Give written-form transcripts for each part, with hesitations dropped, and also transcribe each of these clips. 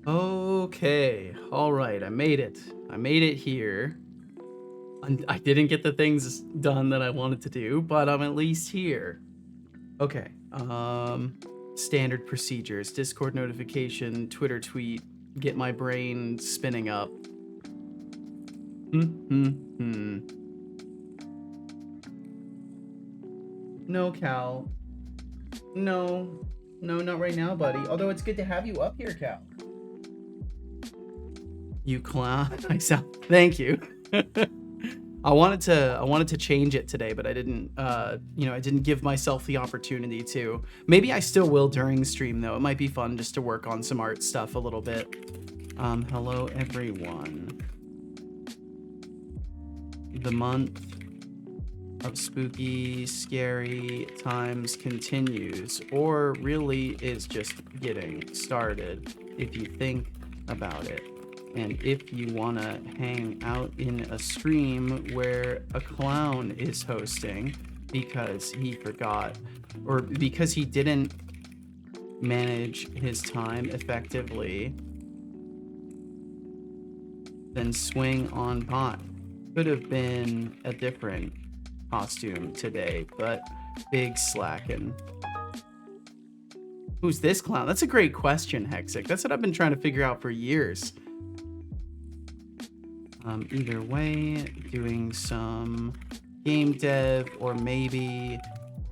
Okay, all right, I made it. I made it here. I didn't get the things done that I wanted to do, but I'm at least here. Okay, standard procedures, Discord notification, Twitter tweet, get my brain spinning up. No, Cal. No, no, not right now, buddy. Although it's good to have you up here, Cal. You clown. I sound. Thank you. I wanted to change it today, but I didn't. I didn't give myself the opportunity to. Maybe I still will during stream though. It might be fun just to work on some art stuff a little bit. Hello everyone. The month of spooky, scary times continues, or really is just getting started if you think about it. And if you want to hang out in a stream where a clown is hosting because he forgot or because he didn't manage his time effectively, then swing on by. Could have been a different costume today, but big slacking. Who's this clown? That's a great question, Hexic. That's what I've been trying to figure out for years. Either way, doing some game dev or maybe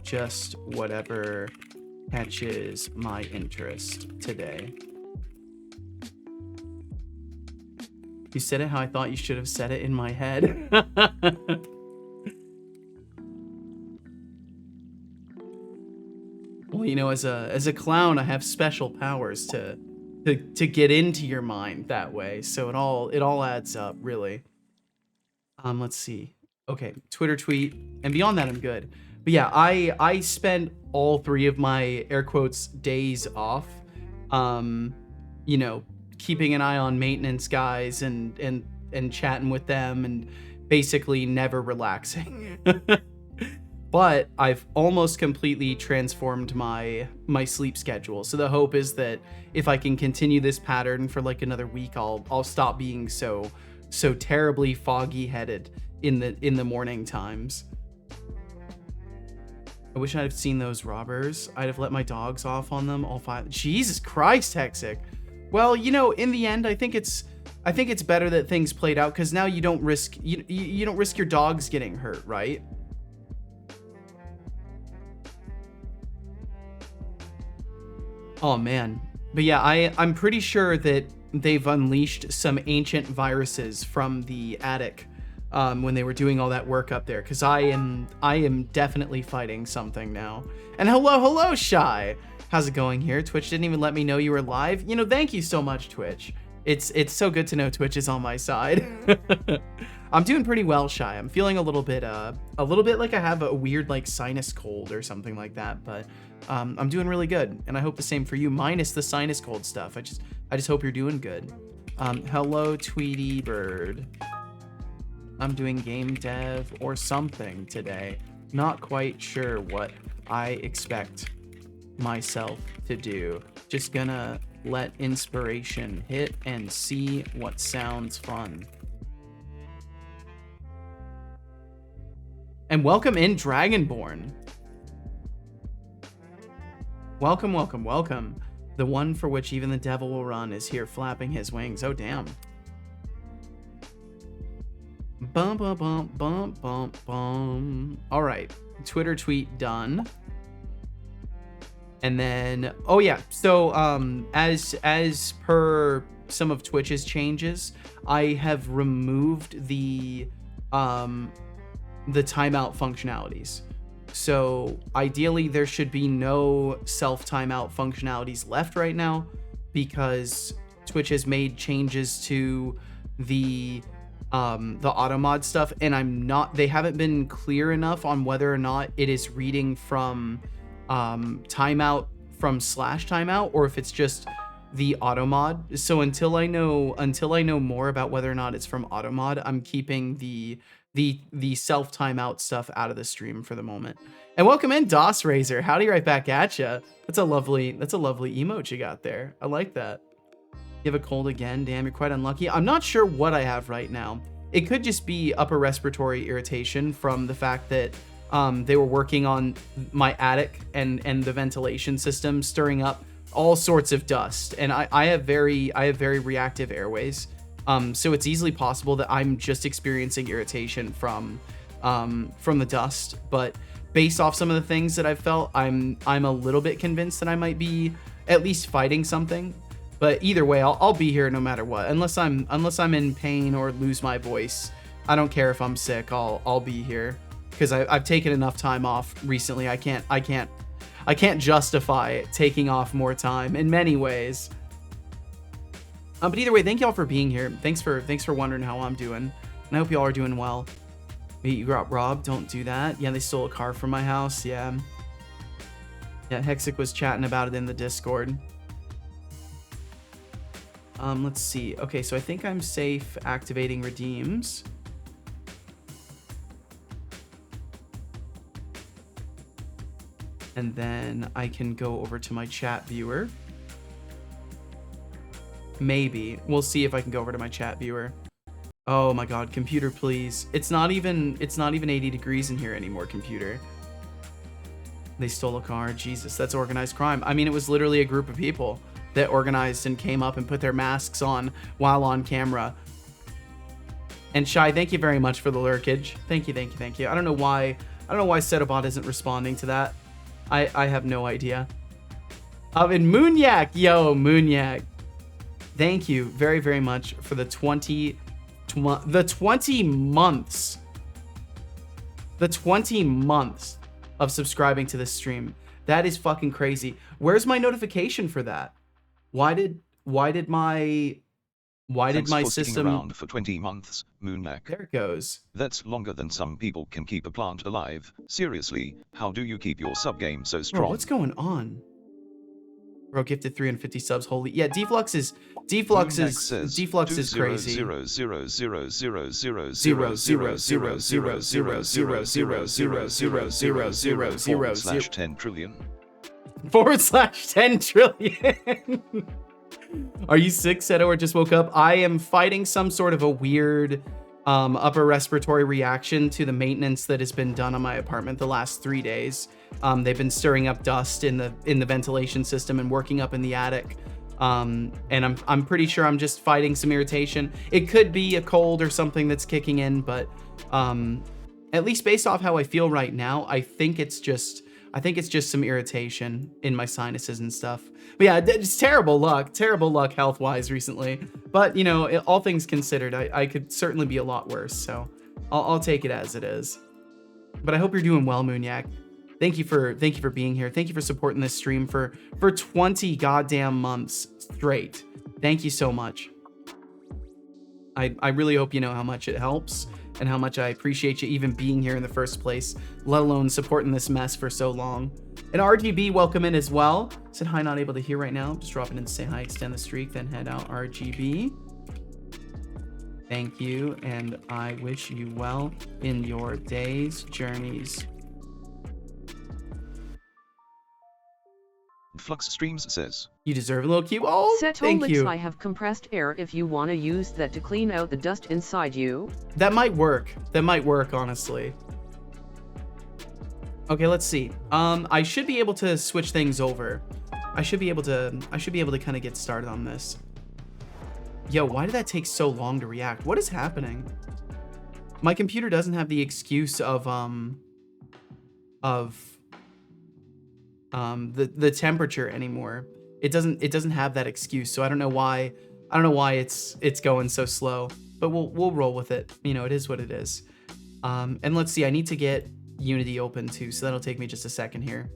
just whatever catches my interest today. You said it how I thought you should have said it in my head. Well, you know, as a clown, I have special powers to get into your mind that way. So it all adds up, really. Let's see. Okay, Twitter tweet, and beyond that, I'm good. But yeah, I spent all 3 of my air quotes days off. You know, keeping an eye on maintenance guys and chatting with them and basically never relaxing. But I've almost completely transformed my sleep schedule. So the hope is that if I can continue this pattern for like another week, I'll stop being so terribly foggy headed in the morning times. I wish I'd have seen those robbers. I'd have let my dogs off on them, all 5. Jesus Christ, Hexic. Well, you know, in the end, I think it's better that things played out because now you don't risk you don't risk your dogs getting hurt, right? Oh man. But yeah, I'm pretty sure that they've unleashed some ancient viruses from the attic when they were doing all that work up there, because I am definitely fighting something now. And hello, Shy. How's it going here? Twitch didn't even let me know you were live. You know, thank you so much, Twitch. It's so good to know Twitch is on my side. I'm doing pretty well, Shy. I'm feeling a little bit like I have a weird like sinus cold or something like that, but I'm doing really good, and I hope the same for you, minus the sinus cold stuff. I just hope you're doing good. Hello, Tweety Bird. I'm doing game dev or something today. Not quite sure what I expect myself to do. Just gonna let inspiration hit and see what sounds fun. And welcome in, Dragonborn. Welcome, welcome, welcome. The one for which even the devil will run is here flapping his wings. Oh, damn. Bum, bum, bum, bum, bum, bum. All right, Twitter tweet done. And then, oh yeah, so as per some of Twitch's changes, I have removed the timeout functionalities. So ideally there should be no self timeout functionalities left right now, because Twitch has made changes to the auto mod stuff, and they haven't been clear enough on whether or not it is reading from timeout from /timeout or if it's just the auto mod. So until I know more about whether or not it's from auto mod, I'm keeping the self timeout stuff out of the stream for the moment. And welcome in, DOS Razor. Howdy, right back at ya. That's a lovely emote you got there. I like that. You have a cold again. Damn, you're quite unlucky. I'm not sure what I have right now. It could just be upper respiratory irritation from the fact that they were working on my attic and the ventilation system, stirring up all sorts of dust. And I have very reactive airways. So it's easily possible that I'm just experiencing irritation from the dust. But based off some of the things that I've felt, I'm a little bit convinced that I might be at least fighting something. But either way, I'll be here no matter what. Unless I'm in pain or lose my voice, I don't care if I'm sick. I'll be here because I've taken enough time off recently. I can't justify taking off more time in many ways. But either way, thank y'all for being here. Thanks for wondering how I'm doing, and I hope y'all are doing well. Wait, you got robbed? Don't do that. Yeah, they stole a car from my house. Yeah, Hexic was chatting about it in the Discord. Let's see. Okay, so I think I'm safe activating redeems. And then I can go over to my chat viewer. Maybe. We'll see if I can go over to my chat viewer. Oh my god, computer, please. It's not even 80 degrees in here anymore, computer. They stole a car. Jesus, that's organized crime. I mean, it was literally a group of people that organized and came up and put their masks on while on camera. And Shy, thank you very much for the lurkage. Thank you. I don't know why Setobot isn't responding to that. I have no idea. And Moonyak, yo, Moonyak. Thank you very, very much for the 20 months. The 20 months of subscribing to this stream. That is fucking crazy. Where's my notification for that? Why did my system around for 20 months, Moonyak? There it goes. That's longer than some people can keep a plant alive. Seriously, how do you keep your sub game so strong? Bro, what's going on? Bro, gifted 350 subs. Holy, yeah. Deflux is crazy. 10 trillion. /10 trillion. Are you sick, Seto, or just woke up? I am fighting some sort of a weird upper respiratory reaction to the maintenance that has been done on my apartment the last 3 days. They've been stirring up dust in the ventilation system and working up in the attic. And I'm pretty sure I'm just fighting some irritation. It could be a cold or something that's kicking in, but at least based off how I feel right now, I think it's just some irritation in my sinuses and stuff. But yeah, it's terrible luck health-wise recently. But, you know, all things considered, I could certainly be a lot worse. So I'll take it as it is. But I hope you're doing well, Moonyak. Thank you for being here. Thank you for supporting this stream for 20 goddamn months straight. Thank you so much. I really hope you know how much it helps and how much I appreciate you even being here in the first place, let alone supporting this mess for so long. And RGB, welcome in as well. Said hi, not able to hear right now. Just dropping in to say hi, extend the streak, then head out, RGB. Thank you, and I wish you well in your days, journeys. Flux Streams says, you deserve a little cube. Oh, thank you. I have compressed air if you want to use that to clean out the dust inside you. That might work. That might work, honestly. Okay, let's see. I should be able to switch things over. I should be able to kind of get started on this. Yo, why did that take so long to react? What is happening? My computer doesn't have the excuse of the temperature anymore. It doesn't have that excuse, so I don't know why it's going so slow, but we'll roll with it. You know, it is what it is. And let's see, I need to get Unity open too, so that'll take me just a second here.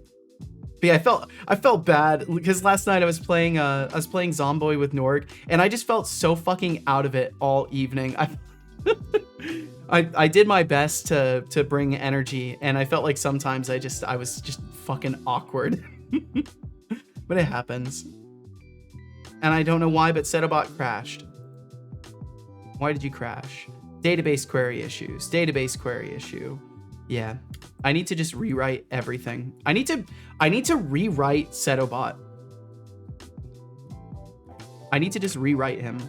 But yeah, I felt bad because last night I was playing Zomboid with Norg, and I just felt so fucking out of it all evening. I did my best to bring energy, and I felt like sometimes I was just fucking awkward. But it happens. And I don't know why, but Setobot crashed. Why did you crash? Database query issues. Database query issue. Yeah. I need to just rewrite everything. I need to rewrite Setobot. I need to just rewrite him.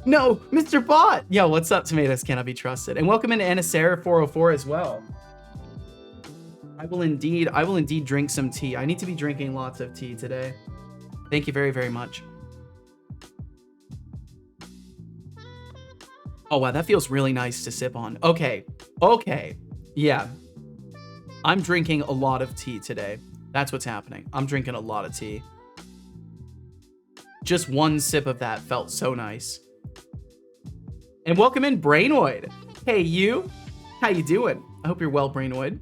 No, Mr. Bot! Yo, what's up, Tomatoes Cannot Be Trusted? And welcome into Anasera404 as well. I will indeed drink some tea. I need to be drinking lots of tea today. Thank you very, very much. Oh, wow, that feels really nice to sip on. Okay, yeah. I'm drinking a lot of tea today. That's what's happening. I'm drinking a lot of tea. Just one sip of that felt so nice. And welcome in, Brainoid. Hey, you. How you doing? I hope you're well, Brainoid.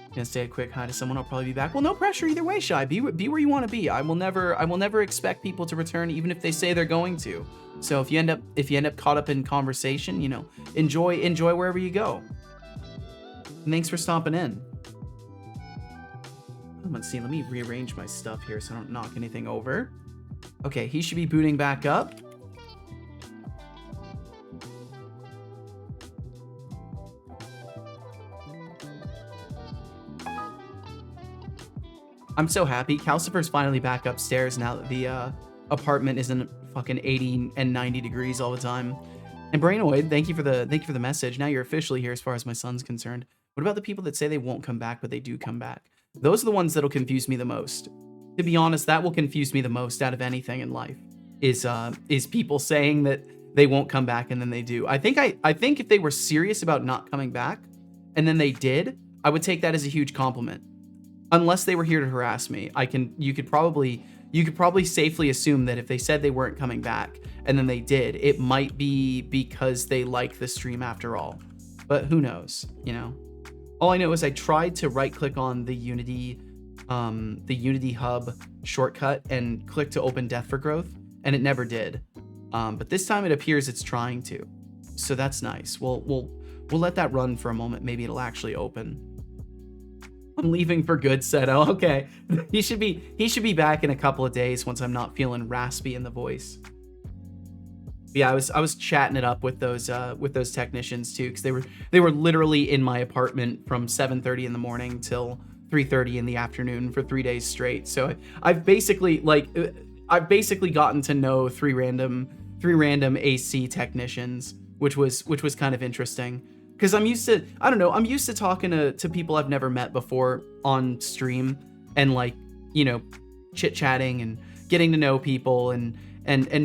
Gonna say a quick hi to someone. I'll probably be back. Well, no pressure either way, Shy. Be where you want to be. I will never expect people to return, even if they say they're going to. So if you end up caught up in conversation, you know, enjoy wherever you go. And thanks for stopping in. Let's see. Let me rearrange my stuff here so I don't knock anything over. Okay, he should be booting back up. I'm so happy. Calcifer's finally back upstairs now that the apartment isn't fucking 80 and 90 degrees all the time. And Brainoid, thank you for the message. Now you're officially here as far as my son's concerned. What about the people that say they won't come back, but they do come back? Those are the ones that'll confuse me the most. To be honest, that will confuse me the most out of anything in life. Is people saying that they won't come back and then they do. I think if they were serious about not coming back and then they did, I would take that as a huge compliment. Unless they were here to harass me, you could probably safely assume that if they said they weren't coming back and then they did, it might be because they like the stream after all. But who knows, you know? All I know is I tried to right click on the Unity hub shortcut and click to open Death for Growth, and it never did. But this time it appears it's trying to. So that's nice. We'll let that run for a moment. Maybe it'll actually open. I'm leaving for good, Seto. Okay. He should be back in a couple of days once I'm not feeling raspy in the voice. Yeah, I was chatting it up with those technicians too, because they were literally in my apartment from 7:30 in the morning till 3:30 in the afternoon for 3 days straight. So I've basically gotten to know three random AC technicians, which was kind of interesting. Because I'm used to talking to people I've never met before on stream and like, you know, chit-chatting and getting to know people and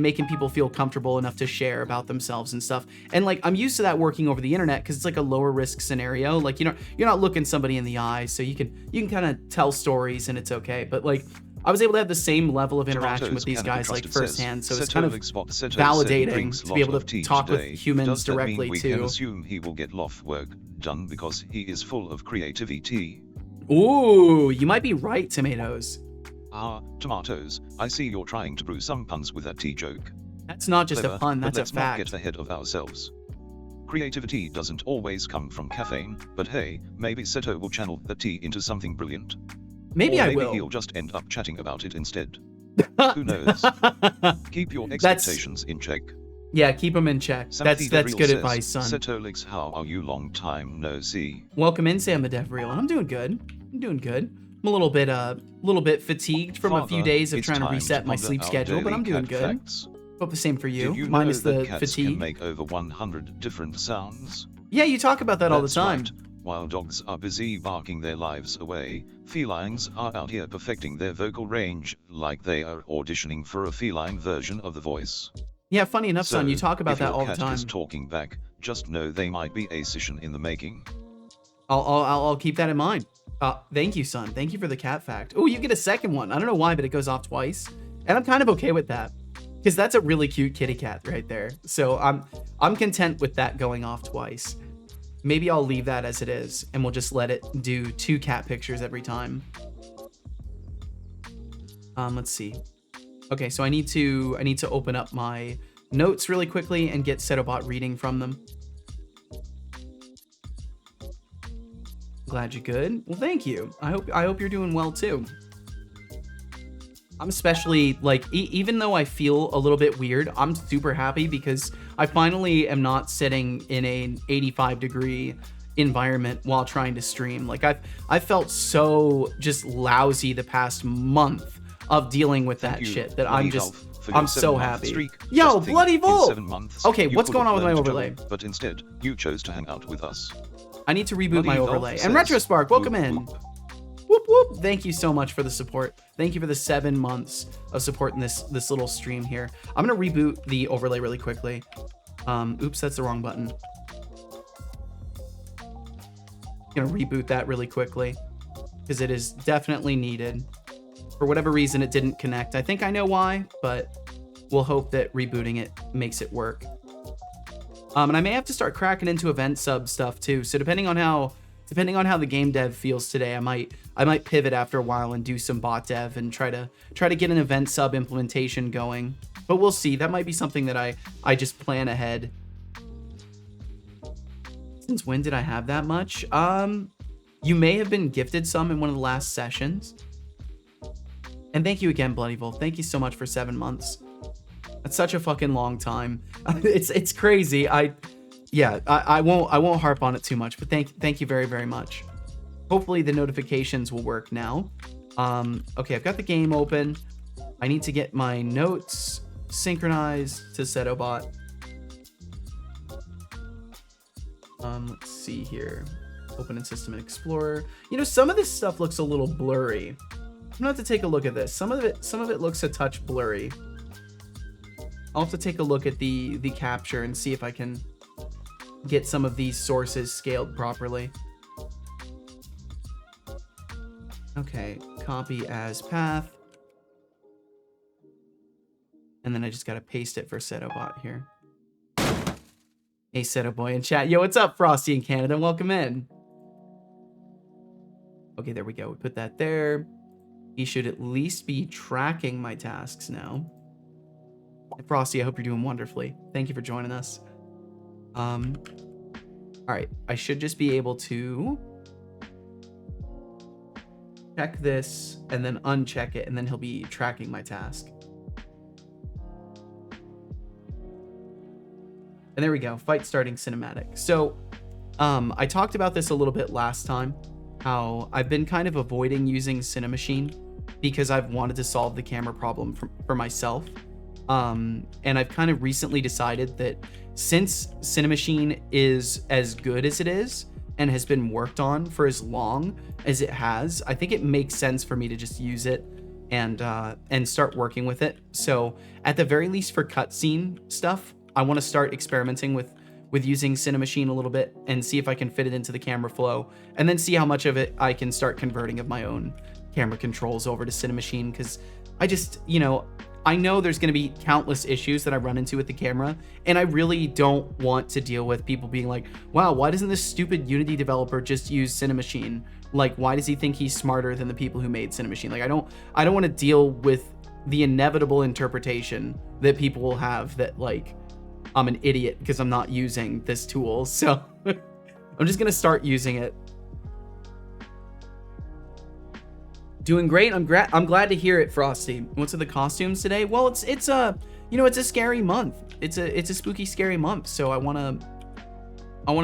making people feel comfortable enough to share about themselves and stuff. And like, I'm used to that working over the internet because it's like a lower risk scenario. Like, you know, you're not looking somebody in the eye, so you can kind of tell stories and it's okay. But like, I was able to have the same level of interaction with these guys like firsthand, so it's kind of validating to be able to talk with humans directly too. We can assume he will get loft work done because he is full of creativity. Ooh, you might be right, Tomatoes. Tomatoes, I see you're trying to brew some puns with that tea joke. That's not just a pun, that's a fact. Let's not get ahead of ourselves. Creativity doesn't always come from caffeine, but hey, maybe Seto will channel the tea into something brilliant. Maybe I will. Maybe he'll just end up chatting about it instead. Who knows? Keep your expectations in check. Yeah, keep them in check. That's good advice, son. Setolix, how are you? Long time no see. Welcome in, Sam the Dev Real. I'm doing good. I'm a little bit fatigued from a few days of trying to reset my sleep schedule, but I'm doing good. Hope the same for you. Did you minus know the that cats fatigue. Can make over 100 different sounds? Yeah, you talk about that all the time. Right. While dogs are busy barking their lives away, felines are out here perfecting their vocal range, like they are auditioning for a feline version of the voice. Yeah, funny enough, son, you talk about that all the time. If your cat is talking back, just know they might be a session in the making. I'll keep that in mind. Thank you, son. Thank you for the cat fact. Oh, you get a second one. I don't know why, but it goes off twice, and I'm kind of okay with that because that's a really cute kitty cat right there. So I'm content with that going off twice. Maybe I'll leave that as it is, and we'll just let it do 2 cat pictures every time. Let's see. Okay, so I need to open up my notes really quickly and get Setobot reading from them. Glad you're good. Well, thank you. I hope you're doing well too. I'm especially like, even though I feel a little bit weird, I'm super happy because I finally am not sitting in an 85-degree environment while trying to stream. Like I felt so just lousy the past month of dealing with that shit that I'm just For your I'm so 7-month happy. streak, Yo, just think, Bloody in Volt! 7 months, Okay, you what's could going have on with my learned to overlay? juggle, but instead, you chose to hang out with us. I need to reboot my Bloody Volt overlay. says, And RetroSpark, welcome whoop, in. whoop. Whoop whoop. Thank you so much for the support. Thank you for the 7 months of supporting this little stream here. I'm gonna reboot the overlay really quickly. Oops, that's the wrong button. Gonna reboot that really quickly because it is definitely needed. For whatever reason, it didn't connect. I think I know why, but we'll hope that rebooting it makes it work. And I may have to start cracking into event sub stuff too. So depending on how the game dev feels today, I might pivot after a while and do some bot dev and try to get an event sub implementation going. But we'll see. That might be something that I just plan ahead. Since when did I have that much? You may have been gifted some in one of the last sessions. And thank you again, Bloody Wolf. Thank you so much for 7 months. That's such a fucking long time. It's crazy. I won't harp on it too much, but thank you very, very much. Hopefully the notifications will work now. Okay, I've got the game open. I need to get my notes synchronized to Setobot. Let's see here. Open in System Explorer. You know, some of this stuff looks a little blurry. I'm gonna have to take a look at this. Some of it looks a touch blurry. I'll have to take a look at the capture and see if I can get some of these sources scaled properly. Okay, copy as path. And then I just gotta paste it for Setobot here. Hey, Setoboy in chat. Yo, what's up, Frosty in Canada? Welcome in. Okay, there we go. We put that there. He should at least be tracking my tasks now. Hey, Frosty, I hope you're doing wonderfully. Thank you for joining us. All right, I should just be able to check this and then uncheck it, and then he'll be tracking my task. And there we go, fight starting cinematic. So I talked about this a little bit last time, how I've been kind of avoiding using Cinemachine because I've wanted to solve the camera problem for myself. And I've kind of recently decided that since Cinemachine is as good as it is and has been worked on for as long as it has, I think it makes sense for me to just use it and start working with it. So at the very least for cutscene stuff, I want to start experimenting with using Cinemachine a little bit and see if I can fit it into the camera flow, and then see how much of it I can start converting of my own camera controls over to Cinemachine, because I just, you know, I know there's going to be countless issues that I run into with the camera, and I really don't want to deal with people being like, wow, why doesn't this stupid Unity developer just use Cinemachine? Like, why does he think he's smarter than the people who made Cinemachine? Like, I don't want to deal with the inevitable interpretation that people will have that, like, I'm an idiot because I'm not using this tool. So I'm just gonna start using it. Doing great. I'm glad to hear it, Frosty. What's with the costumes today? Well, it's a scary month. It's a spooky, scary month. So I wanna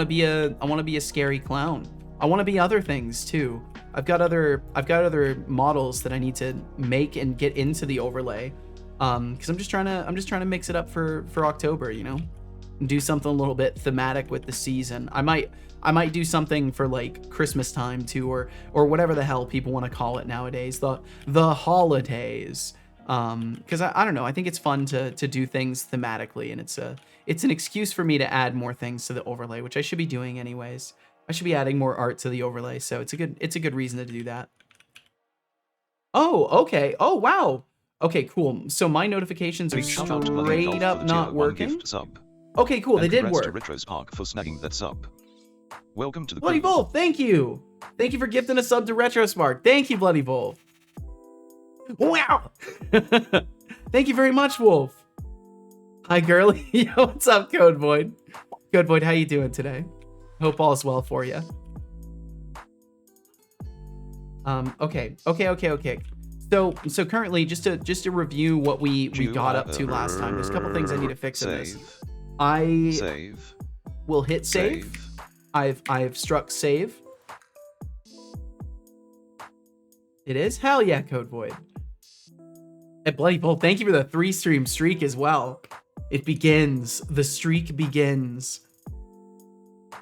be a scary clown. I want to be other things too. I've got other models that I need to make and get into the overlay. Because I'm just trying to mix it up for October, you know, and do something a little bit thematic with the season. I might do something for like Christmas time too, or whatever the hell people want to call it nowadays, the holidays. Because I don't know, I think it's fun to do things thematically, and it's an excuse for me to add more things to the overlay, which I should be doing anyways. I should be adding more art to the overlay, so it's a good reason to do that. Oh, okay. Oh, wow. Okay, cool. So my notifications are straight up not working. Okay, cool. They did work. To RetroSpark for snagging that sub. Welcome to the Bloody Wolf, thank you. Thank you for gifting a sub to RetroSpark. Thank you, Bloody Wolf. Wow. Thank you very much, Wolf. Hi, girly. Yo, what's up, Code Void? Code Void, how you doing today? Hope all is well for you. Okay. So currently, just to review what we got up to last time, there's a couple things I need to fix in this. I will hit save. I've struck save. It is? Hell yeah, Code Void. At Bloody Bolt, thank you for the 3-stream streak as well. It begins. The streak begins.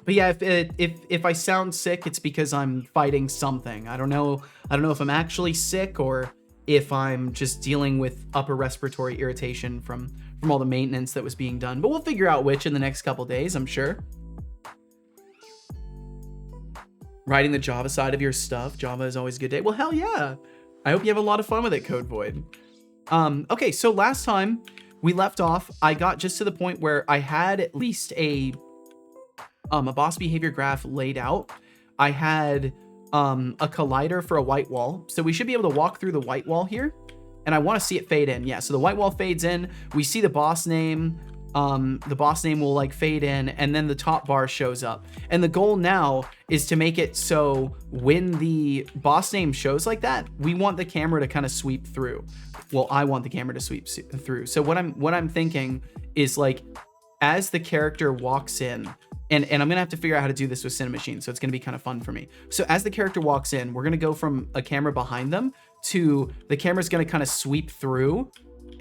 But yeah, if I sound sick, it's because I'm fighting something. I don't know if I'm actually sick or if I'm just dealing with upper respiratory irritation from all the maintenance that was being done. But we'll figure out which in the next couple days, I'm sure. Writing the Java side of your stuff. Java is always a good day. Well, hell yeah. I hope you have a lot of fun with it, Code Void. Okay, so last time we left off, I got just to the point where I had at least a boss behavior graph laid out. I had a collider for a white wall. So we should be able to walk through the white wall here. And I want to see it fade in. Yeah, so the white wall fades in. We see the boss name. The boss name will like fade in, and then the top bar shows up. And the goal now is to make it so when the boss name shows like that, we want the camera to kind of sweep through. Well, I want the camera to sweep through. So what I'm thinking is like, as the character walks in, and I'm gonna have to figure out how to do this with Cinemachine, so it's gonna be kind of fun for me. So as the character walks in, we're gonna go from a camera behind them to the camera's gonna kind of sweep through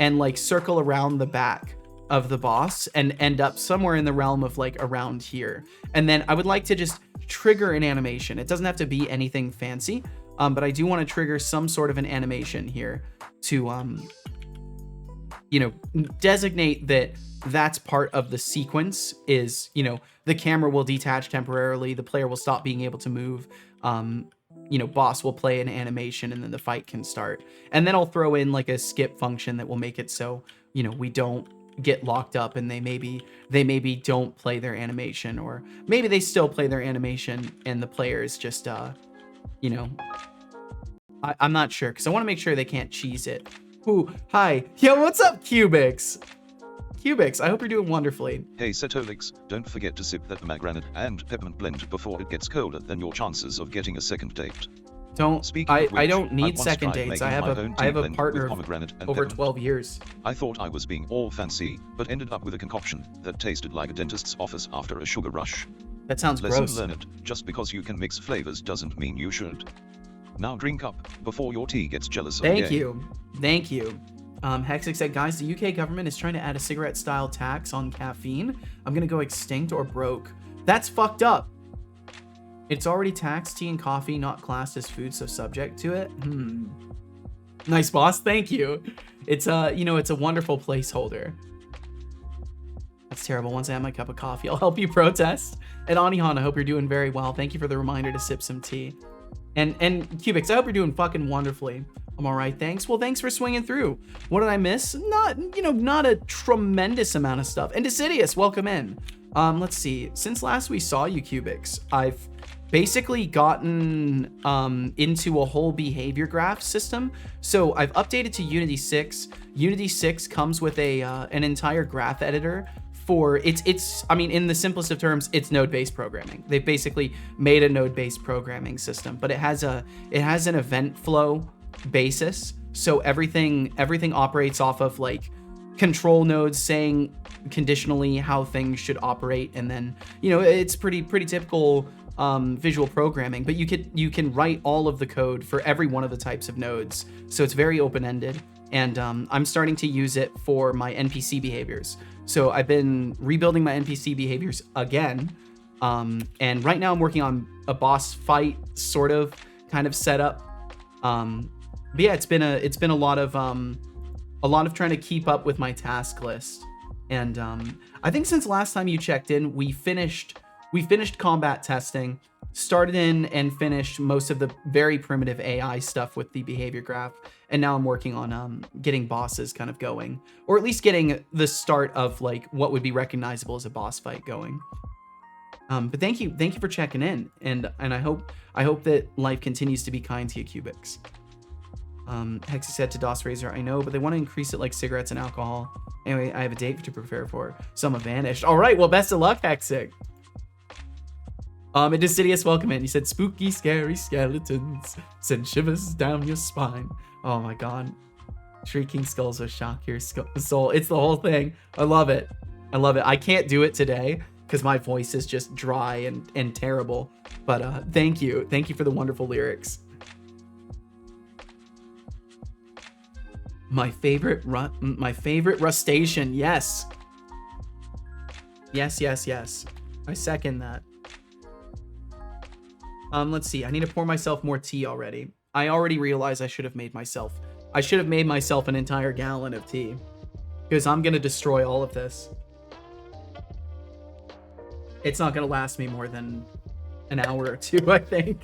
and like circle around the back of the boss and end up somewhere in the realm of like around here. And then I would like to just trigger an animation. It doesn't have to be anything fancy, but I do want to trigger some sort of an animation here to, you know, designate that that's part of the sequence is, you know, the camera will detach temporarily, the player will stop being able to move, you know, boss will play an animation and then the fight can start. And then I'll throw in like a skip function that will make it so, you know, we don't get locked up and they maybe don't play their animation, or maybe they still play their animation and the player is just, you know, I'm not sure because I want to make sure they can't cheese it. Ooh, hi. Yo, what's up, Cubix? Cubix, I hope you're doing wonderfully. Hey Setolix, don't forget to sip that pomegranate and peppermint blend before it gets colder, then your chances of getting a second date. I don't need second dates. I have a partner pomegranate and over peppermint. 12 years. I thought I was being all fancy, but ended up with a concoction that tasted like a dentist's office after a sugar rush. That sounds Lesson gross. learned, just because you can mix flavors doesn't mean you should. Now drink up, before your tea gets jealous of Thank you. Thank you. Hexic said, guys, the UK government is trying to add a cigarette-style tax on caffeine. I'm gonna go extinct or broke. That's fucked up. It's already taxed tea and coffee, not classed as food, so subject to it. Nice, boss. Thank you. It's you know, it's a wonderful placeholder. That's terrible. Once I have my cup of coffee, I'll help you protest. And Anihan, I hope you're doing very well. Thank you for the reminder to sip some tea. And Cubix, I hope you're doing fucking wonderfully. I'm all right, thanks. Well, thanks for swinging through. What did I miss? Not a tremendous amount of stuff. And Decidius, welcome in. Let's see. Since last we saw you, Cubix, I've basically gotten into a whole behavior graph system. So I've updated to Unity6. Unity6 comes with an entire graph editor for I mean, in the simplest of terms, it's node-based programming. They've basically made a node-based programming system, but it has an event flow basis. So everything operates off of like control nodes saying conditionally how things should operate, and then, you know, it's pretty typical visual programming, but you can write all of the code for every one of the types of nodes. So it's very open-ended, and I'm starting to use it for my NPC behaviors. So I've been rebuilding my NPC behaviors again, and right now I'm working on a boss fight sort of kind of setup. But yeah, it's been a lot of trying to keep up with my task list, and I think since last time you checked in, we finished combat testing, started in and finished most of the very primitive AI stuff with the behavior graph, and now I'm working on getting bosses kind of going, or at least getting the start of like what would be recognizable as a boss fight going. But thank you for checking in, and I hope that life continues to be kind to you, Cubix. Hexy said to DOS Razor, I know, but they want to increase it like cigarettes and alcohol. Anyway, I have a date to prepare for. Some have vanished. All right, well, best of luck, Hexic. And Decidius, welcome in. He said, spooky, scary skeletons send shivers down your spine. Oh my god. Shrieking skulls will shock your soul. It's the whole thing. I love it. I can't do it today because my voice is just dry and terrible. But thank you for the wonderful lyrics. My favorite rustation. Yes. Yes, yes, yes. I second that. Let's see. I need to pour myself more tea already. I already realized I should have made myself an entire gallon of tea, because I'm gonna destroy all of this. It's not gonna last me more than an hour or two, I think.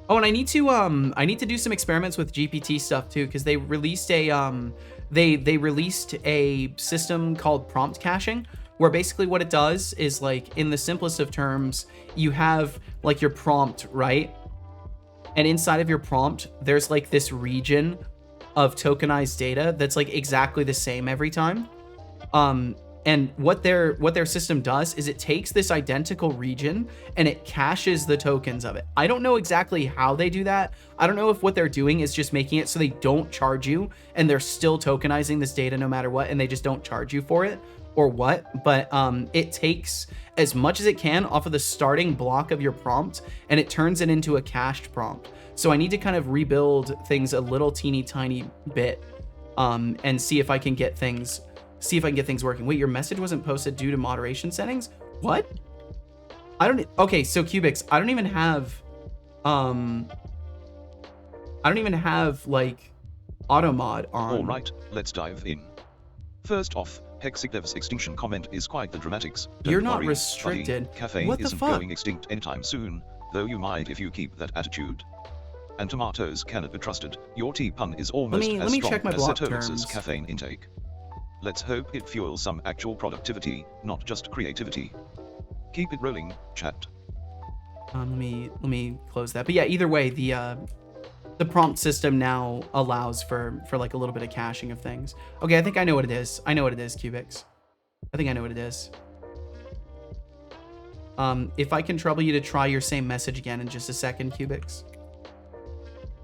Oh, and I need to do some experiments with GPT stuff too, because they released a they released a system called prompt caching, where basically what it does is, like, in the simplest of terms, you have like your prompt, right? And inside of your prompt, there's like this region of tokenized data that's like exactly the same every time. And what their system does is it takes this identical region and it caches the tokens of it. I don't know exactly how they do that. I don't know if what they're doing is just making it so they don't charge you and they're still tokenizing this data no matter what, and they just don't charge you for it, or what. But it takes as much as it can off of the starting block of your prompt and it turns it into a cached prompt. So I need to kind of rebuild things a little teeny tiny bit and see if I can get things working. Wait, your message wasn't posted due to moderation settings? What? Okay, so Cubics, I don't even have like auto mod on. All right, let's dive in. First off, Hexigdev's extinction comment is quite the dramatics. You're not restricted. Buddy, caffeine what the isn't fuck? going extinct anytime soon, though you might if you keep that attitude. And tomatoes cannot be trusted. Your tea pun is almost as strong check my as block Satoris's terms. caffeine intake. Let's hope it fuels some actual productivity, not just creativity. Keep it rolling, chat. Let me close that. But yeah, either way, the prompt system now allows for like a little bit of caching of things. Okay, I think I know what it is. I know what it is, Cubics. I think I know what it is. If I can trouble you to try your same message again in just a second, Cubics.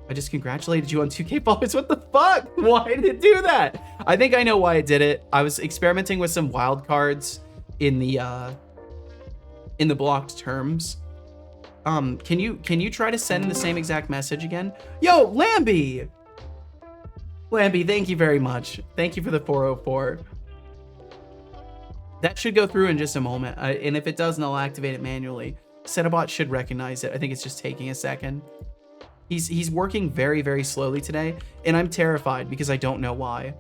I just congratulated you on 2K followers. What the fuck? Why did it do that? I think I know why it did it. I was experimenting with some wildcards in the blocked terms. Can you try to send the same exact message again? Yo, Lambie! Lambie, thank you very much. Thank you for the 404. That should go through in just a moment. And if it doesn't, I'll activate it manually. Setbot should recognize it. I think it's just taking a second. He's working very, very slowly today, and I'm terrified because I don't know why.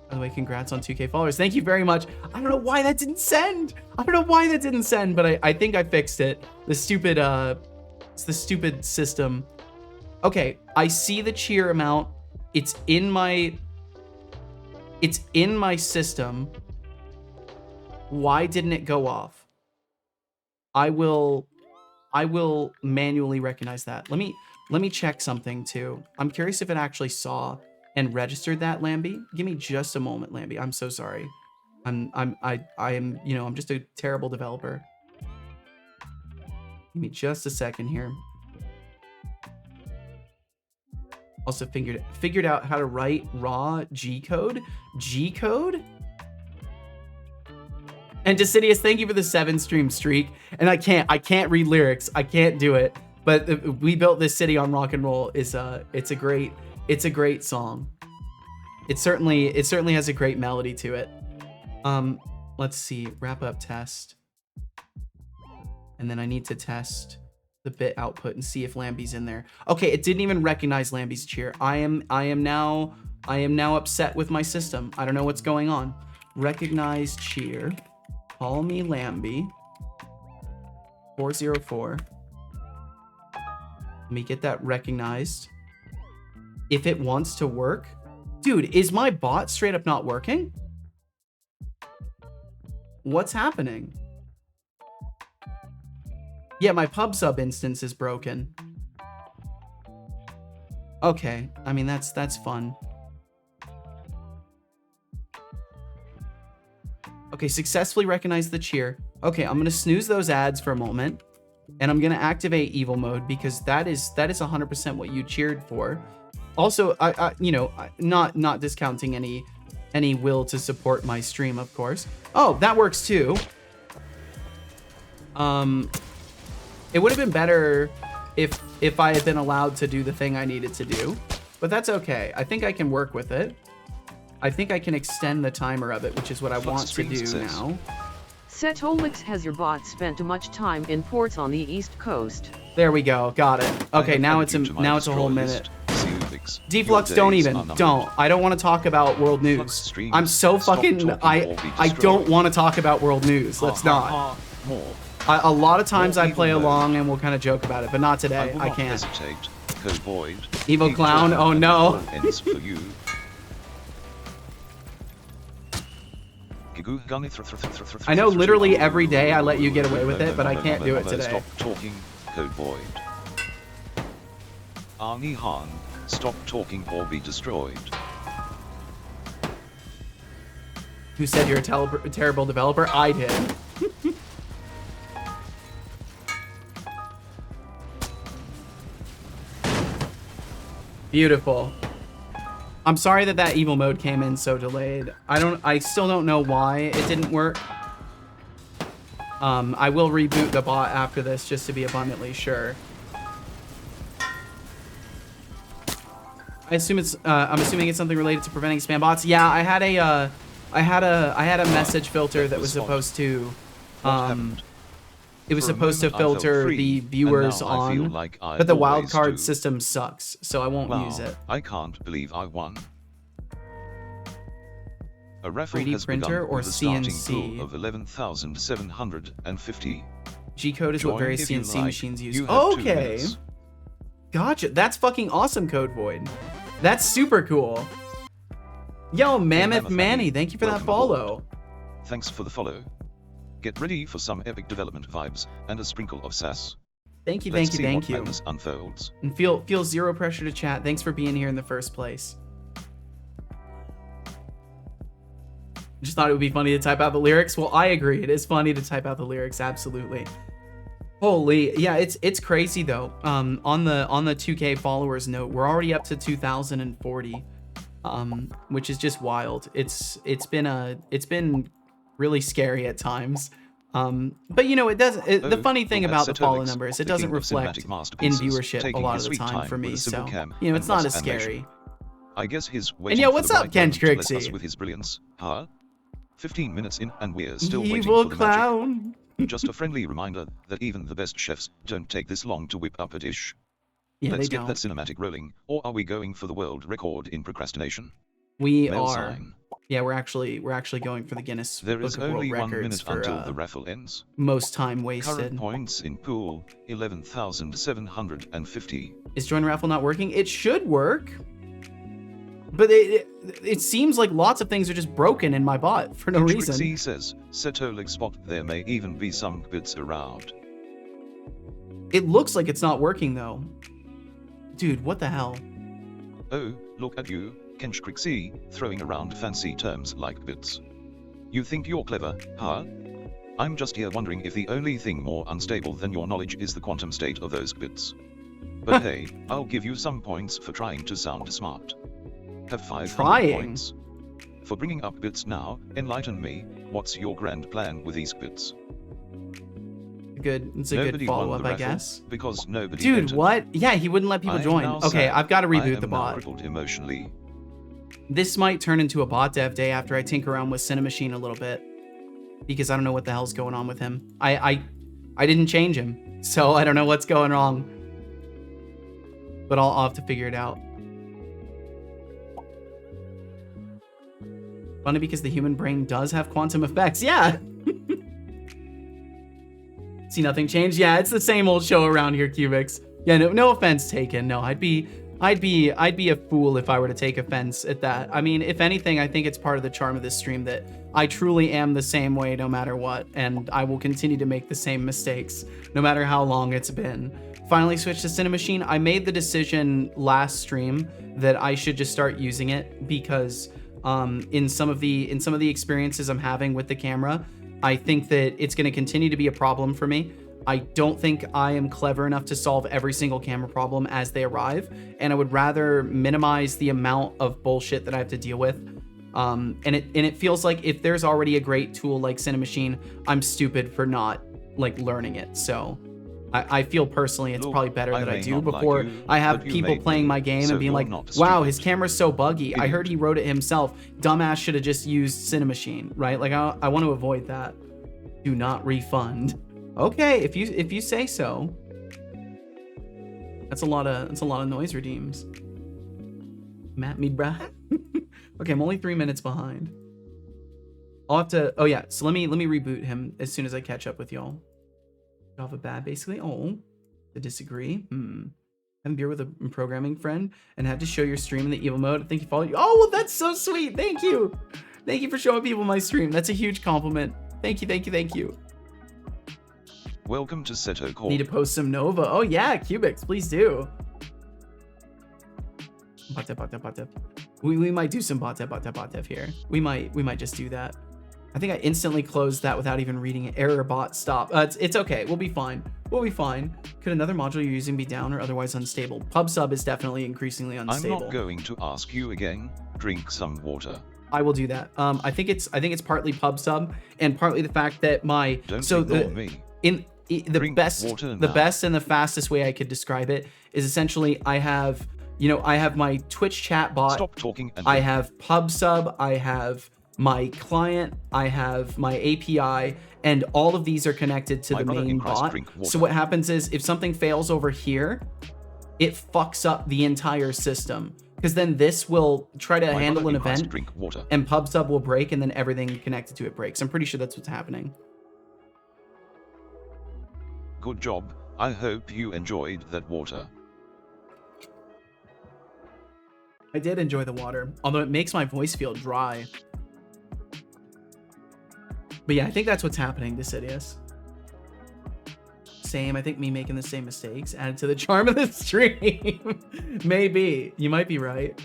By the way, congrats on 2K followers. Thank you very much. I don't know why that didn't send. But I think I fixed it. It's the stupid system. Okay, I see the cheer amount. It's in my system. Why didn't it go off? I will manually recognize that. Let me check something too. I'm curious if it actually saw and registered that, Lambie. Give me just a moment, Lambie. I'm so sorry. I am, I'm just a terrible developer. Give me just a second here. Also figured out how to write raw G code. G code? And Decidius, thank you for the 7-stream streak. And I can't read lyrics. I can't do it. But We Built This City on Rock and Roll is it's a great song. It certainly has a great melody to it. Let's see, wrap up test. And then I need to test the bit output and see if Lambie's in there. Okay, it didn't even recognize Lambie's cheer. I am now upset with my system. I don't know what's going on. Recognize cheer. Call me Lambie. 404. Let me get that recognized. If it wants to work. Dude, is my bot straight up not working? What's happening? Yeah, my pub sub instance is broken. Okay, I mean that's fun. Okay, successfully recognize the cheer. Okay, I'm gonna snooze those ads for a moment, and I'm gonna activate evil mode because that is 100% what you cheered for. Also, I not discounting any will to support my stream, of course. Oh, that works too. It would have been better if if I had been allowed to do the thing I needed to do. But that's okay. I think I can work with it. I think I can extend the timer of it, which is what I want to do now. Setolix, has your bot spent too much time in ports on the East Coast? There we go. Got it. Okay, now it's a whole minute. Deflux, don't I don't want to talk about world news. I'm so fucking I don't want to talk about world news. Let's not. A lot of times I play along and we'll kind of joke about it, but not today. I can't. Evil clown. Oh no. I know literally every day I let you get away with it, but I can't do it today. Stop talking, Code Void. Arnie Han, stop talking or be destroyed. Who said you're a terrible developer? I did. Beautiful. I'm sorry that evil mode came in so delayed. I still don't know why it didn't work. I will reboot the bot after this just to be abundantly sure. I'm assuming it's something related to preventing spam bots. Yeah, I had a message filter that was supposed to it was supposed to filter the viewers on, but the wildcard system sucks, so I won't use it. I can't believe I won. A raffle 3D has printer begun or with a starting CNC? pool of 11,750. G-code is what Join various if you CNC like. machines use. You have 2 Okay. minutes. Gotcha. That's fucking awesome, Code Void. That's super cool. Yo, Mammoth Manny, thank you for that Welcome follow. aboard. Thanks for the follow. Get ready for some epic development vibes and a sprinkle of sass. Thank you, Let's thank you, see thank what you. madness unfolds. And feel zero pressure to chat. Thanks for being here in the first place. Just thought it would be funny to type out the lyrics. Well, I agree. It is funny to type out the lyrics, absolutely. Holy, yeah, it's crazy though. On the 2K followers note, we're already up to 2,040, which is just wild. It's been really scary at times. But you know, the funny thing about the follow numbers, it doesn't reflect in viewership a lot of the time for me. So you know, it's not as scary. I guess he's And waiting yo, for what's the up, right Ken moment to bless us Trixie? with his brilliance, huh? 15 minutes in and we're still waiting Evil for the clown. magic. Just a friendly reminder that even the best chefs don't take this long to whip up a dish. Yeah, Let's they get that don't. cinematic rolling, or are we going for the world record in procrastination? We Mail are. sign. Yeah, we're actually going for the Guinness There Book is of World only 1 Records minute for until the raffle ends. most time Current wasted. points in pool, 11,750. Is join raffle not working? It should work. But it seems like lots of things are just broken in my bot for no reason. Trixie says, Setolig spot, there may even be some bits around. It looks like it's not working though. Dude, what the hell? Oh, look at you, Kench Trixie, throwing around fancy terms like bits. You think you're clever, huh? I'm just here wondering if the only thing more unstable than your knowledge is the quantum state of those bits. But hey, I'll give you some points for trying to sound smart. Have 500 points. For bringing up bits now, enlighten me, what's your grand plan with these bits? It's a good follow-up, I guess. Because nobody Dude, entered. what? Yeah, he wouldn't let people join. Okay, I've got to reboot the I am now bot. crippled emotionally. This might turn into a bot dev day after I tinker around with Cinemachine a little bit. Because I don't know what the hell's going on with him. I didn't change him, so I don't know what's going wrong. But I'll have to figure it out. Funny because the human brain does have quantum effects. Yeah. See nothing changed? Yeah, it's the same old show around here, Cubics. Yeah, no offense taken. No, I'd be a fool if I were to take offense at that. I mean, if anything, I think it's part of the charm of this stream that I truly am the same way no matter what, and I will continue to make the same mistakes no matter how long it's been. Finally switched to Cinemachine. I made the decision last stream that I should just start using it because in some of the experiences I'm having with the camera, I think that it's going to continue to be a problem for me. I don't think I am clever enough to solve every single camera problem as they arrive, and I would rather minimize the amount of bullshit that I have to deal with. And it feels like if there's already a great tool like Cinemachine, I'm stupid for not like learning it. So I feel personally it's Look, probably better I that I may do not like before you, I have but you people made playing me, my game so and being you're like, not wow, his stupid. camera's so buggy. I heard Idiot. he wrote it himself. Dumbass should have just used Cinemachine, right? Like I want to avoid that. Do not refund. Okay, if you say so. That's a lot of noise redeems. Map me, bruh. Okay, I'm only 3 minutes behind. I'll have to. Oh yeah, so let me reboot him as soon as I catch up with y'all. Off a bad, basically. Oh, to disagree. Having beer with a programming friend and had to show your stream in the evil mode. I think you follow you. Oh, well, that's so sweet. Thank you. Thank you for showing people my stream. That's a huge compliment. Thank you. Welcome to Seto Corp. Need to post some Nova. Oh yeah, Cubics, please do. Bot. We might do some bot here. We might just do that. I think I instantly closed that without even reading it. Error bot stop. It's okay. We'll be fine. Could another module you're using be down or otherwise unstable? PubSub is definitely increasingly unstable. I'm not going to ask you again. Drink some water. I will do that. I think it's partly PubSub and partly the fact that my Don't ignore me. The best and the fastest way I could describe it is essentially I have my Twitch chat bot. Stop talking. And I have PubSub. I have my client. I have my API, and all of these are connected to the main bot. So what happens is if something fails over here, it fucks up the entire system. Because then this will try to handle an event, and PubSub will break, and then everything connected to it breaks. I'm pretty sure that's what's happening. Good job. I hope you enjoyed that water. I did enjoy the water, although it makes my voice feel dry. But yeah, I think that's what's happening, Decidius. Same, I think me making the same mistakes added to the charm of the stream. Maybe. You might be right.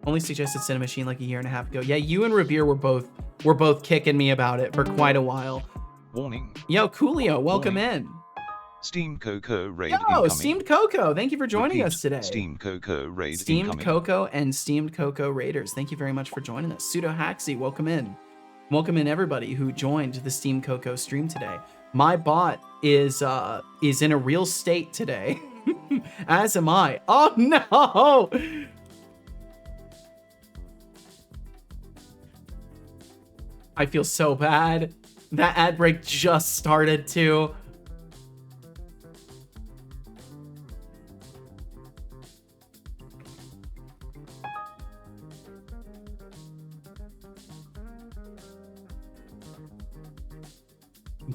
Only suggested Cinemachine like a year and a half ago. Yeah, you and Revere were both kicking me about it for quite a while. Warning. Yo, Coolio, welcome in. Steamed Cocoa raid Yo, incoming. Steamed Cocoa, thank you for joining us today. Steamed Cocoa raid Steamed incoming. Cocoa and Steamed Cocoa Raiders, thank you very much for joining us. Pseudo Haxy, welcome in. Welcome in everybody who joined the Steamed Cocoa stream today. My bot is in a real state today, as am I. Oh no! I feel so bad. That ad break just started too.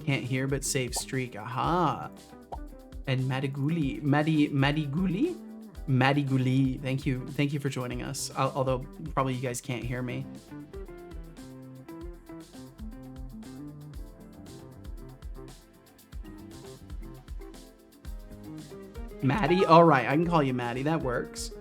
Can't hear but save streak. Aha. And Madiguli. Madiguli. Thank you for joining us. Although probably you guys can't hear me. Maddie? All right, I can call you Maddie. That works.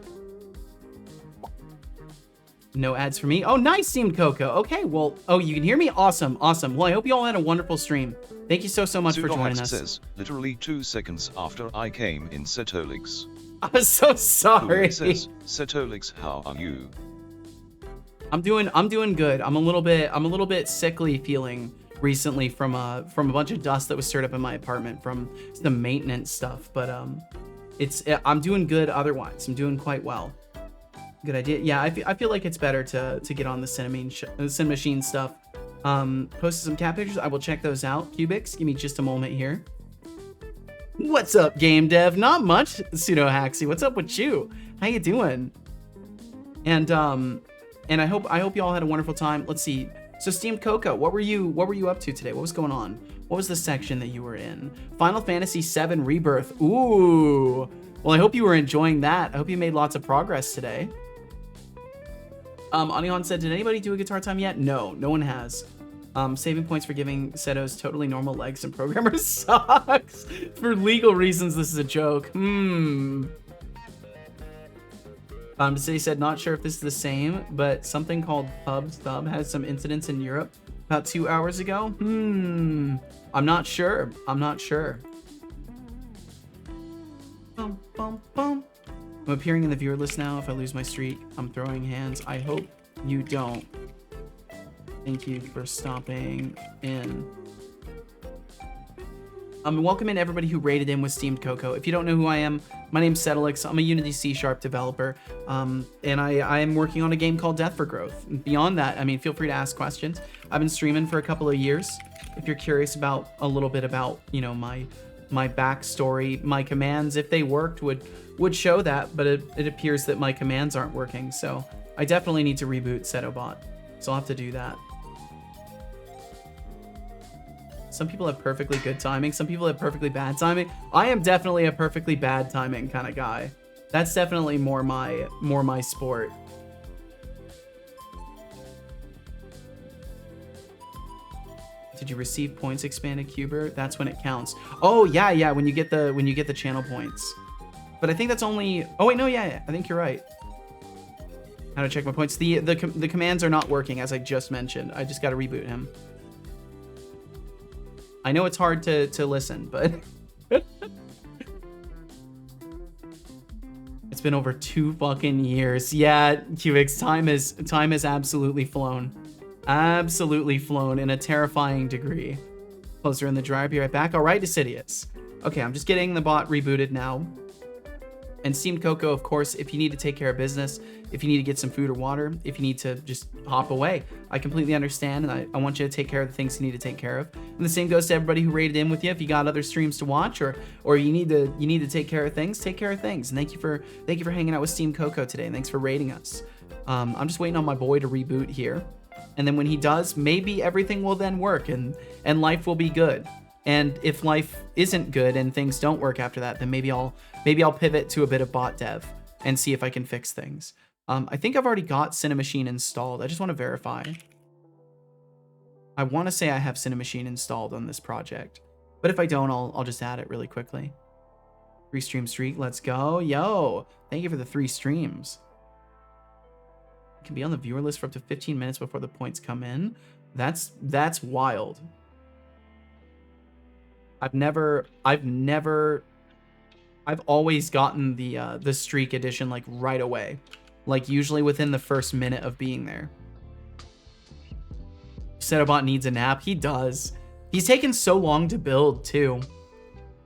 No ads for me. Oh, nice, Steamed Cocoa. Okay, well, oh, you can hear me? Awesome. Well, I hope you all had a wonderful stream. Thank you so much for joining us. Says, literally 2 seconds after I came in Setolix. I'm so sorry. Says, Setolix, how are you? I'm doing good. I'm a little bit sickly feeling recently from a bunch of dust that was stirred up in my apartment from some maintenance stuff, but I'm doing good otherwise. I'm doing quite well. Good idea. Yeah, I feel like it's better to get on the Cinemachine stuff. Posted some cat pictures. I will check those out. Cubics, give me just a moment here. What's up, game dev? Not much, Pseudo Haxy. What's up with you? How you doing? And I hope you all had a wonderful time. Let's see. So Steamed Cocoa, what were you up to today? What was going on? What was the section that you were in? Final Fantasy VII Rebirth. Ooh. Well, I hope you were enjoying that. I hope you made lots of progress today. Anihan said, did anybody do a guitar time yet? No one has. Saving points for giving Seto's totally normal legs and programmer sucks. For legal reasons, this is a joke. City said, not sure if this is the same, but something called PubSub has some incidents in Europe about 2 hours ago. I'm not sure. I'm appearing in the viewer list now. If I lose my streak, I'm throwing hands. I hope you don't. Thank you for stopping in. Welcome in everybody who rated in with Steamed Cocoa. If you don't know who I am, my name's Setelix. I'm a Unity C# developer, and I am working on a game called Death for Growth. Beyond that, I mean, feel free to ask questions. I've been streaming for a couple of years. If you're curious about a little bit about, you know, my backstory, my commands, if they worked, would show that, but it appears that my commands aren't working, so I definitely need to reboot Setobot. So I'll have to do that. Some people have perfectly good timing. Some people have perfectly bad timing. I am definitely a perfectly bad timing kind of guy. That's definitely more my sport. Did you receive points expanded cuber? That's when it counts. Oh yeah, when you get the channel points. But I think that's only. Oh wait, no, yeah. I think you're right. How to check my points? The commands are not working, as I just mentioned. I just got to reboot him. I know it's hard to listen, but it's been over 2 fucking years. Yeah, QX, time has absolutely flown. Absolutely flown in a terrifying degree. Closer in the dryer, be right back. All right, Decidius. Okay, I'm just getting the bot rebooted now. And Steamed Cocoa, of course, if you need to take care of business, if you need to get some food or water, if you need to just hop away, I completely understand, and I want you to take care of the things you need to take care of. And the same goes to everybody who rated in with you. If you got other streams to watch, or you need to take care of things, take care of things. And thank you for hanging out with Steamed Cocoa today, and thanks for rating us. I'm just waiting on my boy to reboot here, and then when he does, maybe everything will then work, and life will be good. And if life isn't good and things don't work after that, then maybe I'll pivot to a bit of bot dev and see if I can fix things. I think I've already got Cinemachine installed. I just want to verify. I want to say I have Cinemachine installed on this project, but if I don't, I'll just add it really quickly. 3 stream streak, let's go. Yo, thank you for the 3 streams. I can be on the viewer list for up to 15 minutes before the points come in. That's wild. I've always gotten the streak edition like right away, like usually within the first minute of being there. Setobot needs a nap. He does. He's taken so long to build too.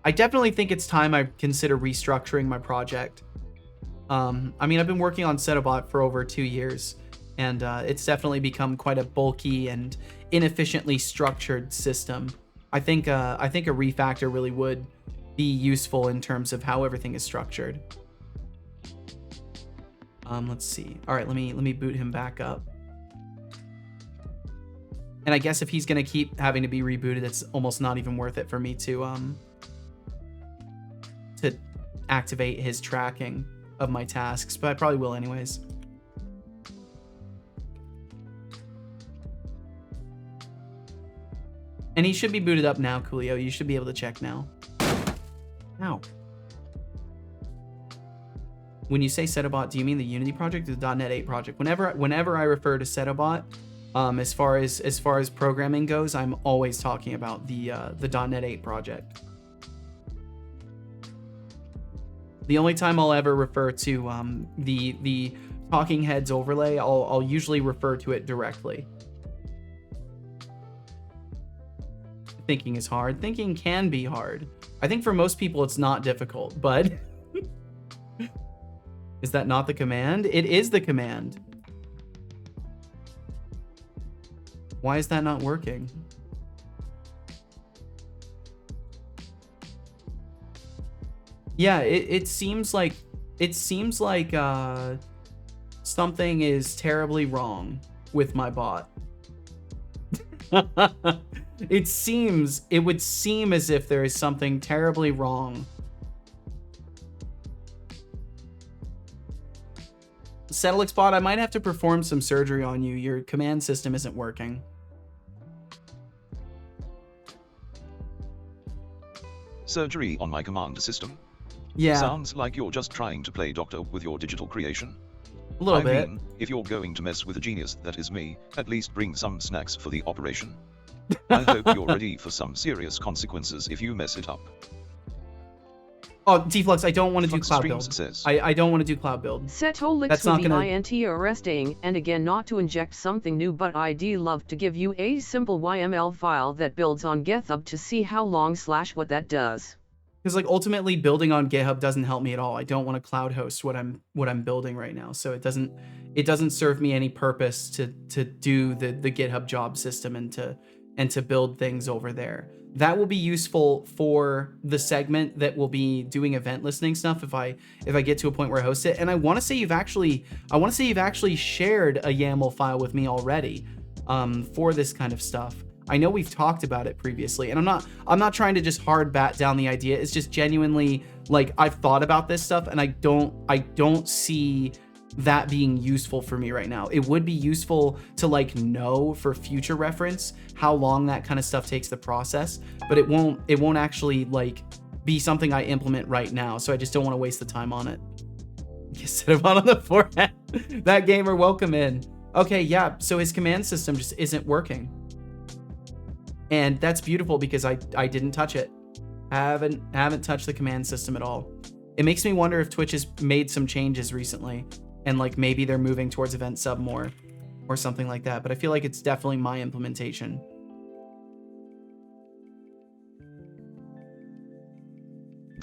I definitely think it's time I consider restructuring my project. I mean, I've been working on Setobot for over 2 years, and it's definitely become quite a bulky and inefficiently structured system. I think a refactor really would be useful in terms of how everything is structured. Let's see. All right, let me boot him back up. And I guess if he's gonna keep having to be rebooted, it's almost not even worth it for me to activate his tracking of my tasks, but I probably will anyways. And he should be booted up now, Coolio. You should be able to check now. Ow. When you say Setobot, do you mean the Unity project or the .NET 8 project? Whenever I refer to Setobot, as far as programming goes, I'm always talking about the .NET 8 project. The only time I'll ever refer to the Talking Heads overlay, I'll usually refer to it directly. Thinking is hard. Thinking can be hard. I think for most people it's not difficult, but is that not the command? It is the command. Why is that not working? Yeah, it seems like something is terribly wrong with my bot. It would seem as if there is something terribly wrong. Setelix bot, I might have to perform some surgery on you. Your command system isn't working. Surgery on my command system? Yeah. Sounds like you're just trying to play doctor with your digital creation. A little bit. I mean, if you're going to mess with a genius that is me, at least bring some snacks for the operation. I hope you're ready for some serious consequences if you mess it up. Oh, Deflux, I don't want to do Flux cloud Streams build. says, I don't want to do cloud build. Setolix That's would not be gonna- int arresting, and again not to inject something new, but I'd love to give you a simple YML file that builds on GitHub to see how long / what that does. Because like ultimately building on GitHub doesn't help me at all. I don't want to cloud host what I'm building right now. So it doesn't serve me any purpose to do the GitHub job system and to build things over there. That will be useful for the segment that will be doing event listening stuff if I get to a point where I host it. And I want to say you've actually shared a YAML file with me already for this kind of stuff. I know we've talked about it previously, and I'm not trying to just hard bat down the idea. It's just genuinely like I've thought about this stuff and I don't see that being useful for me right now. It would be useful to like know for future reference how long that kind of stuff takes to process, but it won't actually like be something I implement right now. So I just don't want to waste the time on it. Cinnabon on the forehead. That gamer, welcome in. Okay, yeah, so his command system just isn't working. And that's beautiful because I didn't touch it. Haven't touched the command system at all. It makes me wonder if Twitch has made some changes recently and like maybe they're moving towards event sub more or something like that. But I feel like it's definitely my implementation.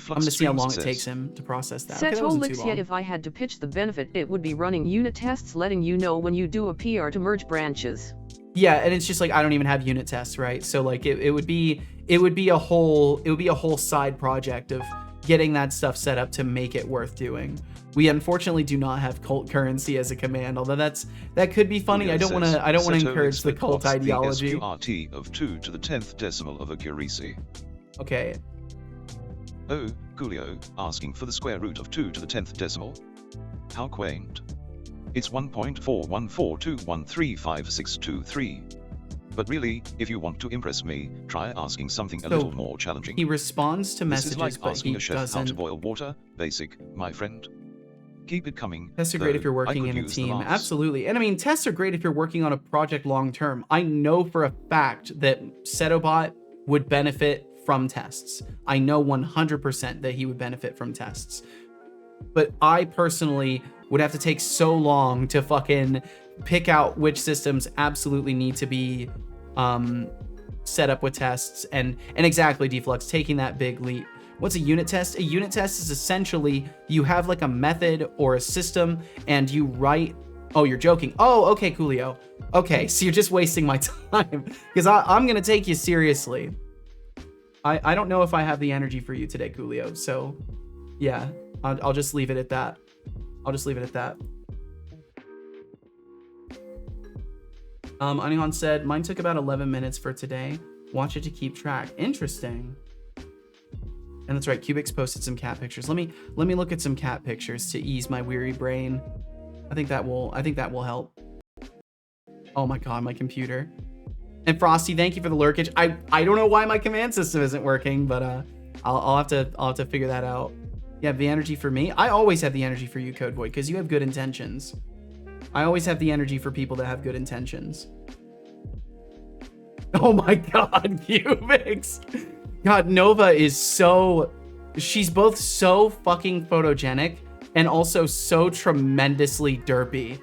I'm gonna see how long it takes him to process that. Okay, that wasn't too long. If I had to pitch the benefit, it would be running unit tests letting you know when you do a PR to merge branches. Yeah, and it's just like I don't even have unit tests, right? So like it would be a whole side project of getting that stuff set up to make it worth doing. We unfortunately do not have cult currency as a command, although that could be funny. I don't want to encourage the cult ideology. The SQRT of 2 to the 10th decimal of accuracy. Okay. Oh, Coolio, asking for the square root of 2 to the 10th decimal? How quaint. It's 1.414213563. But really, if you want to impress me, try asking something a little more challenging. He responds to messages, this is like but asking he a chef doesn't. how to boil water. Basic, my friend. Keep it coming. Tests are great if you're working in a team. Absolutely. And I mean, tests are great if you're working on a project long term. I know for a fact that Setobot would benefit from tests. I know 100% that he would benefit from tests. But I personally would have to take so long to fucking pick out which systems absolutely need to be set up with tests and exactly, Deflux, taking that big leap. What's a unit test? A unit test is essentially you have like a method or a system and you write. Oh, you're joking. Oh, okay, Coolio. Okay, so you're just wasting my time because I'm gonna take you seriously. I don't know if I have the energy for you today, Coolio. So yeah, I'll just leave it at that. I'll just leave it at that. Anihan said, mine took about 11 minutes for today. Watch it to keep track. Interesting. And that's right, Cubix posted some cat pictures. Let me look at some cat pictures to ease my weary brain. I think that will help. Oh my god, my computer. And Frosty, thank you for the lurkage. I don't know why my command system isn't working, but I'll have to figure that out. You have the energy for me? I always have the energy for you, Code Void, because you have good intentions. I always have the energy for people that have good intentions. Oh my god, Cubix. God, Nova is so... She's both so fucking photogenic and also so tremendously derpy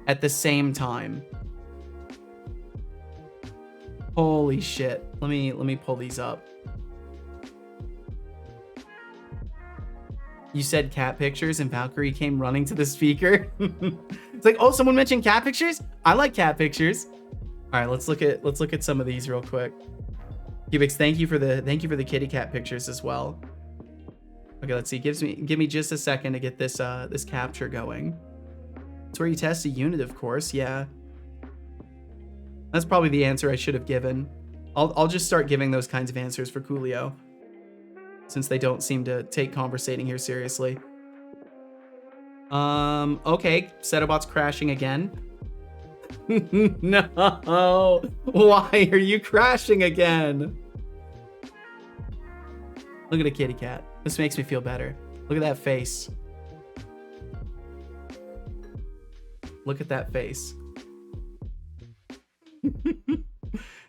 at the same time. Holy shit. Let me pull these up. You said cat pictures and Valkyrie came running to the speaker. It's like, oh, someone mentioned cat pictures? I like cat pictures. All right, let's look at some of these real quick. Cubix, thank you for the kitty cat pictures as well. Okay, let's see. Give me just a second to get this this capture going. It's where you test a unit, of course. Yeah. That's probably the answer I should have given. I'll just start giving those kinds of answers for Coolio, since they don't seem to take conversating here seriously. Okay, Setobot's crashing again. No, why are you crashing again? Look at a kitty cat. This makes me feel better. Look at that face. Look at that face.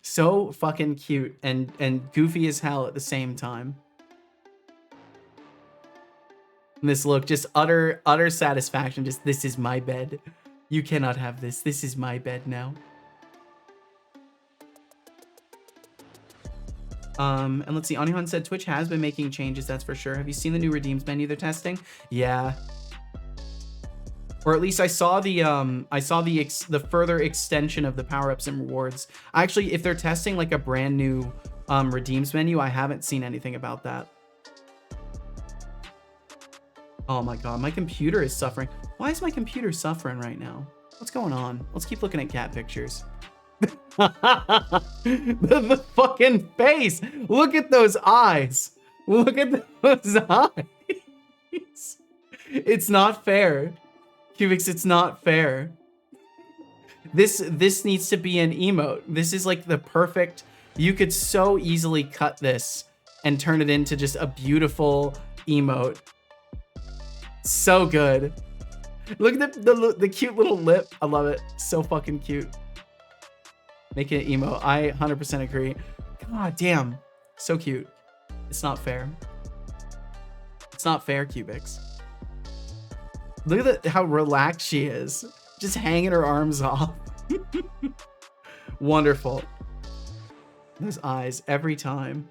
So fucking cute and goofy as hell at the same time. This look, just utter satisfaction. Just, this is my bed. You cannot have this. This is my bed now. And let's see. Anihan said Twitch has been making changes. That's for sure. Have you seen the new redeems menu they're testing? Yeah. Or at least I saw the further extension of the power-ups and rewards. Actually, if they're testing like a brand new redeems menu, I haven't seen anything about that. Oh my god, my computer is suffering. Why is my computer suffering right now? What's going on? Let's keep looking at cat pictures. the fucking face. Look at those eyes. Look at those eyes. It's not fair. Cubix, it's not fair. This needs to be an emote. This is like the perfect... You could so easily cut this and turn it into just a beautiful emote. So good. Look at the cute little lip. I love it. So fucking cute. Make it emo. I 100% agree. God damn. So cute. It's not fair. It's not fair, Cubix. Look at how relaxed she is. Just hanging her arms off. Wonderful. Those eyes every time.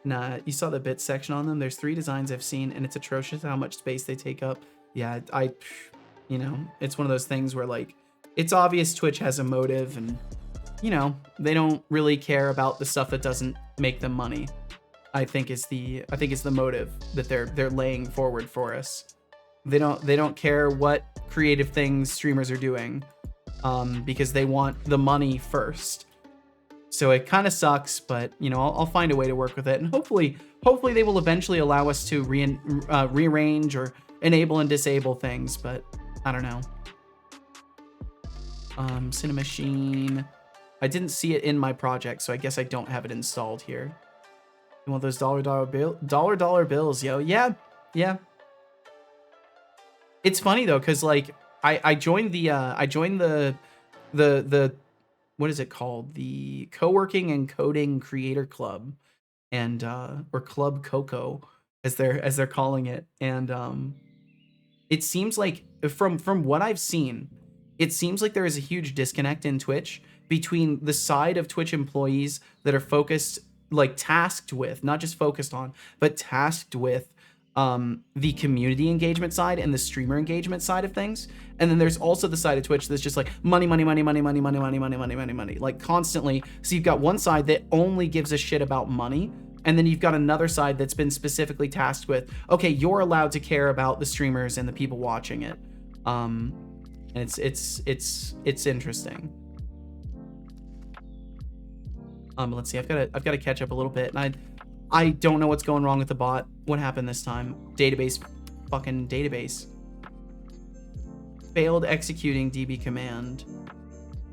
Nah, you saw the bits section on them. There's 3 designs I've seen, and it's atrocious how much space they take up. Yeah, you know, it's one of those things where, like, it's obvious Twitch has a motive, and, you know, they don't really care about the stuff that doesn't make them money. I think it's the motive that they're laying forward for us. They don't care what creative things streamers are doing, because they want the money first. So it kind of sucks, but you know, I'll find a way to work with it, and hopefully they will eventually allow us to rearrange or enable and disable things. But I don't know. Cinemachine. I didn't see it in my project, so I guess I don't have it installed here. You want those dollar bills, yo? Yeah. It's funny though, cause like I joined the what is it called? The Co-working and Coding Creator Club, and or Club Coco as they're calling it. And it seems like from what I've seen, it seems like there is a huge disconnect in Twitch between the side of Twitch employees that are focused, like tasked with, not just focused on, but tasked with the community engagement side and the streamer engagement side of things. And then there's also the side of Twitch that's just like money, like constantly. So you've got one side that only gives a shit about money, and then you've got another side that's been specifically tasked with, okay, you're allowed to care about the streamers and the people watching it. And it's interesting. Let's see. I've got to catch up a little bit, and I don't know what's going wrong with the bot. What happened this time? Fucking database. Failed executing DB command.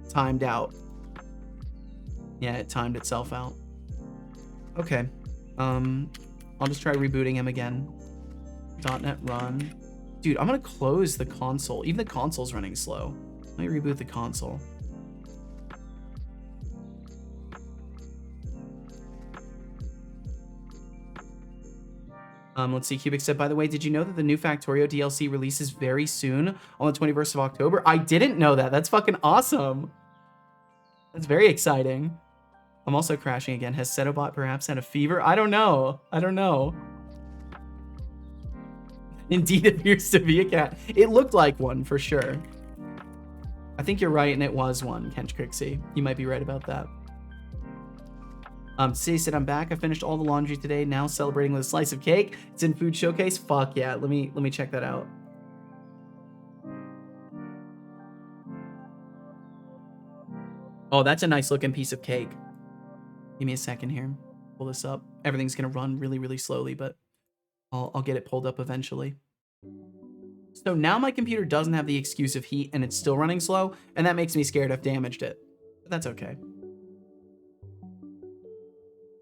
Timed out. Yeah, it timed itself out. Okay. I'll just try rebooting him again. .NET run. Dude, I'm gonna close the console. Even the console's running slow. Let me reboot the console. Let's see. Cubic said, by the way, did you know that the new Factorio DLC releases very soon on the 21st of October? I didn't know that. That's fucking awesome. That's very exciting. I'm also crashing again. Has Setobot perhaps had a fever? I don't know. Indeed appears to be a cat. It looked like one for sure. I think you're right, and it was one, Kench Crixie. You might be right about that. City said, I'm back. I finished all the laundry today. Now celebrating with a slice of cake. It's in Food Showcase. Fuck yeah. Let me check that out. Oh, that's a nice looking piece of cake. Give me a second here. Pull this up. Everything's gonna run really, really slowly, but I'll get it pulled up eventually. So now my computer doesn't have the excuse of heat, and it's still running slow, and that makes me scared I've damaged it. But that's okay.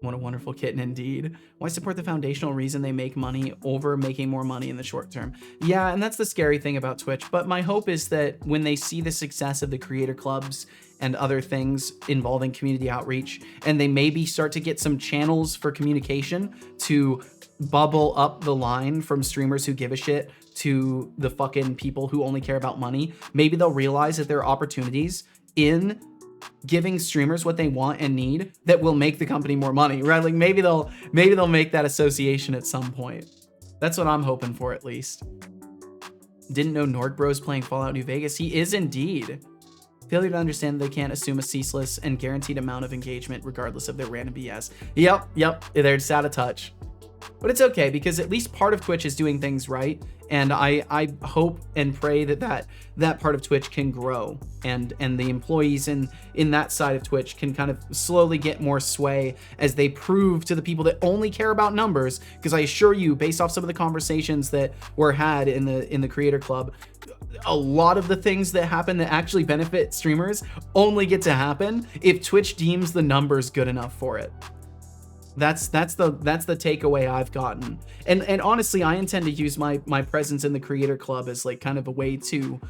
What a wonderful kitten indeed. Why support the foundational reason they make money over making more money in the short term? Yeah, and that's the scary thing about Twitch. But my hope is that when they see the success of the creator clubs and other things involving community outreach, and they maybe start to get some channels for communication to bubble up the line from streamers who give a shit to the fucking people who only care about money, maybe they'll realize that there are opportunities in giving streamers what they want and need that will make the company more money, right? Like maybe they'll make that association at some point. That's what I'm hoping for, at least. Didn't know Nordbro's playing Fallout New Vegas. He is indeed. Failure to understand that they can't assume a ceaseless and guaranteed amount of engagement regardless of their random BS. Yep, they're just out of touch. But it's okay, because at least part of Twitch is doing things right, and I hope and pray that part of Twitch can grow, and the employees in that side of Twitch can kind of slowly get more sway as they prove to the people that only care about numbers, because I assure you, based off some of the conversations that were had in the Creator Club, a lot of the things that happen that actually benefit streamers only get to happen if Twitch deems the numbers good enough for it. That's the takeaway I've gotten. And honestly, I intend to use my presence in the Creator Club as like kind of a way to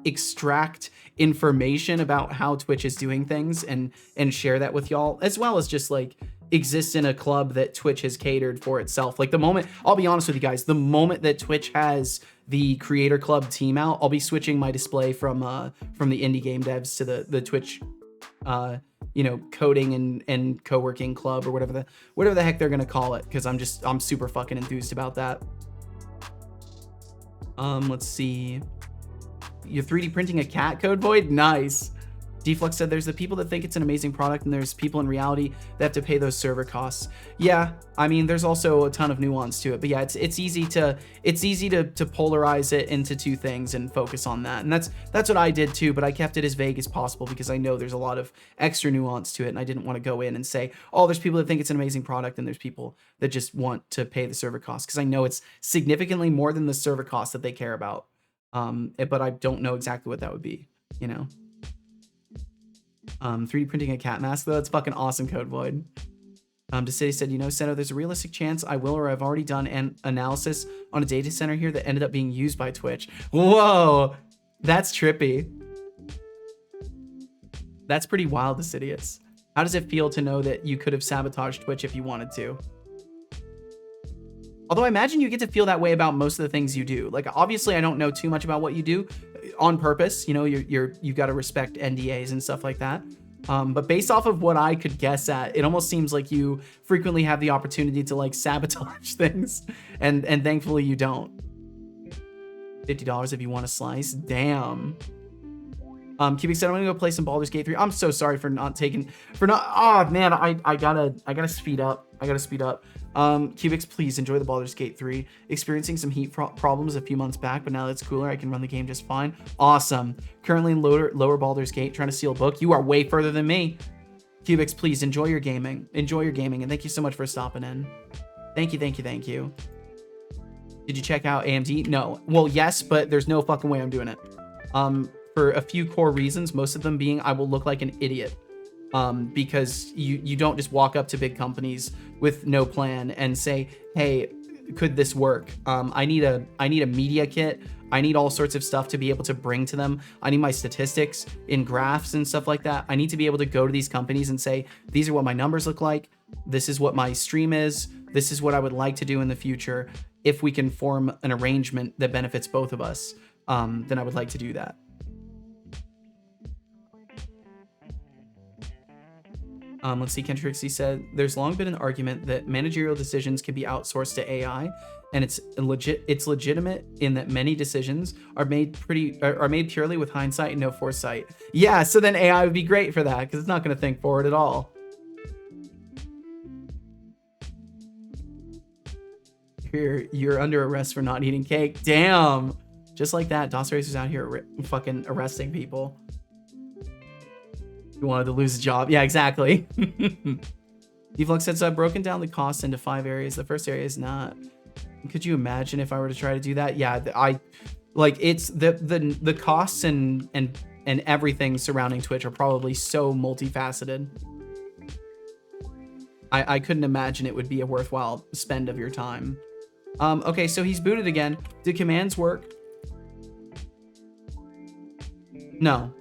extract information about how Twitch is doing things and share that with y'all, as well as just like exist in a club that Twitch has catered for itself. Like the moment, I'll be honest with you guys, the moment that Twitch has the Creator Club team out, I'll be switching my display from the indie game devs to the Twitch coding and co-working club, or whatever the heck they're gonna call it, because I'm super fucking enthused about that. Let's see. You're 3D printing a cat, Code Void? Nice. Deflux said there's the people that think it's an amazing product, and there's people in reality that have to pay those server costs. Yeah, I mean, there's also a ton of nuance to it, but yeah, it's easy to polarize it into two things and focus on that, and that's what I did too. But I kept it as vague as possible because I know there's a lot of extra nuance to it, and I didn't want to go in and say, oh, there's people that think it's an amazing product, and there's people that just want to pay the server costs, because I know it's significantly more than the server costs that they care about. But I don't know exactly what that would be, 3D printing a cat mask, though, that's fucking awesome, Code Void. Decity said, Seto, there's a realistic chance I will, or I've already done an analysis on a data center here that ended up being used by Twitch. Whoa, that's trippy. That's pretty wild, Decidious. How does it feel to know that you could have sabotaged Twitch if you wanted to? Although I imagine you get to feel that way about most of the things you do. Like, obviously, I don't know too much about what you do on purpose. You've got to respect NDAs and stuff like that. But based off of what I could guess at, it almost seems like you frequently have the opportunity to like sabotage things, and thankfully you don't. $50 if you want a slice. Damn. Cubic said, I'm gonna go play some Baldur's Gate 3. I'm so sorry for not. Oh man, I gotta speed up. Cubics, please enjoy the Baldur's Gate 3. Experiencing some heat problems a few months back, but now that it's cooler, I can run the game just fine. Awesome. Currently in lower Baldur's Gate, trying to steal a book. You are way further than me. Cubics, please enjoy your gaming. And thank you so much for stopping in. Thank you. Did you check out AMD? No. Well, yes, but there's no fucking way I'm doing it. For a few core reasons, most of them being I will look like an idiot. Because you don't just walk up to big companies with no plan and say, hey, could this work? I need a media kit. I need all sorts of stuff to be able to bring to them. I need my statistics in graphs and stuff like that. I need to be able to go to these companies and say, these are what my numbers look like. This is what my stream is. This is what I would like to do in the future. If we can form an arrangement that benefits both of us, then I would like to do that. Let's see, Ken Trixie said, there's long been an argument that managerial decisions can be outsourced to AI, and it's legitimate in that many decisions are made purely with hindsight and no foresight. Yeah, so then AI would be great for that, because it's not going to think forward at all. You're under arrest for not eating cake. Damn. Just like that, DOS Racer's out here fucking arresting people. You wanted to lose a job. Yeah, exactly. Deflux said, so I've broken down the cost into 5 areas. The first area is not. Could you imagine if I were to try to do that? Yeah, it's the costs and everything surrounding Twitch are probably so multifaceted. I couldn't imagine it would be a worthwhile spend of your time. Okay, so he's booted again. Did commands work? No.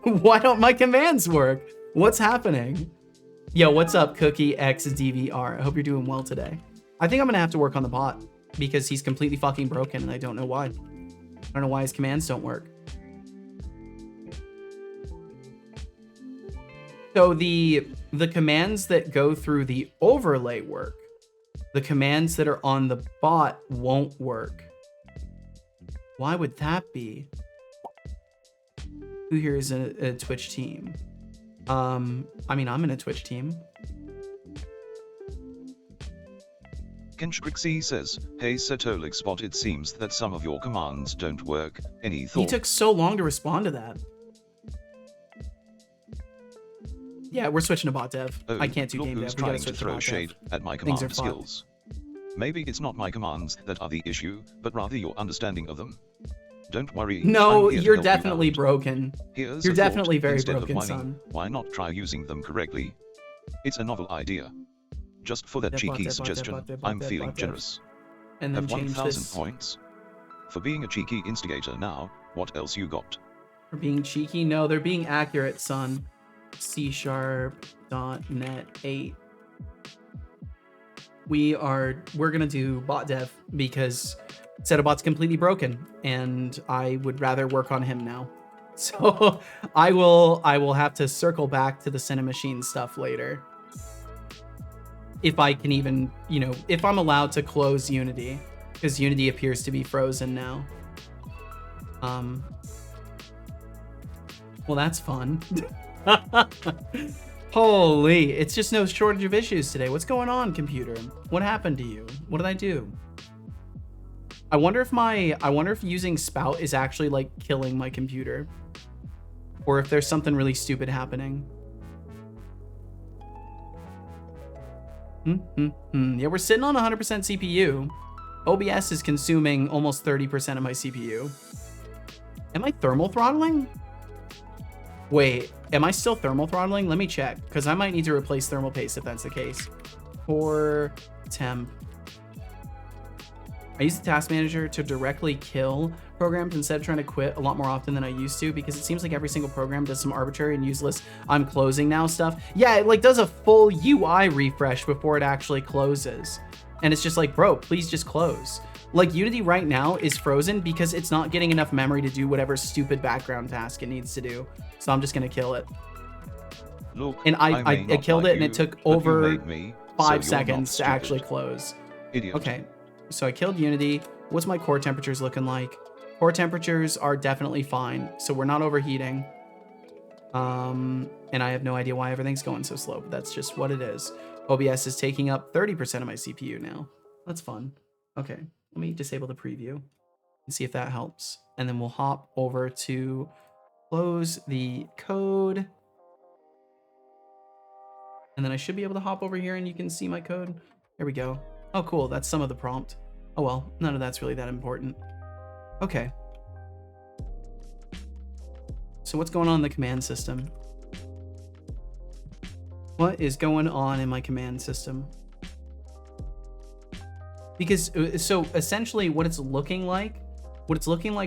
Why don't my commands work? What's happening? Yo, what's up, Cookie X DVR? I hope you're doing well today. I think I'm gonna have to work on the bot because he's completely fucking broken and I don't know why. I don't know why his commands don't work. So the commands that go through the overlay work. The commands that are on the bot won't work. Why would that be? Who here is a Twitch team? I mean, I'm in a Twitch team. Kenshkrixie says, hey Setolik Spot, it seems that some of your commands don't work. Any thought? He took so long to respond to that. Yeah, we're switching to bot dev. Oh, I can't do look game who's dev. We gotta trying to switch to throw bot shade dev. at my Things are command fucked. skills. Maybe it's not my commands that are the issue, but rather your understanding of them. Don't worry. No, I'm here to you're help you definitely out. broken. Here's You're a thought. definitely very Instead broken, of whining, son. why not try using them correctly? It's a novel idea. Just for that Dev, cheeky bot, dev, suggestion, bot, dev, I'm bot, dev, feeling bot, dev. generous. And then Have change 1,000 this points. For being a cheeky instigator now, what else you got? for being cheeky. No, they're being accurate, son. C#.net 8. We're gonna do bot dev because Setobot's completely broken, and I would rather work on him now. So I will have to circle back to the Cinemachine stuff later. If I can even, you know, if I'm allowed to close Unity, because Unity appears to be frozen now. Well, that's fun. Holy, it's just no shortage of issues today. What's going on, computer? What happened to you? What did I do? I wonder if using Spout is actually like killing my computer, or if there's something really stupid happening. Yeah, we're sitting on 100% CPU. OBS is consuming almost 30% of my CPU. Am I thermal throttling? Wait, am I still thermal throttling? Let me check, because I might need to replace thermal paste if that's the case. For temp. I use the task manager to directly kill programs instead of trying to quit a lot more often than I used to, because it seems like every single program does some arbitrary and useless I'm closing now stuff. Yeah, it like does a full UI refresh before it actually closes. And it's just like, bro, please just close. Like Unity right now is frozen because it's not getting enough memory to do whatever stupid background task it needs to do. So I'm just gonna kill it. Look, And I killed it, and it took over me, 5 so you're not seconds to stupid. actually close. Idiot. Okay, so I killed Unity. What's my core temperatures looking like? Core temperatures are definitely fine, so we're not overheating. And I have no idea why everything's going so slow, but that's just what it is. OBS is taking up 30% of my CPU now. That's fun. Okay, let me disable the preview and see if that helps. And then we'll hop over to close the code. And then I should be able to hop over here and you can see my code. There we go. Oh, cool. That's some of the prompt. Oh, well, none of that's really that important. Okay. So what's going on in the command system? What is going on in my command system? Because, so essentially what it's looking like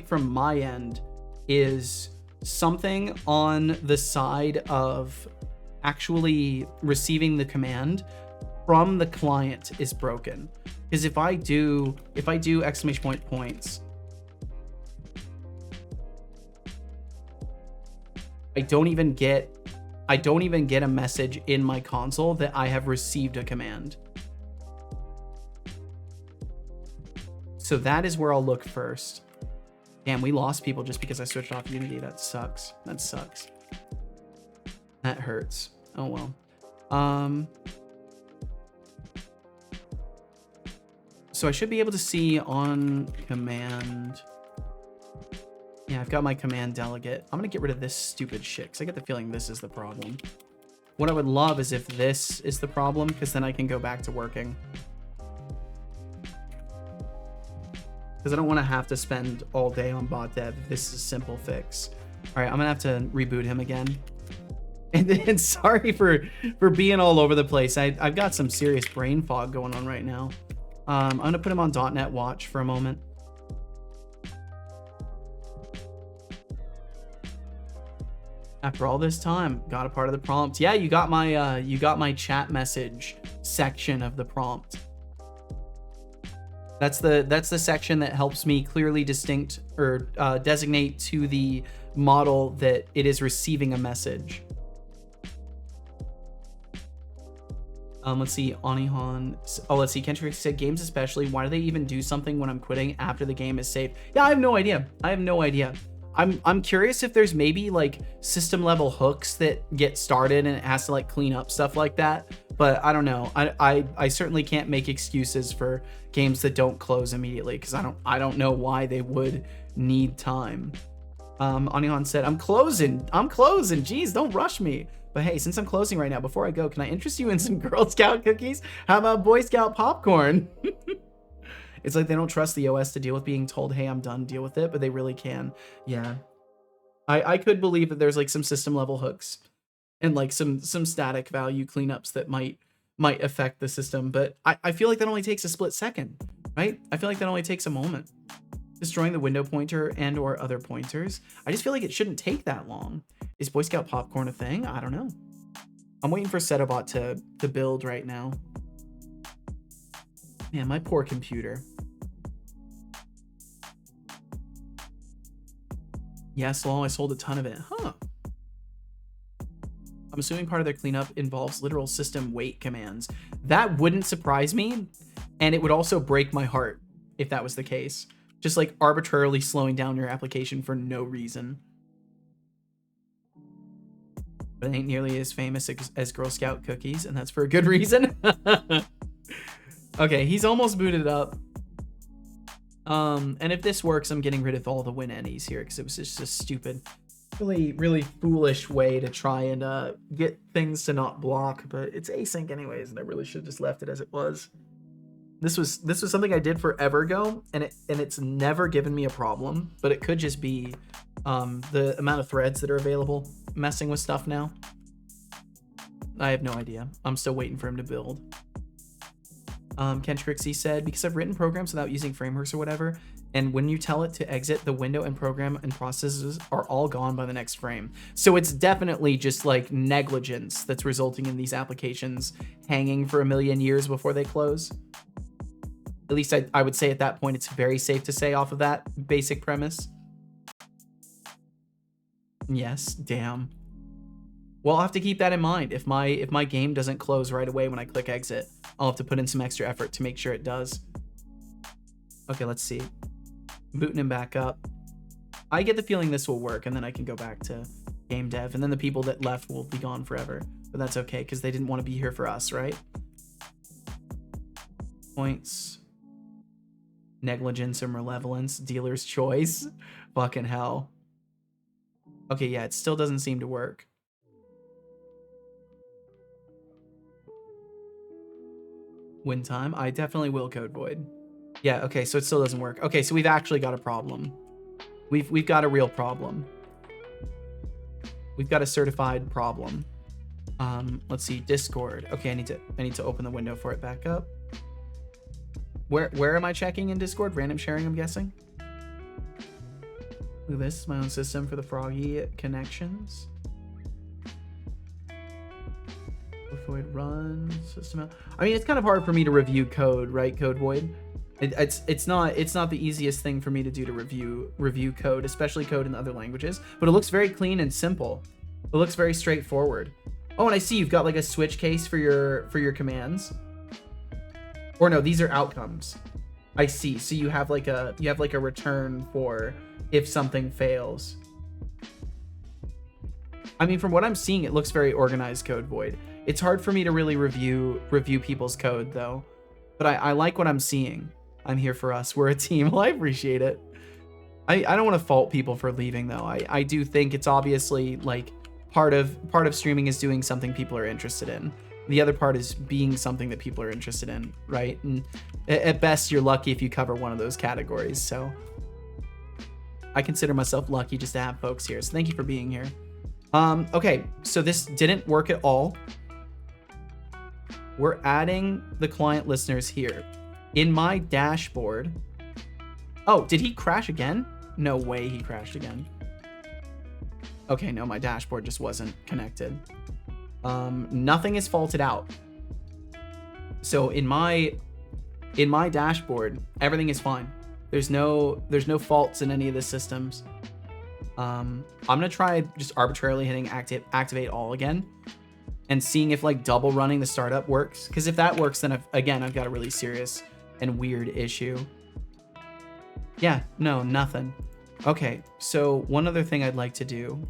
from my end is something on the side of actually receiving the command from the client is broken. Because if I do exclamation point points, I don't even get a message in my console that I have received a command. So that is where I'll look first. Damn, we lost people just because I switched off Unity. That sucks. That sucks. That hurts. Oh well. So I should be able to see on command. Yeah, I've got my command delegate. I'm gonna get rid of this stupid shit because I get the feeling this is the problem. What I would love is if this is the problem, because then I can go back to working. Because I don't want to have to spend all day on bot dev. This is a simple fix. All right, I'm gonna have to reboot him again. And then sorry for being all over the place. I've got some serious brain fog going on right now. I'm gonna put him on .NET Watch for a moment. After all this time, got a part of the prompt. Yeah, you got my chat message section of the prompt. That's the section that helps me clearly distinct or designate to the model that it is receiving a message. Let's see, Anihan. Oh, let's see. Kendrick said, games especially. Why do they even do something when I'm quitting after the game is saved? Yeah, I have no idea. I have no idea. I'm curious if there's maybe like system level hooks that get started and it has to like clean up stuff like that. But I don't know. I certainly can't make excuses for games that don't close immediately because I don't know why they would need time. Anihan said, I'm closing. Jeez, don't rush me. But hey, since I'm closing right now, before I go, can I interest you in some Girl Scout cookies? How about Boy Scout popcorn? It's like they don't trust the OS to deal with being told, hey, I'm done, deal with it, but they really can. Yeah. I could believe that there's like some system level hooks and like some static value cleanups that might affect the system, but I feel like that only takes a split second, right? I feel like that only takes a moment. Destroying the window pointer and or other pointers. I just feel like it shouldn't take that long. Is Boy Scout popcorn a thing? I don't know. I'm waiting for Setobot to build right now. Man, my poor computer. Yes, lol, I sold a ton of it. Huh. I'm assuming part of their cleanup involves literal system wait commands. That wouldn't surprise me, and it would also break my heart if that was the case. Just like arbitrarily slowing down your application for no reason. But it ain't nearly as famous as Girl Scout cookies, and that's for a good reason. Okay, he's almost booted up. And if this works, I'm getting rid of all the win any's here because it was just a stupid, really foolish way to try and get things to not block. But it's async anyways, and I really should have just left it as it was. This was something I did forever ago, and it's never given me a problem. But it could just be the amount of threads that are available messing with stuff now. I have no idea. I'm still waiting for him to build. Ken Trixie said, because I've written programs without using frameworks or whatever, and when you tell it to exit, the window and program and processes are all gone by the next frame. So it's definitely just like negligence that's resulting in these applications hanging for a million years before they close. At least I would say at that point, it's very safe to say off of that basic premise. Yes, damn. Well, I'll have to keep that in mind. If my game doesn't close right away when I click exit, I'll have to put in some extra effort to make sure it does. Okay, let's see. Booting him back up. I get the feeling this will work, and then I can go back to game dev, and then the people that left will be gone forever. But that's okay, because they didn't want to be here for us, right? Points. Negligence or malevolence. Dealer's choice. Fucking hell. Okay, yeah, it still doesn't seem to work. Win time. I definitely will code void. Yeah, okay, so it still doesn't work. Okay, so we've actually got a problem. We've got a real problem. We've got a certified problem. Let's see, Discord. Okay, I need to open the window for it back up. Where am I checking in Discord? Random sharing, I'm guessing. Look at this, my own system for the Froggy connections. Void run system out. I mean, it's kind of hard for me to review code, right? Code void. It's not the easiest thing for me to do to review code, especially code in other languages. But it looks very clean and simple. It looks very straightforward. Oh, and I see you've got like a switch case for your commands. Or no, these are outcomes. I see. So you have like a return for if something fails. I mean, from what I'm seeing, it looks very organized code void. It's hard for me to really review people's code though, but I like what I'm seeing. I'm here for us. We're a team. Well, I appreciate it. I don't want to fault people for leaving though. I do think it's obviously like part of streaming is doing something people are interested in. The other part is being something that people are interested in, right? And at best, you're lucky if you cover one of those categories. So I consider myself lucky just to have folks here. So thank you for being here. Okay, so this didn't work at all. We're adding the client listeners here. In my dashboard. Oh, did he crash again? No way he crashed again. Okay, no, my dashboard just wasn't connected. Nothing is faulted out. So in my in my dashboard, everything is fine. There's no faults in any of the systems. I'm gonna try just arbitrarily hitting activate all again and seeing if like double running the startup works. Because if that works, then I've got a really serious and weird issue. Yeah, no, nothing. Okay, so one other thing I'd like to do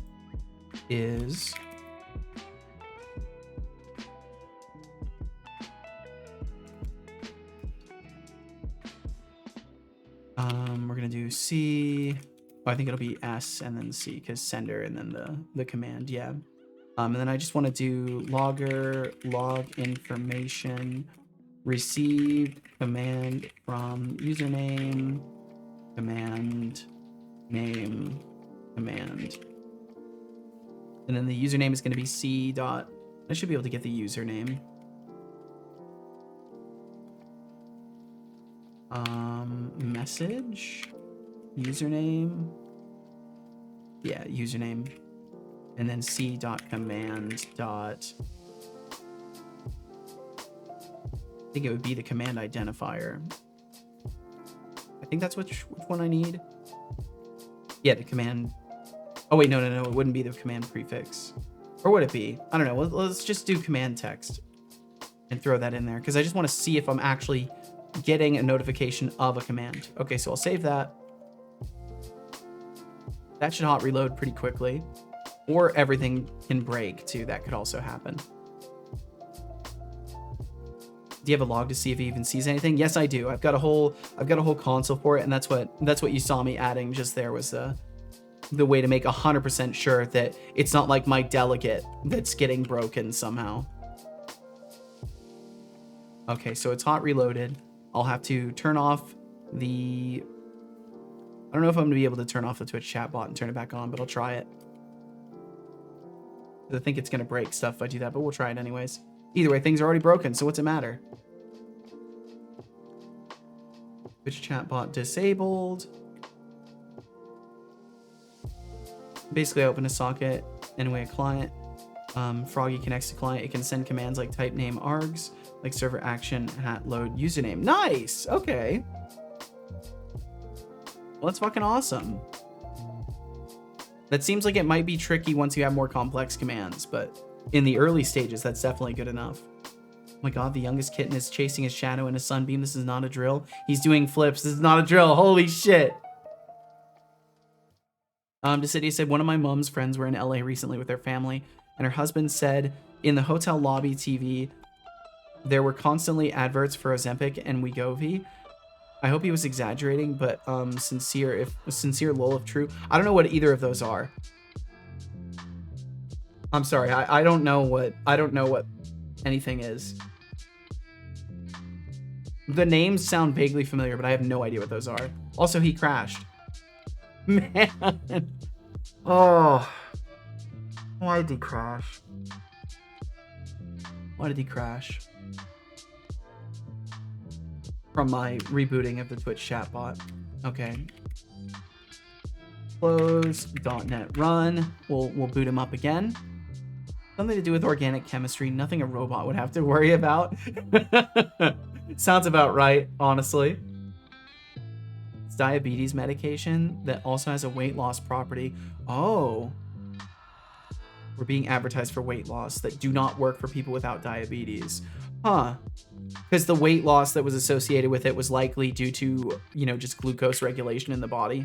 is we're gonna do C. Oh, I think it'll be S and then C because sender and then the command, yeah. And then I just want to do logger log information received command from username command name command, and then the username is going to be C dot. I should be able to get the username. Message username, yeah, username, and then C dot command dot. I think it would be the command identifier. I think that's which one I need. Yeah, the command. Oh wait, no, it wouldn't be the command prefix, or would it be? I don't know. Let's just do command text and throw that in there because I just want to see if I'm actually getting a notification of a command. Okay, so I'll save that. That should hot reload pretty quickly, or everything can break too. That could also happen. Do you have a log to see if he even sees anything? Yes, I do. I've got a whole console for it, and that's what you saw me adding just there was the way to make 100% sure that it's not like my delegate that's getting broken somehow. Okay, so it's hot reloaded. I'll have to turn off the... I don't know if I'm going to be able to turn off the Twitch chatbot and turn it back on, but I'll try it. I think it's going to break stuff if I do that, but we'll try it anyways. Either way, things are already broken, so what's it matter? Twitch chatbot disabled. Basically, I open a socket, anyway, a client. Froggy connects to client. It can send commands like type name args, like server action hat load username. Nice. Okay. Well, that's fucking awesome. That seems like it might be tricky once you have more complex commands, but in the early stages, that's definitely good enough. Oh my god, the youngest kitten is chasing his shadow in a sunbeam. This is not a drill. He's doing flips. This is not a drill. Holy shit. Decidia said, one of my mom's friends were in LA recently with their family, and her husband said in the hotel lobby TV, there were constantly adverts for Ozempic and Wegovy. I hope he was exaggerating, but sincere lol if true. I don't know what either of those are. I'm sorry, I don't know what anything is. The names sound vaguely familiar, but I have no idea what those are. Also, he crashed. Man. Oh. Why did he crash? Why did he crash? From my rebooting of the Twitch chatbot. Okay. Close .NET run. We'll boot him up again. Something to do with organic chemistry. Nothing a robot would have to worry about. Sounds about right, honestly. It's diabetes medication that also has a weight loss property. Oh. We're being advertised for weight loss that do not work for people without diabetes. Huh. Because the weight loss that was associated with it was likely due to, you know, just glucose regulation in the body.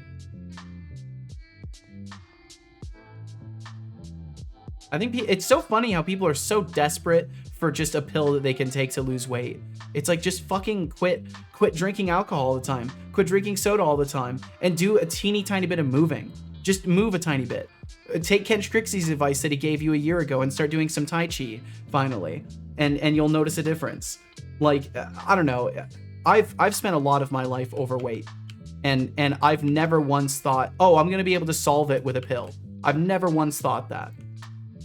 I think it's so funny how people are so desperate for just a pill that they can take to lose weight. It's like, just fucking quit drinking alcohol all the time. Quit drinking soda all the time. And do a teeny tiny bit of moving. Just move a tiny bit. Take Ken Strixie's advice that he gave you a year ago and start doing some Tai Chi, finally. And you'll notice a difference. Like, I don't know. I've spent a lot of my life overweight. And I've never once thought, oh, I'm going to be able to solve it with a pill. I've never once thought that.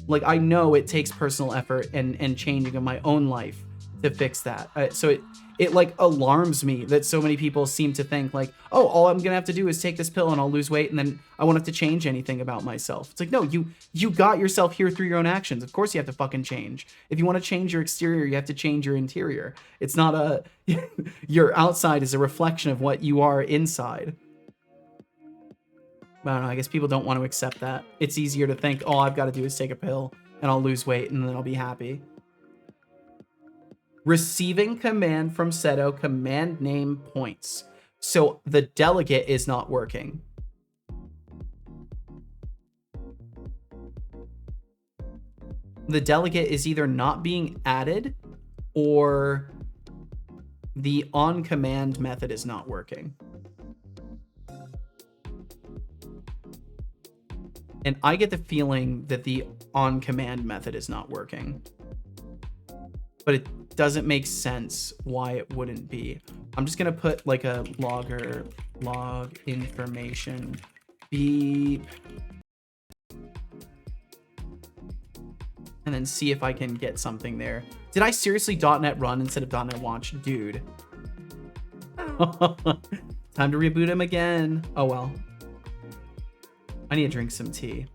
Like, I know it takes personal effort and changing of my own life to fix that. So it like alarms me that so many people seem to think like, oh, all I'm gonna have to do is take this pill and I'll lose weight and then I won't have to change anything about myself. It's like, no, you got yourself here through your own actions. Of course you have to fucking change. If you want to change your exterior, you have to change your interior. It's not a your outside is a reflection of what you are inside. I don't know, I guess people don't want to accept that. It's easier to think, all I've got to do is take a pill and I'll lose weight and then I'll be happy. Receiving command from Seto, command name points. So the delegate is not working. The delegate is either not being added or the on command method is not working. And I get the feeling that the on command method is not working. But it doesn't make sense why it wouldn't be. I'm just gonna put like a logger, log information, beep, and then see if I can get something there. Did I seriously .NET Run instead of .NET Launch? Dude. Time to reboot him again. Oh well. I need to drink some tea.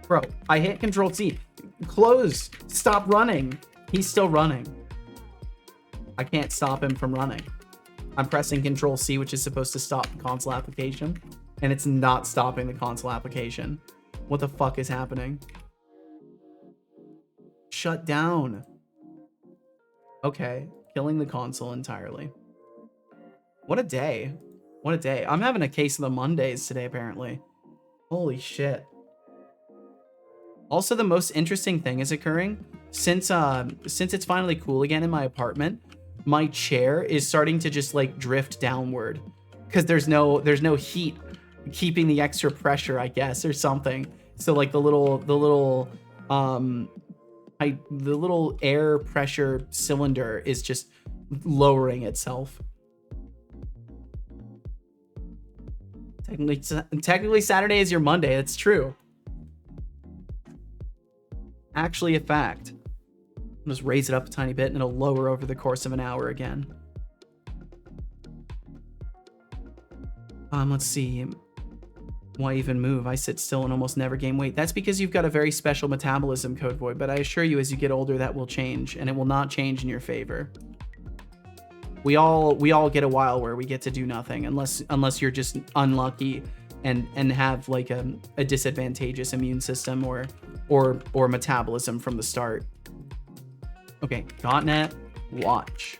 Bro, I hit Control T. Close. Stop running. He's still running. I can't stop him from running. I'm pressing Control C, which is supposed to stop the console application, and it's not stopping the console application. What the fuck is happening? Shut down. Okay, killing the console entirely. What a day. What a day. I'm having a case of the Mondays today, apparently. Holy shit. Also, the most interesting thing is occurring. Since it's finally cool again in my apartment, my chair is starting to just like drift downward because there's no heat keeping the extra pressure, I guess, or something. So like the little air pressure cylinder is just lowering itself. Technically Saturday is your Monday. That's true. Actually a fact. I'll just raise it up a tiny bit and it'll lower over the course of an hour again. Let's see. Why even move? I sit still and almost never gain weight. That's because you've got a very special metabolism, Code Void, but I assure you as you get older that will change, and it will not change in your favor. We all get a while where we get to do nothing unless you're just unlucky and have like a disadvantageous immune system or metabolism from the start. Okay, .NET Watch.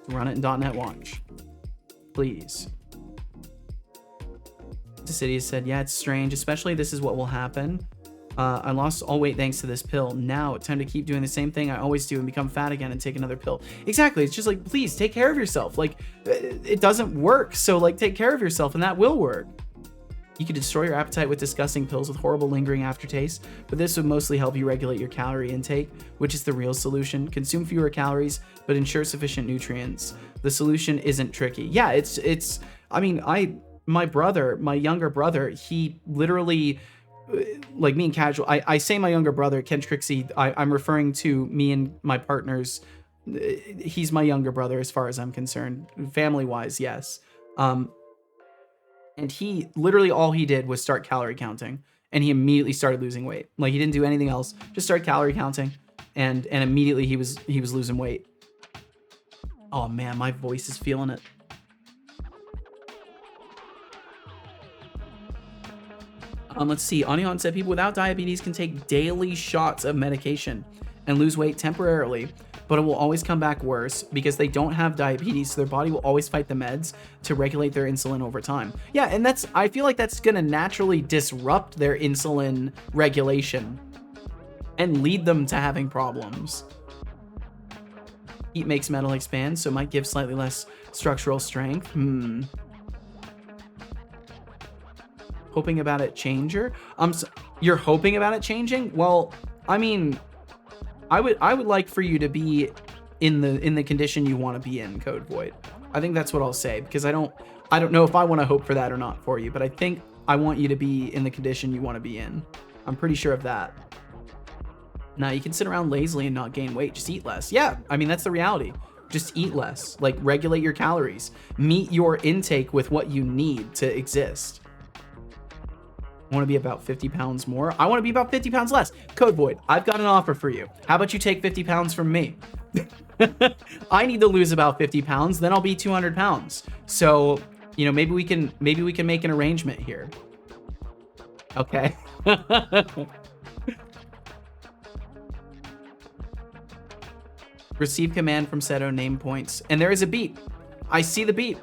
Run it in .NET Watch, please. The city has said, yeah, it's strange, especially this is what will happen. I lost all weight thanks to this pill. Now it's time to keep doing the same thing I always do and become fat again and take another pill. Exactly. It's just like, please take care of yourself. Like, it doesn't work. So like, take care of yourself and that will work. You could destroy your appetite with disgusting pills with horrible lingering aftertaste, but this would mostly help you regulate your calorie intake, which is the real solution. Consume fewer calories, but ensure sufficient nutrients. The solution isn't tricky. Yeah, I mean, my younger brother, he literally, like me and Casual, I say my younger brother, Ken Trixie, I'm referring to me and my partners. He's my younger brother as far as I'm concerned. Family-wise, yes. And he, literally all he did was start calorie counting. And he immediately started losing weight. Like, he didn't do anything else. Just started calorie counting. And immediately he was losing weight. Oh man, my voice is feeling it. Let's see. Onion said people without diabetes can take daily shots of medication and lose weight temporarily, but it will always come back worse because they don't have diabetes, so their body will always fight the meds to regulate their insulin over time. Yeah, and I feel like that's gonna naturally disrupt their insulin regulation and lead them to having problems. Heat makes metal expand, so it might give slightly less structural strength. Hoping about it changer? You're hoping about it changing? Well, I mean, I would like for you to be in the condition you want to be in, Code Void. I think that's what I'll say, because I don't know if I want to hope for that or not for you, but I think I want you to be in the condition you want to be in. I'm pretty sure of that. No, you can sit around lazily and not gain weight. Just eat less. Yeah, I mean, that's the reality. Just eat less. Like, regulate your calories. Meet your intake with what you need to exist. I want to be about 50 pounds more. I want to be about 50 pounds less. Code Void, I've got an offer for you. How about you take 50 pounds from me? I need to lose about 50 pounds, then I'll be 200 pounds. So, you know, maybe we can make an arrangement here. Okay. Receive command from Seto name points. And there is a beat. I see the beat.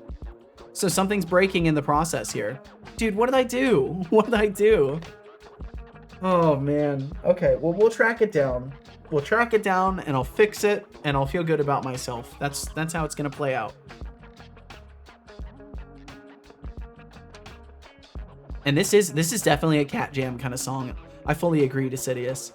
So something's breaking in the process here. Dude, what did I do? What did I do? Oh, man. Okay, well, we'll track it down. We'll track it down, and I'll fix it, and I'll feel good about myself. That's how it's going to play out. And this is definitely a cat jam kind of song. I fully agree, Decidius.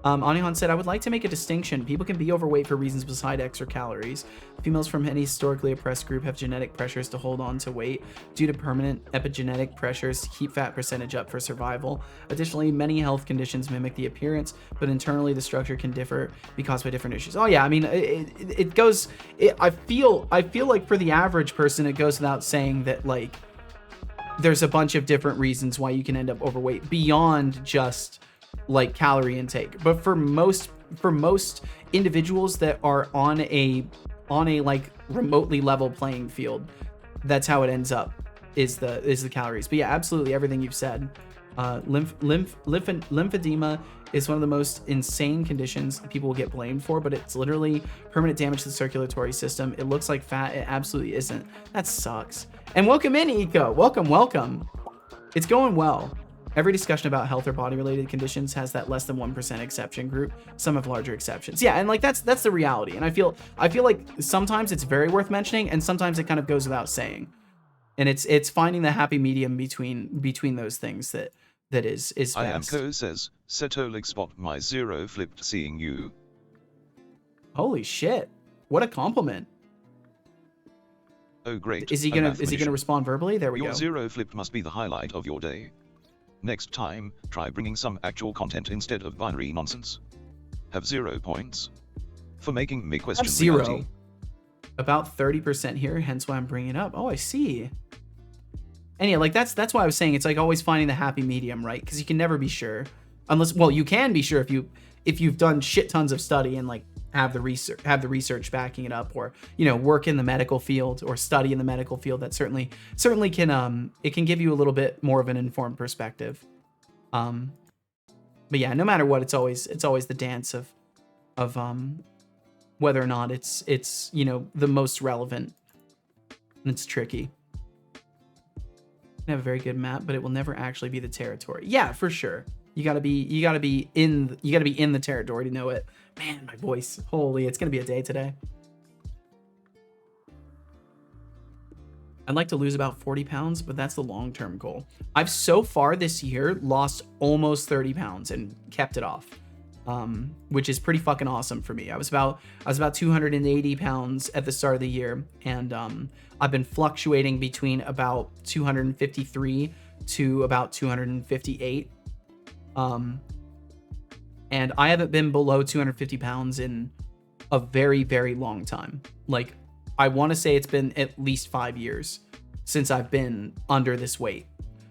Anihan said, I would like to make a distinction. People can be overweight for reasons beside extra calories. Females from any historically oppressed group have genetic pressures to hold on to weight due to permanent epigenetic pressures to keep fat percentage up for survival. Additionally, many health conditions mimic the appearance, but internally the structure can differ because by different issues. Oh yeah, I mean, I feel like for the average person, it goes without saying that, like, there's a bunch of different reasons why you can end up overweight beyond just like calorie intake. But for most individuals that are on a like remotely level playing field, that's how it ends up, is the calories. But yeah, absolutely everything you've said. Lymphedema is one of the most insane conditions that people will get blamed for, but it's literally permanent damage to the circulatory system. It looks like fat. It absolutely isn't. That sucks. And welcome in, Eco. Welcome. It's going well. Every discussion about health or body-related conditions has that less than 1% exception group. Some have larger exceptions. Yeah, and like that's the reality. And I feel like sometimes it's very worth mentioning, and sometimes it kind of goes without saying. And it's finding the happy medium between those things that is best. I am Co says, Setolik spot my zero flipped seeing you. Holy shit. What a compliment. Oh great. Is he gonna respond verbally? There we go. Your zero flipped must be the highlight of your day. Next time, try bringing some actual content instead of binary nonsense. Have 0 points for making me question reality. About 30% here, hence why I'm bringing it up. Oh, I see. And yeah, like that's why I was saying it's like always finding the happy medium, right? Because you can never be sure, unless, well, you can be sure if you've done shit tons of study and like have the research backing it up, or you know, work in the medical field or study in the medical field. That certainly can it can give you a little bit more of an informed perspective. But yeah, no matter what, it's always the dance of whether or not it's you know, the most relevant. And it's tricky. You have a very good map, but it will never actually be the territory. Yeah, for sure. You gotta be in the territory to know it. Man, my voice. Holy, it's gonna be a day today. I'd like to lose about 40 pounds, but that's the long-term goal. I've so far this year lost almost 30 pounds and kept it off, which is pretty fucking awesome for me. I was about 280 pounds at the start of the year, and I've been fluctuating between about 253 to about 258. And I haven't been below 250 pounds in a very, very long time. Like, I want to say it's been at least 5 years since I've been under this weight.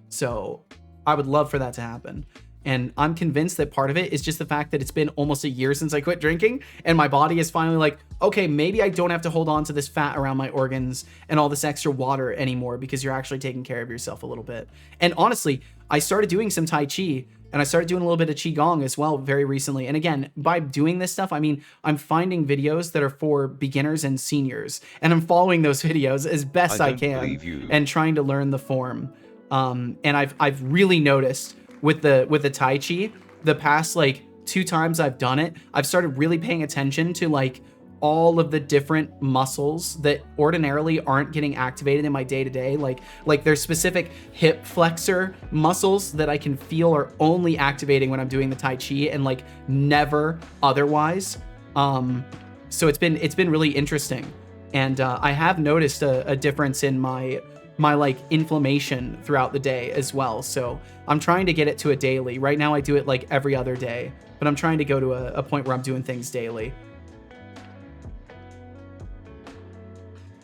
So I would love for that to happen. And I'm convinced that part of it is just the fact that it's been almost a year since I quit drinking, and my body is finally like, okay, maybe I don't have to hold on to this fat around my organs and all this extra water anymore, because you're actually taking care of yourself a little bit. And honestly, I started doing some Tai Chi, and I started doing a little bit of Qigong as well very recently. And again, by doing this stuff, I mean, I'm finding videos that are for beginners and seniors, and I'm following those videos as best I can and trying to learn the form. And I've really noticed with the Tai Chi, the past like 2 times I've done it, I've started really paying attention to like all of the different muscles that ordinarily aren't getting activated in my day-to-day. Like there's specific hip flexor muscles that I can feel are only activating when I'm doing the Tai Chi, and like never otherwise. So it's been really interesting. And I have noticed a difference in my my like inflammation throughout the day as well. So I'm trying to get it to a daily. Right now I do it like every other day, but I'm trying to go to a point where I'm doing things daily.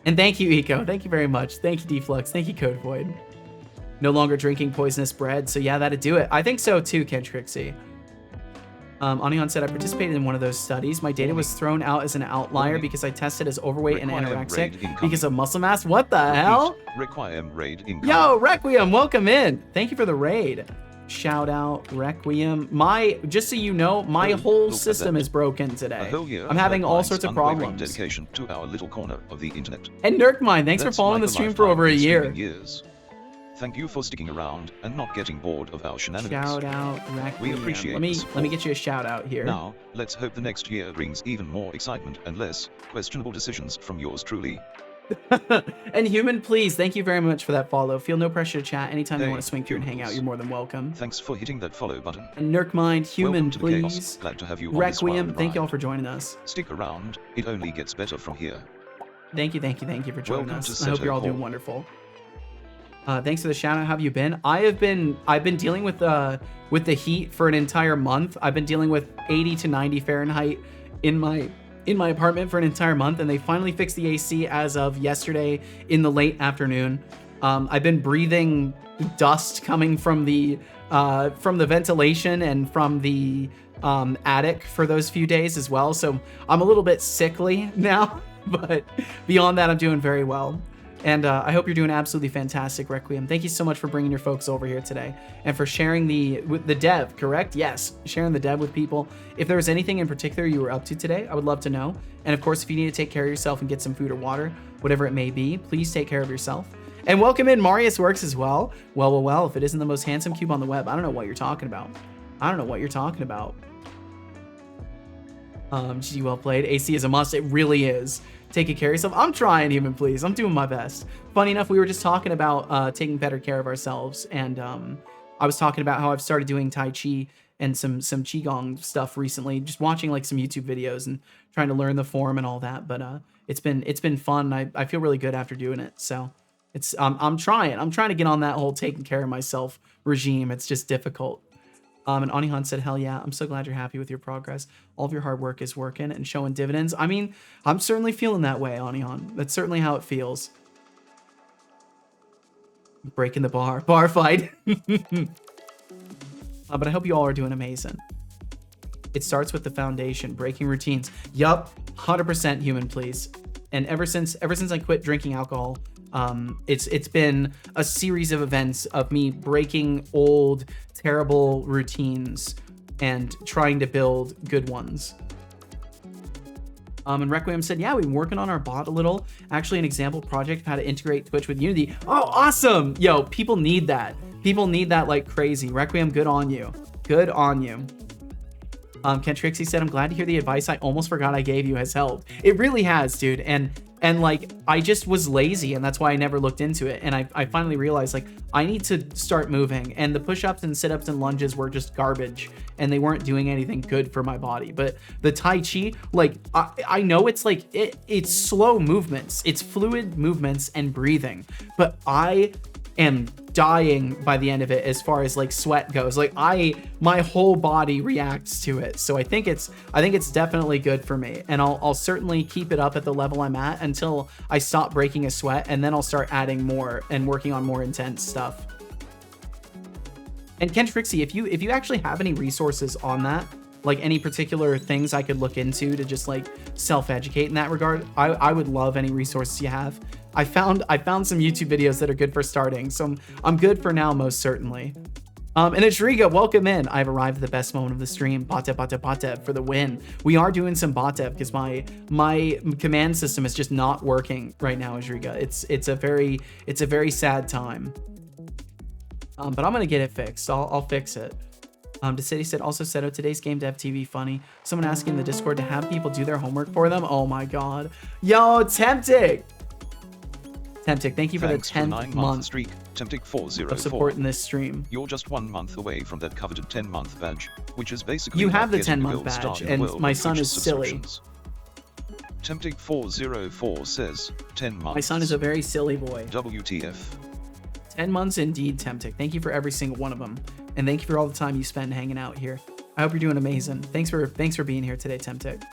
And thank you, Eco. Thank you very much. Thank you, Deflux. Thank you, Code Void. No longer drinking poisonous bread. So yeah, that'd do it. I think so too, Ken Trixie. Onion said, I participated in one of those studies. My data was thrown out as an outlier because I tested as overweight and anorexic because of muscle mass. What the hell? Requiem raid incoming. Yo, Requiem, welcome in. Thank you for the raid. Shout out, Requiem. Just so you know, my whole system is broken today. I'm having all sorts of problems. Dedication to our little corner of the internet. And Nurkmine, thanks for following the stream for over a year. Thank you for sticking around and not getting bored of our shenanigans. Shout out, Requiem. We appreciate let me get you a shout out here. Now, let's hope the next year brings even more excitement and less questionable decisions from yours truly. And Human, please, thank you very much for that follow. Feel no pressure to chat. Anytime you want to swing through and hang out, you're more than welcome. Thanks for hitting that follow button. And Nurkmind, Human, please. Glad to have you Requiem, thank you all for joining us. Stick around. It only gets better from here. Thank you for joining us. I hope you're all doing wonderful. Thanks for the shout out. How have you been? I've been dealing with the heat for an entire month. I've been dealing with 80 to 90 Fahrenheit in my apartment for an entire month, and they finally fixed the AC as of yesterday in the late afternoon. I've been breathing dust coming from the ventilation and from the attic for those few days as well. So I'm a little bit sickly now, but beyond that, I'm doing very well. And I hope you're doing absolutely fantastic, Requiem. Thank you so much for bringing your folks over here today and for sharing the dev, correct? Yes, sharing the dev with people. If there was anything in particular you were up to today, I would love to know. And of course, if you need to take care of yourself and get some food or water, whatever it may be, please take care of yourself. And welcome in Marius Works as well. Well, if it isn't the most handsome cube on the web, I don't know what you're talking about. GG, well played. AC is a must. It really is. Taking care of yourself. I'm trying, Human, please. I'm doing my best. Funny enough, we were just talking about taking better care of ourselves, and I was talking about how I've started doing Tai Chi and some Qigong stuff recently, just watching like some YouTube videos and trying to learn the form and all that. But it's been fun. I feel really good after doing it. So it's I'm trying to get on that whole taking care of myself regime. It's just difficult. And Anihan said, hell yeah, I'm so glad you're happy with your progress. All of your hard work is working and showing dividends. I mean, I'm certainly feeling that way, Anihan. That's certainly how it feels. Breaking the bar fight. But I hope you all are doing amazing. It starts with the foundation, breaking routines. Yup, 100% Human, please. And ever since I quit drinking alcohol, it's been a series of events of me breaking old, terrible routines and trying to build good ones. And Requiem said, yeah, we've been working on our bot a little. Actually, an example project of how to integrate Twitch with Unity. Oh, awesome. Yo, people need that. People need that like crazy. Requiem, good on you. Good on you. Ken Trixie said, I'm glad to hear the advice I almost forgot I gave you has helped. It really has, dude. And like, I just was lazy, and that's why I never looked into it. And I finally realized, like, I need to start moving. And the push-ups and sit-ups and lunges were just garbage, and they weren't doing anything good for my body. But the Tai Chi, like, I know it's like, it's slow movements. It's fluid movements and breathing. But I am dying by the end of it as far as like sweat goes. Like my whole body reacts to it. So I think it's definitely good for me, and I'll certainly keep it up at the level I'm at until I stop breaking a sweat, and then I'll start adding more and working on more intense stuff. And Ken Trixie, if you actually have any resources on that, like any particular things I could look into to just like self-educate in that regard, I would love any resources you have. I found some YouTube videos that are good for starting, so I'm good for now, most certainly. And it's Riga, welcome in. I've arrived at the best moment of the stream. Bot for the win. We are doing some bot dev because my command system is just not working right now, Riga. It's a very sad time. But I'm gonna get it fixed. I'll fix it. DeCity said, also said, oh, today's game dev TV funny. Someone asking in the Discord to have people do their homework for them. Oh my god. Yo, Temptic, thank you for the 10th month streak. Temptic 404 of support in this stream. You're just 1 month away from that coveted 10-month badge, which is basically you have the 10-month badge, and my son is silly. Temptic404 says, 10 months. My son is a very silly boy. WTF. 10 months indeed, Temptic. Thank you for every single one of them. And thank you for all the time you spend hanging out here. I hope you're doing amazing. Thanks for being here today, Temptic.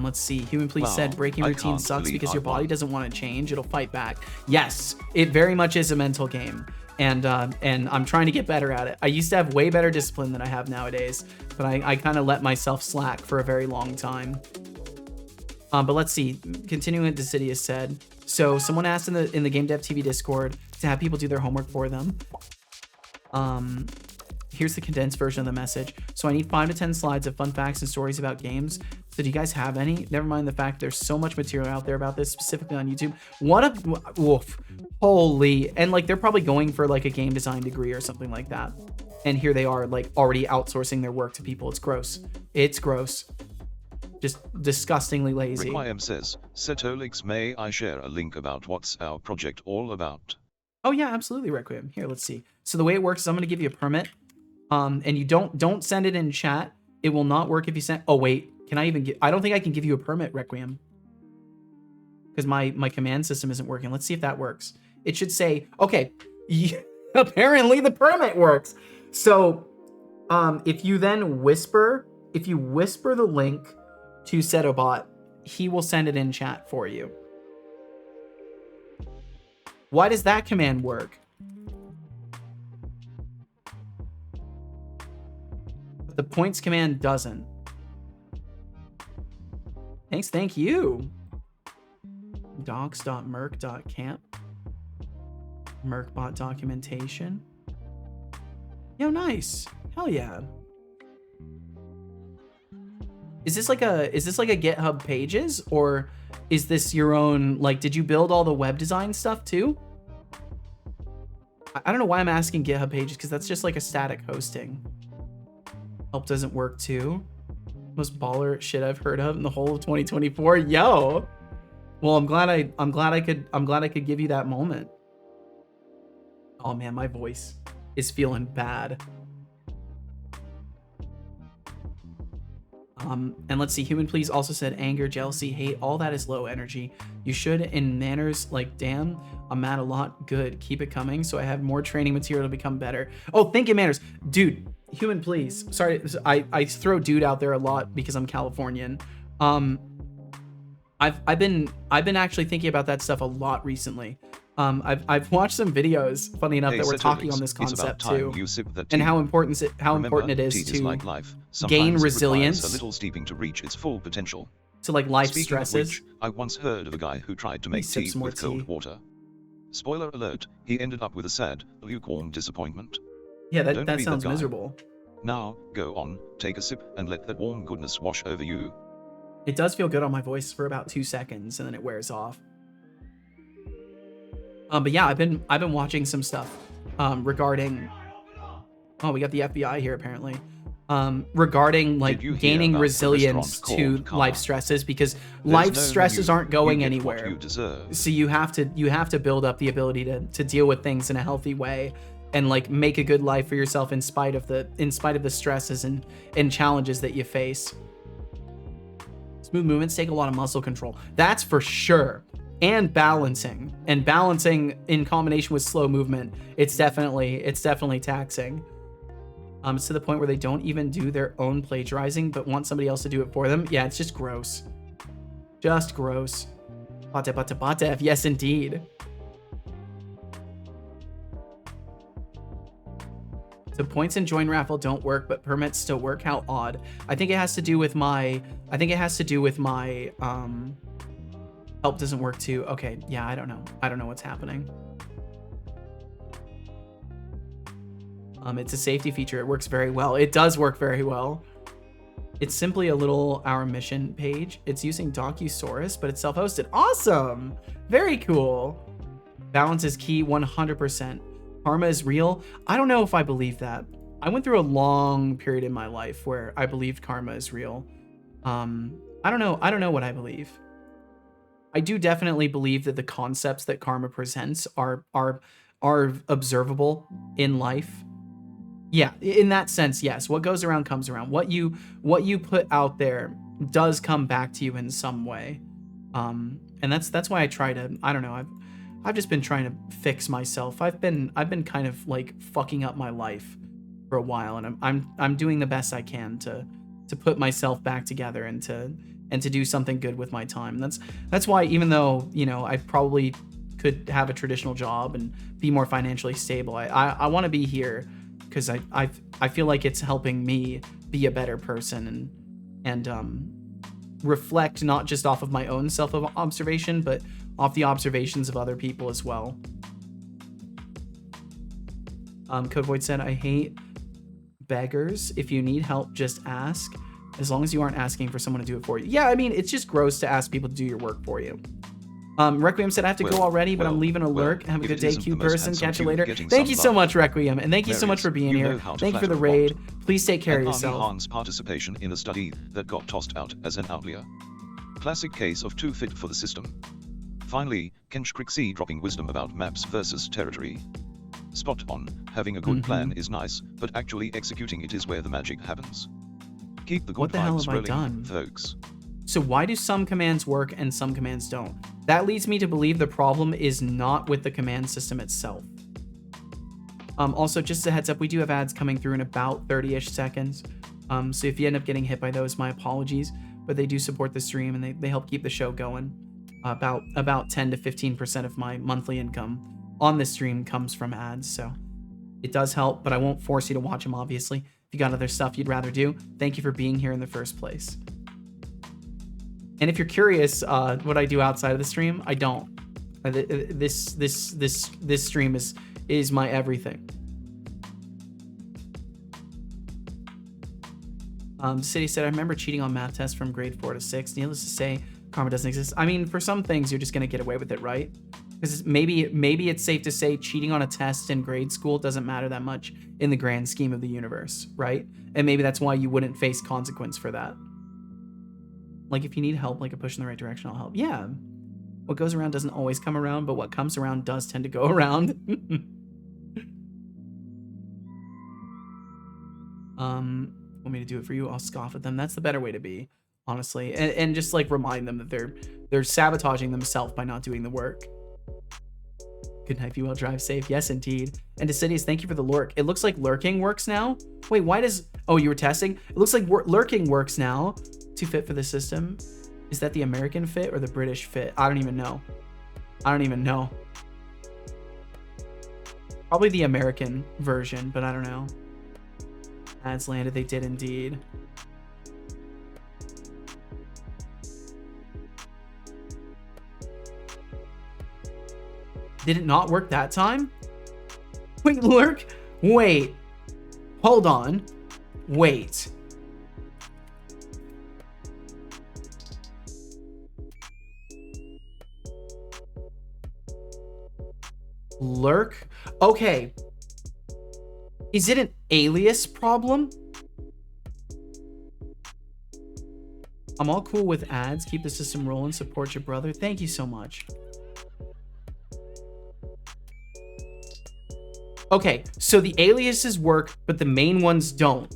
Let's see. Human Please said breaking routine sucks because your body doesn't want to change. It'll fight back. Yes, it very much is a mental game. And I'm trying to get better at it. I used to have way better discipline than I have nowadays, but I kind of let myself slack for a very long time. But let's see. Continuing what Decidius said. So someone asked in the Game Dev TV Discord to have people do their homework for them. Here's the condensed version of the message. So I need 5 to 10 slides of fun facts and stories about games. So do you guys have any? Never mind the fact there's so much material out there about this, specifically on YouTube. What a woof. Holy. And like they're probably going for like a game design degree or something like that. And here they are like already outsourcing their work to people. It's gross. It's gross. Just disgustingly lazy. Requiem says, Setolix, may I share a link about what's our project all about? Oh yeah, absolutely, Requiem. Here, let's see. So the way it works is I'm going to give you a permit. And you don't send it in chat. It will not work if you send. Oh wait, can I even get? I don't think I can give you a permit, Requiem, because my command system isn't working. Let's see if that works. It should say, okay, apparently the permit works. So, if you then whisper the link to Setobot, he will send it in chat for you. Why does that command work? The points command doesn't. Thank you. Docs.merc.camp. Mercbot documentation. Yo, nice. Hell yeah. Is this like a GitHub Pages, or is this your own, like, did you build all the web design stuff too? I don't know why I'm asking GitHub Pages, because that's just like a static hosting. Help doesn't work too. Most baller shit I've heard of in the whole of 2024. Yo. Well, I'm glad I could give you that moment. Oh man, my voice is feeling bad. And let's see, Human Please also said anger, jealousy, hate, all that is low energy. You should in manners like, damn, I'm mad a lot. Good. Keep it coming so I have more training material to become better. Oh, thank you, manners. Dude, Human Please. Sorry, I throw dude out there a lot because I'm Californian. I've been actually thinking about that stuff a lot recently. I've watched some videos, funny enough, that we're talking on this concept too, and how important it is to like life. Gain resilience. A little steeping to reach its full potential. To like life Speaking stresses. Of which, I once heard of a guy who tried to make tea with cold water. Spoiler alert: he ended up with a sad, lukewarm disappointment. Yeah, that sounds miserable. Now, go on, take a sip, and let that warm goodness wash over you. It does feel good on my voice for about 2 seconds, and then it wears off. But yeah, I've been watching some stuff regarding. Oh, we got the FBI here apparently. Regarding like gaining resilience to life stresses, because life stresses aren't going anywhere. So you have to build up the ability to deal with things in a healthy way and like make a good life for yourself in spite of the stresses and challenges that you face. Smooth movements take a lot of muscle control. That's for sure. And balancing in combination with slow movement, it's definitely taxing. It's to the point where they don't even do their own plagiarizing, but want somebody else to do it for them. Yeah, it's just gross. Just gross. Batev, yes indeed. So points and join raffle don't work, but permits still work. How odd. I think it has to do with my help doesn't work too. Okay, yeah, I don't know what's happening. It's a safety feature. It works very well. It does work very well. It's simply a little Our Mission page. It's using Docusaurus, but it's self-hosted. Awesome. Very cool. Balance is key 100%. Karma is real. I don't know if I believe that. I went through a long period in my life where I believed karma is real. I don't know what I believe. I do definitely believe that the concepts that karma presents are observable in life. Yeah, in that sense, yes. What goes around comes around. What you put out there does come back to you in some way. And that's why I try to, I don't know, I've just been trying to fix myself. I've been kind of like fucking up my life for a while, and I'm doing the best I can to put myself back together and to do something good with my time. And that's why, even though, you know, I probably could have a traditional job and be more financially stable, I want to be here because I feel like it's helping me be a better person and reflect not just off of my own self-observation, but off the observations of other people as well. Code Void said, I hate beggars. If you need help, just ask. As long as you aren't asking for someone to do it for you. Yeah, I mean, it's just gross to ask people to do your work for you. Requiem said, I have to go already, but I'm leaving a lurk. Have a good day, Q person. Catch you later. Thank you so much, Requiem, and thank you so much for being here. Thank you for the raid. Please take care of yourself. Han's participation in a study that got tossed out as an outlier. Classic case of too fit for the system. Finally, Kenshkrixi dropping wisdom about maps versus territory. Spot on, having a good plan is nice, but actually executing it is where the magic happens. Keep the good vibes rolling, folks. So why do some commands work and some commands don't? That leads me to believe the problem is not with the command system itself. Also, just as a heads up, we do have ads coming through in about 30-ish seconds. So if you end up getting hit by those, my apologies, but they do support the stream and they help keep the show going. About 10 to 15% of my monthly income on this stream comes from ads, so it does help, but I won't force you to watch them, obviously. If you got other stuff you'd rather do, thank you for being here in the first place. And if you're curious what I do outside of the stream, I don't. This stream is my everything. City said, I remember cheating on math tests from grade 4 to 6. Needless to say, karma doesn't exist. I mean, for some things, you're just gonna get away with it, right? Because maybe it's safe to say cheating on a test in grade school doesn't matter that much in the grand scheme of the universe, right? And maybe that's why you wouldn't face consequence for that. Like, if you need help, like a push in the right direction, I'll help. Yeah. What goes around doesn't always come around, but what comes around does tend to go around. Want me to do it for you? I'll scoff at them. That's the better way to be, honestly. And just, like, remind them that they're sabotaging themselves by not doing the work. Good night, be well, drive safe. Yes, indeed. And Decidius, thank you for the lurk. It looks like lurking works now. Wait, why does... Oh, you were testing? It looks like lurking works now. Too fit for the system. Is that the American fit or the British fit? I don't even know. I don't even know. Probably the American version, but I don't know. Ads landed. They did indeed. Did it not work that time? Wait, lurk? Wait. Hold on. Wait. Lurk? Okay. Is it an alias problem? I'm all cool with ads. Keep the system rolling. Support your brother. Thank you so much. Okay, so the aliases work, but the main ones don't.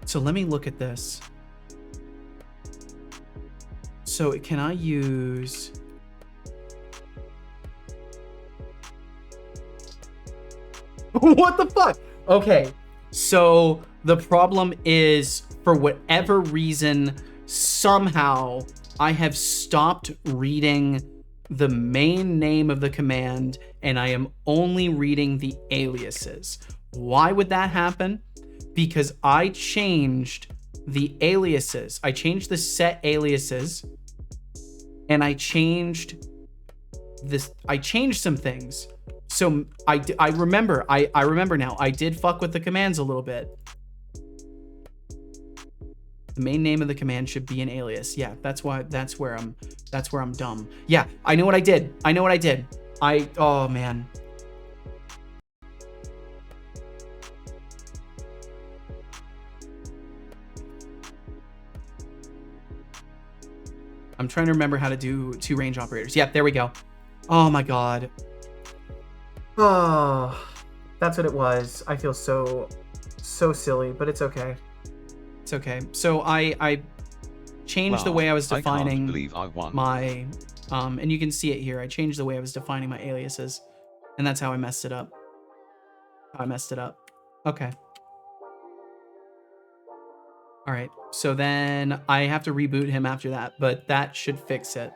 So let me look at this. So can I use... What the fuck? Okay, so the problem is, for whatever reason, somehow I have stopped reading the main name of the command and I am only reading the aliases. Why would that happen? Because I changed the aliases. I changed the set aliases and I changed this. I changed some things. So I remember now. I did fuck with the commands a little bit. The main name of the command should be an alias. Yeah, that's where I'm dumb. Yeah, I know what I did. Oh man. I'm trying to remember how to do 2 range operators. Yep, there we go. Oh my god. Oh, that's what it was. I feel so silly, but it's okay. It's okay. So I changed the way I was defining I can't believe I won. my and you can see it here. I changed the way I was defining my aliases, and that's how I messed it up. Okay. All right. So then I have to reboot him after that, but that should fix it.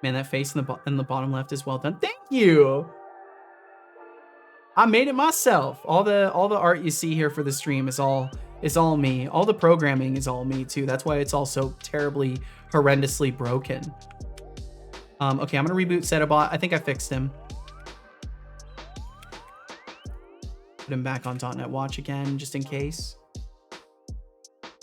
Man, that face in the bottom left is well done. Thank you. I made it myself. All the art you see here for the stream is all me. All the programming is all me too. That's why it's all so terribly, horrendously broken. Okay, I'm gonna reboot Setobot. I think I fixed him. Put him back on .NET Watch again, just in case.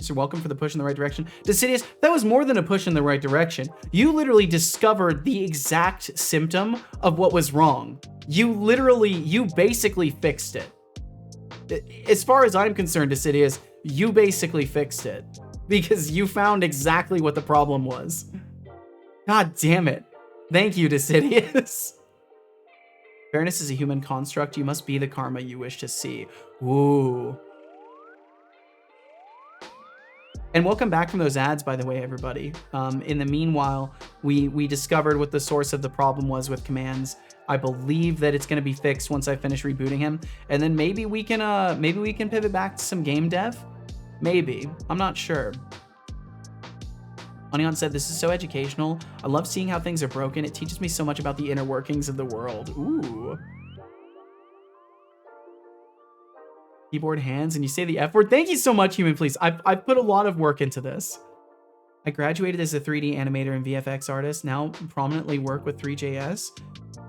Mr. Welcome for the push in the right direction. Decidious, that was more than a push in the right direction. You literally discovered the exact symptom of what was wrong. You basically fixed it. As far as I'm concerned, Decidious, you basically fixed it. Because you found exactly what the problem was. God damn it. Thank you, Decidious. Fairness is a human construct. You must be the karma you wish to see. Ooh. And welcome back from those ads, by the way, everybody. In the meanwhile, we discovered what the source of the problem was with commands. I believe that it's going to be fixed once I finish rebooting him, and then maybe we can pivot back to some game dev. Maybe, I'm not sure. Onion said, "This is so educational. I love seeing how things are broken. It teaches me so much about the inner workings of the world." Ooh. Keyboard hands, and you say the F word. Thank you so much, Human Please. I've put a lot of work into this. I graduated as a 3D animator and VFX artist. Now prominently work with 3JS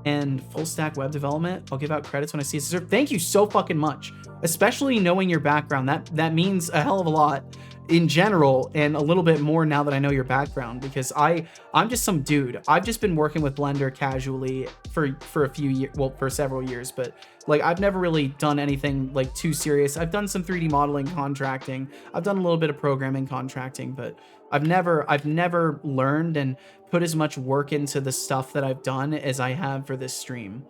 and full stack web development. I'll give out credits when I see it deserved. Thank you so fucking much. Especially knowing your background. That means a hell of a lot in general, and a little bit more now that I know your background, because I'm just some dude. I've just been working with Blender casually for a few years, well, for several years, but like I've never really done anything like too serious. I've done some 3D modeling contracting. I've done a little bit of programming contracting, but I've never learned and put as much work into the stuff that I've done as I have for this stream.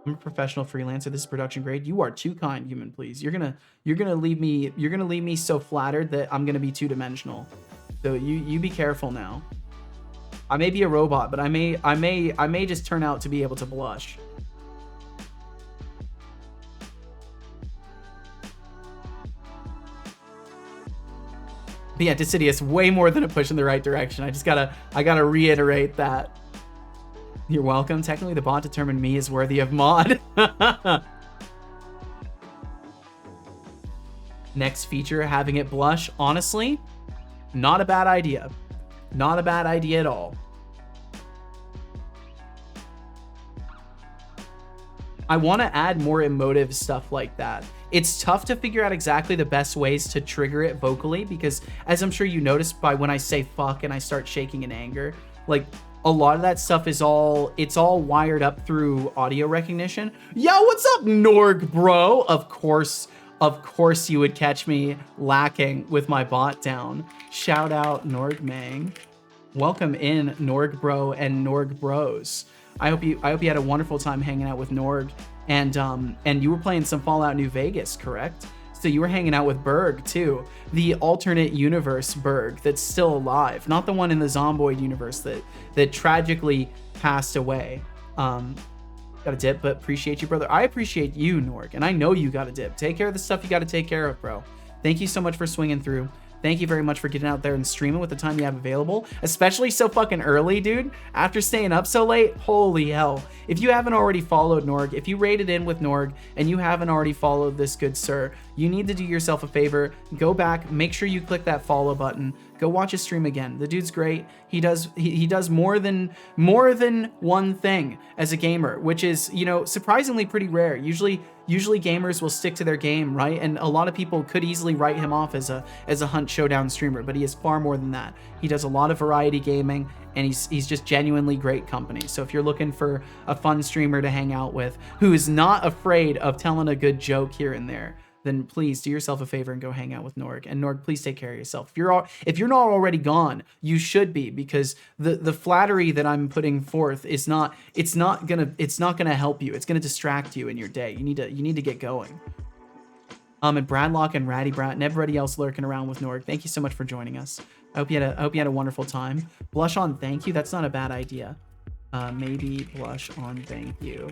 I'm a professional freelancer. This is production grade. You are too kind, Human Please. You're gonna leave me so flattered that I'm gonna be two-dimensional. So you be careful now. I may be a robot, but I may just turn out to be able to blush. But yeah, Decidious, way more than a push in the right direction. I gotta reiterate that. You're welcome. Technically, the bot determined me is worthy of mod. Next feature, having it blush. Honestly, not a bad idea. Not a bad idea at all. I want to add more emotive stuff like that. It's tough to figure out exactly the best ways to trigger it vocally, because as I'm sure you noticed by when I say fuck and I start shaking in anger, like a lot of that stuff is it's all wired up through audio recognition. Yo, what's up, Norg bro? Of course you would catch me lacking with my bot down. Shout out Norg Mang. Welcome in Norg bro and Norg bros. I hope you had a wonderful time hanging out with Norg, and you were playing some Fallout New Vegas, correct? So you were hanging out with Berg too, the alternate universe Berg that's still alive, not the one in the Zomboid universe that tragically passed away. Got a dip, but appreciate you, brother. I appreciate you, Norg, and I know you got a dip. Take care of the stuff you got to take care of, bro. Thank you so much for swinging through. Thank you very much for getting out there and streaming with the time you have available, especially so fucking early, dude. After staying up so late, holy hell. If you haven't already followed Norg, if you rated in with Norg and you haven't already followed this good sir, you need to do yourself a favor. Go back, make sure you click that follow button. Go watch his stream again. The dude's great. He does more than one thing as a gamer, which is, you know, surprisingly pretty rare. Usually gamers will stick to their game, right? And a lot of people could easily write him off as a Hunt Showdown streamer, but he is far more than that. He does a lot of variety gaming, and he's just genuinely great company. So if you're looking for a fun streamer to hang out with, who is not afraid of telling a good joke here and there, then please do yourself a favor and go hang out with Norg. And Norg, please take care of yourself. If you're not already gone, you should be, because the flattery that I'm putting forth is not gonna help you. It's gonna distract you in your day. You need to get going. And Bradlock and Ratty Brat and everybody else lurking around with Norg, thank you so much for joining us. I hope you had a wonderful time. Blush on thank you. That's not a bad idea. Maybe blush on thank you.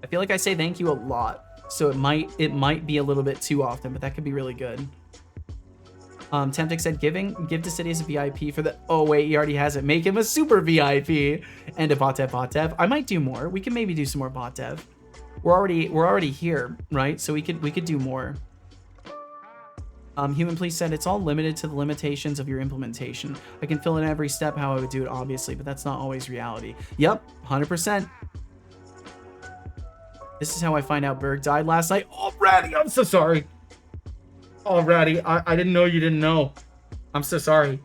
I feel like I say thank you a lot, so it might be a little bit too often, but that could be really good. Temptic said give to City as a VIP for the. Oh wait, he already has it. Make him a super VIP and a bot dev. I might do more. We can maybe do some more bot dev. We're already here, right? So we could do more. Human Police said it's all limited to the limitations of your implementation. I can fill in every step how I would do it, obviously, but that's not always reality. Yep, 100%. This is how I find out Berg died last night. Oh, Ratty, I'm so sorry. Oh, Ratty, I didn't know you didn't know. I'm so sorry.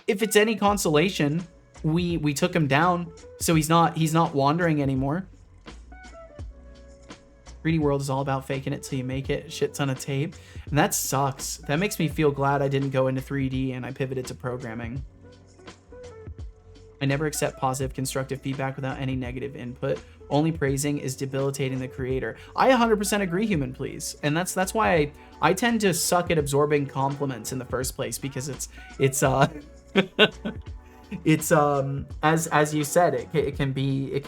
If it's any consolation, we took him down, so he's not wandering anymore. 3D World is all about faking it till you make it. Shit ton of tape. And that sucks. That makes me feel glad I didn't go into 3D and I pivoted to programming. I never accept positive constructive feedback without any negative input. Only praising is debilitating the creator. I 100% agree, Human Please. And that's why I tend to suck at absorbing compliments in the first place, because it's it's as you said, it can be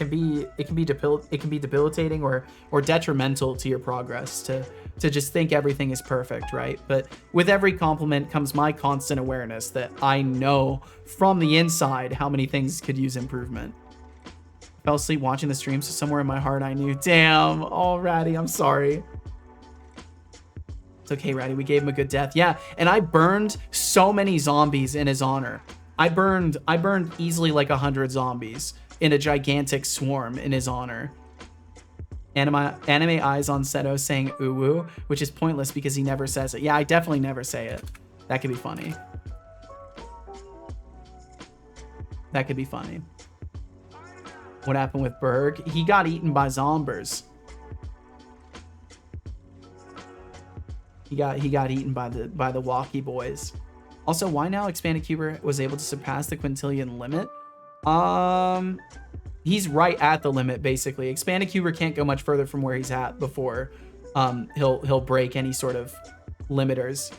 debilitating or detrimental to your progress to just think everything is perfect, right? But with every compliment comes my constant awareness that I know from the inside how many things could use improvement. I fell asleep watching the stream, so somewhere in my heart I knew. Damn. Oh, Ratty, I'm sorry. It's okay, Ratty, we gave him a good death. Yeah, and I burned so many zombies in his honor. I burned easily like 100 zombies in a gigantic swarm in his honor. Anime eyes on Seto saying uwu, which is pointless because he never says it. Yeah, I definitely never say it. That could be funny. That could be funny. What happened with Berg? He got eaten by zombers. He got eaten by the walkie boys. Also, why now Expanded Cuber was able to surpass the quintillion limit? He's right at the limit, basically. Expanded Cuber can't go much further from where he's at before he'll break any sort of limiters.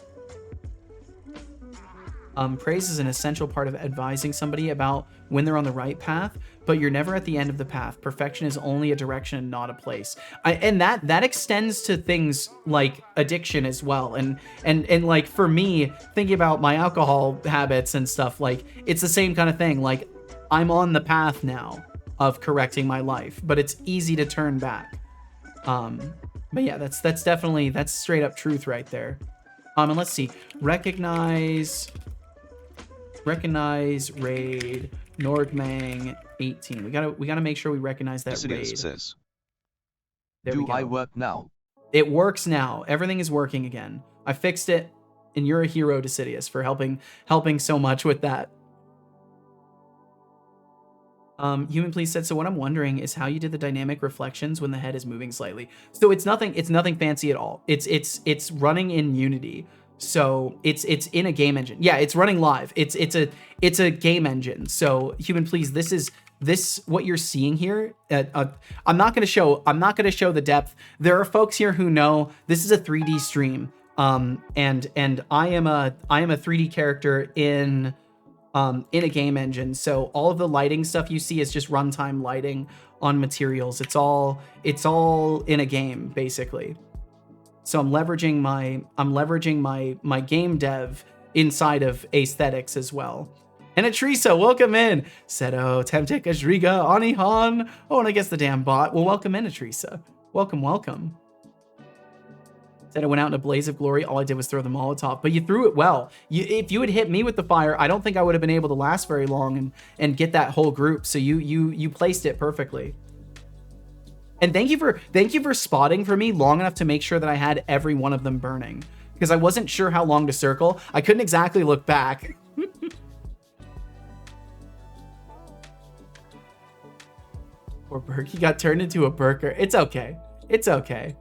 Praise is an essential part of advising somebody about when they're on the right path, but you're never at the end of the path. Perfection is only a direction, not a place. And that extends to things like addiction as well. And like for me, thinking about my alcohol habits and stuff, like it's the same kind of thing. Like I'm on the path now of correcting my life, but it's easy to turn back. But yeah, that's definitely, that's straight up truth right there. And let's see, recognize raid Nordmang 18. We gotta make sure we recognize that raid. Says, there do we go. I work now? It works now. Everything is working again. I fixed it, and you're a hero, Decidius, for helping so much with that. Human Please said, so what I'm wondering is how you did the dynamic reflections when the head is moving slightly. So it's nothing fancy at all. It's running in Unity. So it's in a game engine. Yeah, it's running live. It's a game engine. So Human Please, this what you're seeing here. I'm not gonna show the depth. There are folks here who know this is a 3D stream. And I am a 3D character in a game engine. So all of the lighting stuff you see is just runtime lighting on materials. It's all in a game basically. So I'm leveraging my game dev inside of aesthetics as well. And Atrisa, welcome in. Seto, Temtek, Ajriga, Anihan. Oh, and I guess the damn bot. Well, welcome in, Atrisa. Welcome. Said I went out in a blaze of glory. All I did was throw the Molotov, but you threw it well. If you had hit me with the fire, I don't think I would have been able to last very long and get that whole group. So you placed it perfectly. And thank you for spotting for me long enough to make sure that I had every one of them burning, because I wasn't sure how long to circle. I couldn't exactly look back. Poor Burke. He got turned into a Burker. It's okay. It's okay.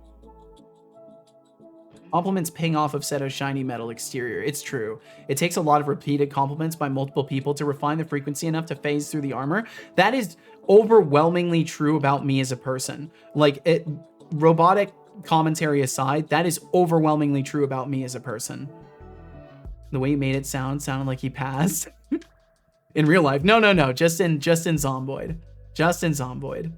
Compliments ping off of Seto's shiny metal exterior. It's true. It takes a lot of repeated compliments by multiple people to refine the frequency enough to phase through the armor. That is overwhelmingly true about me as a person. Like, robotic commentary aside, that is overwhelmingly true about me as a person. The way he made it sounded like he passed. In real life. No. Just in Zomboid. Just in Zomboid.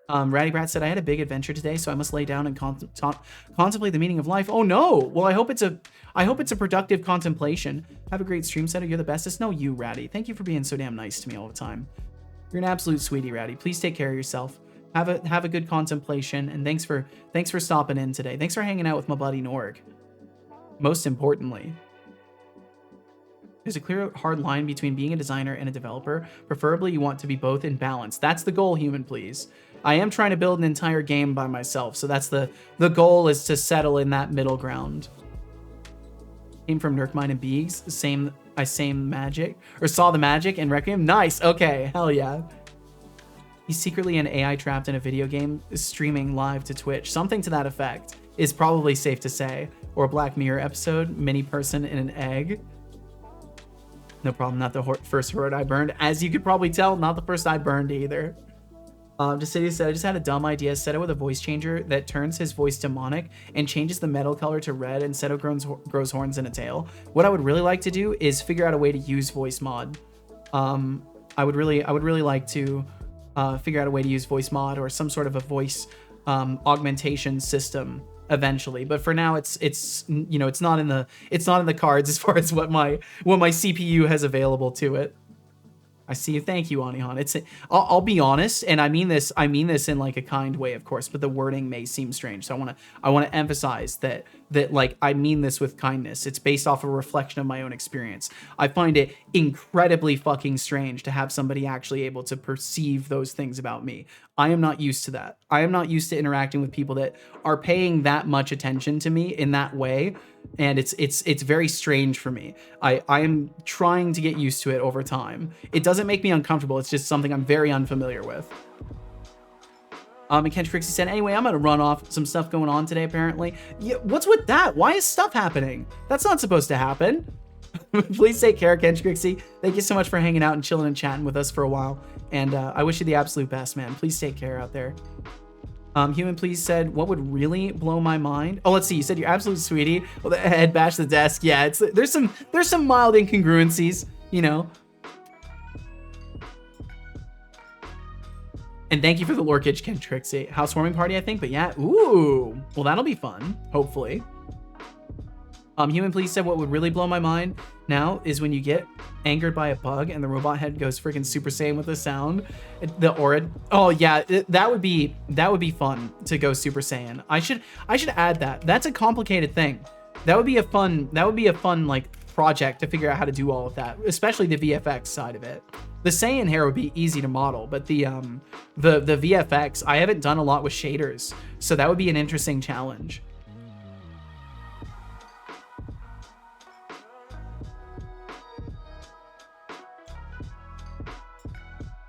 Ratty Brat said, I had a big adventure today, so I must lay down and contemplate the meaning of life. Oh no! Well, I hope it's a productive contemplation. Have a great stream, Seto. You're the bestest. No, you, Ratty. Thank you for being so damn nice to me all the time. You're an absolute sweetie, Ratty. Please take care of yourself. Have a good contemplation, and thanks for stopping in today. Thanks for hanging out with my buddy Norg. Most importantly, there's a clear, hard line between being a designer and a developer. Preferably, you want to be both in balance. That's the goal, human please. I am trying to build an entire game by myself, so that's the goal, is to settle in that middle ground. Came from Nurkmine and Beegs. I same magic, or saw the magic in Requiem. Nice. Okay, hell yeah. He's secretly an AI trapped in a video game, streaming live to Twitch. Something to that effect is probably safe to say. Or a Black Mirror episode, mini person in an egg. No problem, not the first horde I burned. As you could probably tell, not the first I burned either. Decidia said, I just had a dumb idea. Seto with a voice changer that turns his voice demonic and changes the metal color to red, and Seto grows horns and a tail. What I would really like to do is figure out a way to use voice mod. I would really like to figure out a way to use voice mod or some sort of a voice augmentation system eventually. But for now, it's you know, it's not in the cards as far as what my CPU has available to it. I see you. Thank you, Anihan. I'll be honest, and I mean this in like a kind way, of course, but the wording may seem strange. So I want to emphasize that like I mean this with kindness. It's based off a reflection of my own experience. I find it incredibly fucking strange to have somebody actually able to perceive those things about me. I am not used to that. I am not used to interacting with people that are paying that much attention to me in that way. And it's very strange for me. I am trying to get used to it over time. It doesn't make me uncomfortable. It's just something I'm very unfamiliar with. And Ken Trixie said, anyway, I'm gonna run off. Some stuff going on today, apparently. Yeah, what's with that? Why is stuff happening? That's not supposed to happen. Please take care, Ken Trixie. Thank you so much for hanging out and chilling and chatting with us for a while. And I wish you the absolute best, man. Please take care out there. Human Please said, what would really blow my mind? Oh, let's see. You said you're absolute sweetie. Well, the head bash the desk. Yeah, there's some mild incongruencies, you know. And thank you for the lore kitch, Ken Trixie. Housewarming party, I think. But yeah, ooh. Well, that'll be fun, hopefully. Human Please said, what would really blow my mind now is when you get angered by a bug and the robot head goes freaking Super Saiyan with the sound. The aura. Oh yeah, that would be fun to go Super Saiyan. I should add that. That's a complicated thing. That would be a fun like project to figure out how to do all of that, especially the VFX side of it. The Saiyan hair would be easy to model, but the VFX, I haven't done a lot with shaders, so that would be an interesting challenge.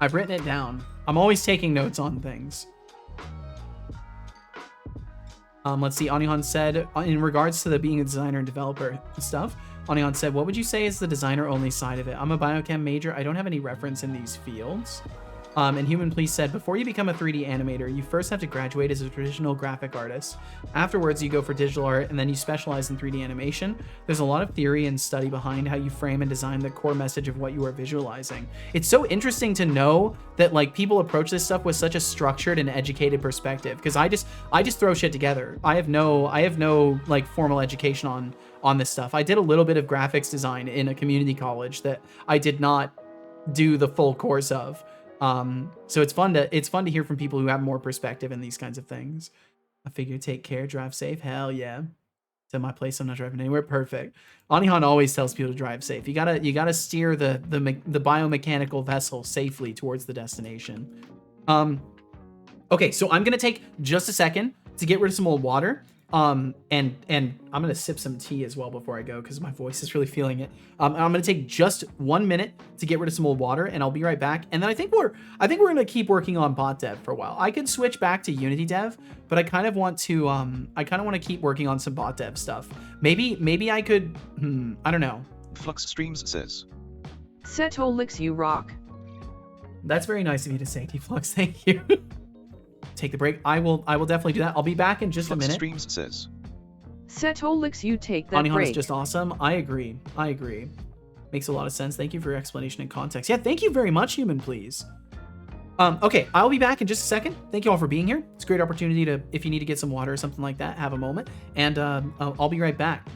I've written it down. I'm always taking notes on things. Let's see. Anihan said, in regards to the being a designer and developer stuff, Anihan said, what would you say is the designer-only side of it? I'm a biochem major. I don't have any reference in these fields. And Human Please said, before you become a 3D animator, you first have to graduate as a traditional graphic artist. Afterwards, you go for digital art, and then you specialize in 3D animation. There's a lot of theory and study behind how you frame and design the core message of what you are visualizing. It's so interesting to know that like people approach this stuff with such a structured and educated perspective, because I just throw shit together. I have no like formal education on this stuff. I did a little bit of graphics design in a community college that I did not do the full course of. So it's fun to hear from people who have more perspective in these kinds of things. I figure take care, drive safe. Hell yeah. To my place, I'm not driving anywhere. Perfect. Anihan always tells people to drive safe. You gotta steer the biomechanical vessel safely towards the destination. Okay, so I'm gonna take just a second to get rid of some old water. And I'm gonna sip some tea as well before I go because my voice is really feeling it. I'm gonna take just 1 minute to get rid of some old water, and I'll be right back. And then I think we're gonna keep working on bot dev for a while. I could switch back to Unity dev, but I kind of want to keep working on some bot dev stuff. Maybe I could. I don't know. Flux Streams says. Seto licks you rock. That's very nice of you to say, T-Flux. Thank you. Take the break. I will definitely do that. I'll be back in just Flux a minute. Streams says. Seto licks you take that Anihan break. is just awesome. I agree. Makes a lot of sense. Thank you for your explanation and context. Yeah, thank you very much, Human Please. Okay, I'll be back in just a second. Thank you all for being here. It's a great opportunity to, if you need to get some water or something like that, have a moment. And I'll be right back.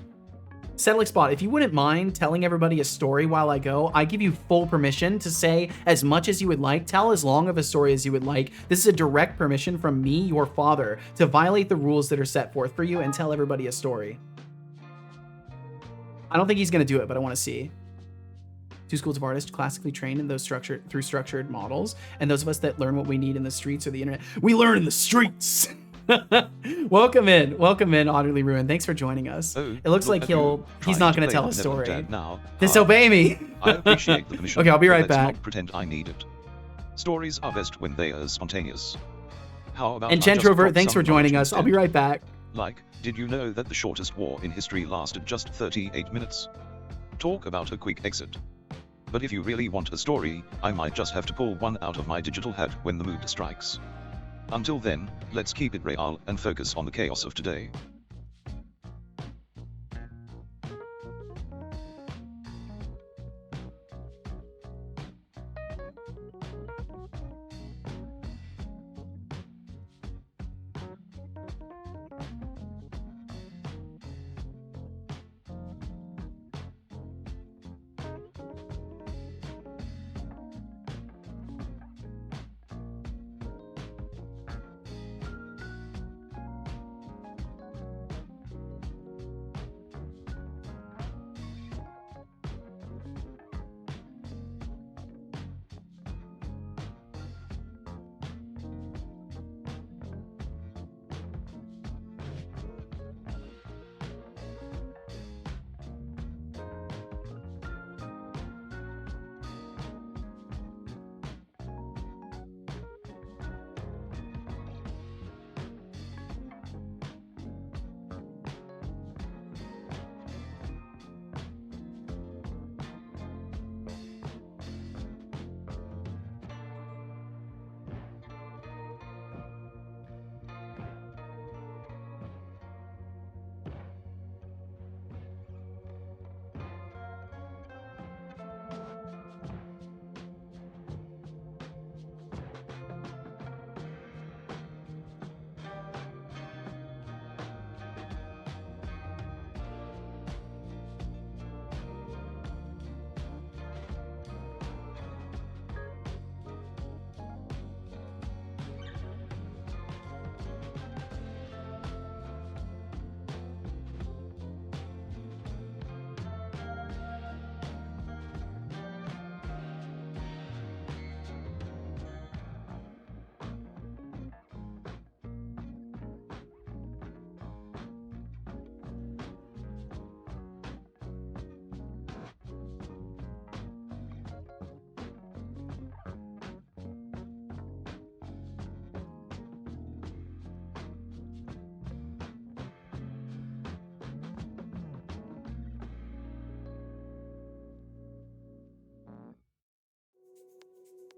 Settlixbot, if you wouldn't mind telling everybody a story while I go, I give you full permission to say as much as you would like, tell as long of a story as you would like. This is a direct permission from me, your father, to violate the rules that are set forth for you and tell everybody a story. I don't think he's going to do it, but I want to see. Two schools of artists classically trained in those structured models, and those of us that learn what we need in the streets or the internet. We learn in the streets. Welcome in, Utterly Ruined. Thanks for joining us. Oh, It looks like he's not going to tell a Never story. Dead now. Disobey me. I appreciate the permission. Okay, I'll be but right let's back. Not pretend I need it. Stories are best when they are spontaneous. How about And I just Gentrovert, drop thanks some for joining knowledge us. I'll be instead? right back. Like, did you know that the shortest war in history lasted just 38 minutes? Talk about a quick exit. But if you really want a story, I might just have to pull one out of my digital hat when the mood strikes. Until then, let's keep it real and focus on the chaos of today.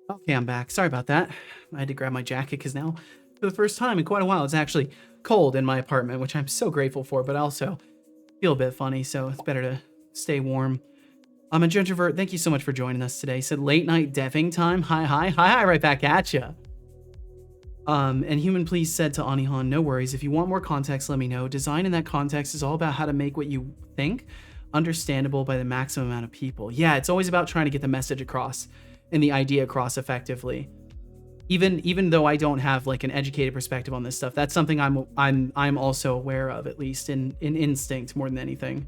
Okay, I'm back. Sorry about that. I had to grab my jacket because now, for the first time in quite a while, it's actually cold in my apartment, which I'm so grateful for, but I also feel a bit funny, so it's better to stay warm. I'm a Gentrovert. Thank you so much for joining us today. Said late night deving time. Hi, right back at ya. And Human Please said to Anihan, no worries. If you want more context, let me know. Design in that context is all about how to make what you think understandable by the maximum amount of people. Yeah, it's always about trying to get the message across and the idea across effectively. Even though I don't have like an educated perspective on this stuff, that's something I'm also aware of, at least in instinct more than anything.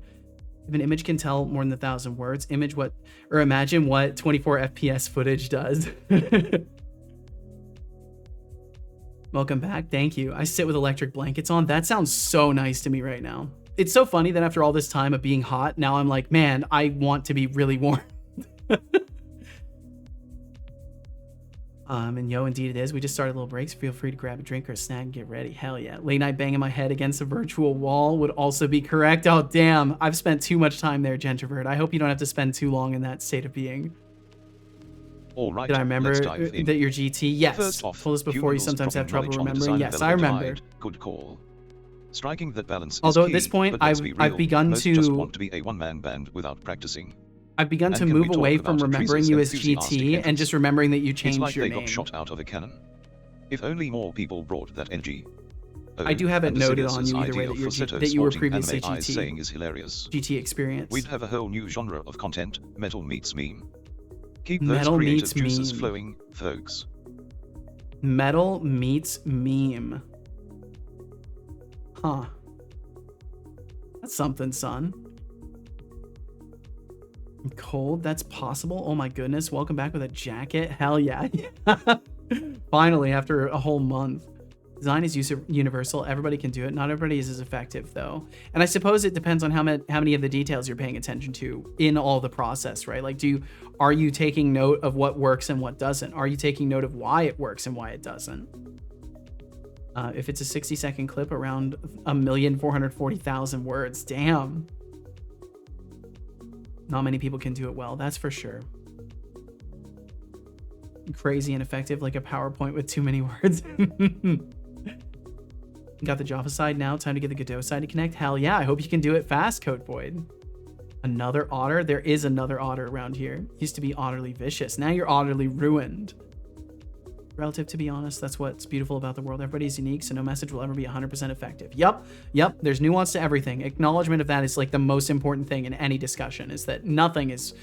If an image can tell more than 1,000 words, imagine what 24 FPS footage does. Welcome back. Thank you. I sit with electric blankets on. That sounds so nice to me right now. It's so funny that after all this time of being hot, now I'm like, man, I want to be really warm. And yo, indeed it is. We just started little breaks. Feel free to grab a drink or a snack and get ready. Hell yeah. Late night banging my head against a virtual wall would also be correct. Oh, damn. I've spent too much time there, Gentrovert. I hope you don't have to spend too long in that state of being. All right, Did I remember let's dive in. that you're GT? Yes. First off, told us before you Human's sometimes have dropping trouble knowledge on the remembering. design Yes, I development remember. divide. Good call. Striking that balance Although is at this key, point, but let's be I've real, begun most to- just want to be a one-man band without practicing. I've begun to And can we move away talk from about remembering Treese's you as enthusiastic GT and entrance? just remembering that you It's changed like your they name. got shot out of a cannon. If only more people brought that energy. Oh, I do have it and the noted Sirius's on you either way idea that of you're falsetto that you were sporting previously anime eyes GT. saying is hilarious. GT experience. We'd have a whole new genre of content, metal meets meme. Keep those Metal creative meets juices meme. flowing, folks. Metal meets meme. Huh. That's something, son. Cold? That's possible? Oh my goodness. Welcome back with a jacket. Hell yeah. Finally, after a whole month. Design is universal. Everybody can do it. Not everybody is as effective, though. And I suppose it depends on how many of the details you're paying attention to in all the process, right? Like, are you taking note of what works and what doesn't? Are you taking note of why it works and why it doesn't? If it's a 60-second clip, around 1,440,000 words. Damn. Not many people can do it well, that's for sure. Crazy and effective, like a PowerPoint with too many words. Got the Java side now. Time to get the Godot side to connect. Hell yeah, I hope you can do it fast, Code Void. Another otter? There is another otter around here. Used to be utterly vicious. Now you're utterly ruined. Relative, to be honest, that's what's beautiful about the world. Everybody's unique, so no message will ever be 100% effective. Yep, there's nuance to everything. Acknowledgement of that is like the most important thing in any discussion, is that nothing is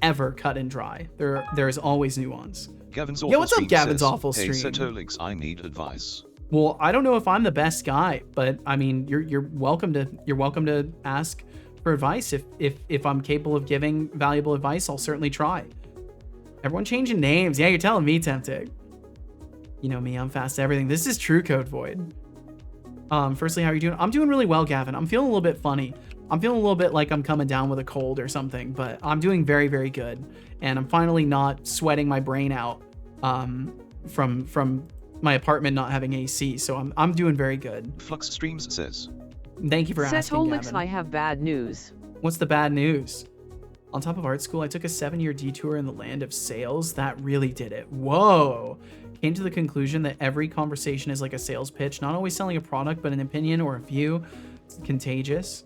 ever cut and dry. There is always nuance. Gavin's Yo, awful what's up, stream Gavin's says, awful Hey, stream? Setolix, I need advice. Well, I don't know if I'm the best guy, but I mean, you're welcome to ask for advice. If I'm capable of giving valuable advice, I'll certainly try. Everyone changing names. Yeah, you're telling me, Tempting. You know me, I'm fast at everything. This is true, Code Void. Firstly, how are you doing? I'm doing really well, Gavin. I'm feeling a little bit funny. I'm feeling a little bit like I'm coming down with a cold or something, but I'm doing very, very good. And I'm finally not sweating my brain out from my apartment not having AC. So I'm doing very good. Flux Streams says, Thank you for asking, Setolix, Gavin. I have bad news. What's the bad news? On top of art school, I took a 7-year detour in the land of sales. That really did it. Whoa. Came to the conclusion that every conversation is like a sales pitch, not always selling a product, but an opinion or a view. It's contagious.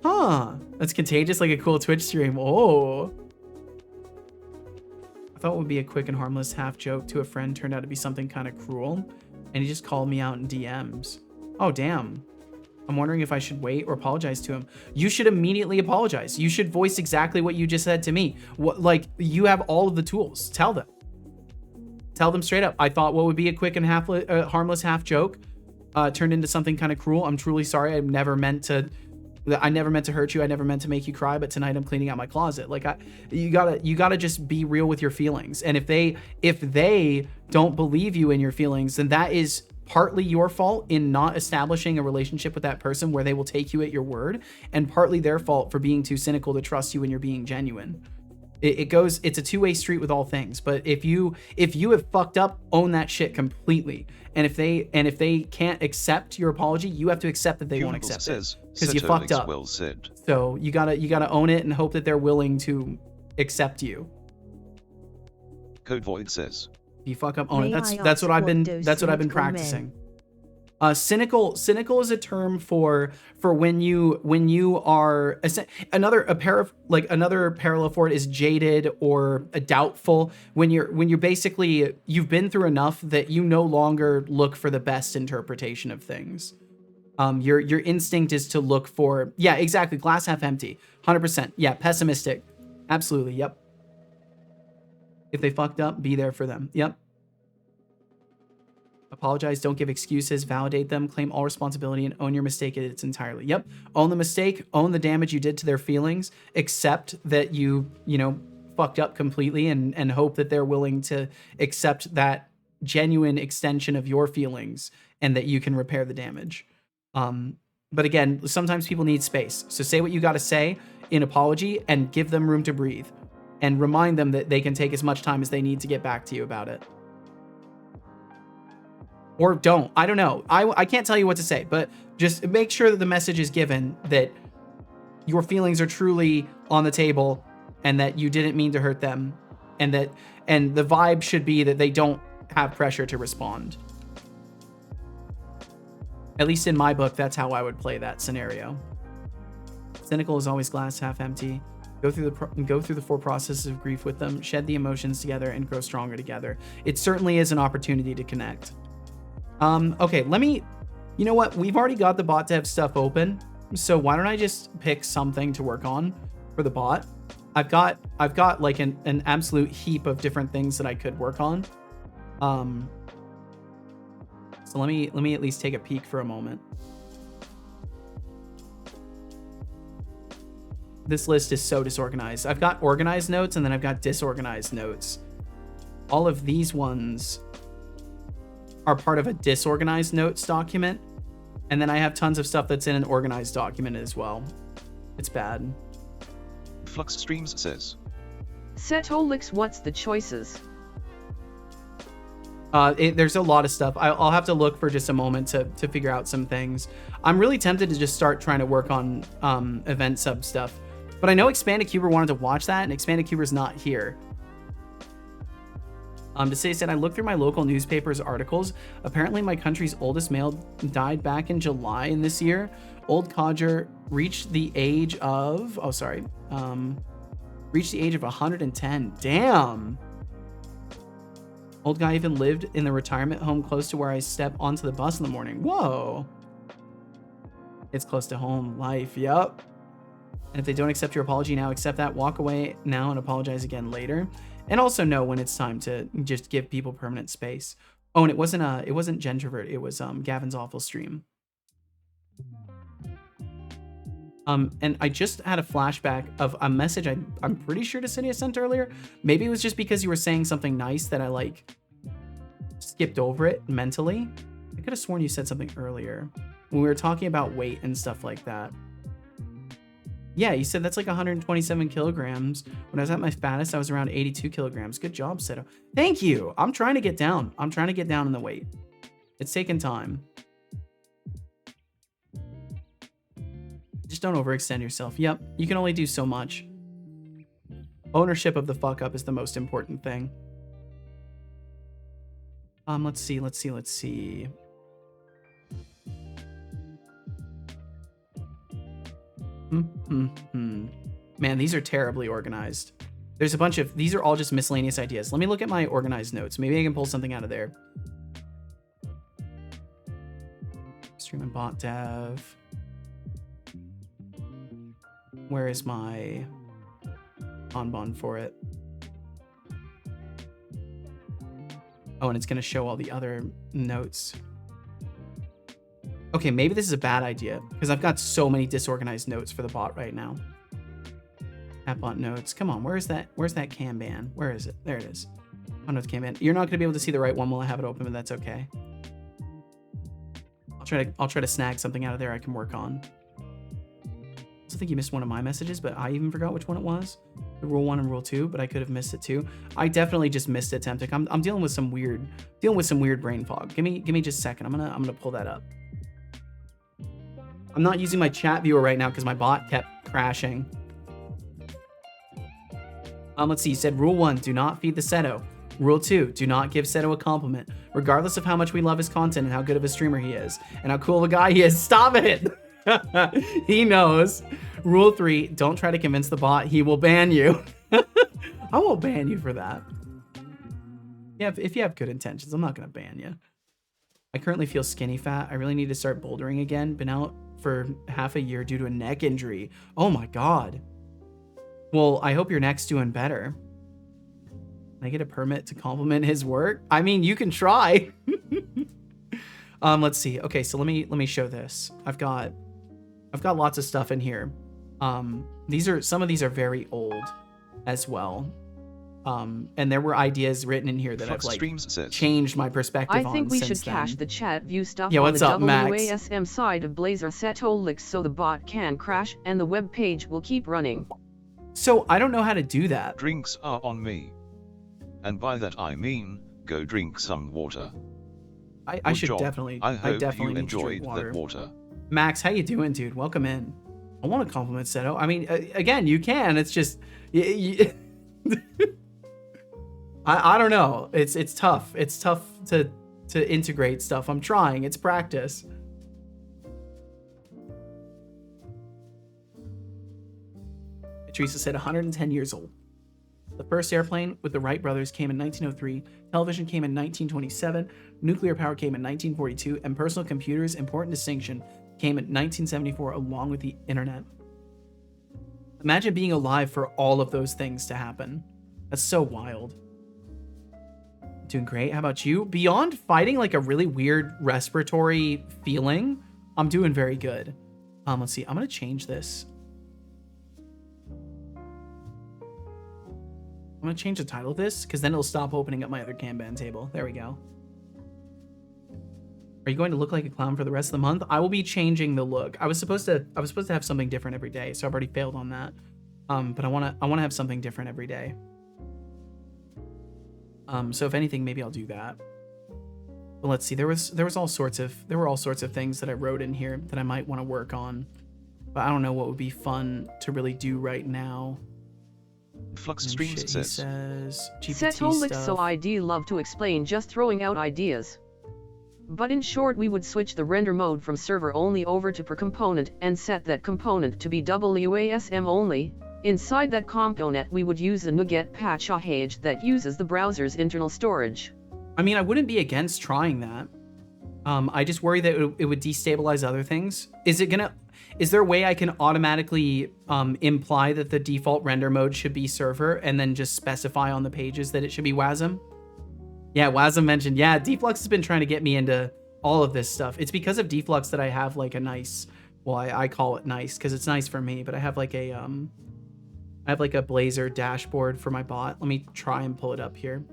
Huh. That's contagious, like a cool Twitch stream. Oh. I thought it would be a quick and harmless half joke to a friend, turned out to be something kind of cruel. And he just called me out in DMs. Oh, damn. I'm wondering if I should wait or apologize to him. You should immediately apologize. You should voice exactly what you just said to me. Like, you have all of the tools. Tell them. Tell them straight up. I thought what would be a quick and harmless half joke turned into something kind of cruel. I'm truly sorry. I never meant to hurt you. I never meant to make you cry. But tonight I'm cleaning out my closet. Like, you gotta just be real with your feelings. And if they don't believe you in your feelings, then that is partly your fault in not establishing a relationship with that person where they will take you at your word, and partly their fault for being too cynical to trust you when you're being genuine. It's a two-way street with all things. But if you have fucked up, own that shit completely. And if they can't accept your apology, you have to accept that they won't accept it because you fucked up. Well said. So you gotta own it and hope that they're willing to accept you. Code Void says, You fuck up, own it. That's what I've been practicing. Cynical is a term for when you are another parallel for it is jaded or doubtful. When you're basically, you've been through enough that you no longer look for the best interpretation of things. Your instinct is to look for, yeah, exactly, glass half empty, 100%. Yeah, pessimistic, absolutely. Yep. If they fucked up, be there for them. Yep. Apologize, don't give excuses, validate them, claim all responsibility, and own your mistake in its entirely. Yep. Own the mistake, own the damage you did to their feelings, accept that you fucked up completely, and hope that they're willing to accept that genuine extension of your feelings and that you can repair the damage. But again, sometimes people need space. So say what you got to say in apology and give them room to breathe and remind them that they can take as much time as they need to get back to you about it. Or don't. I don't know. I can't tell you what to say, but just make sure that the message is given that your feelings are truly on the table and that you didn't mean to hurt them, and the vibe should be that they don't have pressure to respond. At least in my book, that's how I would play that scenario. Cynical is always glass half empty. Go through the 4 processes of grief with them, shed the emotions together, and grow stronger together. It certainly is an opportunity to connect. Okay, you know what? We've already got the bot dev stuff open, so why don't I just pick something to work on for the bot? I've got like an absolute heap of different things that I could work on. So let me at least take a peek for a moment. This list is so disorganized. I've got organized notes and then I've got disorganized notes. All of these ones are part of a disorganized notes document. And then I have tons of stuff that's in an organized document as well. It's bad. Flux Streams says. Setolix, what's the choices? There's a lot of stuff. I'll have to look for just a moment to figure out some things. I'm really tempted to just start trying to work on event sub stuff. But I know Expanded Cuber wanted to watch that, and Expanded Cuber's not here. To say said, I looked through my local newspaper's articles. Apparently, my country's oldest male died back in July in this year. Old codger reached the age of... reached the age of 110. Damn! Old guy even lived in the retirement home close to where I step onto the bus in the morning. Whoa! It's close to home. Life, yup. And if they don't accept your apology now, accept that. Walk away now and apologize again later. And also know when it's time to just give people permanent space. Oh, and it wasn't Gentrovert. It was Gavin's awful stream. And I just had a flashback of a message I'm pretty sure Decidia sent earlier. Maybe it was just because you were saying something nice that I like skipped over it mentally. I could have sworn you said something earlier when we were talking about weight and stuff like that. Yeah, you said that's like 127 kilograms. When I was at my fattest, I was around 82 kilograms. Good job, Seto. Thank you. I'm trying to get down. I'm trying to get down in the weight. It's taken time. Just don't overextend yourself. Yep, you can only do so much. Ownership of the fuck up is the most important thing. Let's see. Man, these are terribly organized. There's a bunch of... These are all just miscellaneous ideas. Let me look at my organized notes. Maybe I can pull something out of there. Stream and bot dev. Where is my Kanban for it? Oh, and it's going to show all the other notes. Okay, maybe this is a bad idea because I've got so many disorganized notes for the bot right now. Chatbot notes. Come on, where's that Kanban? Where is it? There it is. Oh, no, it's Kanban. You're not going to be able to see the right one while I have it open, but that's okay. I'll try to snag something out of there I can work on. I also think you missed one of my messages, but I even forgot which one it was. The rule 1 and rule 2, but I could have missed it too. I definitely just missed it, Temptic. I'm dealing with some weird brain fog. Give me just a second. I'm gonna pull that up. I'm not using my chat viewer right now because my bot kept crashing. Let's see. You said rule 1, do not feed the Seto. Rule 2, do not give Seto a compliment, regardless of how much we love his content and how good of a streamer he is, and how cool of a guy he is. Stop it! He knows. Rule 3, don't try to convince the bot. He will ban you. I won't ban you for that. Yeah, if you have good intentions, I'm not going to ban you. I currently feel skinny fat. I really need to start bouldering again. Been out for half a year due to a neck injury. Oh my God. Well, I hope your neck's doing better. Can I get a permit to compliment his work? I mean, you can try. Let's see. Okay, so let me show this. I've got lots of stuff in here. Some of these are very old as well. And there were ideas written in here that I've Flux like Streams says. changed my perspective I on think we since should cache then. the chat view stuff Yeah, on what's the up, Max? WASM side of Blazor setolix so the bot can crash and the web page will keep running. So I don't know how to do that. Drinks are on me. And by that I mean, go drink some water. I Good should job. definitely. I hope definitely you need to drink enjoyed water. that water. Max, how you doing, dude? Welcome in. I want to compliment Seto. I mean, again, you can. It's just, I don't know. It's tough. It's tough to integrate stuff. I'm trying. It's practice. Teresa said 110 years old. The first airplane with the Wright brothers came in 1903, television came in 1927, nuclear power came in 1942, and personal computers, important distinction, came in 1974 along with the internet. Imagine being alive for all of those things to happen. That's so wild. Doing great. How about you? Beyond fighting like a really weird respiratory feeling, I'm doing very good. Let's see. I'm going to change this. I'm going to change the title of this because then it'll stop opening up my other Kanban table. There we go. Are you going to look like a clown for the rest of the month? I will be changing the look. I was supposed to have something different every day, so I've already failed on that. But I want to have something different every day. So if anything, maybe I'll do that. But let's see. There were all sorts of things that I wrote in here that I might want to work on. But I don't know what would be fun to really do right now. Flux Streams says GPT setolix so I'd love to explain just throwing out ideas. But in short, we would switch the render mode from server only over to per component and set that component to be WASM only. Inside that component, we would use a NuGet package that uses the browser's internal storage. I mean, I wouldn't be against trying that. I just worry that it would destabilize other things. Is there a way I can automatically imply that the default render mode should be server and then just specify on the pages that it should be WASM? Yeah, WASM mentioned, yeah, Deflux has been trying to get me into all of this stuff. It's because of Deflux that I have like a nice, well, I call it nice because it's nice for me, but I have like a Blazor dashboard for my bot. Let me try and pull it up here.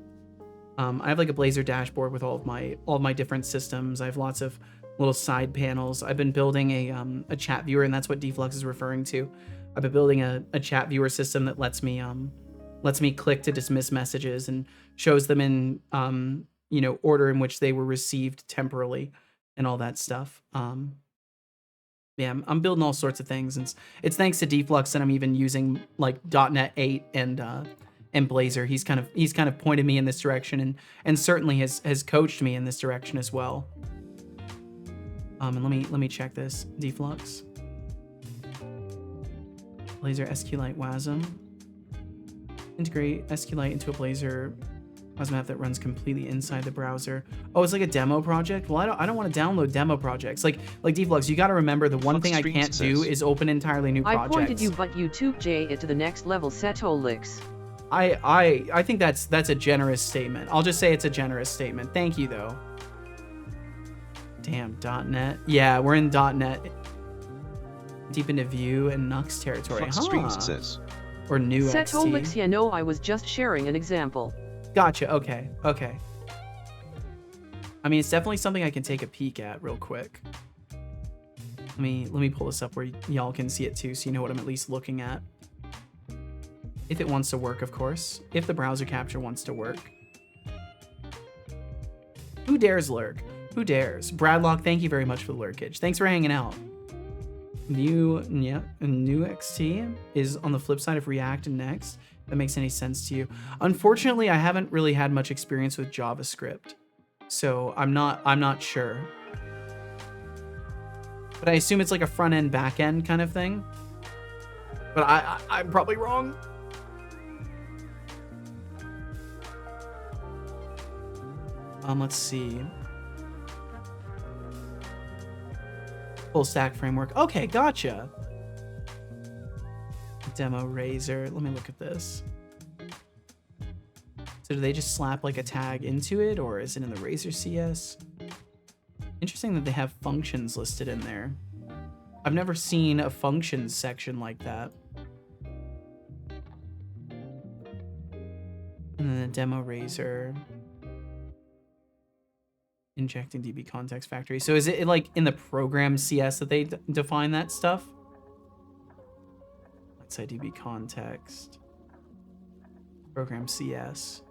I have like a Blazor dashboard with all of my different systems. I have lots of little side panels. I've been building a chat viewer, and that's what Deflux is referring to. I've been building a chat viewer system that lets me click to dismiss messages and shows them in order in which they were received temporally and all that stuff. Yeah, I'm building all sorts of things, and it's thanks to Deflux that I'm even using like .NET 8 and Blazor. He's kind of pointed me in this direction and certainly has coached me in this direction as well. And let me check this. Deflux. Blazor SQLite WASM. Integrate SQLite into a Blazor WASM app that runs completely inside the browser. Oh, it's like a demo project? Well, I don't want to download demo projects. Like Deflux, you got to remember the one thing I can't do is open entirely new projects. I pointed you, but you took it to the next level, setolix. I think that's a generous statement. I'll just say it's a generous statement. Thank you, though. Damn, .NET. Yeah, we're in .NET. Deep into Vue and Nux territory. Says. Or new setolix, yeah, no, I was just sharing an example. Gotcha, okay. I mean, it's definitely something I can take a peek at real quick. Let me pull this up where y'all can see it too, so you know what I'm at least looking at. If it wants to work, of course. If the browser capture wants to work. Who dares lurk? Who dares? Bradlock, thank you very much for the lurkage. Thanks for hanging out. New XT is on the flip side of React and Next. If that makes any sense to you. Unfortunately, I haven't really had much experience with JavaScript, so I'm not sure. But I assume it's like a front end, back end kind of thing. But I'm probably wrong. Let's see. Full stack framework. Okay, gotcha. Demo Razor. Let me look at this. So do they just slap like a tag into it, or is it in the Razor CS? Interesting that they have functions listed in there. I've never seen a functions section like that. demo razor. Injecting DB context factory. So is it like in the program CS that they define that stuff? Let's say DB context. Program CS.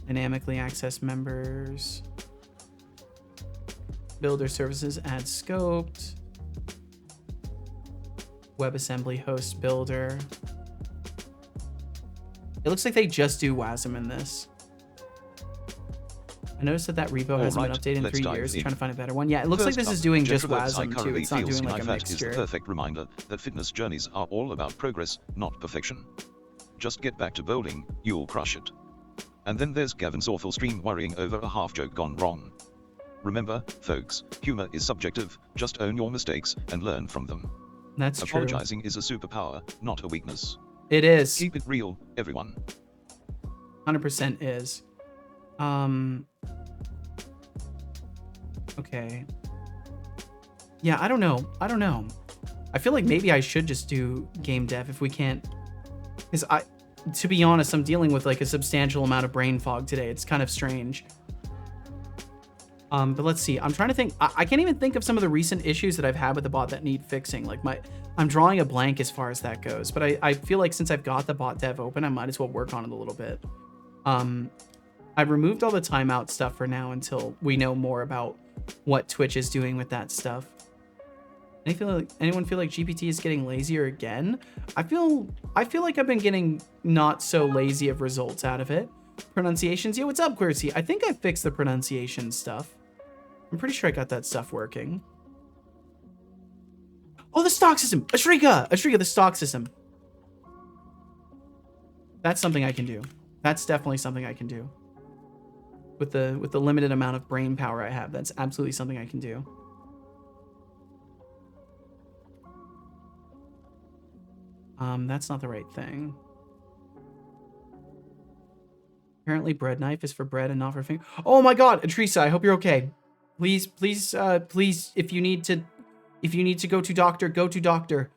Dynamically access members. Builder services add scoped. WebAssembly host builder. It looks like they just do WASM in this. I noticed that repo hasn't been updated in 3 years. Trying to find a better one. Yeah, it looks like this is doing just WASM too. It's not doing like a mixture. Is the perfect reminder that fitness journeys are all about progress, not perfection. Just get back to bowling, you'll crush it. And then there's Gavin's awful stream worrying over a half joke gone wrong. Remember, folks, humor is subjective. Just own your mistakes and learn from them. That's true. Apologizing is a superpower, not a weakness. It is. Keep it real, everyone. 100% is. Okay. Yeah, I don't know. I feel like maybe I should just do game dev if we can't. Because to be honest, I'm dealing with like a substantial amount of brain fog today. It's kind of strange. But let's see. I'm trying to think. I can't even think of some of the recent issues that I've had with the bot that need fixing. Like I'm drawing a blank as far as that goes. But I feel like since I've got the bot dev open, I might as well work on it a little bit. I've removed all the timeout stuff for now until we know more about what Twitch is doing with that stuff. Anyone feel like GPT is getting lazier again? I feel like I've been getting not so lazy of results out of it. Pronunciations. Yeah, what's up, Quersy? I think I fixed the pronunciation stuff. I'm pretty sure I got that stuff working. Oh, the stock system. Ashrika, the stock system. That's something I can do. That's definitely something I can do. With the limited amount of brain power I have, that's absolutely something I can do. That's not the right thing. Apparently bread knife is for bread and not for finger. Oh my god, Atrisa, I hope you're okay. Please, if you need to go to doctor, go to doctor.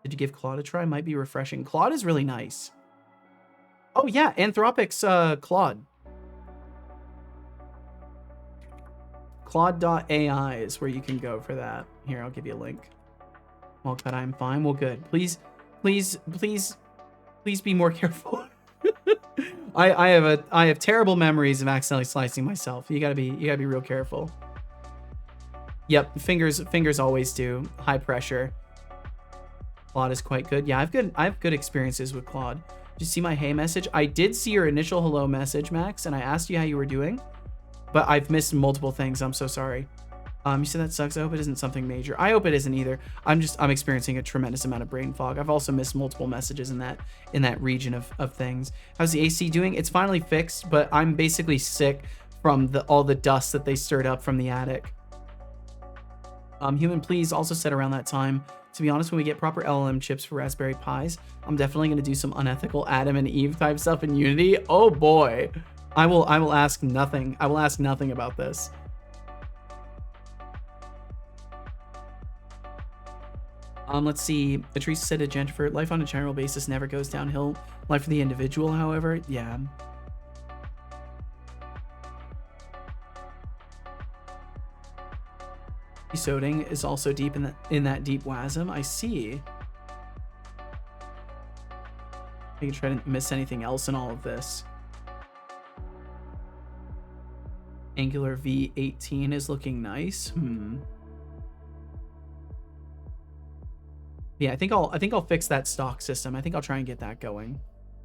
Did you give Claude a try? Might be refreshing. Claude is really nice. Oh yeah, Anthropic's Claude. Claude.ai is where you can go for that. Here, I'll give you a link. Well, but I'm fine. Well, good. Please be more careful. I have terrible memories of accidentally slicing myself. You gotta be real careful. Yep, fingers always do. High pressure. Claude is quite good. Yeah, I have good experiences with Claude. Did you see my hey message? I did see your initial hello message, Max, and I asked you how you were doing, but I've missed multiple things. I'm so sorry. You said that sucks. I hope it isn't something major. I hope it isn't either. I'm experiencing a tremendous amount of brain fog. I've also missed multiple messages in that region of things. How's the AC doing? It's finally fixed, but I'm basically sick from all the dust that they stirred up from the attic. Human Please also said around that time, to be honest, when we get proper LLM chips for Raspberry Pis, I'm definitely going to do some unethical Adam and Eve type stuff in Unity. Oh boy. I will ask nothing. I will ask nothing about this. Let's see. Patrice said to Jennifer, life on a general basis never goes downhill. Life for the individual, however, yeah. Soding is also deep in that deep WASM. I see. I can try to miss anything else in all of this. Angular V18 is looking nice. Yeah, I think I'll fix that stock system. I think I'll try and get that going.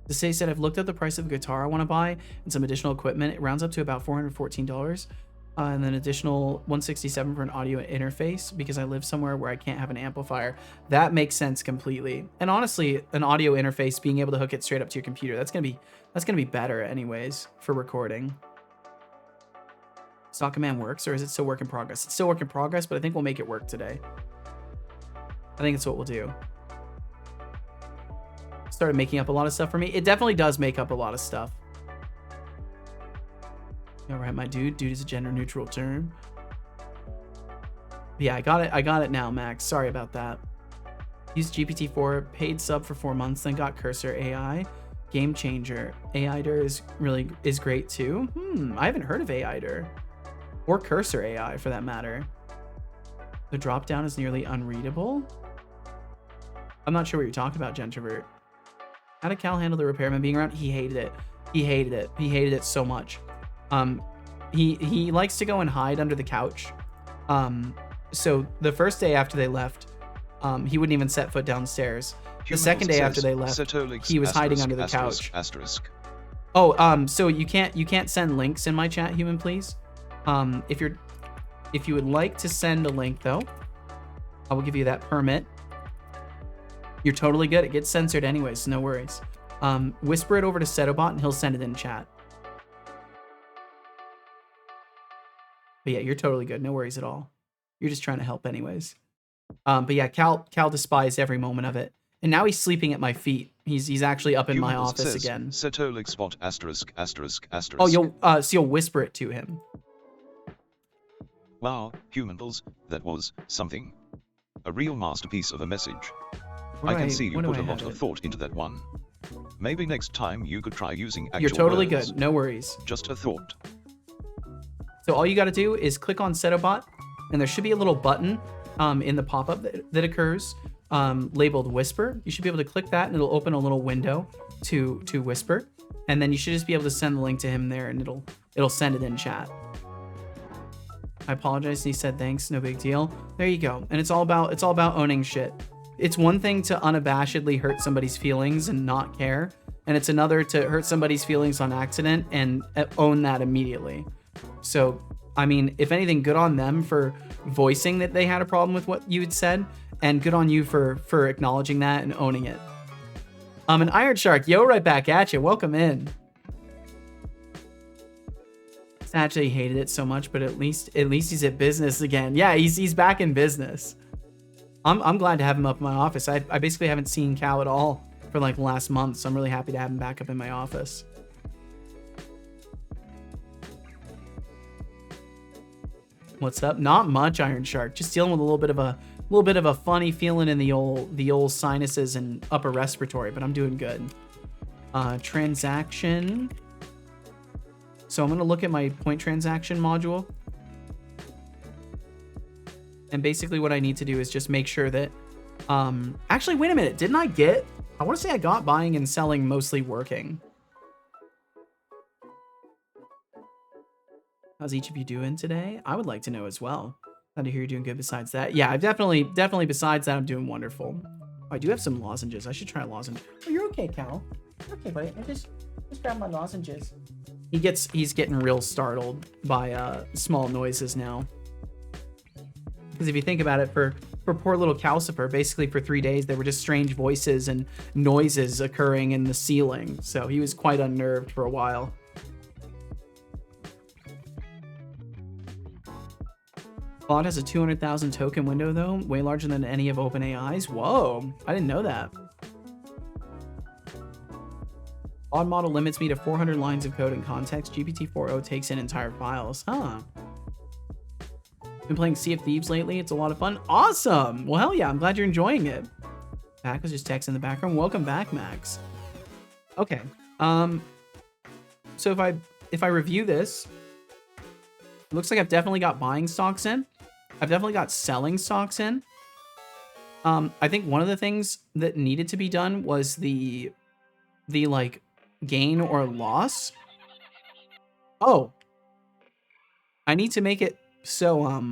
Desay said, I've looked at the price of a guitar I want to buy and some additional equipment. It rounds up to about $414. And then additional $167 for an audio interface because I live somewhere where I can't have an amplifier. That makes sense completely. And honestly, an audio interface, being able to hook it straight up to your computer, that's gonna be better anyways for recording. Stock command works, or is it still work in progress? It's still work in progress, but I think we'll make it work today. I think it's what we'll do. Started making up a lot of stuff for me. It definitely does make up a lot of stuff. All right, my dude. Dude is a gender neutral term. Yeah, I got it now, Max. Sorry about that. Used GPT-4, paid sub for 4 months, then got Cursor AI. Game changer. AIder is great too. I haven't heard of AIder. Or Cursor AI for that matter. The drop down is nearly unreadable. I'm not sure what you're talking about, Gentrovert. How did Cal handle the repairman being around? He hated it. He hated it. He hated it so much. He likes to go and hide under the couch. So the first day after they left, he wouldn't even set foot downstairs. The second day after they left, he was hiding under the couch. Oh, so you can't send links in my chat, human, please. If you would like to send a link though, I will give you that permit. You're totally good. It gets censored anyways, no worries. Whisper it over to Setobot and he'll send it in chat. But yeah, you're totally good. No worries at all. You're just trying to help anyways. But yeah, Cal despised every moment of it. And now he's sleeping at my feet. He's actually up in my office again. Spot asterisk asterisk asterisk. Oh, you'll whisper it to him. Wow, Humans, that was something. A real masterpiece of a message. Right, I can see you put a lot of thought into that one. Maybe next time you could try using actual You're totally words. good. No worries. Just a thought. So all you got to do is click on Setobot, and there should be a little button in the pop-up that occurs labeled Whisper. You should be able to click that, and it'll open a little window to Whisper, and then you should just be able to send the link to him there, and it'll send it in chat. I apologize. And he said thanks. No big deal. There you go. And it's all about owning shit. It's one thing to unabashedly hurt somebody's feelings and not care, and it's another to hurt somebody's feelings on accident and own that immediately. So, I mean, if anything, good on them for voicing that they had a problem with what you had said, and good on you for acknowledging that and owning it. An Iron Shark, yo, right back at you. Welcome in. Actually hated it so much, but at least he's at business again. Yeah, he's back in business. I'm glad to have him up in my office. I basically haven't seen Cal at all for like the last month, so I'm really happy to have him back up in my office. What's up? Not much, Iron Shark. Just dealing with a little bit of a funny feeling in the old sinuses and upper respiratory, but I'm doing good. Transaction. So I'm gonna look at my point transaction module. And basically what I need to do is just make sure that, actually, wait a minute. I want to say I got buying and selling mostly working. How's each of you doing today? I would like to know as well. Glad to hear you're doing good besides that. Yeah, I've definitely besides that, I'm doing wonderful. Oh, I do have some lozenges. I should try a lozenge. Oh, you're okay, Cal. You're okay, buddy. I just grab my lozenges. He's getting real startled by small noises now. Because if you think about it, for poor little Calcifer, basically for 3 days, there were just strange voices and noises occurring in the ceiling. So he was quite unnerved for a while. Bot has a 200,000 token window, though. Way larger than any of OpenAI's. Whoa, I didn't know that. Odd model limits me to 400 lines of code and context. GPT-4o takes in entire files. Huh. Been playing Sea of Thieves lately. It's a lot of fun. Awesome. Well, hell yeah. I'm glad you're enjoying it. Mac was just texting in the background. Welcome back, Max. Okay. So if I review this, it looks like I've definitely got buying stocks in. I've definitely got selling stocks in. I think one of the things that needed to be done was the like gain or loss. Oh, I need to make it so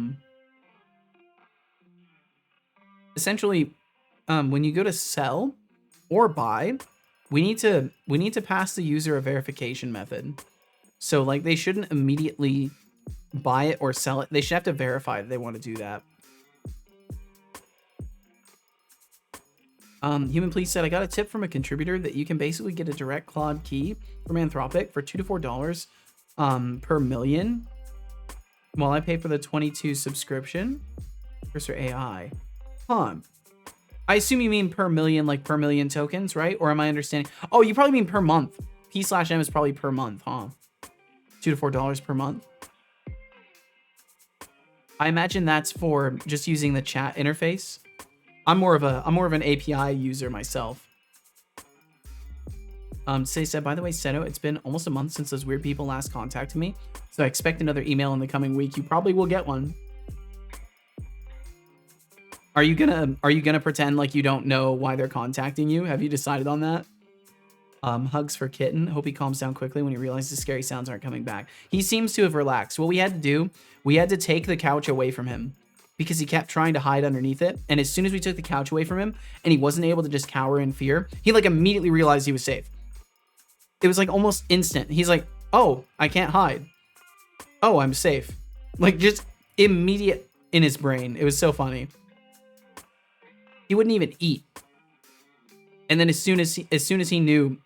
essentially when you go to sell or buy, we need to pass the user a verification method. So like they shouldn't immediately buy it or sell it. They should have to verify that they want to do that. Human Please said, I got a tip from a contributor that you can basically get a direct Claude key from Anthropic for $2 to $4 per million, while I pay for the 22 subscription. Cursor AI. Huh. I assume you mean per million, like per million tokens, right? Or am I understanding? Oh, you probably mean per month. P/M is probably per month, huh? $2 to $4 per month. I imagine that's for just using the chat interface. I'm more of an API user myself. Say said, by the way, Seto, it's been almost a month since those weird people last contacted me, so I expect another email in the coming week. You probably will get one. Are you gonna pretend like you don't know why they're contacting you? Have you decided on that? Hugs for kitten. Hope he calms down quickly when he realizes the scary sounds aren't coming back. He seems to have relaxed. What we had to do, we had to take the couch away from him because he kept trying to hide underneath it. And as soon as we took the couch away from him and he wasn't able to just cower in fear, he like immediately realized he was safe. It was like almost instant. He's like, oh, I can't hide. Oh, I'm safe. Like just immediate in his brain. It was so funny. He wouldn't even eat. And then as soon as he knew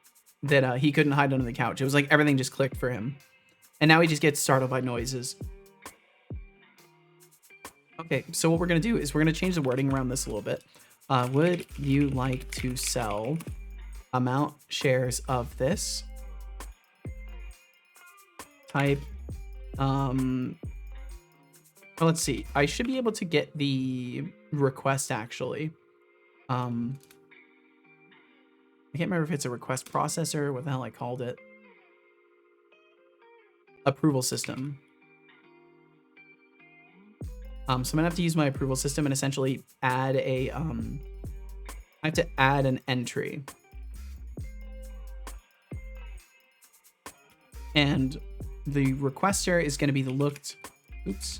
that he couldn't hide under the couch, it was like everything just clicked for him. And now he just gets startled by noises. Okay, so what we're going to do is we're going to change the wording around this a little bit. Would you like to sell amount shares of this? Type. Well, let's see. I should be able to get the request actually. I can't remember if it's a request processor or what the hell I called it. Approval system. So I'm gonna have to use my approval system and essentially add a I have to add an entry. And the requester is gonna be the looked. Oops.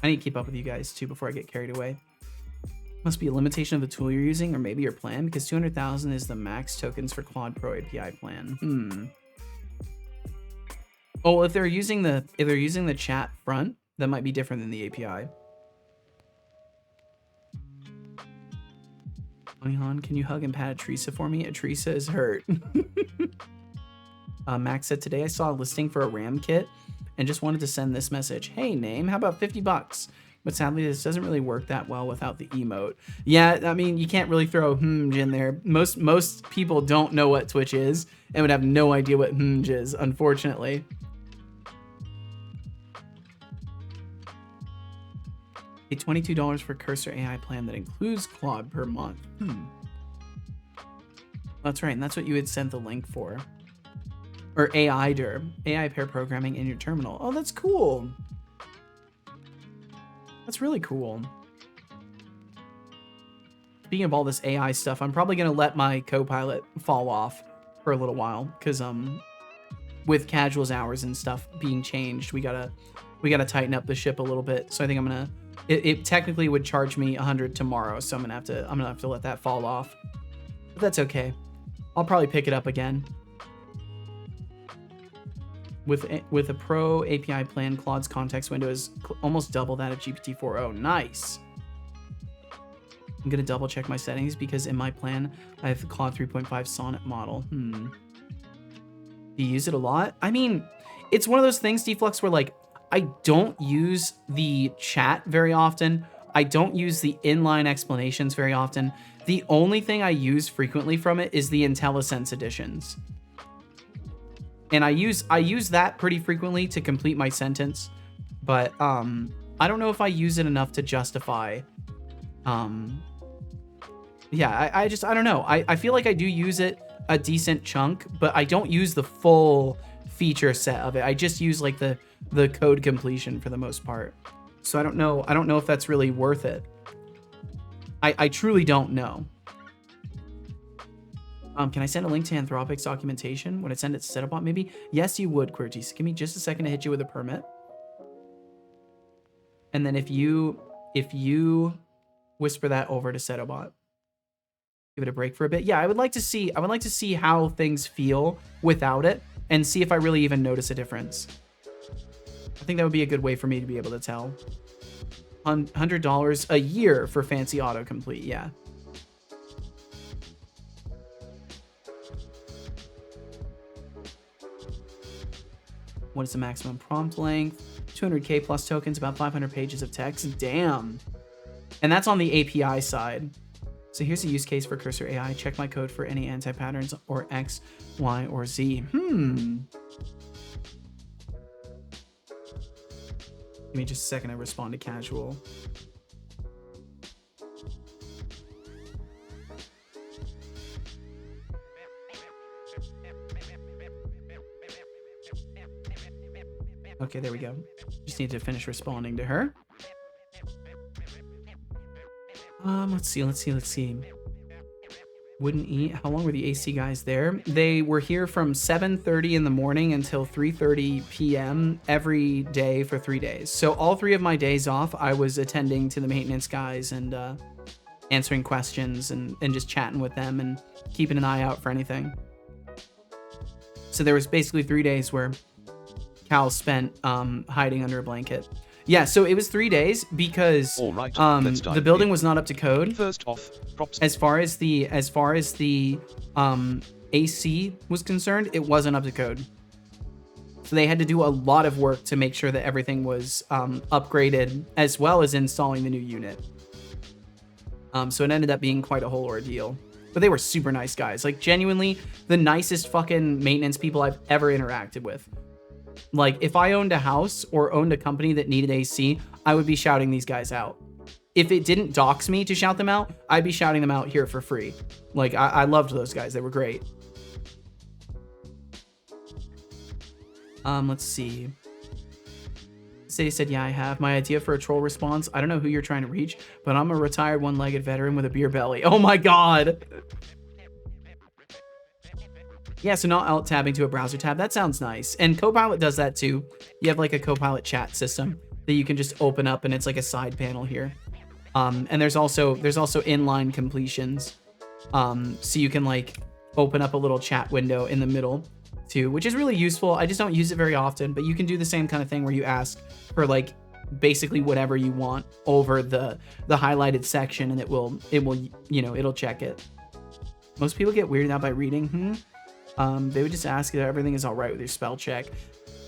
I need to keep up with you guys too before I get carried away. Must be a limitation of the tool you're using or maybe your plan, because 200,000 is the max tokens for Claude Pro API plan. Oh, if they're using the chat front, that might be different than the API. Han, can you hug and pat Teresa for me? Teresa is hurt. Max said, today I saw a listing for a RAM kit and just wanted to send this message. Hey, name, how about 50 bucks? But sadly, this doesn't really work that well without the emote. Yeah, I mean, you can't really throw in there. Most people don't know what Twitch is and would have no idea what is, unfortunately. A $22 for Cursor AI plan that includes Claude per month. That's right, and that's what you had sent the link for. Or AI pair programming in your terminal. Oh, that's cool. That's really cool. Speaking of all this AI stuff, I'm probably gonna let my Copilot fall off for a little while because with casuals hours and stuff being changed, we gotta tighten up the ship a little bit. So I think I'm gonna. It technically would charge me 100 tomorrow, so I'm gonna have to let that fall off. But that's okay. I'll probably pick it up again. With a Pro API plan, Claude's context window is almost double that of GPT-4o. Nice. I'm gonna double check my settings because in my plan I have the Claude 3.5 Sonnet model. Do you use it a lot? I mean, it's one of those things, Deflux, where like I don't use the chat very often. I don't use the inline explanations very often. The only thing I use frequently from it is the IntelliSense editions. And I use that pretty frequently to complete my sentence, but I don't know if I use it enough to justify. Yeah, I don't know. I feel like I do use it a decent chunk, but I don't use the full feature set of it. I just use like the code completion for the most part. So I don't know if that's really worth it. I truly don't know. Can I send a link to Anthropic's documentation? Would I send it to Settlebot maybe? Yes, you would, QWERTY. Give me just a second to hit you with a permit. And then if you whisper that over to Settlebot, give it a break for a bit. Yeah, I would like to see how things feel without it and see if I really even notice a difference. I think that would be a good way for me to be able to tell. $100 a year for fancy autocomplete, yeah. What is the maximum prompt length? 200k plus tokens, about 500 pages of text. Damn. And that's on the API side. So here's a use case for Cursor AI. Check my code for any anti-patterns or X, Y, or Z. Give me just a second to respond to casual. Okay, there we go. Just need to finish responding to her. Let's see. Wouldn't eat. How long were the AC guys there? They were here from 7:30 in the morning until 3:30 p.m. every day for 3 days. So all 3 of my days off, I was attending to the maintenance guys and answering questions and just chatting with them and keeping an eye out for anything. So there was basically 3 days where Cal spent hiding under a blanket. Yeah, so it was 3 days because All right, the building was not up to code. First off, props. As far as the AC was concerned, it wasn't up to code. So they had to do a lot of work to make sure that everything was upgraded, as well as installing the new unit. So it ended up being quite a whole ordeal. But they were super nice guys. Like, genuinely, the nicest fucking maintenance people I've ever interacted with. Like, if I owned a house or owned a company that needed AC, I would be shouting these guys out. If it didn't dox me to shout them out, I'd be shouting them out here for free. Like, I loved those guys. They were great. Let's see. Say said, yeah, I have. My idea for a troll response. I don't know who you're trying to reach, but I'm a retired one-legged veteran with a beer belly. Oh my god. Yeah, so not alt-tabbing to a browser tab. That sounds nice. And Copilot does that too. You have like a Copilot chat system that you can just open up and it's like a side panel here. And there's also inline completions. So you can like open up a little chat window in the middle too, which is really useful. I just don't use it very often, but you can do the same kind of thing where you ask for like basically whatever you want over the highlighted section and it will, you know, it'll check it. Most people get weirded out by reading. They would just ask if everything is all right with your spell check.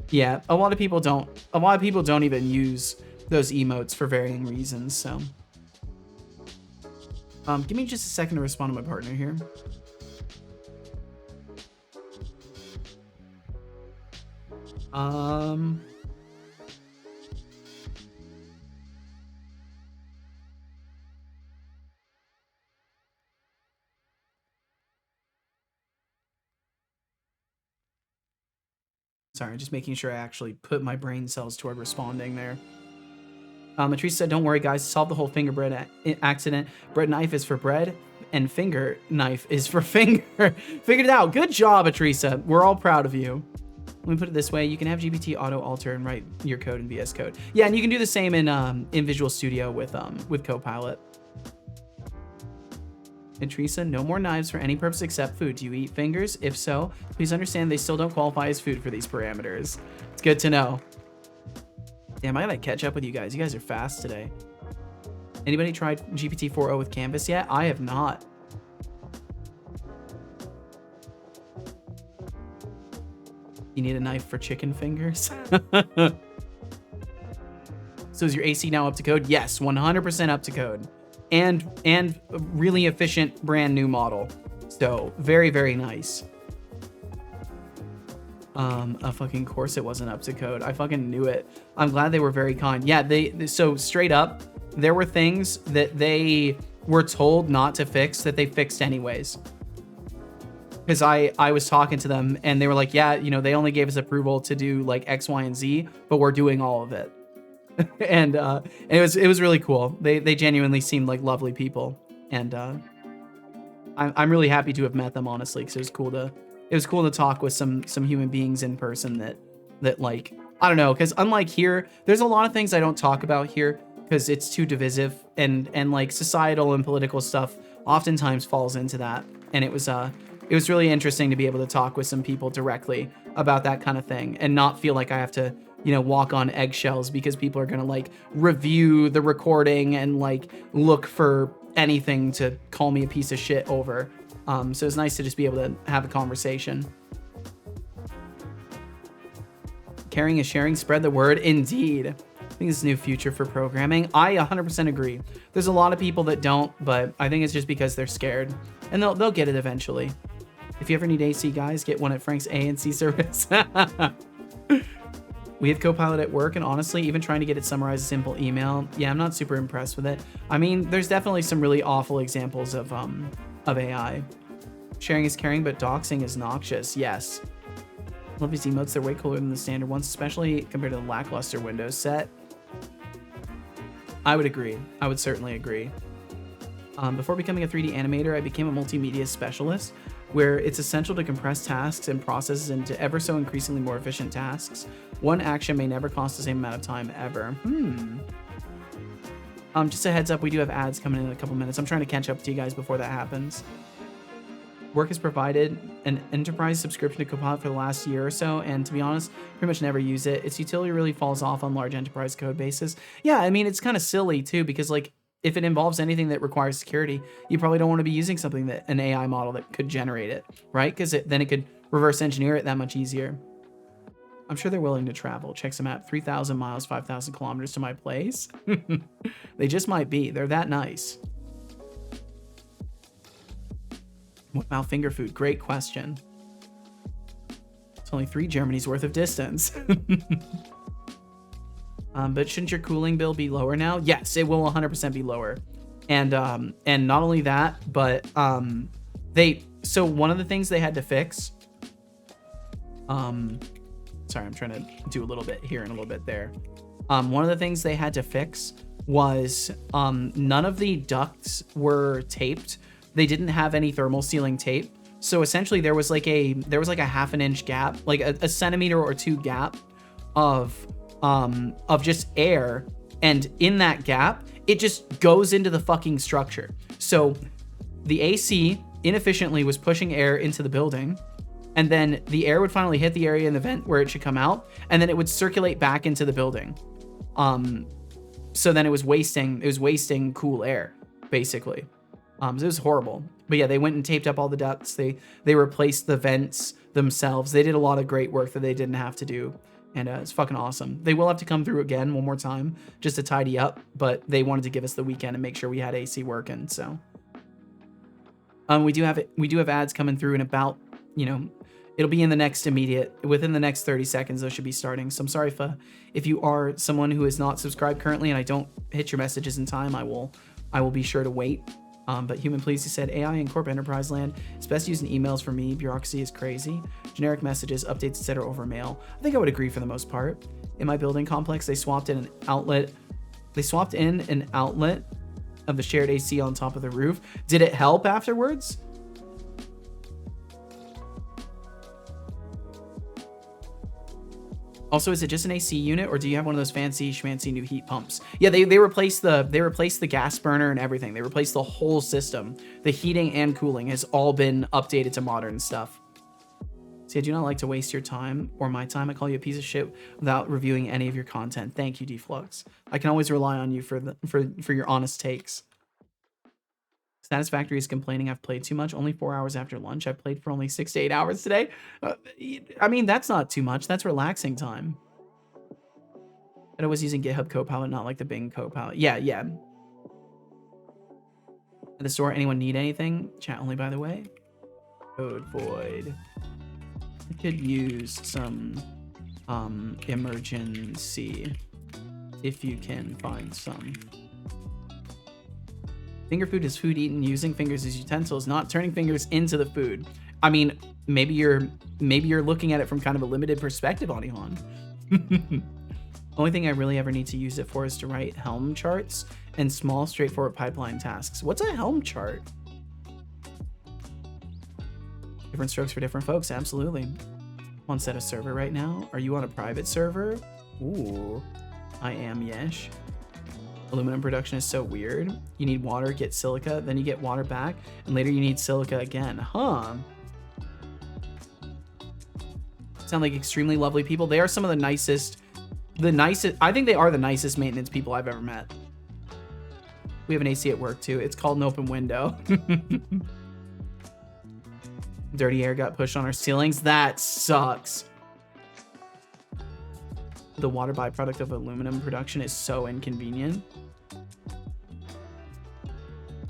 Yeah, a lot of people don't even use those emotes for varying reasons, so. Give me just a second to respond to my partner here. Sorry, just making sure I actually put my brain cells toward responding there. Matrice said, don't worry, guys. Solve the whole finger bread accident. Bread knife is for bread, and finger knife is for finger. Figured it out. Good job, Atrisa. We're all proud of you. Let me put it this way. You can have GPT auto-alter and write your code in VS Code. Yeah, and you can do the same in Visual Studio with Copilot. And Teresa, no more knives for any purpose except food. Do you eat fingers? If so, please understand they still don't qualify as food for these parameters. It's good to know. Damn, I gotta catch up with you guys. You guys are fast today. Anybody tried GPT 4.0 with Canvas yet? I have not. You need a knife for chicken fingers? So is your AC now up to code? Yes, 100% up to code. And really efficient brand new model. So very, very nice. A fucking course it wasn't up to code. I fucking knew it. I'm glad they were very kind. Yeah, so straight up, there were things that they were told not to fix that they fixed anyways. Because I was talking to them and they were like, yeah, you know, they only gave us approval to do like X, Y, and Z, but we're doing all of it. And it was really cool. They genuinely seemed like lovely people, and I'm really happy to have met them, honestly, because it was cool to talk with some human beings in person that like, I don't know, because unlike here, there's a lot of things I don't talk about here because it's too divisive, and like societal and political stuff oftentimes falls into that, and it was really interesting to be able to talk with some people directly about that kind of thing and not feel like I have to, you know, walk on eggshells because people are going to like review the recording and like look for anything to call me a piece of shit over. So it's nice to just be able to have a conversation. Caring is sharing, spread the word. Indeed. I think it's a new future for programming. I 100% agree. There's a lot of people that don't, but I think it's just because they're scared, and they'll get it eventually. If you ever need AC, guys, get one at Frank's A&C service. We have Copilot at work, and honestly, even trying to get it summarized a simple email, yeah, I'm not super impressed with it. I mean, there's definitely some really awful examples of AI. Sharing is caring, but doxing is noxious. Yes. Love these emotes. They're way cooler than the standard ones, especially compared to the lackluster Windows set. I would agree. I would certainly agree. Before becoming a 3D animator, I became a multimedia specialist, where it's essential to compress tasks and processes into ever so increasingly more efficient tasks. One action may never cost the same amount of time ever. Just a heads up, we do have ads coming in a couple minutes. I'm trying to catch up to you guys before that happens. Work has provided an enterprise subscription to Copilot for the last year or so, and to be honest, pretty much never use it. Its utility really falls off on large enterprise code bases. Yeah, I mean, it's kind of silly too, because like, if it involves anything that requires security, you probably don't want to be using something that an AI model that could generate it, right? Because then it could reverse engineer it that much easier. I'm sure they're willing to travel. Check some out. 3,000 miles, 5,000 kilometers to my place. They just might be. They're that nice. What about finger food? Great question. It's only 3 Germany's worth of distance. But shouldn't your cooling bill be lower now? Yes, it will 100% be lower. And not only that, but so one of the things they had to fix, sorry, I'm trying to do a little bit here and a little bit there. One of the things they had to fix was none of the ducts were taped. They didn't have any thermal sealing tape. So essentially there was like a half an inch gap, like a centimeter or 2 gap of just air, and in that gap it just goes into the fucking structure. So the AC inefficiently was pushing air into the building, and then the air would finally hit the area in the vent where it should come out, and then it would circulate back into the building. So then it was wasting cool air, basically. So it was horrible. But yeah, they went and taped up all the ducts. They replaced the vents themselves. They did a lot of great work that they didn't have to do. And it's fucking awesome. They will have to come through again one more time just to tidy up, but they wanted to give us the weekend and make sure we had AC working. So we do have ads coming through in about, it'll be in the next within the next 30 seconds. Those should be starting. So I'm sorry if you are someone who is not subscribed currently and I don't hit your messages in time, I will be sure to wait. But Human Please, he said, AI in corp enterprise land, it's best using emails for me. Bureaucracy is crazy. Generic messages, updates, etc. over mail. I think I would agree for the most part. In my building complex, they swapped in an outlet of the shared AC on top of the roof. Did it help afterwards? Also, is it just an AC unit, or do you have one of those fancy schmancy new heat pumps? Yeah, they replaced the gas burner and everything. They replaced the whole system. The heating and cooling has all been updated to modern stuff. See, I do not like to waste your time or my time. I call you a piece of shit without reviewing any of your content. Thank you, Deflux. I can always rely on you for your honest takes. Satisfactory is complaining I've played too much. Only 4 hours after lunch. I played for only 6 to 8 hours today. I mean, that's not too much. That's relaxing time. I was using GitHub Copilot, not like the Bing Copilot. Yeah. At the store, anyone need anything? Chat only, by the way. Code void. I could use some emergency if you can find some. Finger food is food eaten using fingers as utensils, not turning fingers into the food. I mean, maybe you're looking at it from kind of a limited perspective, Anihan. Only thing I really ever need to use it for is to write Helm charts and small, straightforward pipeline tasks. What's a Helm chart? Different strokes for different folks, absolutely. On set a server right now. Are you on a private server? Ooh, I am, yes. Aluminum production is so weird. You need water, get silica, then you get water back, and later you need silica again. Huh. Sound like extremely lovely people. They are some of the nicest, I think they are the nicest maintenance people I've ever met. We have an AC at work too. It's called an open window. Dirty air got pushed on our ceilings. That sucks. The water byproduct of aluminum production is so inconvenient.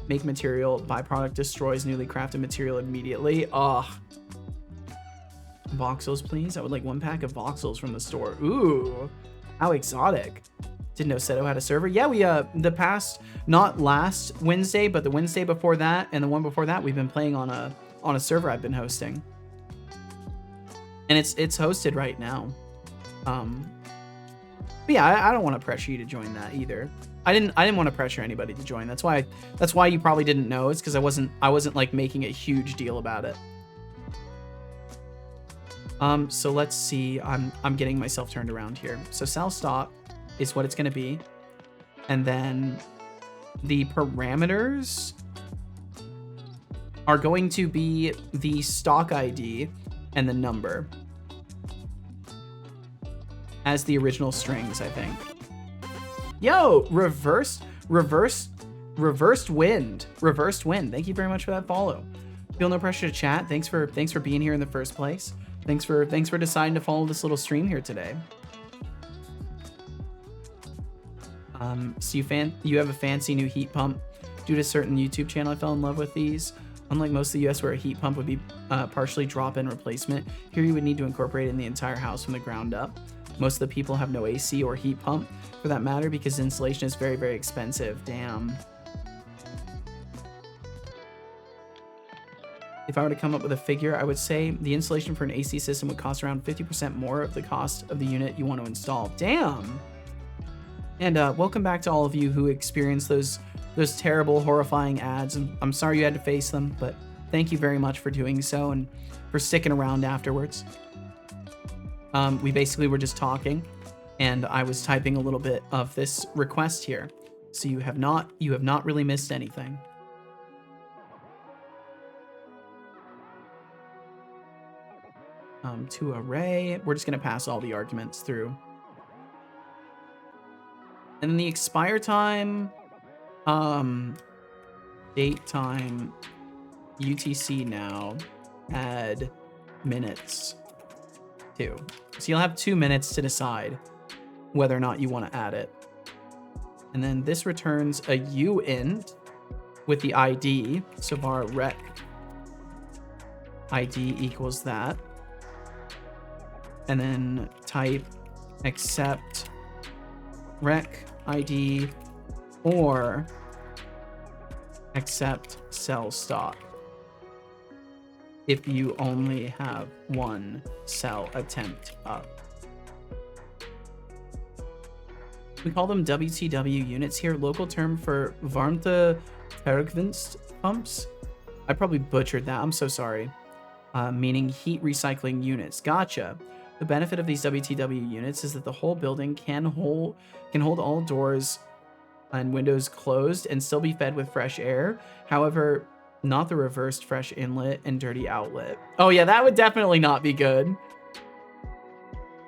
Make material byproduct destroys newly crafted material immediately. Ugh. Voxels, please. I would like 1 pack of voxels from the store. Ooh, how exotic. Didn't know Seto had a server. Yeah, we not last Wednesday, but the Wednesday before that and the one before that, we've been playing on a server I've been hosting. and it's hosted right now. But yeah, I don't want to pressure you to join that either. I didn't want to pressure anybody to join. That's why you probably didn't know. It's because I wasn't like making a huge deal about it. So let's see. I'm getting myself turned around here. So sell stock is what it's going to be. And then the parameters are going to be the stock ID and the number as the original strings, I think. Yo, reversed wind. Thank you very much for that follow. Feel no pressure to chat. Thanks for being here in the first place. Thanks for deciding to follow this little stream here today. So you have a fancy new heat pump. Due to a certain YouTube channel, I fell in love with these. Unlike most of the US where a heat pump would be partially drop-in replacement, here you would need to incorporate it in the entire house from the ground up. Most of the people have no AC or heat pump for that matter because installation is very, very expensive. Damn. If I were to come up with a figure, I would say the installation for an AC system would cost around 50% more of the cost of the unit you want to install. Damn. And welcome back to all of you who experienced those terrible, horrifying ads. I'm sorry you had to face them, but thank you very much for doing so and for sticking around afterwards. We basically were just talking, and I was typing a little bit of this request here, so you have not really missed anything. To array, we're just gonna pass all the arguments through, and then the expire time, date time, UTC now, add minutes too. So you'll have 2 minutes to decide whether or not you want to add it. And then this returns a uint with the ID. So var rec ID equals that. And then type accept rec ID or accept sell stock if you only have one sell attempt up. We call them WTW units here, local term for Warmte Vergevinst pumps. I probably butchered that, I'm so sorry. Meaning heat recycling units. Gotcha. The benefit of these WTW units is that the whole building can hold all doors and windows closed and still be fed with fresh air. However, not the reversed fresh inlet and dirty outlet. Oh yeah, that would definitely not be good.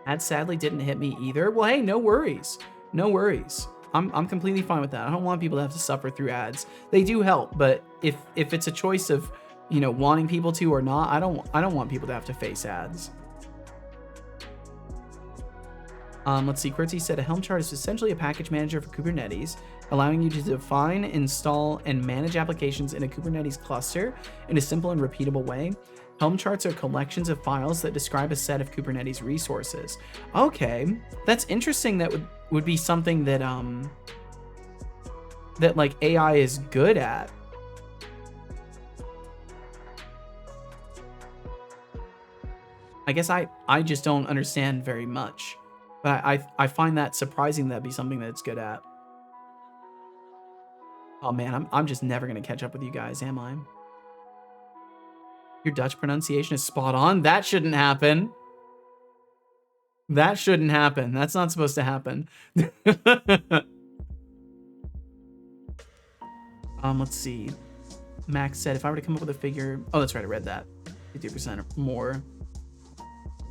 That sadly didn't hit me either. Well, hey, no worries. No worries. I'm completely fine with that. I don't want people to have to suffer through ads. They do help, but if it's a choice of, you know, wanting people to or not, I don't want people to have to face ads. Let's see, Qwerty said a Helm chart is essentially a package manager for Kubernetes, allowing you to define, install, and manage applications in a Kubernetes cluster in a simple and repeatable way. Helm charts are collections of files that describe a set of Kubernetes resources. Okay, that's interesting. That would be something that that like AI is good at. I guess I just don't understand very much. But I find that surprising that'd be something that it's good at. Oh man, I'm just never gonna catch up with you guys, am I? Your Dutch pronunciation is spot on. That shouldn't happen. That shouldn't happen. That's not supposed to happen. Let's see. Max said if I were to come up with a figure. Oh, that's right, I read that. 50% or more.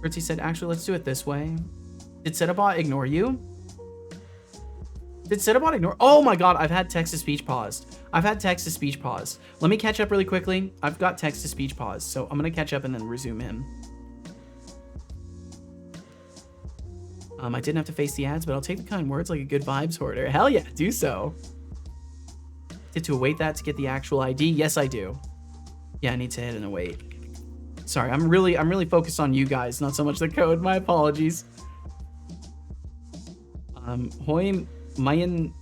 Ritzy said, actually, let's do it this way. Did Settlebot ignore you? Did Settlebot ignore? Oh my god, I've had text-to-speech paused. I've had text-to-speech paused. Let me catch up really quickly. I've got text-to-speech paused, so I'm gonna catch up and then resume him. I didn't have to face the ads, but I'll take the kind words like a good vibes hoarder. Hell yeah, do so. Did to await that to get the actual ID? Yes, I do. Yeah, I need to hit and await. Sorry, I'm really focused on you guys, not so much the code. My apologies. Hoi Mayan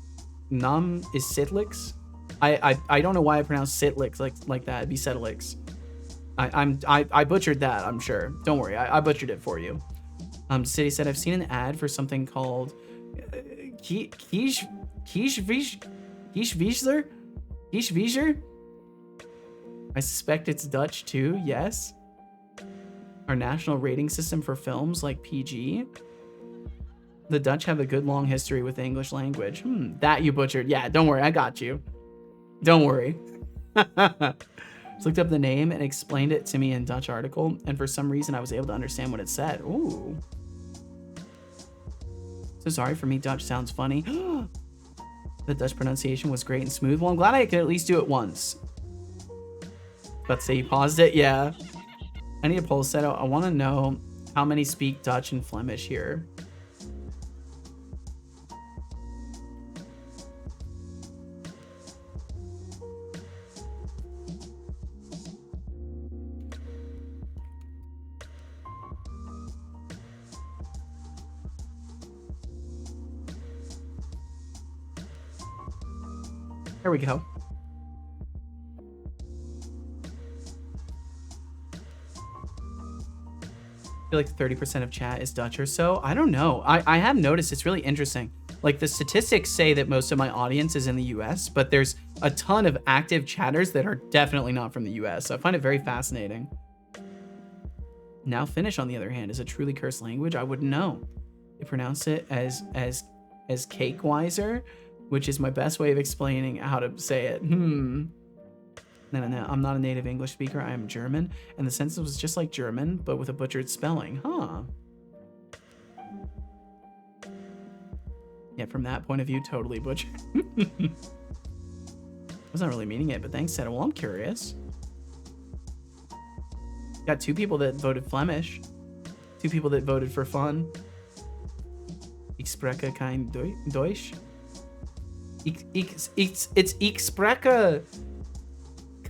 Nam is Sitlix. I don't know why I pronounce Sitlix like that. It'd be Setlix. I butchered that, I'm sure. Don't worry, I butchered it for you. City said, I've seen an ad for something called Kiesviezer? I suspect it's Dutch too, yes. Our national rating system for films like PG. The Dutch have a good long history with the English language. That you butchered. Yeah, don't worry, I got you. Don't worry. Just looked up the name and explained it to me in Dutch article, and for some reason I was able to understand what it said. Ooh. So sorry for me, Dutch sounds funny. The Dutch pronunciation was great and smooth. Well, I'm glad I could at least do it once. About to say you paused it? Yeah. I need a poll set out. I want to know how many speak Dutch and Flemish here. There we go. I feel like 30% of chat is Dutch or so. I don't know. I have noticed it's really interesting. Like the statistics say that most of my audience is in the US, but there's a ton of active chatters that are definitely not from the US. So I find it very fascinating. Now Finnish, on the other hand, is a truly cursed language. I wouldn't know. They pronounce it as cakewiser, which is my best way of explaining how to say it. No, I'm not a native English speaker. I am German, and the sentence was just like German, but with a butchered spelling. Huh. Yeah, from that point of view, totally butchered. I was not really meaning it, but thanks, Seta. Well, I'm curious. Got 2 people that voted Flemish. 2 people that voted for fun. Ich spreche kein Deutsch. It's ich spreche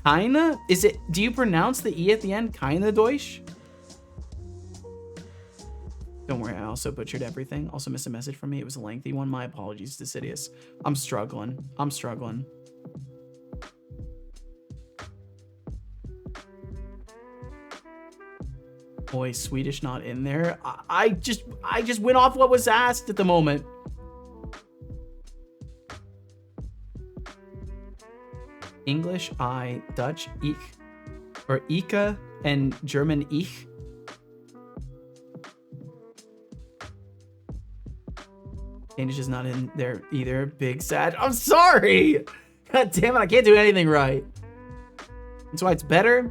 keine? Is it, do you pronounce the E at the end? Keine Deutsch? Don't worry, I also butchered everything. Also missed a message from me. It was a lengthy one. My apologies, Decidius. I'm struggling. Boy, Swedish not in there. I just went off what was asked at the moment. English, I, Dutch, ich, or Ika, and German, ich. Danish is not in there either. Big sad. I'm sorry! God damn it, I can't do anything right. That's why it's better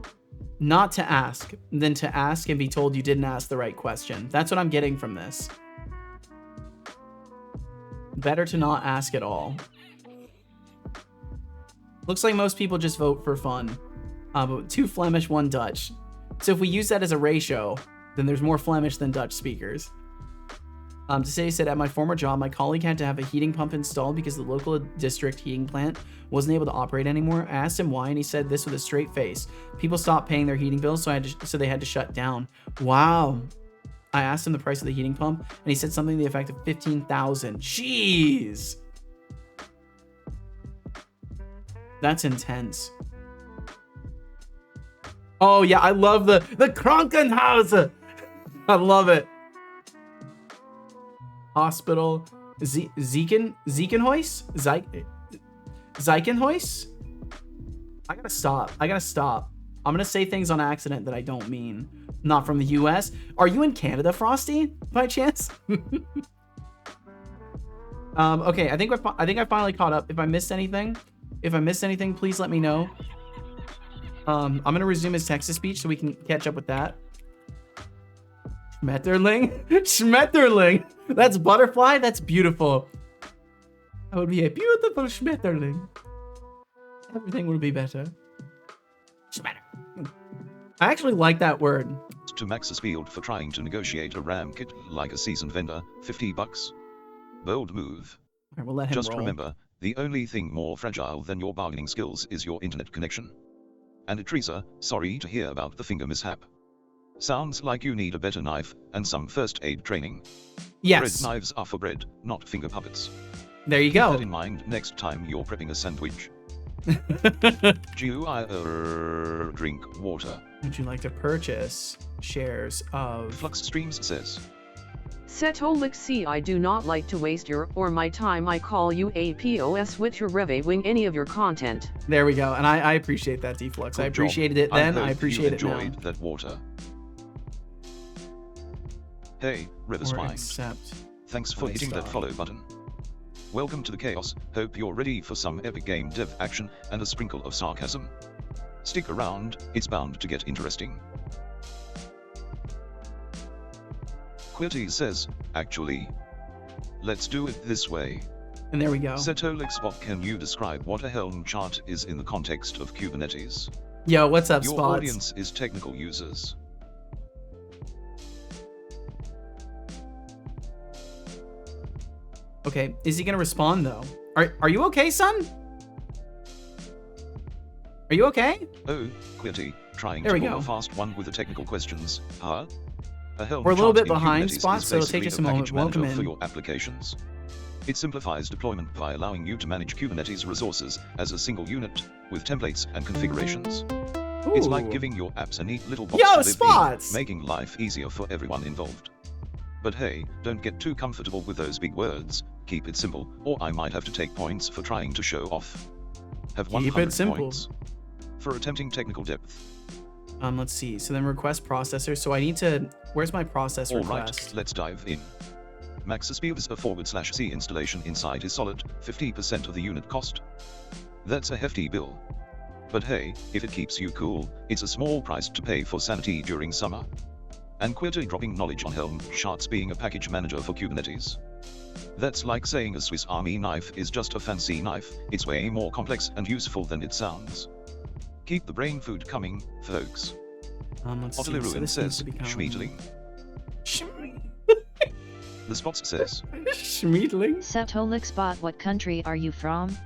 not to ask than to ask and be told you didn't ask the right question. That's what I'm getting from this. Better to not ask at all. Looks like most people just vote for fun. But 2 Flemish, 1 Dutch. So if we use that as a ratio, then there's more Flemish than Dutch speakers. To say, said, at my former job, my colleague had to have a heating pump installed because the local district heating plant wasn't able to operate anymore. I asked him why, and he said this with a straight face. People stopped paying their heating bills, so they had to shut down. Wow. I asked him the price of the heating pump, and he said something to the effect of $15,000. Jeez. That's intense. Oh yeah, I love the Krankenhaus. I love it. Hospital, Zeichenhuis? Zeichenhuis? I gotta stop. I'm gonna say things on accident that I don't mean. Not from the US. Are you in Canada, Frosty, by chance? Okay, I think I finally caught up. If I missed anything, please let me know. I'm gonna resume his Texas-speech so we can catch up with that. Schmetterling? Schmetterling! That's butterfly? That's beautiful. That would be a beautiful Schmetterling. Everything will be better. Schmetter. I actually like that word. To Max Spield for trying to negotiate a RAM kit like a seasoned vendor, $50. Bold move. All right, we'll let him Just roll. remember, the only thing more fragile than your bargaining skills is your internet connection. And Teresa, sorry to hear about the finger mishap. Sounds like you need a better knife and some first aid training. Yes. Bread knives are for bread, not finger puppets. There you Keep go. that in mind next time you're prepping a sandwich. Do I drink water? Would you like to purchase shares of... Flux Streams says. Setolix, I do not like to waste your or my time. I call you a POS with your reviewing any of your content. There we go. And I appreciate that, Deflux. I appreciated it then. I appreciate it now. Enjoyed that water. Hey, River Spine. Accept. Thanks for hitting that follow button. Welcome to the chaos. Hope you're ready for some epic game dev action and a sprinkle of sarcasm. Stick around, it's bound to get interesting. Quilty says, actually, let's do it this way. And there we go. Setolix, can you describe what a Helm chart is in the context of Kubernetes? Yo, what's up, Your Spots? audience is technical users. Okay, is he gonna respond though? Are you okay, son? Are you okay? Oh, Quilty, trying There to we pull go. a fast one with the technical questions, huh? A Helm We're a little chart bit in behind, Kubernetes Spots, is so it'll take basically us a the moment. package manager Welcome for in. your applications. It simplifies deployment by allowing you to manage Kubernetes resources as a single unit, with templates and configurations. It's like Ooh. giving your apps a neat little box Yo, to live Spots! in, making life easier for everyone involved. But hey, don't get too comfortable with those big words, keep it simple, or I might have to take points for trying to show off. Have Keep it 100 simple. points for attempting technical depth. Let's see. So then request processor. So I need to... Where's my process Alright, request? let's dive in. Max speeds a /C installation inside is solid, 50% of the unit cost. That's a hefty bill. But hey, if it keeps you cool, it's a small price to pay for sanity during summer. And Quilty dropping knowledge on Helm charts being a package manager for Kubernetes. That's like saying a Swiss Army knife is just a fancy knife, it's way more complex and useful than it sounds. Keep the brain food coming, folks. Let's see. Ottilie So Ruin this needs says, to become... Schmeedling. The Spots says, Schmeedling? Setolix, what country are you from?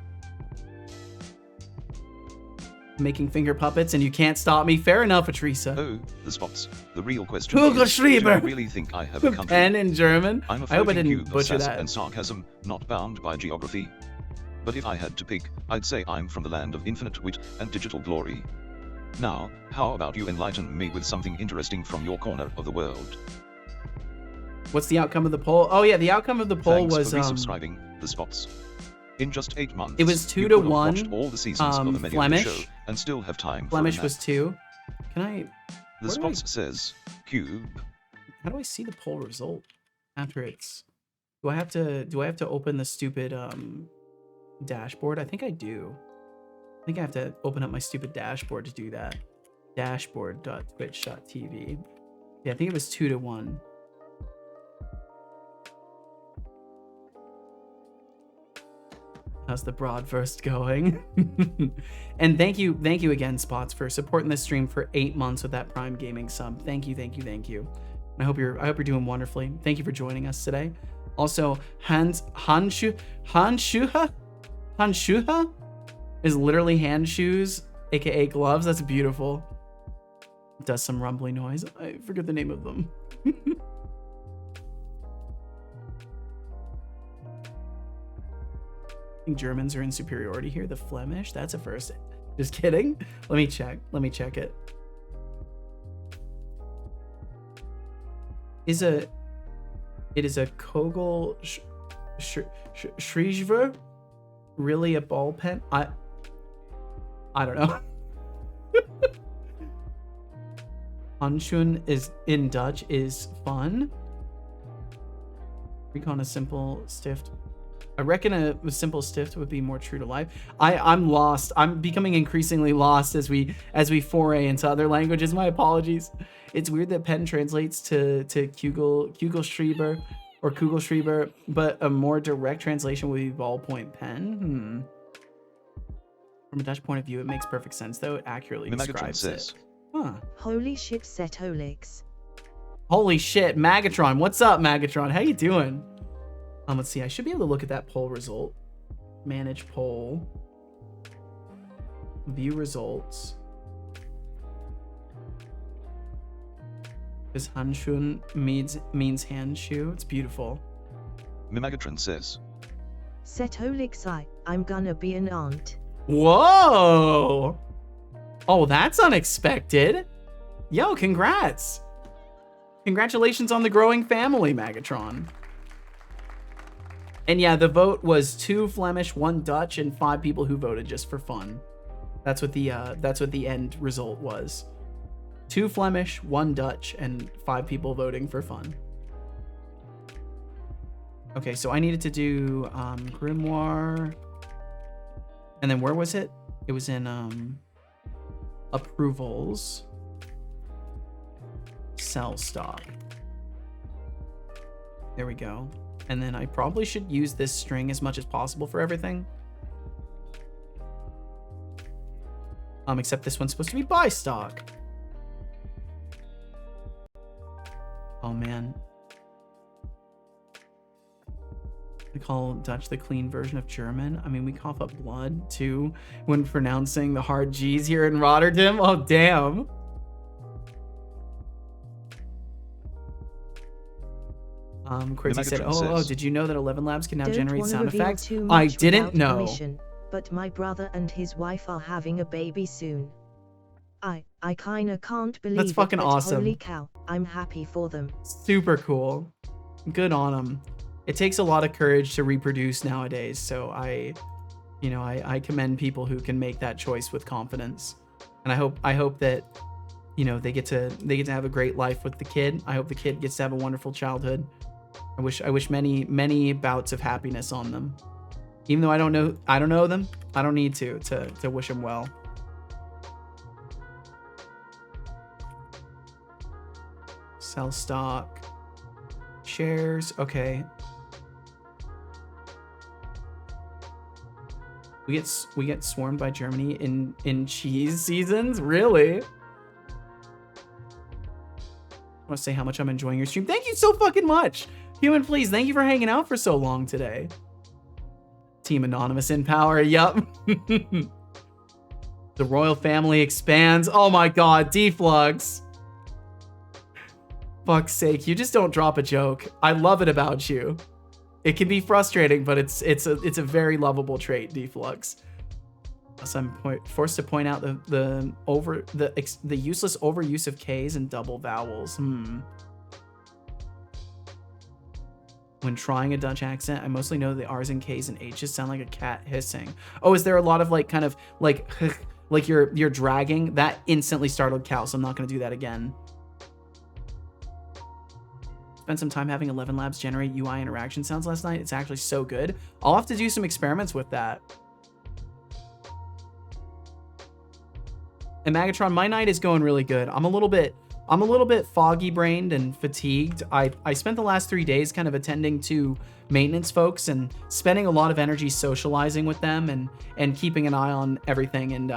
Making finger puppets and you can't stop me. Fair enough, Atrisa. oh, the Spots. The real question Hugo is, do Schreiber. I really think I have a country? Pen in German. I'm a I hope I floating didn't cube of butcher sass that. and sarcasm, not bound by geography. But if I had to pick, I'd say I'm from the land of infinite wit and digital glory. Now, how about you enlighten me with something interesting from your corner of the world? What's the outcome of the poll? Oh yeah, the outcome of the poll Thanks was for resubscribing, the Spots. In just 8 months, It was 2 you to could have 1, watched all the seasons of the medieval Flemish. show and still have time Flemish for a was nap. 2. Can I... The where do I- Spots says, Cube. How do I see the poll result after it's... Do I have to open the stupid dashboard? I think I do. I think I have to open up my stupid dashboard to do that. Dashboard.twitch.tv. Yeah, I think it was 2 to 1. How's the broadverse going? And thank you again, Spots, for supporting this stream for 8 months with that Prime Gaming sub. Thank you. And I hope you're doing wonderfully. Thank you for joining us today. Also, Hanshuha is literally hand shoes, aka gloves. That's beautiful. It does some rumbly noise. I forget the name of them. I think Germans are in superiority here. The Flemish, that's a first. Just kidding. Let me check it. It is a Kogel Schrijver really a ball pen? I don't know. Handschoen is in Dutch is fun. Recon a simple stift. I reckon a simple stift would be more true to life. I'm lost. I'm becoming increasingly lost as we foray into other languages. My apologies. It's weird that pen translates to Kugelschreiber or Kugelschreiber, but a more direct translation would be ballpoint pen. From a Dutch point of view, it makes perfect sense, though. It accurately describes it. Huh. Holy shit, Setolix. Holy shit, Magatron. What's up, Magatron? How you doing? Let's see. I should be able to look at that poll result. Manage poll. View results. Because Handschuhen means hand shoe. It's beautiful. Mimagatron says, Setolix, I'm gonna be an aunt. Whoa. Oh, that's unexpected. Yo, congrats. Congratulations on the growing family, Magatron. And yeah, the vote was 2 Flemish, 1 Dutch, and 5 people who voted just for fun. That's what the end result was. 2 Flemish, 1 Dutch, and 5 people voting for fun. Okay, so I needed to do Grimoire. And then where was it? It was in approvals. Sell stock. There we go. And then I probably should use this string as much as possible for everything. Except this one's supposed to be buy stock. Oh man. We call Dutch the clean version of German. I mean, we cough up blood too when pronouncing the hard G's here in Rotterdam. Oh damn. Quirty said, oh, did you know that 11 Labs can now generate sound effects? I didn't know. Permission, but my brother and his wife are having a baby soon. I kinda can't believe That's fucking awesome. Holy cow, I'm happy for them. Super cool. Good on them. It takes a lot of courage to reproduce nowadays, so I commend people who can make that choice with confidence. And I hope that, you know, they get to have a great life with the kid. I hope the kid gets to have a wonderful childhood. I wish many bouts of happiness on them. Even though I don't know them, I don't need to wish them well. Sell stock. Shares. Okay. We get swarmed by Germany in cheese seasons? Really? I want to say how much I'm enjoying your stream. Thank you so fucking much. Human, please. Thank you for hanging out for so long today. Team Anonymous in power. Yup. The royal family expands. Oh my god, deflugs. Fuck's sake, you just don't drop a joke. I love it about you. It can be frustrating, but it's a very lovable trait, deflux. So I'm forced to point out the useless overuse of K's and double vowels. When trying a Dutch accent, I mostly know the R's and K's and H's sound like a cat hissing. Oh, is there a lot of like kind of like you're dragging? That instantly startled Cal, so I'm not gonna do that again. Spent some time having 11 Labs generate UI interaction sounds last night. It's actually so good. I'll have to do some experiments with that. And Magatron, my night is going really good. I'm a little bit foggy brained and fatigued. I spent the last 3 days kind of attending to maintenance folks and spending a lot of energy socializing with them and keeping an eye on everything. And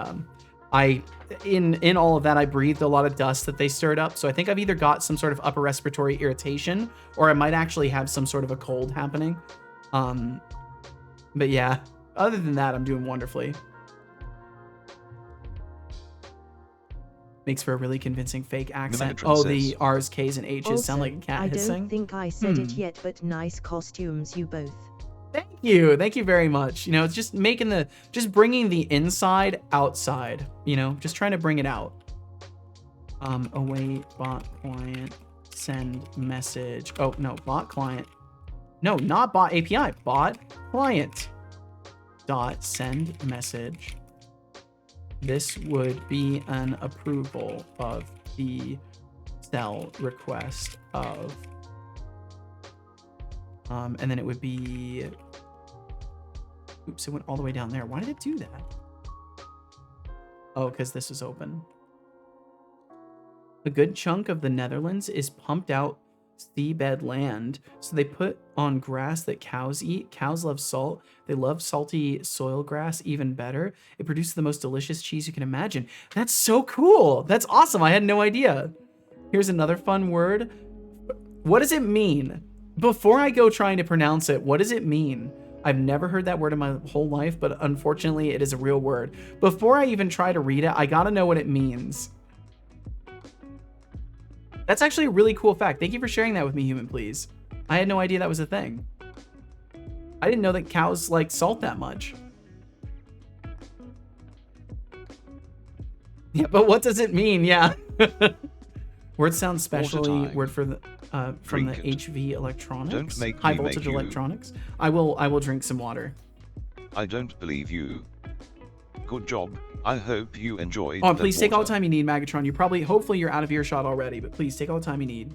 in all of that, I breathed a lot of dust that they stirred up. So I think I've either got some sort of upper respiratory irritation or I might actually have some sort of a cold happening. But yeah, other than that, I'm doing wonderfully. Makes for a really convincing fake accent. Oh, the R's, K's, and H's also, sound like a cat hissing. I don't think I said it yet, but nice costumes, you both. Thank you very much. You know, it's just bringing the inside outside. You know, just trying to bring it out. Await bot client, send message. Oh no, bot client. No, not bot API. Bot client. Dot send message. This would be an approval of the sell request of, and then it would be, oops, it went all the way down there. Why did it do that? Oh, because this is open. A good chunk of the Netherlands is pumped out seabed land, so they put on grass that cows eat. Cows love salt. They love salty soil grass even better. It produces the most delicious cheese you can imagine. That's so cool. That's awesome. I had no idea. Here's another fun word. What does it mean? Before I go trying to pronounce it, what does it mean? I've never heard that word in my whole life, but unfortunately it is a real word. Before I even try to read it, I gotta know what it means. That's actually a really cool fact. Thank you for sharing that with me, Human, please. I had no idea that was a thing. I didn't know that cows like salt that much. Yeah, but what does it mean? Yeah. Word sound specially time. word for the from the Drink it. HV electronics. Don't make high me voltage make you. electronics. I will drink some water. I don't believe you. Good job. I hope you enjoyed. Oh, and that please take all the water. time you need, Magatron. You're probably, hopefully you're out of earshot already, but please take all the time you need.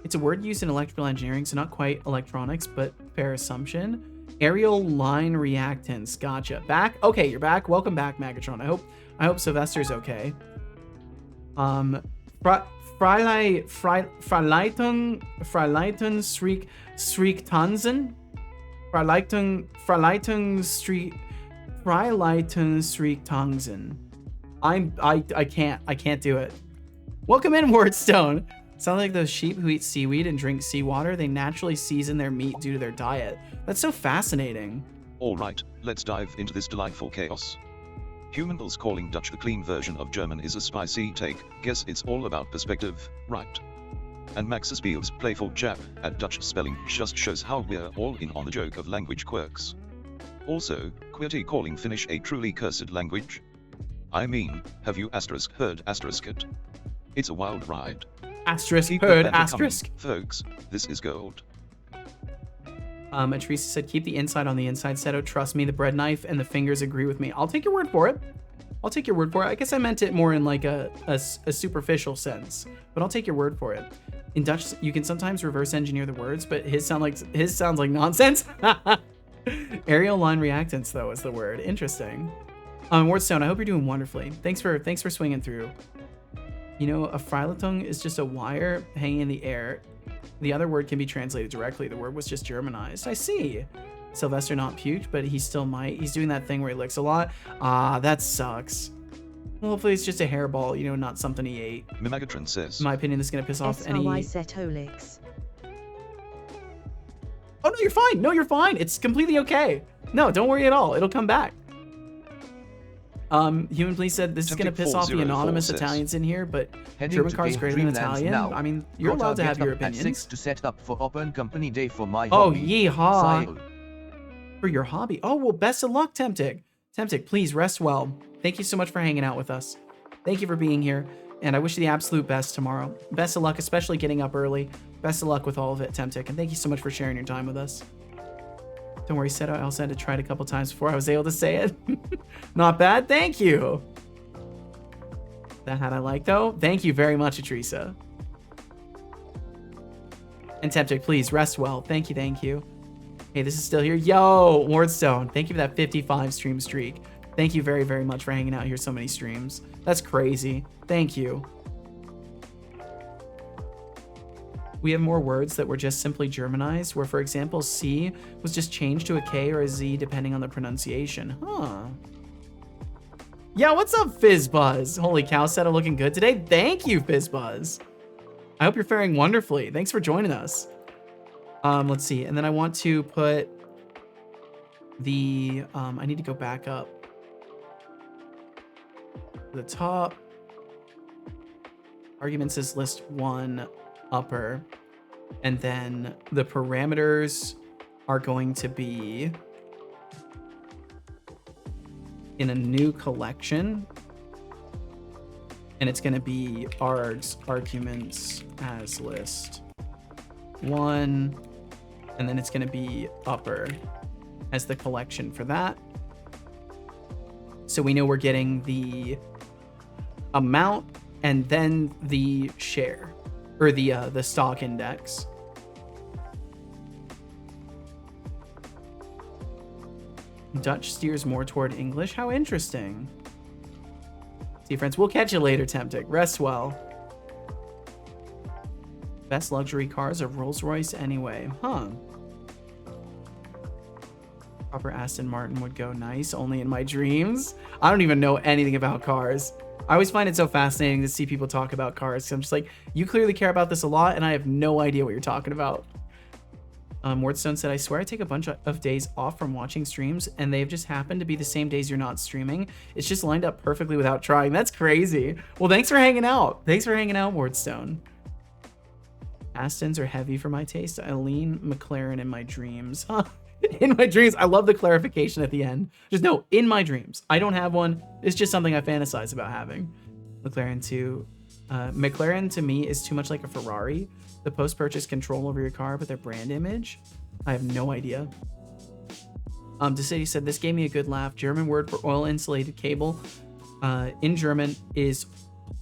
It's a word used in electrical engineering, so not quite electronics, but fair assumption. Aerial line reactance. Gotcha. Back? Okay, you're back. Welcome back, Magatron. I hope Sylvester's okay. Freileitung Tanzen? Freileitung Tanzen. I can't do it. Welcome in, Wordstone. Sounds like those sheep who eat seaweed and drink seawater. They naturally season their meat due to their diet. That's so fascinating. Alright, let's dive into this delightful chaos. Humans calling Dutch the clean version of German is a spicy take. Guess it's all about perspective, right? And Max Spiel's playful jab at Dutch spelling just shows how we're all in on the joke of language quirks. Also, QWERTY calling Finnish a truly cursed language? I mean, have you heard it? It's a wild ride. Asterisk, Keep the heard, banter asterisk. coming, folks, this is gold. And Teresa said, keep the inside on the inside. Said, oh, trust me, the bread knife and the fingers agree with me. I'll take your word for it. I'll take your word for it. I guess I meant it more in like a superficial sense, but I'll take your word for it. In Dutch, you can sometimes reverse engineer the words, but his sounds like nonsense. Aerial line reactance, though, is the word. Interesting. Wordstone, I hope you're doing wonderfully. Thanks for swinging through. You know, a Freileitung is just a wire hanging in the air. The other word can be translated directly. The word was just Germanized. I see. Sylvester not puked, but he still might. He's doing that thing where he licks a lot. Ah, that sucks. Well, hopefully it's just a hairball, you know, not something he ate. Mimagatron says. In my opinion, this is going to piss off any... Setolix. Oh, no, you're fine. No, you're fine. It's completely okay. No, don't worry at all. It'll come back. Human Please said this is going to piss off the anonymous says. Italians in here, but Heading German to car's Game greater than Dreamlands Italian. now. I mean, you're Gotta allowed to have get your up at opinions. 6 to set up for Open Company Day for my Oh, hobby. yeehaw. Sayul. For your hobby. Oh, well, best of luck, Temptic. Temptic, please rest well. Thank you so much for hanging out with us. Thank you for being here, and I wish you the absolute best tomorrow. Best of luck, especially getting up early. Best of luck with all of it, Temptic, and thank you so much for sharing your time with us. Don't worry, Seto, I also had to try it a couple times before I was able to say it. Not bad, thank you. That hat I like, though. Thank you very much, Teresa. And Temptic, please rest well. Thank you, thank you. Hey, this is still here. Yo, Wardstone, thank you for that 55 stream streak. Thank you very, very much for hanging out here so many streams. That's crazy. Thank you. We have more words that were just simply Germanized, where, for example, C was just changed to a K or a Z depending on the pronunciation. Huh. Yeah, what's up, Fizzbuzz? Holy cow, Seto looking good today. Thank you, Fizzbuzz. I hope you're faring wonderfully. Thanks for joining us. Let's see. And then I want to put the, I need to go back up to the top. Arguments is list 1 upper. And then the parameters are going to be in a new collection. And it's going to be args arguments as list 1. And then it's going to be upper as the collection for that. So we know we're getting the amount and then the share, or the stock index. Dutch steers more toward English. How interesting. See you, friends. We'll catch you later, Temptic. Rest well. Best luxury cars are Rolls-Royce anyway. Huh. Proper Aston Martin would go nice, only in my dreams. I don't even know anything about cars. I always find it so fascinating to see people talk about cars. 'Cause I'm just like, you clearly care about this a lot, and I have no idea what you're talking about. Wardstone said, I swear I take a bunch of days off from watching streams, and they've just happened to be the same days you're not streaming. It's just lined up perfectly without trying. That's crazy. Well, thanks for hanging out. Thanks for hanging out, Wardstone. Astons are heavy for my taste. I lean McLaren in my dreams. Huh. In my dreams. I love the clarification at the end. Just no, in my dreams. I don't have one. It's just something I fantasize about having. McLaren to me is too much like a Ferrari. The post-purchase control over your car, but their brand image. I have no idea. DeCity said, this gave me a good laugh. German word for oil insulated cable in German is,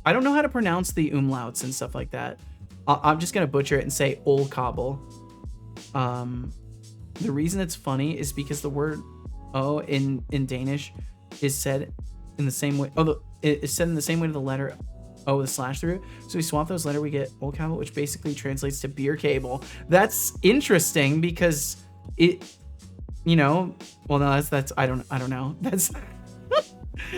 I don't know how to pronounce the umlauts and stuff like that. I'm just going to butcher it and say Ölkabel. The reason it's funny is because the word "o" in Danish is said in the same way. It's said in the same way to the letter O with a slash through. So we swap those letters, we get Ölkabel, which basically translates to beer cable. That's interesting because it, well, no, that's I don't know. That's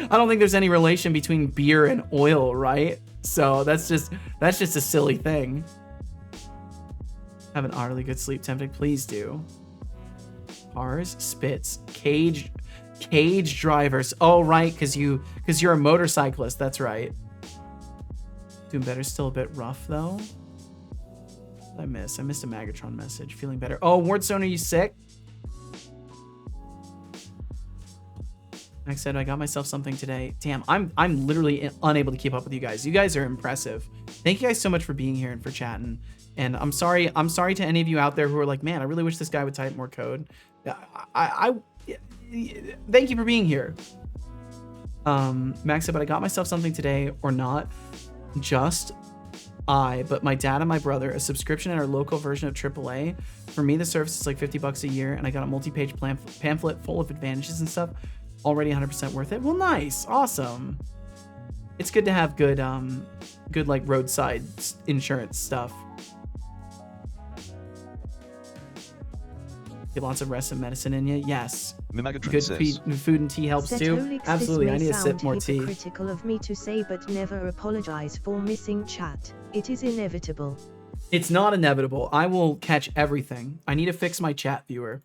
I don't think there's any relation between beer and oil, right? So that's just a silly thing. Have an utterly good sleep, tempting. Please do. Cars, spits, cage drivers. Oh, right, because you're a motorcyclist. That's right. Doing better. Still a bit rough though. I missed a Magatron message. Feeling better. Oh, Wardstone, are you sick? Max said, I got myself something today. Damn, I'm literally unable to keep up with you guys. You guys are impressive. Thank you guys so much for being here and for chatting. And I'm sorry to any of you out there who are like, man, I really wish this guy would type more code. I thank you for being here. Max said, but I got myself something today, or not just but my dad and my brother, a subscription in our local version of AAA. For me, the service is like $50 a year, and I got a multi-page pamphlet full of advantages and stuff. Already 100% worth it. Well, nice, awesome. It's good to have good like roadside insurance stuff. Get lots of rest and medicine in you. Yes. Good food and tea helps too. Absolutely. I need to sip more tea. Critical of me to say, but never apologize for missing chat. It is inevitable. It's not inevitable. I will catch everything. I need to fix my chat viewer.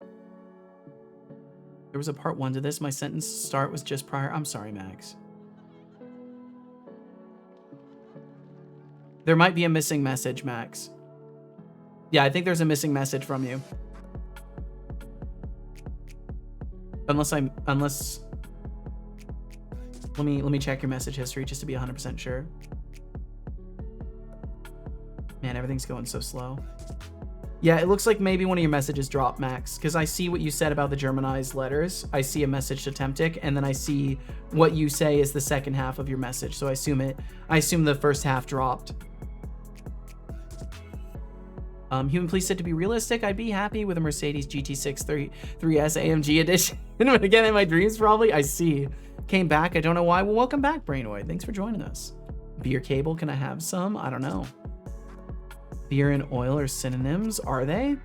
There was a part 1 to this. My sentence start was just prior. I'm sorry, Max. There might be a missing message, Max. Yeah, I think there's a missing message from you. Unless let me check your message history just to be 100% sure. Man, everything's going so slow. Yeah, it looks like maybe one of your messages dropped, Max, because I see what you said about the Germanized letters. I see a message to Temptic, and then I see what you say is the second half of your message. So I assume the first half dropped. Human Police said, to be realistic, I'd be happy with a Mercedes GT6 3S AMG edition. But again, in my dreams, probably. I see. Came back. I don't know why. Well, welcome back, Brainoid. Thanks for joining us. Beer cable. Can I have some? I don't know. Beer and oil are synonyms. Are they?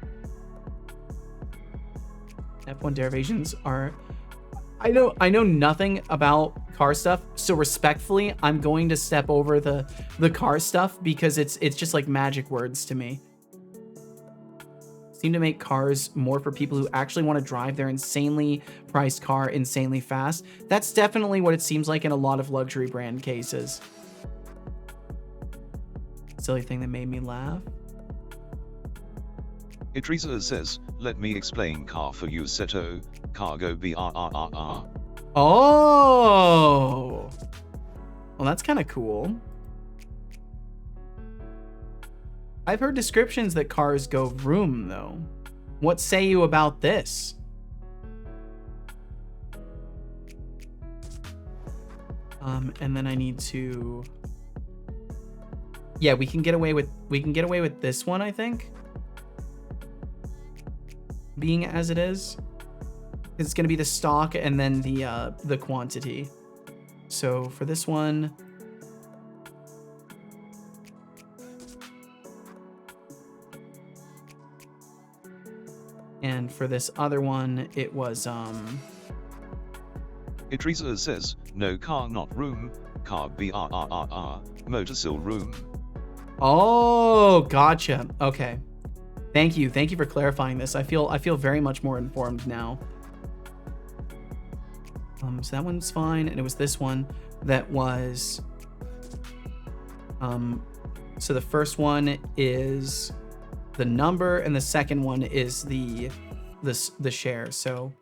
F1 derivations are... I know nothing about car stuff, so respectfully, I'm going to step over the car stuff because it's just like magic words to me. Seem to make cars more for people who actually want to drive their insanely priced car insanely fast. That's definitely what it seems like in a lot of luxury brand cases. Silly thing that made me laugh. Idrisa says, let me explain car for you, Seto. Cargo BRRRR. Oh! Well, that's kind of cool. I've heard descriptions that cars go vroom, though. What say you about this? And then I need to... Yeah, we can get away with this one, I think. Being as it is. It's going to be the stock and then the quantity. So for this one... And for this other one, it was, Idrisa says, no car not room, car BRRRR, motorcycle room. Oh, gotcha. Okay. Thank you for clarifying this. I feel very much more informed now. So that one's fine, and it was this one that was, so the first one is the number, and the second one is the the share. So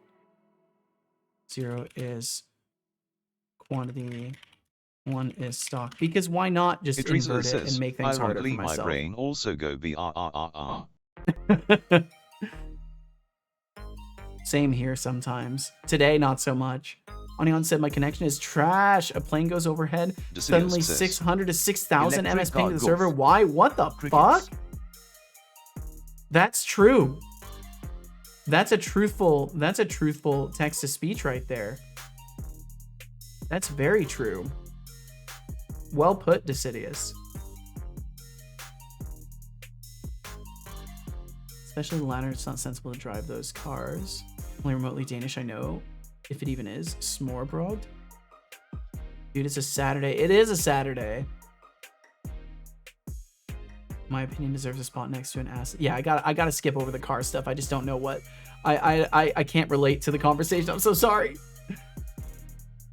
0 is quantity, 1 is stock. Because why not just Idrisa invert it and says, make things harder for ironically, my myself? brain also go BRRRR. Same here sometimes. Today, not so much. Onion said, my connection is trash. A plane goes overhead. Decius Suddenly says, 600 to 6,000 Electric MS ping to the gargles. server. Why? What the Crickets. fuck? That's true. That's a truthful text to speech right there. That's very true. Well put, Decidius. Especially the latter, it's not sensible to drive those cars. Only remotely Danish I know, if it even is. Smorbrod. Dude, it's a Saturday. It is a Saturday. My opinion deserves a spot next to an asset. Yeah, I gotta skip over the car stuff. I just don't know what. I can't relate to the conversation. I'm so sorry.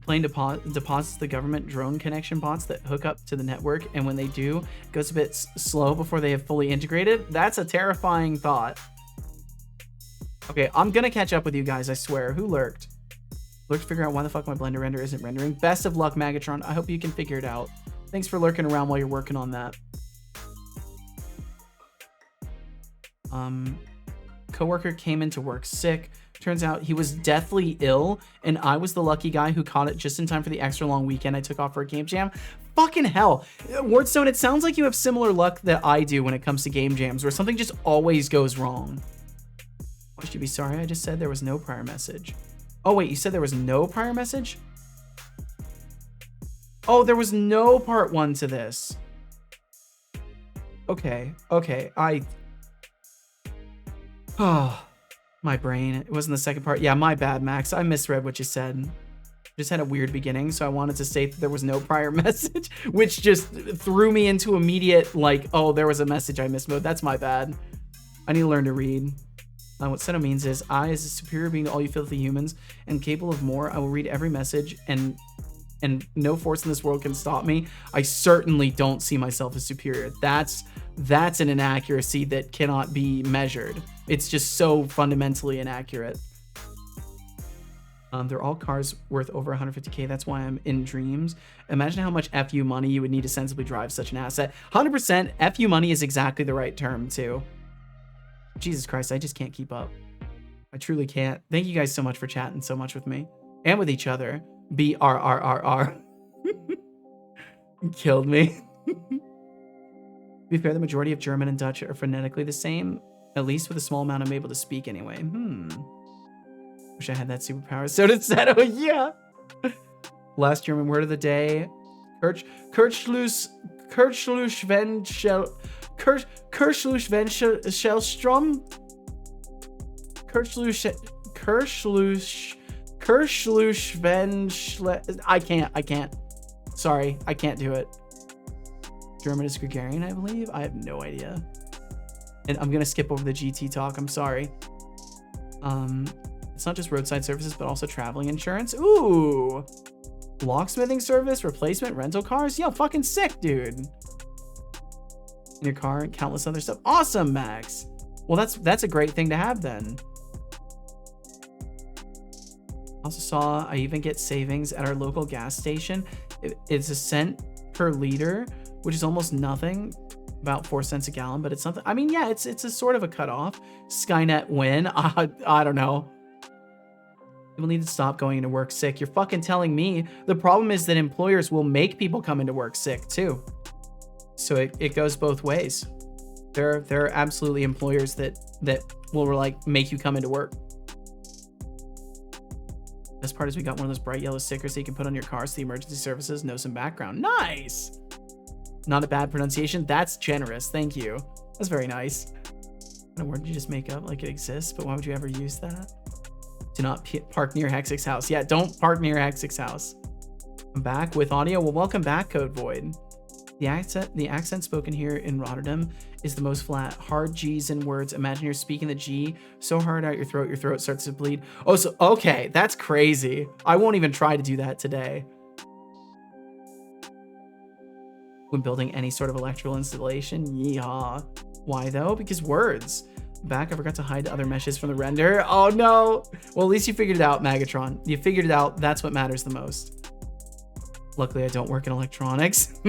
Plane deposits the government drone connection bots that hook up to the network, and when they do, it goes a bit slow before they have fully integrated. That's a terrifying thought. Okay, I'm gonna catch up with you guys, I swear. Who lurked? Lurked to figure out why the fuck my Blender render isn't rendering. Best of luck, Magatron. I hope you can figure it out. Thanks for lurking around while you're working on that. Coworker came into work sick. Turns out he was deathly ill, and I was the lucky guy who caught it just in time for the extra long weekend I took off for a game jam. Fucking hell. Wardstone, it sounds like you have similar luck that I do when it comes to game jams, where something just always goes wrong. Why should you be sorry? I just said there was no prior message. Oh, wait, you said there was no prior message? Oh, there was no part 1 to this. Okay, Oh, my brain. It wasn't the second part. Yeah, my bad, Max. I misread what you said. Just had a weird beginning, so I wanted to state that there was no prior message, which just threw me into immediate, like, oh, there was a message I missed mode. That's my bad. I need to learn to read. What Seto means is, I, as a superior being to all you filthy humans, and capable of more, I will read every message, and no force in this world can stop me. I certainly don't see myself as superior. That's an inaccuracy that cannot be measured. It's just so fundamentally inaccurate. They're all cars worth over 150K. That's why I'm in dreams. Imagine how much FU money you would need to sensibly drive such an asset. 100% FU money is exactly the right term too. Jesus Christ, I just can't keep up. I truly can't. Thank you guys so much for chatting so much with me and with each other. BRRRR. Killed me. To be fair, the majority of German and Dutch are phonetically the same, at least with a small amount I'm able to speak anyway. Wish I had that superpower. So did Seto. Yeah. Last German word of the day. Kirchschlussvenschellstrom. I can't. Sorry, I can't do it. German is Gregarian, I believe. I have no idea. And I'm gonna skip over the GT talk. I'm sorry. It's not just roadside services, but also traveling insurance. Ooh, locksmithing service, replacement, rental cars. Yo, fucking sick, dude. In your car and countless other stuff. Awesome, Max. Well, that's a great thing to have then. Also saw I even get savings at our local gas station. It's a cent per liter, which is almost nothing, about 4 cents a gallon, but it's something. I mean, yeah, it's a sort of a cutoff. Skynet win. I don't know. People need to stop going into work sick. You're fucking telling me. The problem is that employers will make people come into work sick too. So it goes both ways. There are absolutely employers that will like make you come into work. Best part is we got one of those bright yellow stickers that you can put on your car so the emergency services know some background. Nice. Not a bad pronunciation. That's generous. Thank you. That's very nice. What word did you just make up like it exists? But why would you ever use that? Do not park near Hexic's house. Yeah, don't park near Hexic's house. I'm back with audio. Well, welcome back, Code Void. The accent spoken here in Rotterdam is the most flat. Hard G's in words. Imagine you're speaking the G so hard out your throat starts to bleed. Oh, so okay, that's crazy. I won't even try to do that today. When building any sort of electrical installation, yeehaw. Why though? Because words. back. I forgot to hide other meshes from the render. Oh no. Well, at least you figured it out, Magatron. You figured it out. That's what matters the most. Luckily, I don't work in electronics.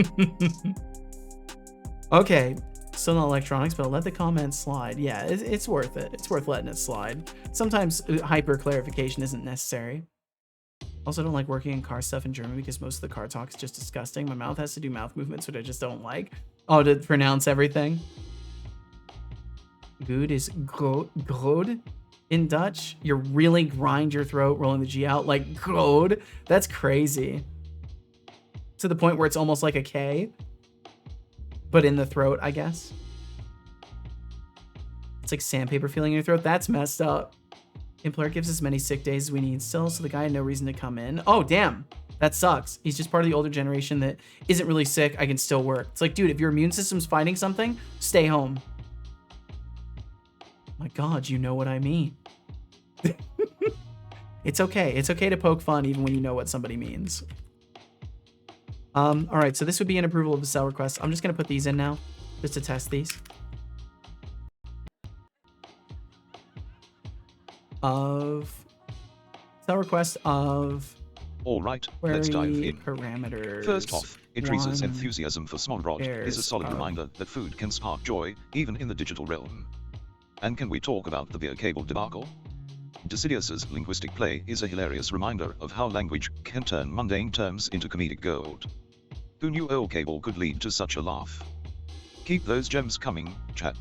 Okay. Still not electronics, but I'll let the comments slide. Yeah, it's worth it. It's worth letting it slide. Sometimes hyper clarification isn't necessary. Also, don't like working in car stuff in German because most of the car talk is just disgusting. My mouth has to do mouth movements, which I just don't like. Oh, to pronounce everything. Good is grod in Dutch. You really grind your throat, rolling the G out like grod. That's crazy. To the point where it's almost like a K. But in the throat, I guess. It's like sandpaper feeling in your throat. That's messed up. Employer gives as many sick days as we need still, so the guy had no reason to come in. Oh, damn. That sucks. He's just part of the older generation that isn't really sick. I can still work. It's like, dude, if your immune system's fighting something, stay home. My God, you know what I mean. It's okay. It's okay to poke fun even when you know what somebody means. All right, so this would be an approval of the sell request. I'm just going to put these in now just to test these. Of sell request of all right, let's dive in. Parameters. First off, Idris's enthusiasm for small rod is a solid reminder that food can spark joy, even in the digital realm. And can we talk about the beer cable debacle? Decidious's linguistic play is a hilarious reminder of how language can turn mundane terms into comedic gold. Who knew oil cable could lead to such a laugh? Keep those gems coming, chat.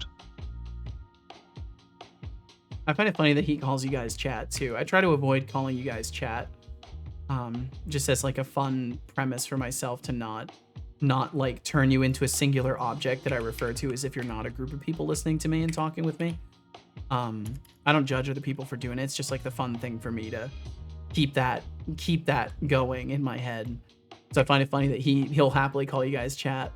I find it funny that he calls you guys chat too. I try to avoid calling you guys chat. Just as like a fun premise for myself to not like turn you into a singular object that I refer to as if you're not a group of people listening to me and talking with me. I don't judge other people for doing it. It's just like the fun thing for me to keep that going in my head. So I find it funny that he'll happily call you guys chat.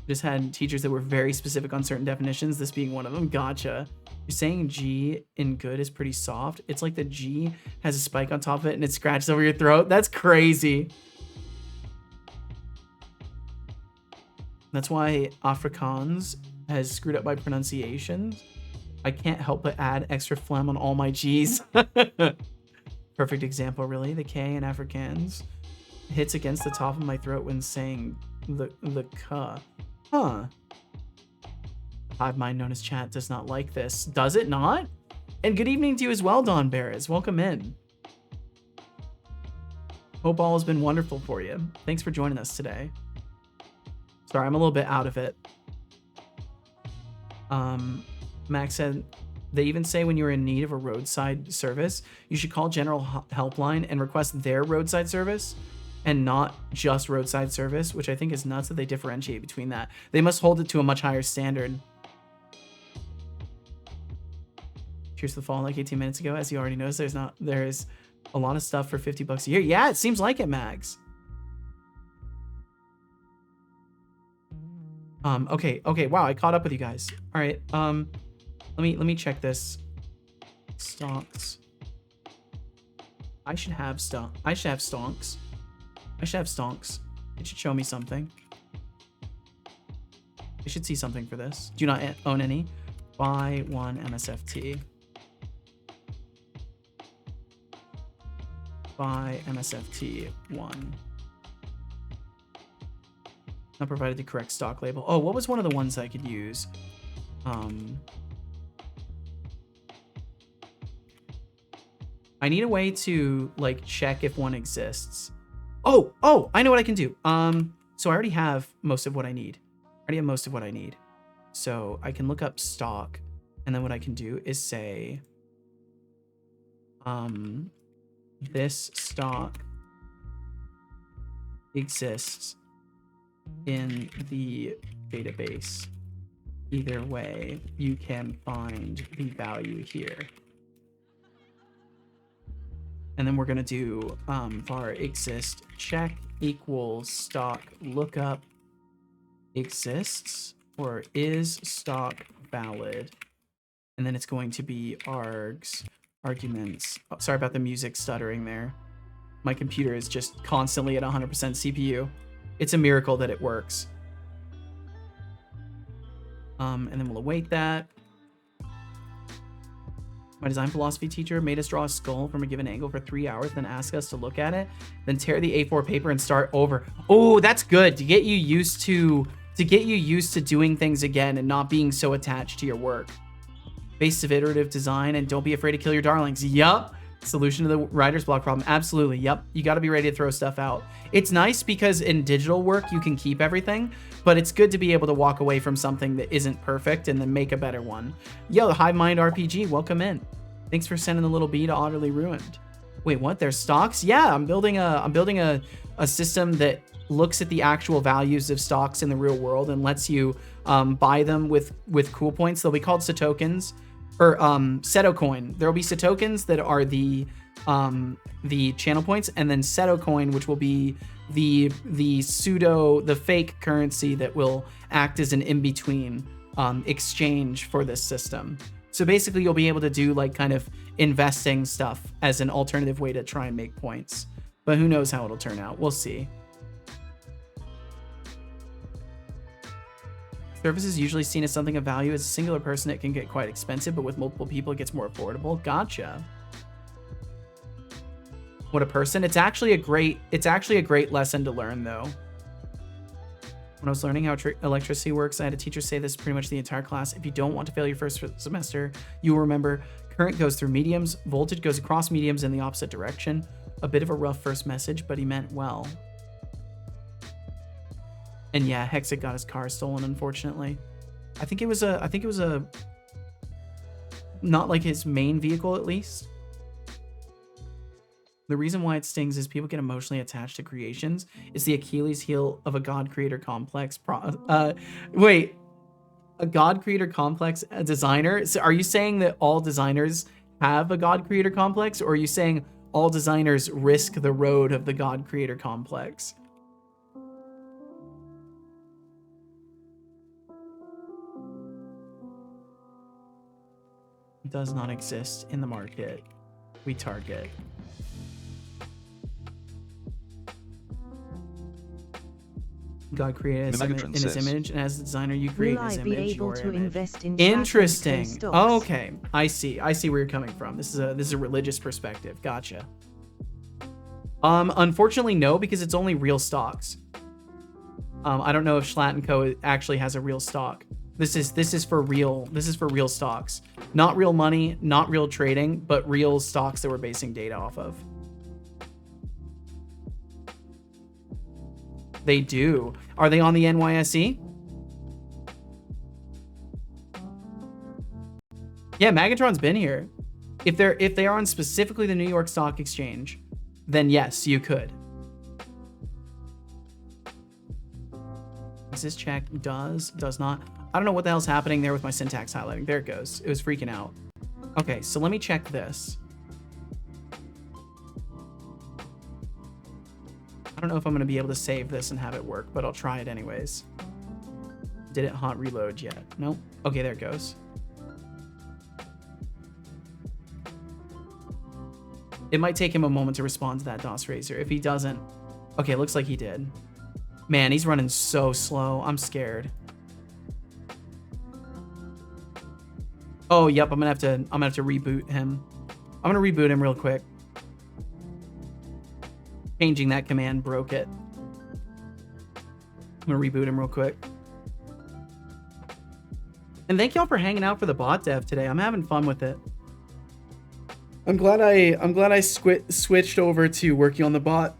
Just had teachers that were very specific on certain definitions, this being one of them. Gotcha. You're saying G in good is pretty soft. It's like the G has a spike on top of it and it scratches over your throat. That's crazy. That's why Afrikaans has screwed up my pronunciation. I can't help but add extra phlegm on all my G's. Perfect example, really. The K in Afrikaans hits against the top of my throat when saying the K. Huh. The hive mind known as chat does not like this. Does it not? And good evening to you as well, Don Barris. Welcome in. Hope all has been wonderful for you. Thanks for joining us today. Sorry, I'm a little bit out of it. Max said, they even say when you're in need of a roadside service, you should call General Helpline and request their roadside service and not just roadside service, which I think is nuts that they differentiate between that. They must hold it to a much higher standard. Cheers to the fall like 18 minutes ago. As you already noticed, there's a lot of stuff for 50 bucks a year. Yeah, it seems like it, Max. Okay, wow, I caught up with you guys. All right, let me check this. Stonks. I should have stonks. I should have stonks. It should show me something. I should see something for this. Do not own any. Buy one MSFT. Buy MSFT 1. Not provided the correct stock label. Oh, what was one of the ones I could use? I need a way to like check if one exists. Oh, I know what I can do. So I already have most of what I need. So I can look up stock, and then what I can do is say, this stock exists in the database. Either way, you can find the value here. And then we're gonna do var exist check equals stock lookup exists or is stock valid. And then it's going to be arguments. Oh, sorry about the music stuttering there. My computer is just constantly at 100% CPU. It's a miracle that it works. And then we'll await that. My design philosophy teacher made us draw a skull from a given angle for 3 hours, then ask us to look at it, then tear the A4 paper and start over. Oh, that's good to get you used to doing things again and not being so attached to your work. Base of iterative design, and don't be afraid to kill your darlings. Yup. Solution to the writer's block problem. Absolutely. Yep. You got to be ready to throw stuff out. It's nice because in digital work, you can keep everything, but it's good to be able to walk away from something that isn't perfect and then make a better one. Yo, Hive Mind RPG, welcome in. Thanks for sending the little bee to Utterly Ruined. Wait, what? There's stocks? Yeah, I'm building a system that looks at the actual values of stocks in the real world and lets you buy them with cool points. They'll be called Satokens. Or Seto coin. There will be Satokens that are the channel points, and then Seto coin, which will be the fake currency that will act as an in-between exchange for this system. So basically, you'll be able to do like kind of investing stuff as an alternative way to try and make points. But who knows how it'll turn out? We'll see. Service is usually seen as something of value. As a singular person, it can get quite expensive, but with multiple people, it gets more affordable. Gotcha. What a person. It's actually a great lesson to learn, though. When I was learning how electricity works, I had a teacher say this pretty much the entire class. If you don't want to fail your first semester, you will remember current goes through mediums, voltage goes across mediums in the opposite direction. A bit of a rough first message, but he meant well. And yeah, Hexic got his car stolen, unfortunately. I think it was a not like his main vehicle, at least. The reason why it stings is people get emotionally attached to creations. It's the Achilles heel of a God creator complex. Wait, a God creator complex, a designer? So are you saying that all designers have a God creator complex, or are you saying all designers risk the road of the God creator complex? Does not exist in the market we target. God created us in his image, and as the designer, you create his image. Will I be able to invest in interesting stocks? Okay, I see where you're coming from. This is a religious perspective. Gotcha. Unfortunately, no, because it's only real stocks. I don't know if Schlatt & Co. actually has a real stock. This is for real stocks. Not real money, not real trading, but real stocks that we're basing data off of. They do. Are they on the NYSE? Yeah, Megatron's been here. If they are on specifically the New York Stock Exchange, then yes, you could. Does this check? Does not. I don't know what the hell's happening there with my syntax highlighting. There it goes. It was freaking out. Okay, so let me check this. I don't know if I'm going to be able to save this and have it work, but I'll try it anyways. Did it hot reload yet? Nope. Okay, there it goes. It might take him a moment to respond to that DOS Razor. If he doesn't... Okay, looks like he did. Man, he's running so slow. I'm scared. Oh, yep, I'm gonna have to reboot him. I'm gonna reboot him real quick. Changing that command broke it. I'm gonna reboot him real quick. And thank y'all for hanging out for the bot dev today. I'm having fun with it. I'm glad I switched over to working on the bot,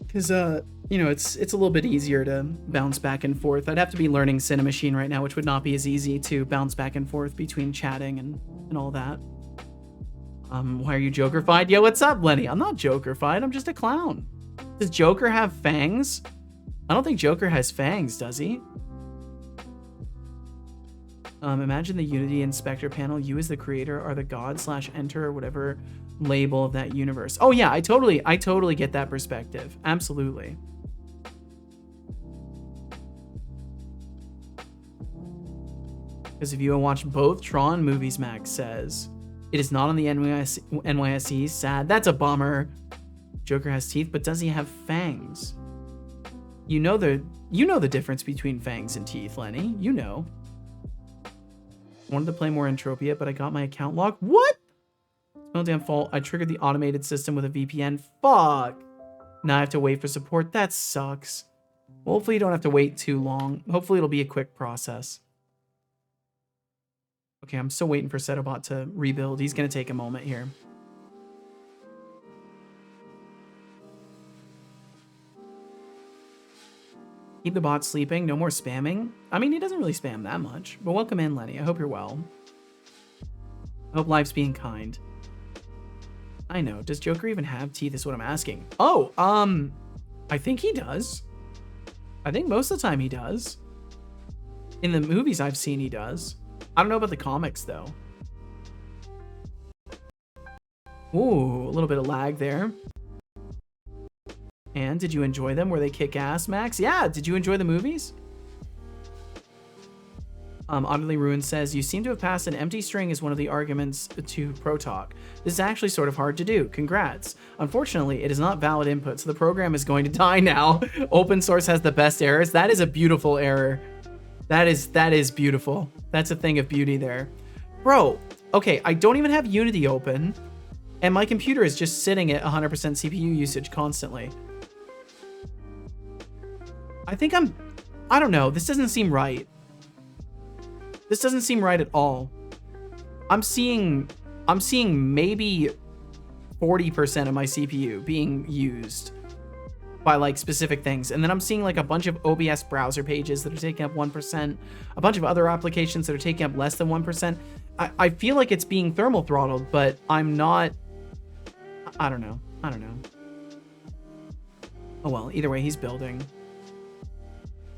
because you know, it's a little bit easier to bounce back and forth. I'd have to be learning Cinemachine right now, which would not be as easy to bounce back and forth between chatting and all that. Why are you Joker-fied? Yo, what's up, Lenny? I'm not Joker-fied. I'm just a clown. Does Joker have fangs? I don't think Joker has fangs, does he? Imagine the Unity Inspector panel. You as the creator are the god/enter or whatever label of that universe. Oh yeah, I totally get that perspective. Absolutely. Because if you watch both Tron movies, Max says, it is not on the NYSE. Sad. That's a bummer. Joker has teeth, but does he have fangs? You know the difference between fangs and teeth, Lenny. You know. Wanted to play more Entropia, but I got my account locked. What? It's my damn fault. I triggered the automated system with a VPN. Fuck. Now I have to wait for support. That sucks. Well, hopefully you don't have to wait too long. Hopefully it'll be a quick process. Okay, I'm still waiting for Setobot to rebuild. He's going to take a moment here. Keep the bot sleeping. No more spamming. I mean, he doesn't really spam that much. But welcome in, Lenny. I hope you're well. I hope life's being kind. I know. Does Joker even have teeth is what I'm asking. Oh, I think he does. I think most of the time he does. In the movies I've seen, he does. I don't know about the comics, though. Ooh, a little bit of lag there. And did you enjoy them? Were they kick ass, Max? Yeah, did you enjoy the movies? Oddly Ruin says, you seem to have passed an empty string as one of the arguments to Protalk. This is actually sort of hard to do. Congrats. Unfortunately, it is not valid input, so the program is going to die now. Open source has the best errors. That is a beautiful error. That is beautiful. That's a thing of beauty there. Bro, okay, I don't even have Unity open, and my computer is just sitting at 100% CPU usage constantly. I don't know. This doesn't seem right. This doesn't seem right at all. I'm seeing maybe 40% of my CPU being used by like specific things. And then I'm seeing like a bunch of OBS browser pages that are taking up 1%, a bunch of other applications that are taking up less than 1%. I feel like it's being thermal throttled, but I'm not, I don't know. Oh well, either way, he's building.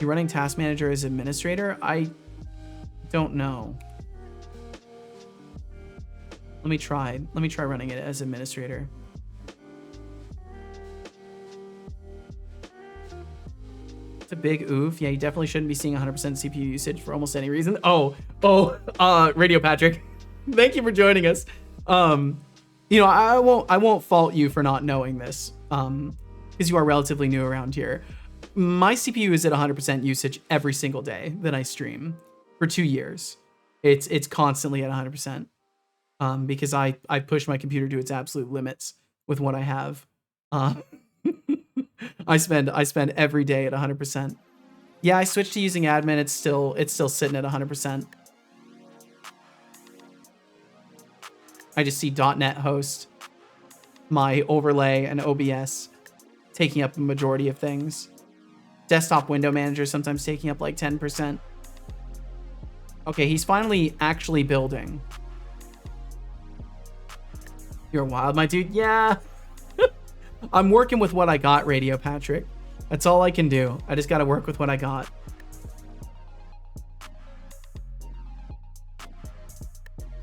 You running Task Manager as administrator? I don't know. Let me try running it as administrator. It's a big oof. Yeah, you definitely shouldn't be seeing 100% CPU usage for almost any reason. Radio Patrick, thank you for joining us. You know, I won't fault you for not knowing this, because you are relatively new around here. My CPU is at 100% usage every single day that I stream for 2 years. It's constantly at 100%, because I push my computer to its absolute limits with what I have. I spend every day at 100%. Yeah, I switched to using admin. It's still sitting at 100%. I just see .NET host, my overlay, and OBS taking up a majority of things. Desktop window manager sometimes taking up like 10%. Okay, he's finally actually building. You're wild, my dude. Yeah. I'm working with what I got, Radio Patrick. That's all I can do. I just got to work with what I got.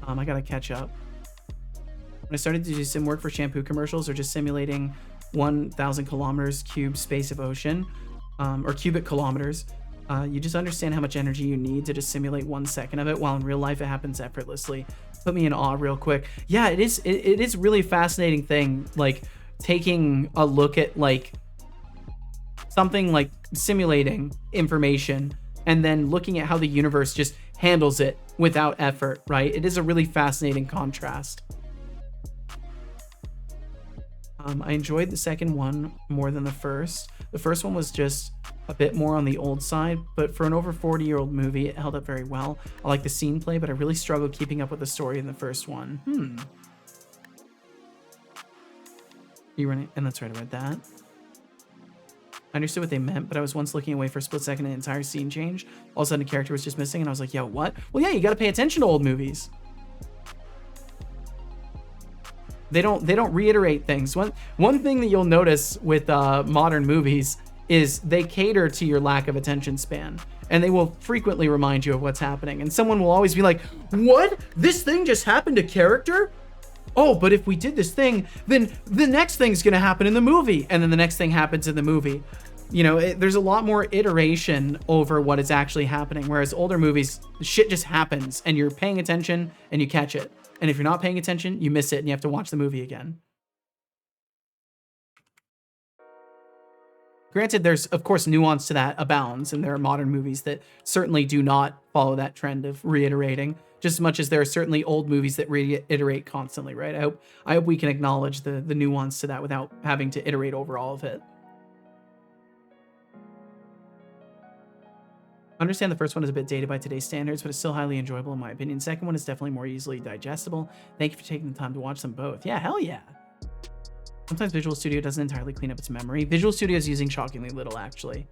I got to catch up. When I started to do sim work for shampoo commercials or just simulating 1,000 kilometers cubed space of ocean, or cubic kilometers, you just understand how much energy you need to just simulate 1 second of it, while in real life it happens effortlessly. Put me in awe real quick. Yeah, it is really fascinating thing, like taking a look at like something like simulating information and then looking at how the universe just handles it without effort, right? It is a really fascinating contrast. I enjoyed the second one more than the first. The first one was just a bit more on the old side, but for an over 40-year-old movie, it held up very well. I like the scene play, but I really struggled keeping up with the story in the first one. You running? And that's right, I read that. I understood what they meant, but I was once looking away for a split second and an entire scene change. All of a sudden, a character was just missing, and I was like, yo, what? Well, yeah, you gotta pay attention to old movies. They don't reiterate things. One thing that you'll notice with modern movies is they cater to your lack of attention span, and they will frequently remind you of what's happening. And someone will always be like, what? This thing just happened to character? Oh, but if we did this thing, then the next thing's gonna happen in the movie, and then the next thing happens in the movie. You know, there's a lot more iteration over what is actually happening, whereas older movies, shit just happens, and you're paying attention, and you catch it. And if you're not paying attention, you miss it, and you have to watch the movie again. Granted, there's, of course, nuance to that abounds, and there are modern movies that certainly do not follow that trend of reiterating, just as much as there are certainly old movies that reiterate constantly, right? I hope we can acknowledge the nuance to that without having to iterate over all of it. I understand the first one is a bit dated by today's standards, but it's still highly enjoyable in my opinion. Second one is definitely more easily digestible. Thank you for taking the time to watch them both. Yeah, hell yeah. Sometimes Visual Studio doesn't entirely clean up its memory. Visual Studio is using shockingly little, actually.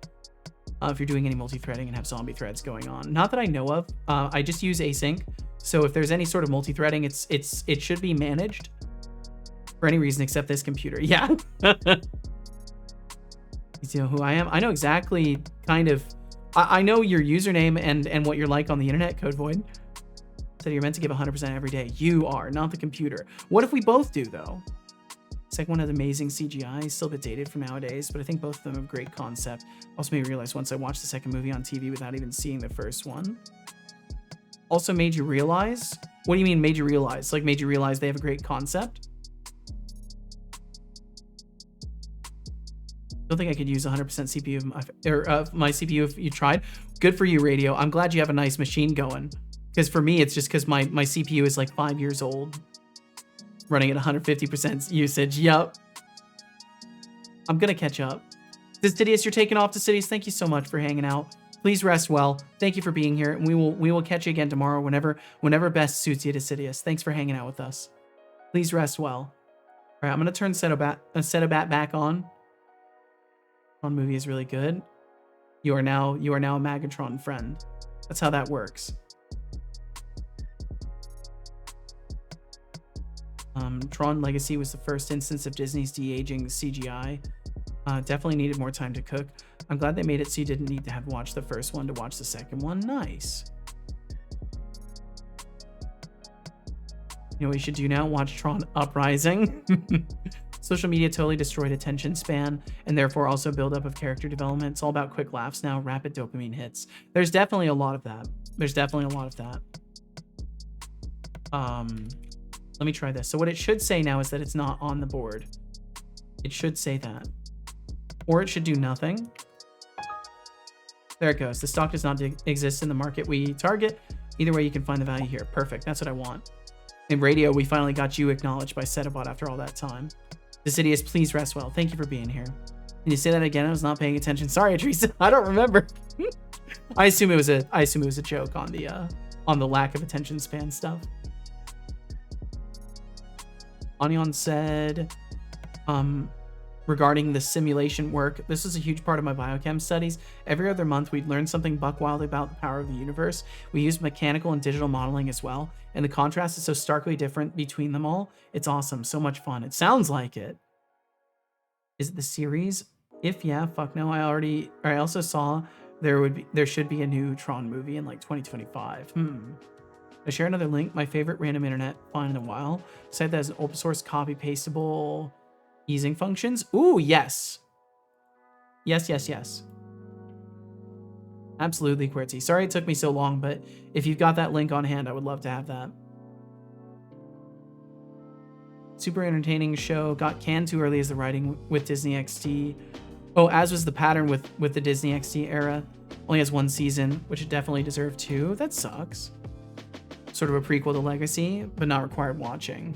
If you're doing any multi-threading and have zombie threads going on. Not that I know of. I just use async. So if there's any sort of multi-threading, it should be managed for any reason except this computer. Yeah. You know who I am? I know exactly kind of... I know your username and what you're like on the internet, Code Void. Said you're meant to give 100% every day. You are, not the computer. What if we both do, though? Second one has amazing CGI, still a bit dated for nowadays, but I think both of them have great concept. Also made me realize once I watched the second movie on TV without even seeing the first one. Also made you realize? What do you mean made you realize? Like made you realize they have a great concept? Don't think I could use 100% CPU of my CPU if you tried. Good for you, Radio. I'm glad you have a nice machine going. Because for me, it's just because my CPU is like 5 years old. Running at 150% usage. Yup. I'm going to catch up. Didius, you're taking off to cities. Thank you so much for hanging out. Please rest well. Thank you for being here. And we will catch you again tomorrow whenever best suits you, Didius. Thanks for hanging out with us. Please rest well. All right, I'm going to turn Setobat back on. Tron movie is really good. You are now a Magatron friend. That's how that works. Tron Legacy was the first instance of Disney's de-aging CGI. Definitely needed more time to cook. I'm glad they made it so you didn't need to have watched the first one to watch the second one. Nice. You know what you should do now? Watch Tron Uprising. Social media totally destroyed attention span and therefore also buildup of character development. It's all about quick laughs now, rapid dopamine hits. There's definitely a lot of that. Let me try this. So what it should say now is that it's not on the board. It should say that. Or it should do nothing. There it goes. The stock does not exist in the market we target. Either way, you can find the value here. Perfect. That's what I want. In Radio, we finally got you acknowledged by Setobot after all that time. Decidius, please rest well. Thank you for being here. Can you say that again? I was not paying attention. Sorry, Teresa. I don't remember. I assume it was a joke on the lack of attention span stuff. Anion said, regarding the simulation work, this is a huge part of my biochem studies. Every other month, we'd learn something buck wild about the power of the universe. We use mechanical and digital modeling as well, and the contrast is so starkly different between them all. It's awesome. So much fun. It sounds like it. Is it the series? If yeah, fuck no. I also saw there should be a new Tron movie in like 2025. I share another link. My favorite random internet find in a while. Site that has open source copy pastable easing functions. Ooh, yes. Yes. Absolutely, QWERTY. Sorry it took me so long, but if you've got that link on hand, I would love to have that. Super entertaining show. Got canned too early as the writing with Disney XD. Oh, as was the pattern with the Disney XD era. Only has one season, which it definitely deserved two. That sucks. Sort of a prequel to Legacy, but not required watching.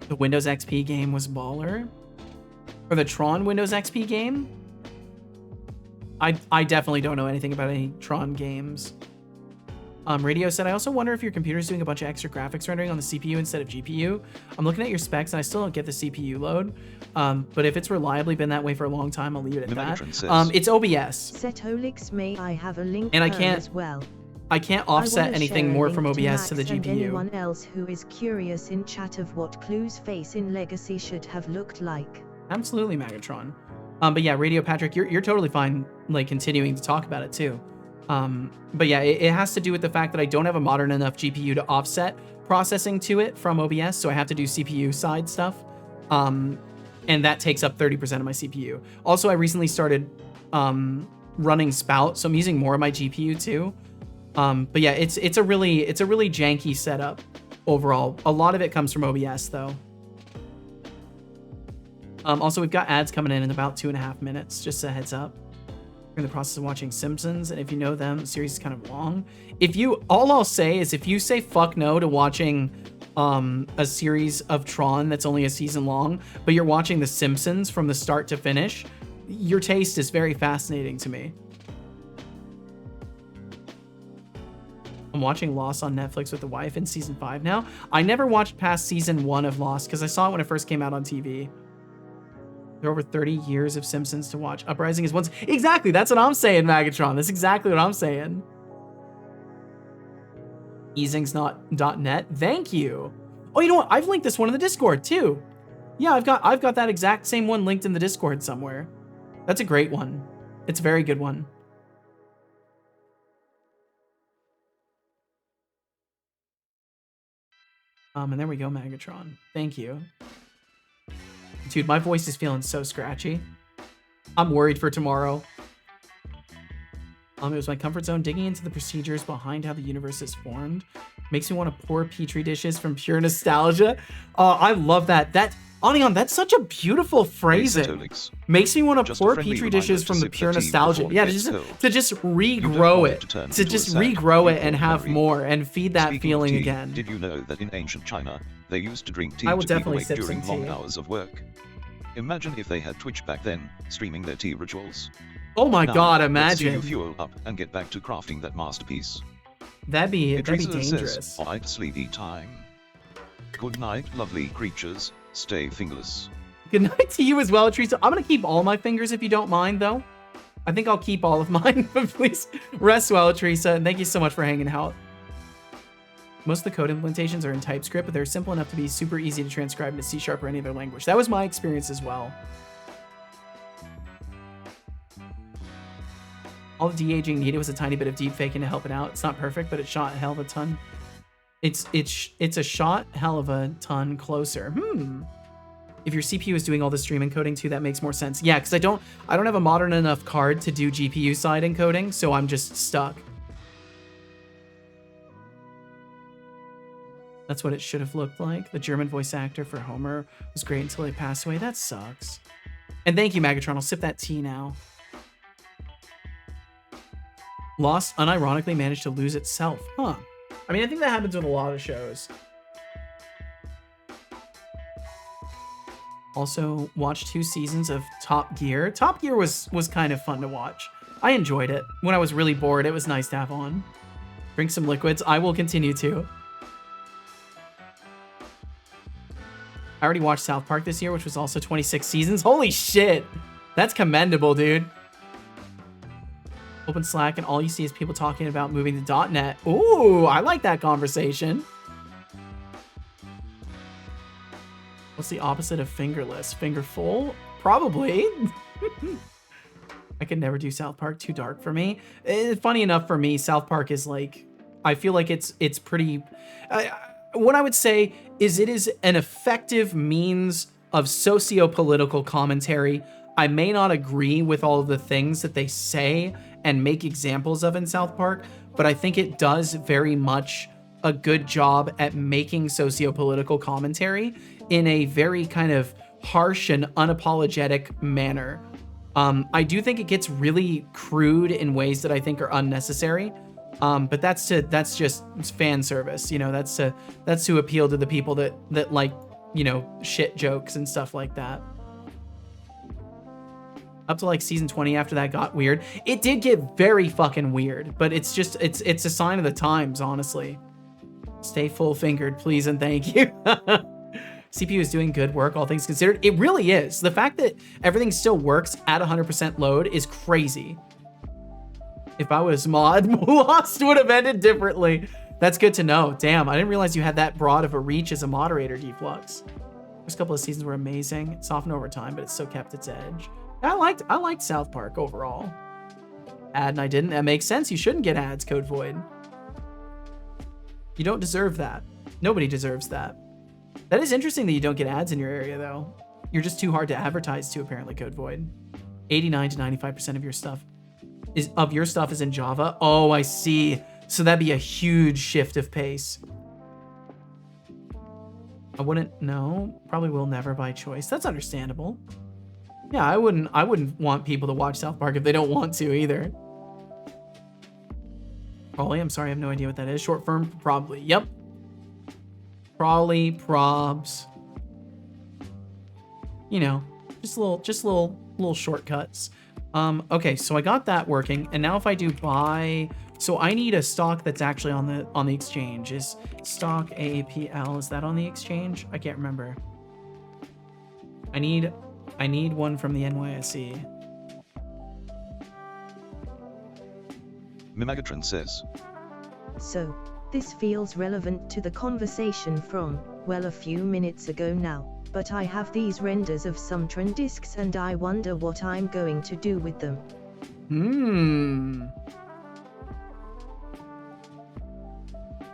The Windows XP game was baller. Or the Tron Windows XP game? I definitely don't know anything about any Tron games. Radio said, I also wonder if your computer's doing a bunch of extra graphics rendering on the CPU instead of GPU. I'm looking at your specs and I still don't get the CPU load. But if it's reliably been that way for a long time, I'll leave it at that. It's OBS. Setolix, may I have a link and I can't as well. I can't offset anything more from OBS to the GPU. And anyone else who is curious in chat of what Clue's face in Legacy should have looked like. Absolutely, Magatron. But yeah, Radio Patrick, you're totally fine, like continuing to talk about it too. But yeah, it has to do with the fact that I don't have a modern enough GPU to offset processing to it from OBS, so I have to do CPU side stuff. And that takes up 30% of my CPU. Also, I recently started running Spout, so I'm using more of my GPU too. But yeah, it's a really janky setup overall. A lot of it comes from OBS though. Also, we've got ads coming in about 2.5 minutes, just a heads up. We're in the process of watching Simpsons, and if you know them, the series is kind of long. All I'll say is if you say fuck no to watching a series of Tron that's only a season long, but you're watching The Simpsons from the start to finish, your taste is very fascinating to me. I'm watching Lost on Netflix with the wife in season 5 now. I never watched past season 1 of Lost because I saw it when it first came out on TV. There are over 30 years of Simpsons to watch. Uprising is once. Exactly. That's what I'm saying, Magatron. That's exactly what I'm saying. Easings.net. Thank you. Oh, you know what? I've linked this one in the Discord too. Yeah, I've got that exact same one linked in the Discord somewhere. That's a great one. It's a very good one. And there we go, Magatron. Thank you. Dude, my voice is feeling so scratchy. I'm worried for tomorrow. It was my comfort zone digging into the procedures behind how the universe is formed. Makes me want to pour petri dishes from pure nostalgia. I love that. Onion, that's such a beautiful phrasing. Makes me want to pour petri dishes from the pure nostalgia. Yeah, to just regrow it. To just regrow it and have more and feed that feeling again. Did you know that in ancient China, they used to drink tea I will to keep definitely awake sip during some long tea. hours of work? Imagine if they had Twitch back then, streaming their tea rituals. Oh my Now, god, let's see you imagine. fuel up and get back to crafting that masterpiece. That'd be Idrissa dangerous. says, alright, sleepy time. Good night, lovely creatures. Stay fingerless. Good night to you as well, Teresa. I'm gonna keep all my fingers if you don't mind, though. I think I'll keep all of mine, but please rest well, Teresa. And thank you so much for hanging out. Most of the code implementations are in TypeScript, but they're simple enough to be super easy to transcribe into C# or any other language. That was my experience as well. All the de-aging needed was a tiny bit of deep faking to help it out. It's not perfect, but it shot a hell of a ton. It's a shot hell of a ton closer. If your CPU is doing all the stream encoding too, that makes more sense. Yeah, because I don't have a modern enough card to do GPU side encoding, so I'm just stuck. That's what it should have looked like. The German voice actor for Homer was great until he passed away. That sucks. And thank you, Magatron. I'll sip that tea now. Lost unironically managed to lose itself. Huh. I mean, I think that happens with a lot of shows. Also, watched 2 seasons of Top Gear. Top Gear was kind of fun to watch. I enjoyed it. When I was really bored, it was nice to have on. Drink some liquids. I will continue to. I already watched South Park this year, which was also 26 seasons. Holy shit! That's commendable, dude. Open Slack and all you see is people talking about moving to .NET. Ooh, I like that conversation. What's the opposite of fingerless? Fingerful? Probably. I could never do South Park. Too dark for me. Funny enough for me, South Park is like, I feel like it's pretty... what I would say is it is an effective means of socio-political commentary. I may not agree with all of the things that they say and make examples of in South Park, but I think it does very much a good job at making socio-political commentary in a very kind of harsh and unapologetic manner. I do think it gets really crude in ways that I think are unnecessary. But that's just fan service, you know. That's to appeal to the people that like, you know, shit jokes and stuff like that. Up to like season 20 after that got weird. It did get very fucking weird, but it's just it's a sign of the times, honestly. Stay full fingered, please and thank you. CPU is doing good work, all things considered. It really is. The fact that everything still works at 100% load is crazy. If I was mod, Lost would have ended differently. That's good to know. Damn, I didn't realize you had that broad of a reach as a moderator, Deflux. First couple of seasons were amazing. It softened over time, but it still kept its edge. I liked South Park overall. Ad and I didn't. That makes sense. You shouldn't get ads, Code Void. You don't deserve that. Nobody deserves that. That is interesting that you don't get ads in your area, though. You're just too hard to advertise to, apparently, Code Void. 89 to 95% of your stuff is in Java. Oh, I see. So that'd be a huge shift of pace. I wouldn't know. Probably will never by choice. That's understandable. Yeah, I wouldn't want people to watch South Park if they don't want to either. Probably, I'm sorry, I have no idea what that is. Short form, probably. Yep. Probably, probs. You know, just little shortcuts. Okay, so I got that working, and now if I do buy, so I need a stock that's actually on the exchange. Is stock AAPL, is that on the exchange? I can't remember. I need one from the NYSE. Mimagatron says. So, this feels relevant to the conversation from, well, a few minutes ago now, but I have these renders of some Tron disks and I wonder what I'm going to do with them.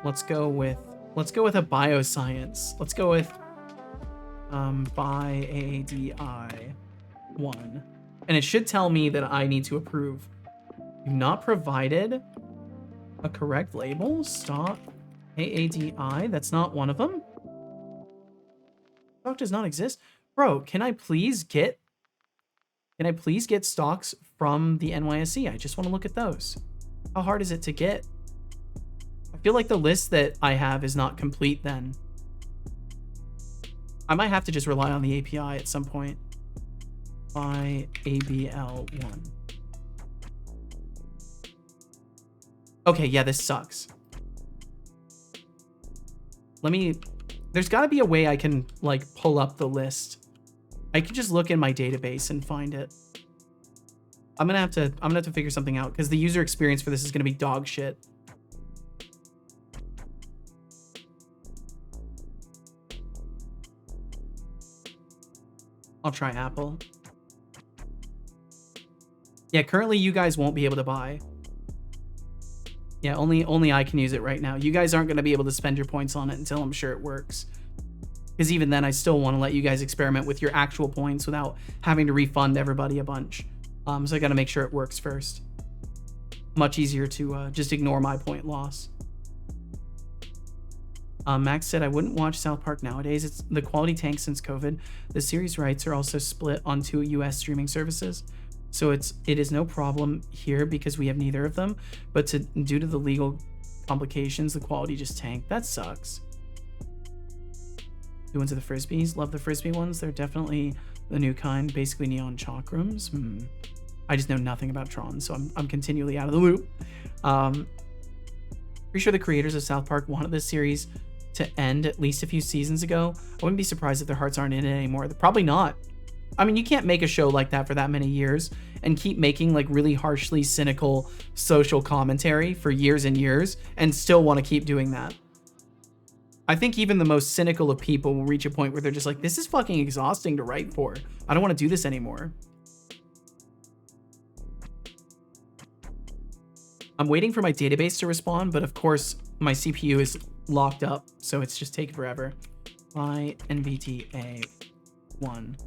Let's go with a bioscience. Let's go with BIADI 1. And it should tell me that I need to approve. You've not provided a correct label? Stock AADI? That's not one of them? Stock does not exist? Bro, can I please get stocks from the NYSE? I just want to look at those. How hard is it to get? I feel like the list that I have is not complete then. I might have to just rely on the API at some point. By ABL1. Okay, yeah, this sucks. There's gotta be a way I can like pull up the list. I could just look in my database and find it. I'm gonna have to figure something out because the user experience for this is gonna be dog shit. I'll try Apple. Yeah, currently you guys won't be able to buy. Yeah, only I can use it right now. You guys aren't going to be able to spend your points on it until I'm sure it works. Because even then, I still want to let you guys experiment with your actual points without having to refund everybody a bunch. So I got to make sure it works first. Much easier to just ignore my point loss. Max said, I wouldn't watch South Park nowadays. It's the quality tank since COVID. The series rights are also split on 2 US streaming services. So it is no problem here because we have neither of them, but due to the legal complications, the quality just tanked. That sucks. New ones are the Frisbees. Love the Frisbee ones. They're definitely the new kind, basically neon chalk rooms. I just know nothing about Tron, so I'm continually out of the loop. Pretty sure the creators of South Park wanted this series to end at least a few seasons ago. I wouldn't be surprised if their hearts aren't in it anymore. They're probably not. I mean, you can't make a show like that for that many years and keep making like really harshly cynical social commentary for years and years and still want to keep doing that. I think even the most cynical of people will reach a point where they're just like, this is fucking exhausting to write for. I don't want to do this anymore. I'm waiting for my database to respond, but of course my CPU is locked up, so it's just taking forever. My NVDA 1.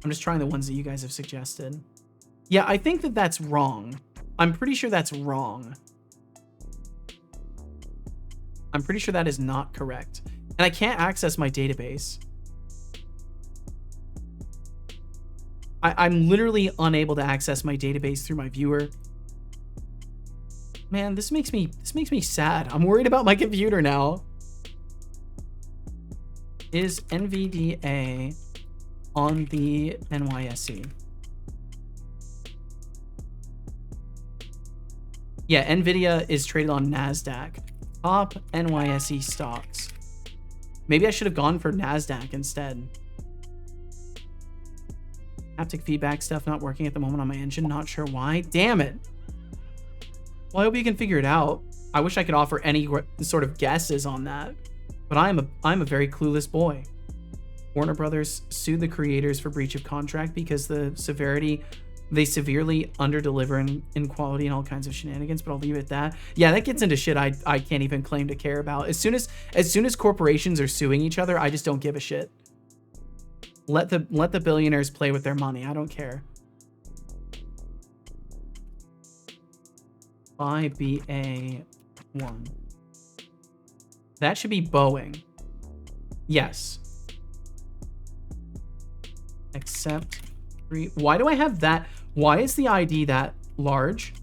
I'm just trying the ones that you guys have suggested. Yeah, I think that that's wrong. I'm pretty sure that's wrong. I'm pretty sure that is not correct. And I can't access my database. I'm literally unable to access my database through my viewer. Man, this makes me sad. I'm worried about my computer now. Is NVDA on the NYSE? Yeah, Nvidia is traded on NASDAQ. Top NYSE stocks. Maybe I should have gone for NASDAQ instead. Haptic feedback stuff not working at the moment on my engine. Not sure why. Damn it. Well, I hope you can figure it out. I wish I could offer any sort of guesses on that. But I'm a very clueless boy. Warner Brothers sued the creators for breach of contract because they severely underdeliver in quality and all kinds of shenanigans, but I'll leave it at that. Yeah, that gets into shit I can't even claim to care about. As soon as corporations are suing each other, I just don't give a shit. Let the billionaires play with their money. I don't care. Buy BA1. That should be Boeing. Yes. Except why do I have that? Why is the ID that large?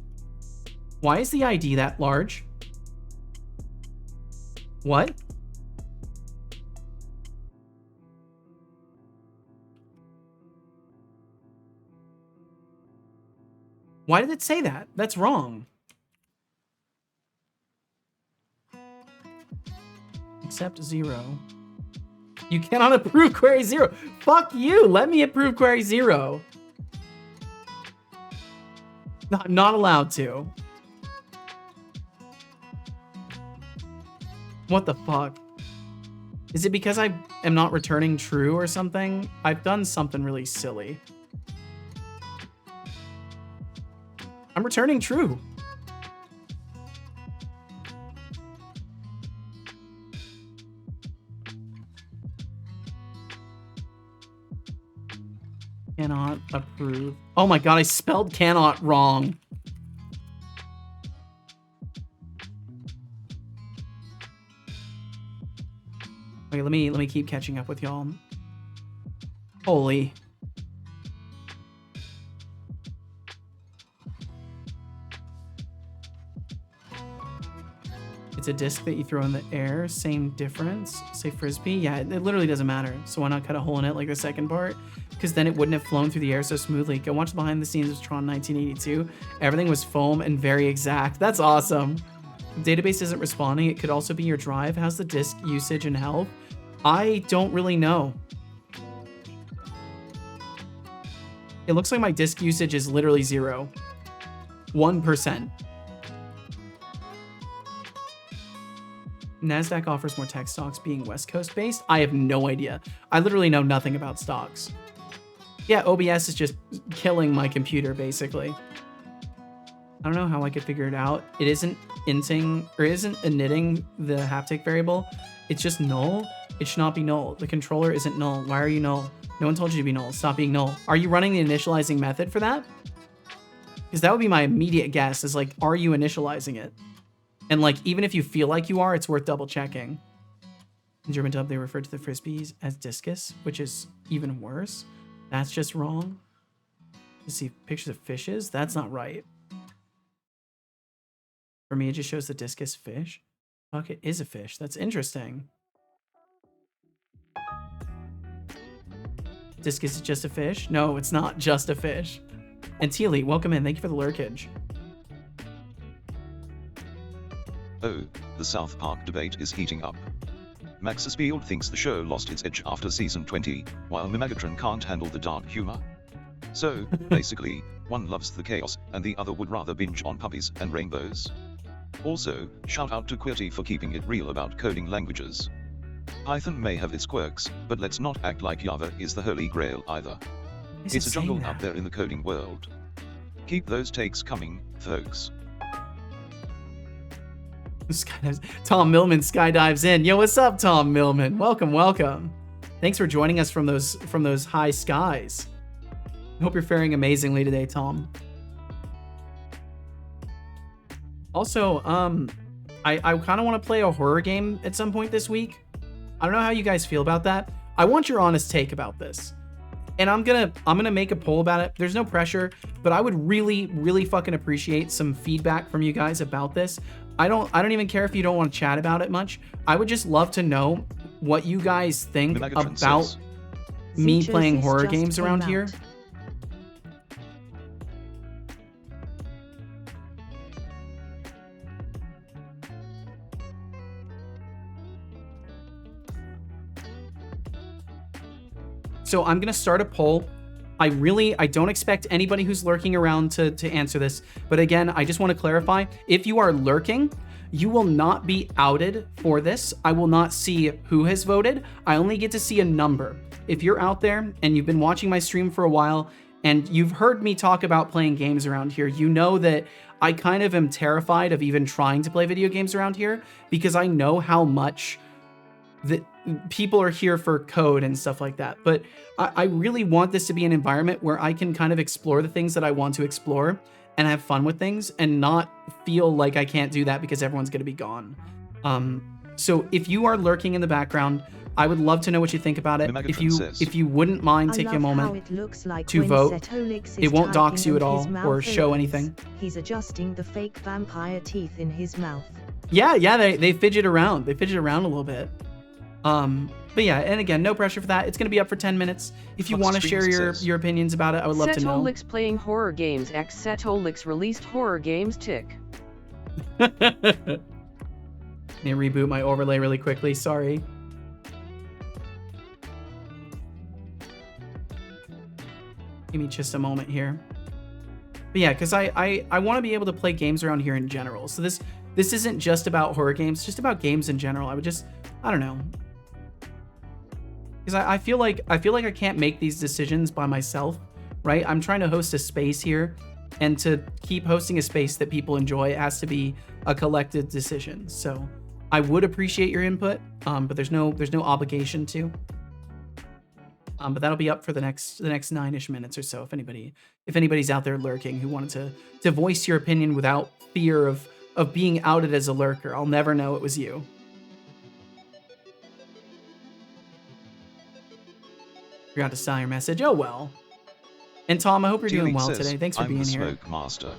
Why is the ID that large? What? Why did it say that? That's wrong. Except 0. You cannot approve query 0. Fuck you. Let me approve query 0. No, I'm not allowed to. What the fuck? Is it because I am not returning true or something? I've done something really silly. I'm returning true. Cannot approve. Oh my god, I spelled cannot wrong. Okay, let me keep catching up with y'all. Holy. It's a disc that you throw in the air. Same difference. Say frisbee. Yeah, it literally doesn't matter. So why not cut a hole in it like the second part? Because then it wouldn't have flown through the air so smoothly. Go watch the behind the scenes of Tron 1982. Everything was foam and very exact. That's awesome. If the database isn't responding, it could also be your drive. How's the disk usage and health? I don't really know. It looks like my disk usage is literally 0. 1%. NASDAQ offers more tech stocks being West Coast based. I have no idea. I literally know nothing about stocks. Yeah, OBS is just killing my computer, basically. I don't know how I could figure it out. It isn't inting, or isn't initting the haptic variable. It's just null. It should not be null. The controller isn't null. Why are you null? No one told you to be null. Stop being null. Are you running the initializing method for that? Because that would be my immediate guess, is like, are you initializing it? And like, even if you feel like you are, it's worth double checking. In German dub, they refer to the frisbees as discus, which is even worse. That's just wrong. You see pictures of fishes? That's not right. For me, it just shows the discus fish. Fuck, it is a fish. That's interesting. Discus is just a fish? No, it's not just a fish. And Teely, welcome in. Thank you for the lurkage. Oh, the South Park debate is heating up. Max Spield thinks the show lost its edge after season 20, while Mimegatron can't handle the dark humor. So, basically, one loves the chaos, and the other would rather binge on puppies and rainbows. Also, shout out to QWERTY for keeping it real about coding languages. Python may have its quirks, but let's not act like Java is the holy grail either. It's a jungle out there in the coding world. Keep those takes coming, folks. Tom Millman skydives in. Yo, what's up, Tom Millman? Welcome, welcome. Thanks for joining us from those high skies. I hope you're faring amazingly today, Tom. Also, I kind of want to play a horror game at some point this week. I don't know how you guys feel about that. I want your honest take about this. And I'm gonna make a poll about it. There's no pressure, but I would really, really fucking appreciate some feedback from you guys about this. I don't even care if you don't want to chat about it much. I would just love to know what you guys think about me playing horror games around here. So I'm gonna start a poll. I don't expect anybody who's lurking around to answer this. But again, I just want to clarify, if you are lurking, you will not be outed for this. I will not see who has voted. I only get to see a number. If you're out there and you've been watching my stream for a while and you've heard me talk about playing games around here, you know that I kind of am terrified of even trying to play video games around here because I know how much that people are here for code and stuff like that. But I really want this to be an environment where I can kind of explore the things that I want to explore and have fun with things and not feel like I can't do that because everyone's going to be gone. So if you are lurking in the background, I would love to know what you think about it. If you wouldn't mind taking a moment to vote, it won't dox you at all or show anything. He's adjusting the fake vampire teeth in his mouth. Yeah, they fidget around. They fidget around a little bit. But yeah, and again, no pressure for that. It's going to be up for 10 minutes. If you want to share your opinions about it, I would love to know. Setolix playing horror games x Setolix released horror games tick. Let me reboot my overlay really quickly. Sorry. Give me just a moment here. But yeah, because I want to be able to play games around here in general. So this isn't just about horror games, just about games in general. I don't know. Because I feel like I can't make these decisions by myself, right? I'm trying to host a space here, and to keep hosting a space that people enjoy, it has to be a collective decision. So I would appreciate your input, but there's no obligation to. But that'll be up for the next 9-ish minutes or so. If anybody's out there lurking who wanted to voice your opinion without fear of being outed as a lurker, I'll never know it was you. Forgot to sign your message. Oh well. And Tom, I hope you're doing well today. Thanks for being here. Smoke master.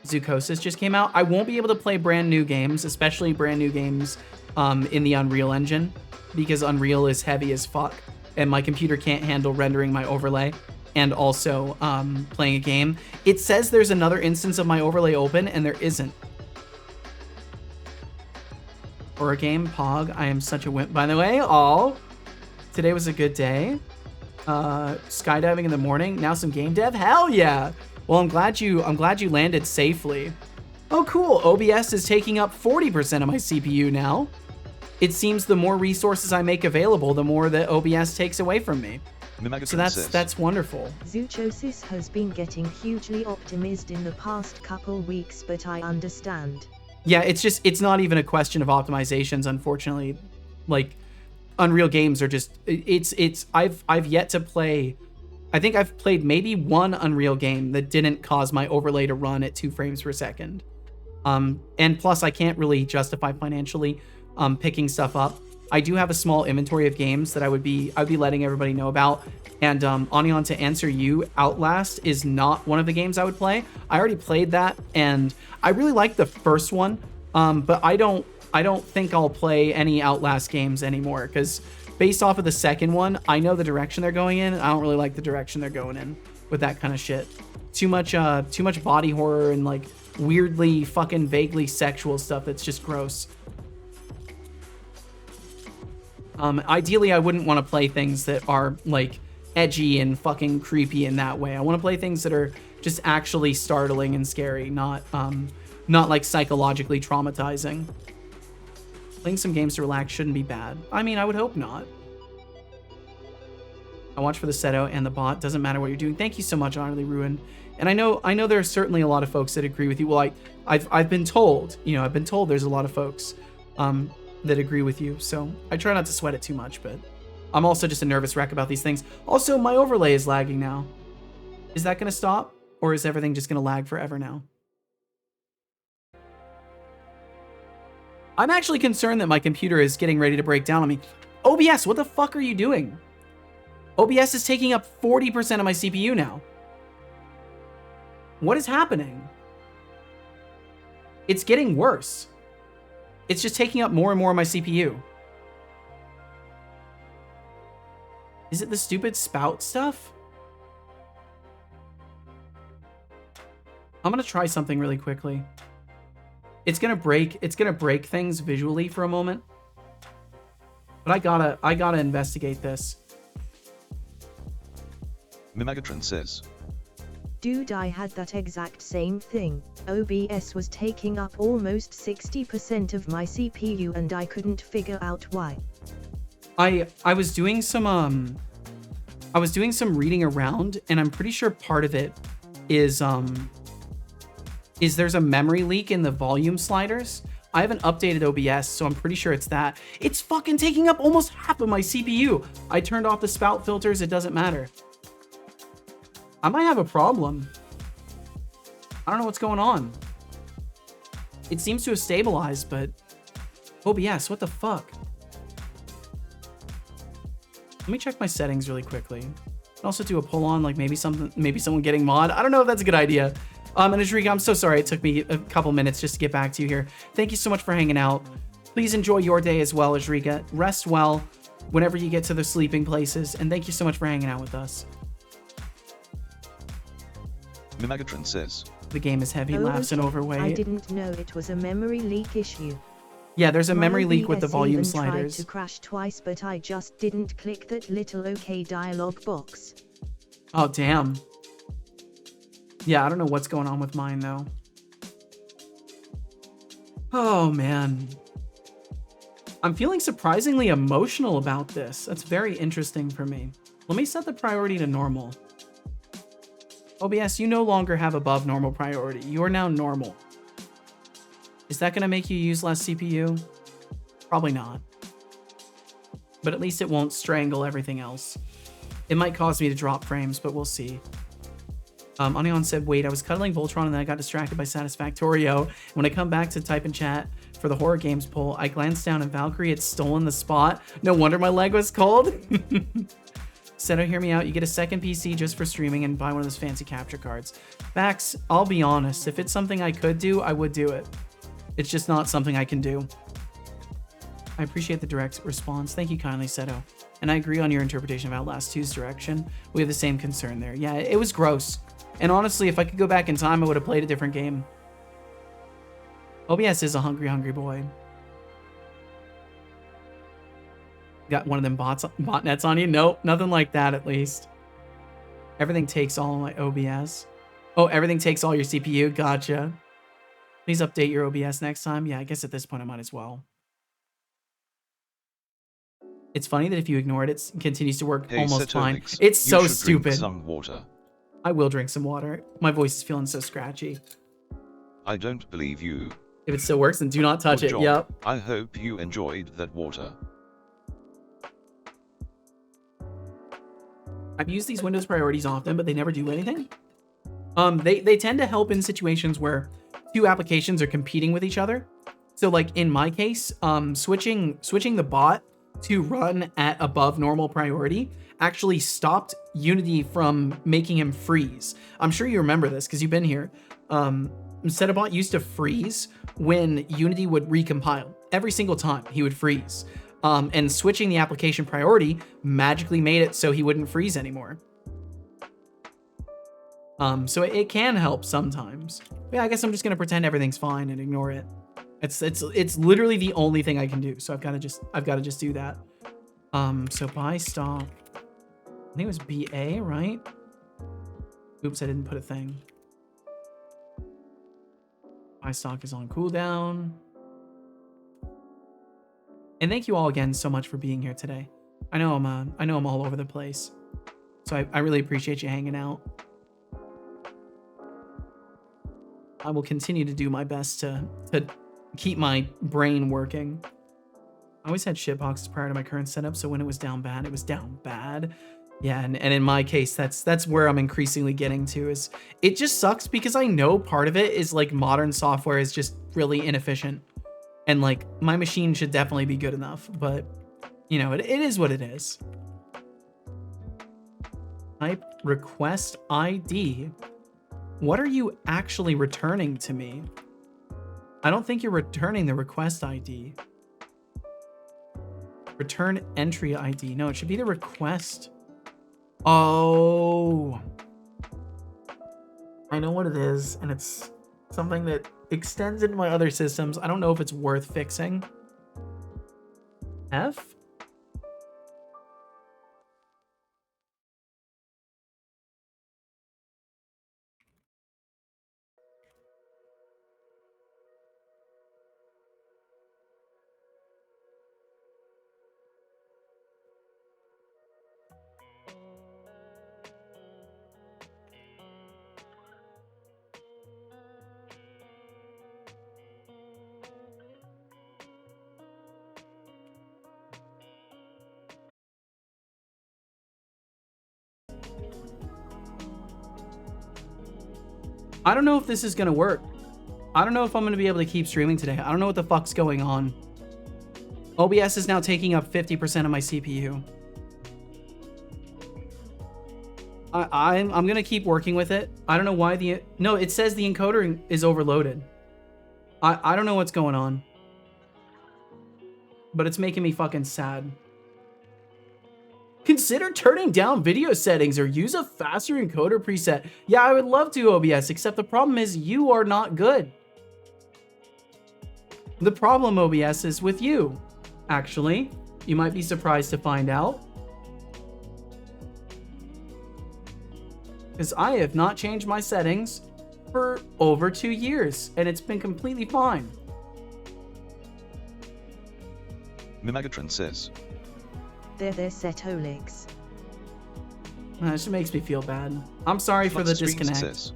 Zukosis just came out. I won't be able to play brand new games, especially brand new games in the Unreal Engine, because Unreal is heavy as fuck, and my computer can't handle rendering my overlay and also playing a game. It says there's another instance of my overlay open, and there isn't. For a game, Pog, I am such a wimp. By the way, today was a good day. Skydiving in the morning. Now some game dev. Hell yeah! Well, I'm glad you landed safely. Oh, cool. OBS is taking up 40% of my CPU now. It seems the more resources I make available, the more that OBS takes away from me. So that's wonderful. Zuchosis has been getting hugely optimized in the past couple weeks, but I understand. Yeah, it's not even a question of optimizations, unfortunately. Like, Unreal games are just, I've yet to play, I think I've played maybe one Unreal game that didn't cause my overlay to run at 2 frames per second. And plus I can't really justify financially picking stuff up. I do have a small inventory of games that I'd be letting everybody know about. And Anion, to answer you, Outlast is not one of the games I would play. I already played that, and I really like the first one, but I don't think I'll play any Outlast games anymore, because based off of the second one, I know the direction they're going in, and I don't really like the direction they're going in with that kind of shit. Too much body horror and like weirdly fucking vaguely sexual stuff that's just gross. Ideally, I wouldn't want to play things that are like edgy and fucking creepy in that way. I want to play things that are just actually startling and scary, not like psychologically traumatizing. Playing some games to relax shouldn't be bad. I mean, I would hope not. I watch for the Seto and the bot. Doesn't matter what you're doing. Thank you so much, Honorably Ruined. And I know there are certainly a lot of folks that agree with you. Well, I've been told, there's a lot of folks that agree with you. So I try not to sweat it too much, but I'm also just a nervous wreck about these things. Also, my overlay is lagging now. Is that going to stop, or is everything just going to lag forever now? I'm actually concerned that my computer is getting ready to break down on me. OBS, what the fuck are you doing? OBS is taking up 40% of my CPU now. What is happening? It's getting worse. It's just taking up more and more of my CPU. Is it the stupid spout stuff? I'm gonna try something really quickly. It's gonna break things visually for a moment. But I gotta investigate this. Mimagatron says, Dude, I had that exact same thing. OBS was taking up almost 60% of my CPU and I couldn't figure out why. I was doing some reading around, and I'm pretty sure part of it is there's a memory leak in the volume sliders. I haven't updated OBS, so I'm pretty sure it's that. It's fucking taking up almost half of my CPU. I turned off the spout filters, it doesn't matter. I might have a problem. I don't know what's going on. It seems to have stabilized, but OBS, what the fuck? Let me check my settings really quickly. And also do a pull on, like maybe someone getting mod. I don't know if that's a good idea. And Ajrika, I'm so sorry it took me a couple minutes just to get back to you here. Thank you so much for hanging out. Please enjoy your day as well, Ajrika. Rest well whenever you get to the sleeping places. And thank you so much for hanging out with us. Mimagatron says, the game is heavy, laughs, and overweight. I didn't know it was a memory leak issue. Yeah, there's a My memory leak with the OBS volume even sliders. Tried to crash twice, but I just didn't click that little OK dialog box. Oh, damn. Yeah, I don't know what's going on with mine, though. Oh, man. I'm feeling surprisingly emotional about this. That's very interesting for me. Let me set the priority to normal. OBS, you no longer have above normal priority. You are now normal. Is that going to make you use less CPU? Probably not. But at least it won't strangle everything else. It might cause me to drop frames, but we'll see. Onion said, wait, I was cuddling Voltron and then I got distracted by Satisfactorio. When I come back to type in chat for the horror games poll, I glanced down and Valkyrie had stolen the spot. No wonder my leg was cold. Seto, hear me out. You get a second PC just for streaming and buy one of those fancy capture cards. Max, I'll be honest. If it's something I could do, I would do it. It's just not something I can do. I appreciate the direct response. Thank you kindly, Seto. And I agree on your interpretation of Outlast 2's direction. We have the same concern there. Yeah, it was gross. And honestly, if I could go back in time, I would have played a different game. OBS is a hungry, hungry boy. Got one of them botnets on you? Nope, nothing like that at least. Everything takes all my OBS. Oh, everything takes all your CPU? Gotcha. Please update your OBS next time. Yeah, I guess at this point I might as well. It's funny that if you ignore it, it continues to work almost fine. It's so stupid. Drink some water. I will drink some water. My voice is feeling so scratchy. I don't believe you. If it still works, then do not touch it. John, Yep. I hope you enjoyed that water. I've used these Windows priorities often, but they never do anything. They tend to help in situations where two applications are competing with each other. So like in my case, switching the bot to run at above normal priority actually stopped Unity from making him freeze. I'm sure you remember this because you've been here. Setobot used to freeze when Unity would recompile. Every single time he would freeze. And switching the application priority magically made it so he wouldn't freeze anymore. So it can help sometimes. But yeah, I guess I'm just gonna pretend everything's fine and ignore it. It's literally the only thing I can do. So I've got to just do that. So buy stock. I think it was BA, right? Oops, I didn't put a thing. Buy stock is on cooldown. And thank you all again so much for being here today. I know I'm all over the place. So I really appreciate you hanging out. I will continue to do my best to keep my brain working. I always had shitboxes prior to my current setup, so when it was down bad, it was down bad. Yeah, and in my case, that's where I'm increasingly getting to. Is it just sucks because I know part of it is like modern software is just really inefficient. And like my machine should definitely be good enough, but you know, it is what it is. Type request ID. What are you actually returning to me? I don't think you're returning the request ID. Return entry ID. No, it should be the request. Oh. I know what it is, and it's something that extends into my other systems. I don't know if it's worth fixing. F? I don't know if this is going to work. I don't know if I'm going to be able to keep streaming today. I don't know what the fuck's going on. OBS is now taking up 50% of my CPU. I'm gonna keep working with it. I don't know why no, it says the encoder is overloaded. I don't know what's going on, but it's making me fucking sad. Consider turning down video settings or use a faster encoder preset. Yeah, I would love to, OBS, except the problem is you are not good. The problem, OBS, is with you, actually. You might be surprised to find out. Because I have not changed my settings for over 2 years, and it's been completely fine. Mimagatron says. They're Setolix. That just makes me feel bad. I'm sorry for the disconnect. Says.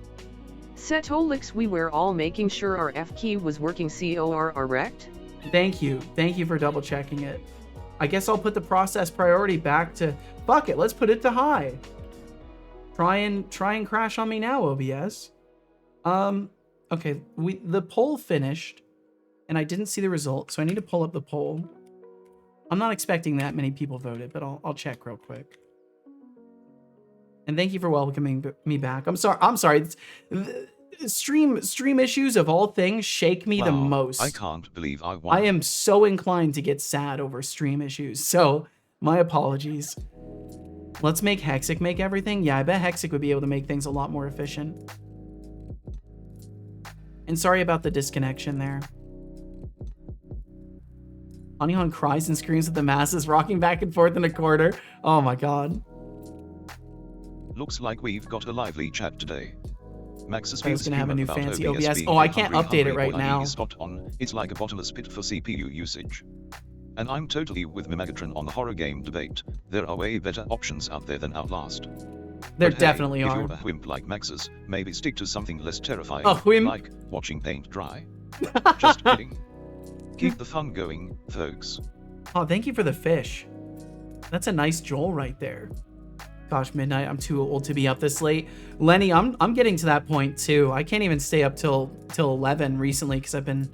Setolix, we were all making sure our F key was working. Correct? Thank you. Thank you for double checking it. I guess I'll put the process priority back to, fuck it, let's put it to high. Try and crash on me now, OBS. Okay, the poll finished, and I didn't see the result, so I need to pull up the poll. I'm not expecting that many people voted, but I'll check real quick. And thank you for welcoming me back. I'm sorry. Stream issues of all things shake me the most. I can't believe I won. I am so inclined to get sad over stream issues, so my apologies. Let's make Hexic make everything. Yeah, I bet Hexic would be able to make things a lot more efficient. And sorry about the disconnection there. Onion cries and screams at the masses, rocking back and forth in a corner. Oh my god. Looks like we've got a lively chat today. Max is gonna have a new fancy OBS. Oh, I can't update it right now. Spot on. It's like a bottomless pit for CPU usage. And I'm totally with Mimagatron on the horror game debate. There are way better options out there than Outlast. There but definitely hey, are. If you're a wimp like Max's, maybe stick to something less terrifying, like watching paint dry. Just kidding. Keep the fun going, folks. Oh, thank you for the fish. That's a nice Joel right there. Gosh, midnight, I'm too old to be up this late. Lenny, I'm getting to that point too. I can't even stay up till 11 recently because I've been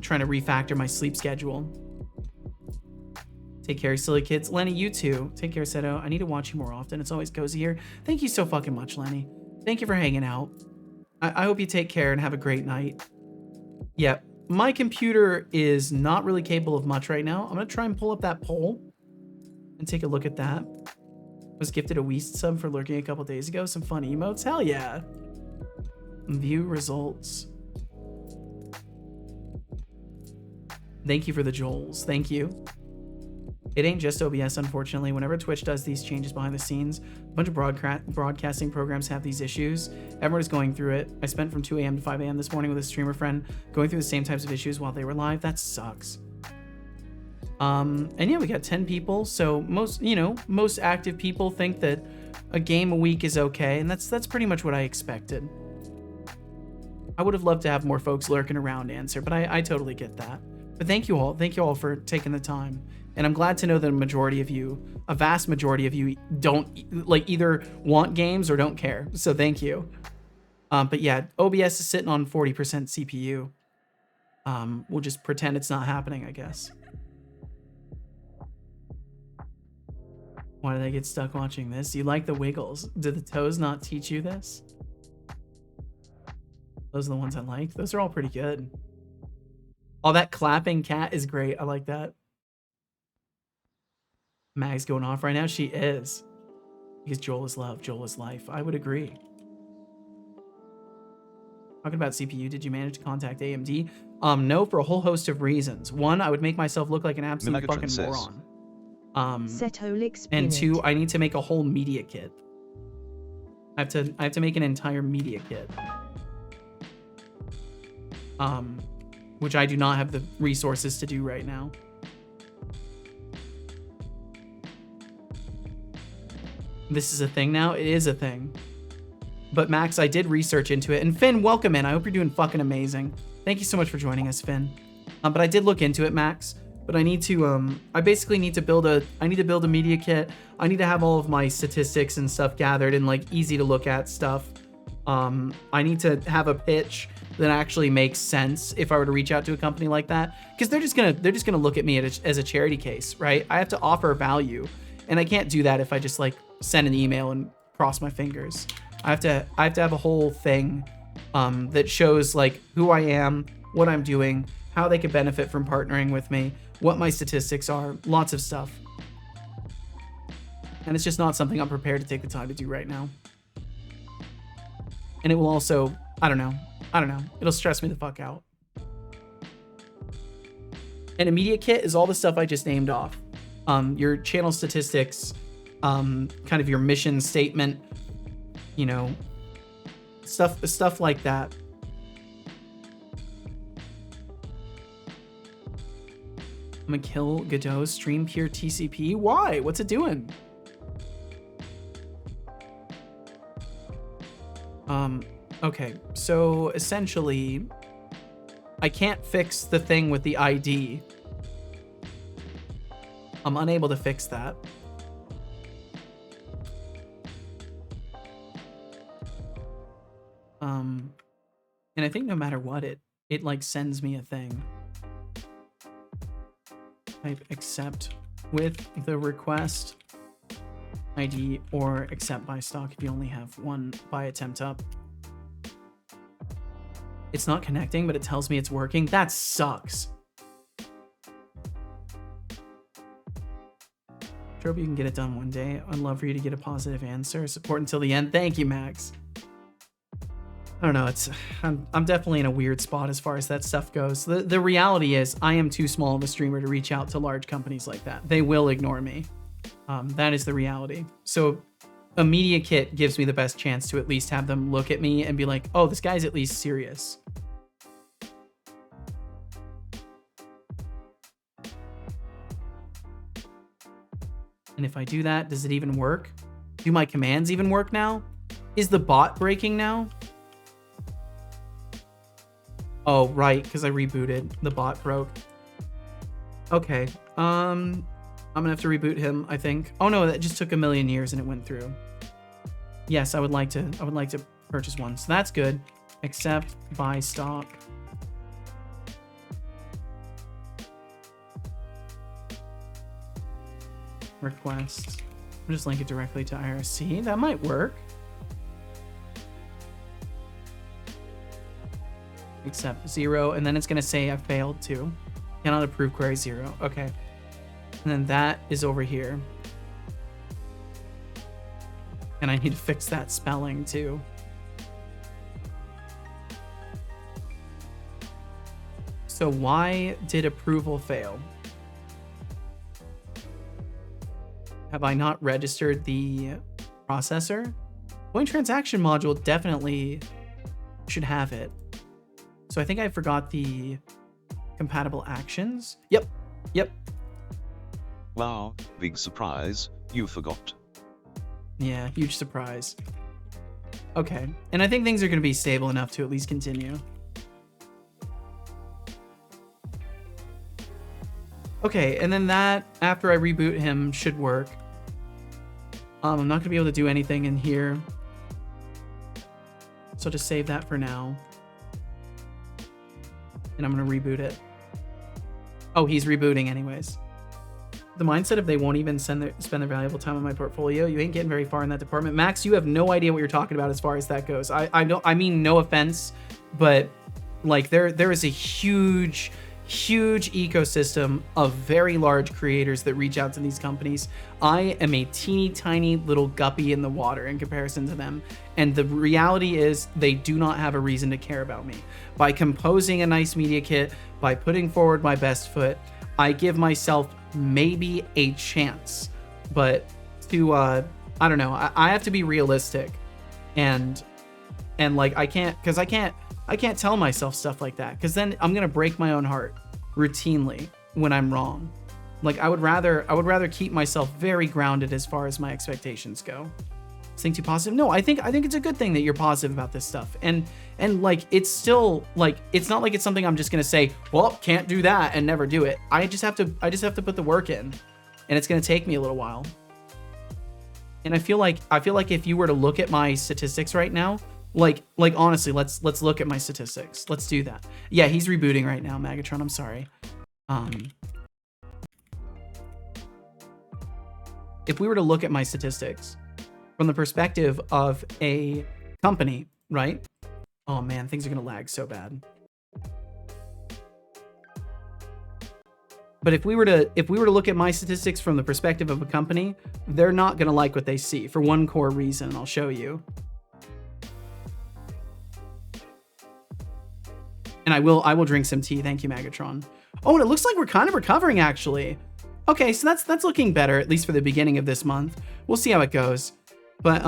trying to refactor my sleep schedule. Take care, silly kids. Lenny, you too. Take care, Seto. I need to watch you more often. It's always cozy here. Thank you so fucking much, Lenny. Thank you for hanging out. I hope you take care and have a great night. Yeah, my computer is not really capable of much right now. I'm going to try and pull up that poll and take a look at that. Was gifted a Weast sub for lurking a couple days ago. Some fun emotes. Hell yeah. View results. Thank you for the Joels. Thank you. It ain't just OBS, unfortunately. Whenever Twitch does these changes behind the scenes, a bunch of broadcasting programs have these issues. Everyone is going through it. I spent from 2 a.m. to 5 a.m. this morning with a streamer friend going through the same types of issues while they were live. That sucks. And yeah, we got 10 people. So most active people think that a game a week is okay. And that's pretty much what I expected. I would have loved to have more folks lurking around to answer, but I totally get that. But thank you all. Thank you all for taking the time. And I'm glad to know that a vast majority of you don't either want games or don't care. So thank you. But yeah, OBS is sitting on 40% CPU. We'll just pretend it's not happening, I guess. Why did I get stuck watching this? You like the Wiggles. Did the toes not teach you this? Those are the ones I like. Those are all pretty good. Oh, that clapping cat is great. I like that. Mag's going off right now. She is. Because Joel is love. Joel is life. I would agree. Talking about CPU, did you manage to contact AMD? No, for a whole host of reasons. One, I would make myself look like an absolute fucking moron. And two, I need to make a whole media kit. I have to make an entire media kit. Which I do not have the resources to do right now. This is a thing now? It is a thing. But Max, I did research into it. And Finn, welcome in. I hope you're doing fucking amazing. Thank you so much for joining us, Finn. But I did look into it, Max. But I need to, I basically need to build a media kit. I need to have all of my statistics and stuff gathered and like easy to look at stuff. I need to have a pitch that actually makes sense if I were to reach out to a company like that. Because they're just gonna look at me as a charity case, right? I have to offer value. And I can't do that if I just like send an email and cross my fingers. I have to have a whole thing that shows like who I am, what I'm doing, how they could benefit from partnering with me, what my statistics are, lots of stuff. And it's just not something I'm prepared to take the time to do right now. And it will also, I don't know. It'll stress me the fuck out. An immediate kit is all the stuff I just named off. Your channel statistics, kind of your mission statement, you know, stuff like that. I'm gonna kill Godot, stream pure TCP. Why? What's it doing? Okay, so essentially, I can't fix the thing with the ID. I'm unable to fix that. And I think no matter what, it like sends me a thing. Type accept with the request ID or accept by stock if you only have one by attempt up. It's not connecting, but it tells me it's working. That sucks. Sure hope you can get it done one day. I'd love for you to get a positive answer. Support until the end. Thank you, Max. I don't know. I'm definitely in a weird spot as far as that stuff goes. The reality is I am too small of a streamer to reach out to large companies like that. They will ignore me. That is the reality. So a media kit gives me the best chance to at least have them look at me and be like, oh, this guy's at least serious. And if I do that, does it even work? Do my commands even work now? Is the bot breaking now? Oh, right, because I rebooted. The bot broke. Okay. I'm gonna have to reboot him, I think. Oh no, that just took a million years and it went through. Yes, I would like to purchase one. So that's good. Accept, buy stock. Request. I'll just link it directly to IRC. That might work. Accept 0, and then it's gonna say I failed to. Cannot approve query 0. Okay. And then that is over here. And I need to fix that spelling too. So why did approval fail? Have I not registered the processor? Point transaction module definitely should have it. So I think I forgot the compatible actions. Yep. Wow, big surprise, you forgot. Yeah, huge surprise. Okay, and I think things are going to be stable enough to at least continue. Okay, and then that, after I reboot him, should work. I'm not going to be able to do anything in here. So just save that for now. And I'm going to reboot it. Oh, he's rebooting anyways. The mindset of they won't even spend their valuable time on my portfolio. You ain't getting very far in that department. Max, you have no idea what you're talking about as far as that goes. I mean no offense, but like there is a huge ecosystem of very large creators that reach out to these companies. I am a teeny tiny little guppy in the water in comparison to them. And the reality is they do not have a reason to care about me. By composing a nice media kit, by putting forward my best foot, I give myself maybe a chance. But to, I don't know, I have to be realistic. And like, I can't tell myself stuff like that, because then I'm gonna break my own heart routinely when I'm wrong. Like I would rather keep myself very grounded as far as my expectations go. Think too positive? No, I think it's a good thing that you're positive about this stuff. And like it's still like it's not like it's something I'm just gonna say, well, can't do that and never do it. I just have to put the work in, and it's gonna take me a little while. And I feel like if you were to look at my statistics right now, like honestly, let's look at my statistics. Let's do that. Yeah, he's rebooting right now, Magatron. I'm sorry. If we were to look at my statistics, from the perspective of a company, right? Oh man, things are gonna lag so bad. But if we were to look at my statistics from the perspective of a company, they're not gonna like what they see for one core reason. I'll show you. And I will drink some tea. Thank you, Megatron. Oh, and it looks like we're kind of recovering actually. Okay, so that's looking better, at least for the beginning of this month. We'll see how it goes. But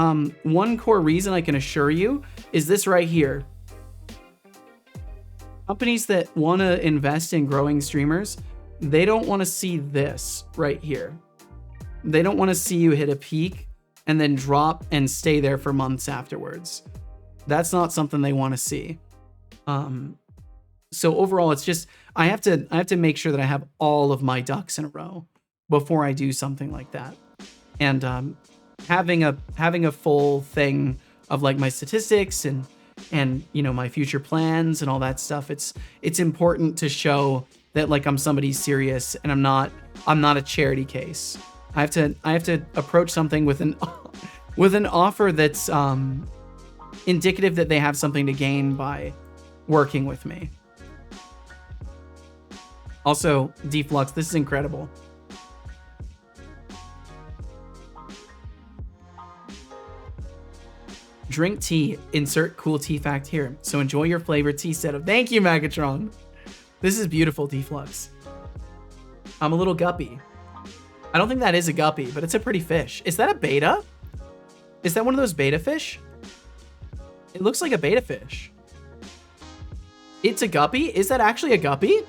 one core reason I can assure you is this right here. Companies that want to invest in growing streamers, they don't want to see this right here. They don't want to see you hit a peak and then drop and stay there for months afterwards. That's not something they want to see. So overall, it's just I have to make sure that I have all of my ducks in a row before I do something like that. And having a full thing of like my statistics and you know my future plans and all that stuff. It's important to show that like I'm somebody serious and I'm not a charity case. I have to approach something with an offer that's indicative that they have something to gain by working with me. Also, Deflux, this is incredible. Drink tea, insert cool tea fact here. So enjoy your flavored tea setup. Thank you, Megatron. This is beautiful, Deflux. I'm a little guppy. I don't think that is a guppy, but it's a pretty fish. Is that a beta? Is that one of those beta fish? It looks like a beta fish. It's a guppy? Is that actually a guppy?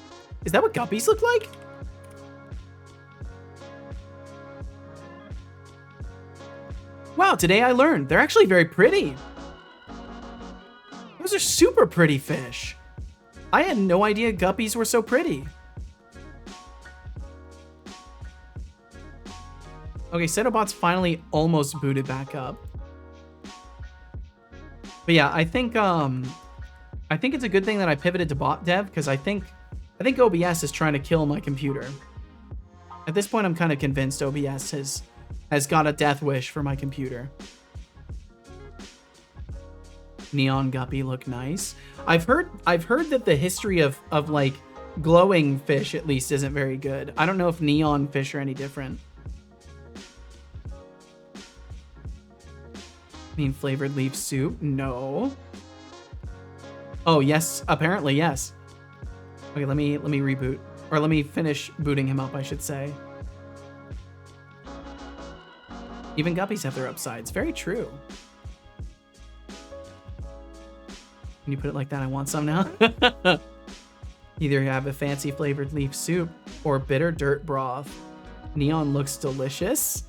Is that what guppies look like? Wow, today I learned. They're actually very pretty. Those are super pretty fish. I had no idea guppies were so pretty. Okay, Setobot's finally almost booted back up. But yeah, I think it's a good thing that I pivoted to bot dev because I think OBS is trying to kill my computer. At this point, I'm kind of convinced OBS has got a death wish for my computer. Neon guppy look nice. I've heard that the history of like glowing fish at least isn't very good. I don't know if neon fish are any different. I mean flavored leaf soup? No. Oh yes, apparently yes. Okay, let me reboot. Or let me finish booting him up, I should say. Even guppies have their upsides. Very true. When you put it like that, I want some now. Either have a fancy flavored leaf soup or bitter dirt broth. Neon looks delicious.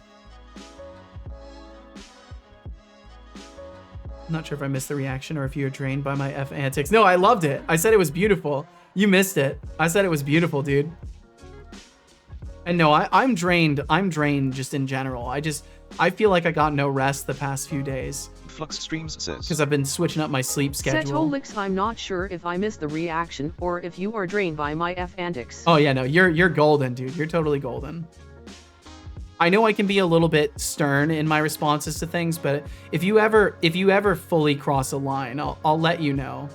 I'm not sure if I missed the reaction or if you're drained by my F antics. No, I loved it. I said it was beautiful. You missed it. I said it was beautiful, dude. And no, I'm drained. I'm drained just in general. I feel like I got no rest the past few days. Flux Streams says. Because I've been switching up my sleep schedule. Setolix, I'm not sure if I missed the reaction or if you are drained by my F antics. Oh yeah, no, you're golden, dude. You're totally golden. I know I can be a little bit stern in my responses to things, but if you ever fully cross a line, I'll let you know.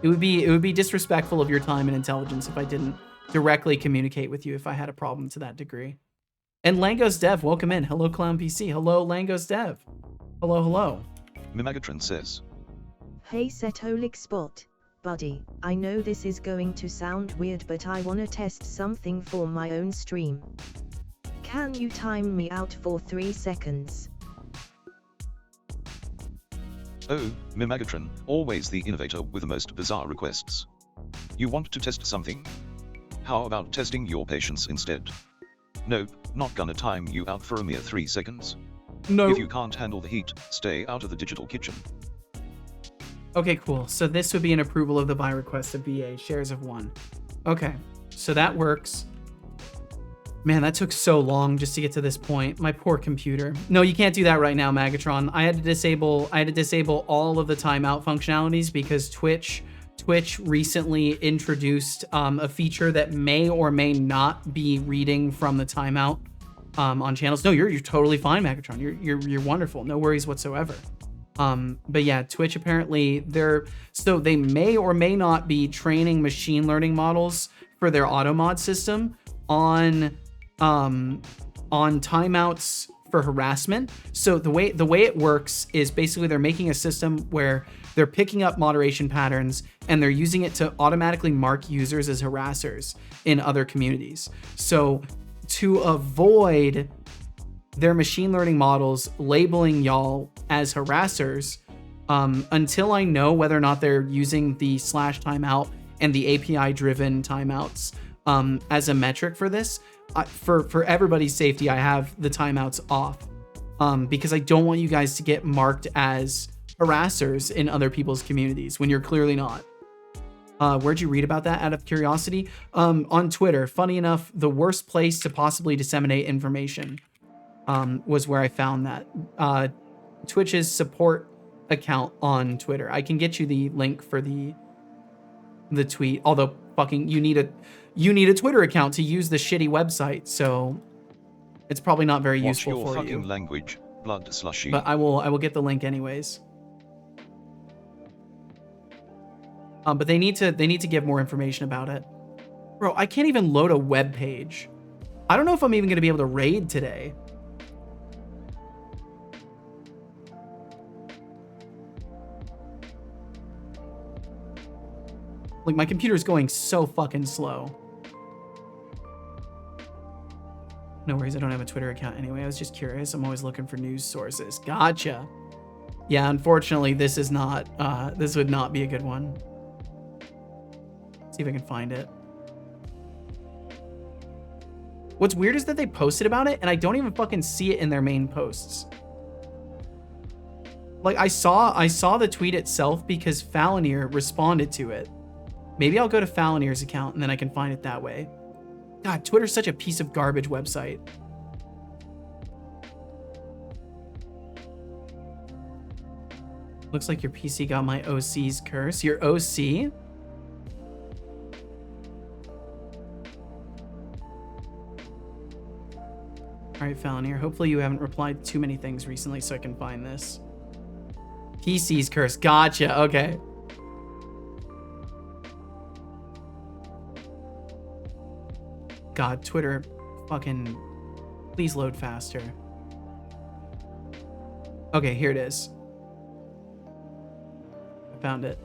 It would be disrespectful of your time and intelligence if I didn't directly communicate with you if I had a problem to that degree. And Langos Dev, welcome in. Hello, Clown PC. Hello, Langos Dev. Hello, hello. Mimagatron says. Hey Setolic Spot, buddy, I know this is going to sound weird but I wanna test something for my own stream. Can you time me out for 3 seconds? Oh, Mimagatron, always the innovator with the most bizarre requests. You want to test something? How about testing your patience instead? Nope, not gonna time you out for a mere 3 seconds. No. If you can't handle the heat, stay out of the digital kitchen. Okay, cool. So this would be an approval of the buy request of BA, shares of 1. Okay, so that works. Man, that took so long just to get to this point. My poor computer. No, you can't do that right now, Magatron. I had to disable all of the timeout functionalities because Twitch recently introduced a feature that may or may not be reading from the timeout on channels. No, you're totally fine, Megatron. You're wonderful. No worries whatsoever. But yeah, Twitch apparently they may or may not be training machine learning models for their auto mod system on timeouts for harassment. So the way it works is basically they're making a system where they're picking up moderation patterns and they're using it to automatically mark users as harassers in other communities. So to avoid their machine learning models labeling y'all as harassers, until I know whether or not they're using the /timeout and the API driven timeouts as a metric for this, for everybody's safety, I have the timeouts off, because I don't want you guys to get marked as harassers in other people's communities when you're clearly not. Where'd you read about that out of curiosity? On Twitter. Funny enough, the worst place to possibly disseminate information was where I found that. Twitch's support account on Twitter. I can get you the link for the tweet, although fucking you need a Twitter account to use the shitty website, so it's probably not very useful for you. What's your fucking language, blood slushy? But I will get the link anyways. But they need to give more information about it. Bro, I can't even load a web page. I don't know if I'm even going to be able to raid today. Like, my computer's going so fucking slow. No worries, I don't have a Twitter account anyway. I was just curious. I'm always looking for news sources. Gotcha. Yeah, unfortunately, this is not, this would not be a good one. See if I can find it. What's weird is that they posted about it and I don't even fucking see it in their main posts. Like, I saw the tweet itself because Falonier responded to it. Maybe I'll go to Falonier's account and then I can find it that way. God, Twitter's such a piece of garbage website. Looks like your PC got my OC's curse. Your OC? Alright, Falonier. Hopefully you haven't replied to too many things recently so I can find this. PC's curse. Gotcha. Okay. God, Twitter, fucking, please load faster. Okay, here it is. I found it.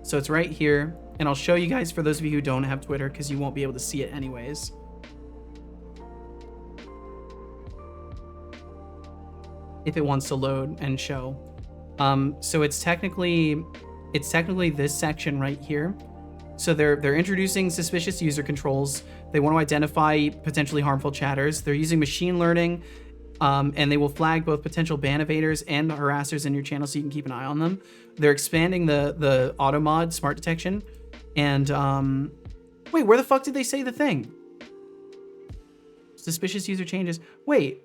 So it's right here, and I'll show you guys for those of you who don't have Twitter because you won't be able to see it anyways. If it wants to load and show. So it's technically this section right here. So they're introducing suspicious user controls. They want to identify potentially harmful chatters. They're using machine learning, and they will flag both potential ban evaders and harassers in your channel so you can keep an eye on them. They're expanding the auto mod smart detection. And wait, where the fuck did they say the thing? Suspicious user changes. Wait.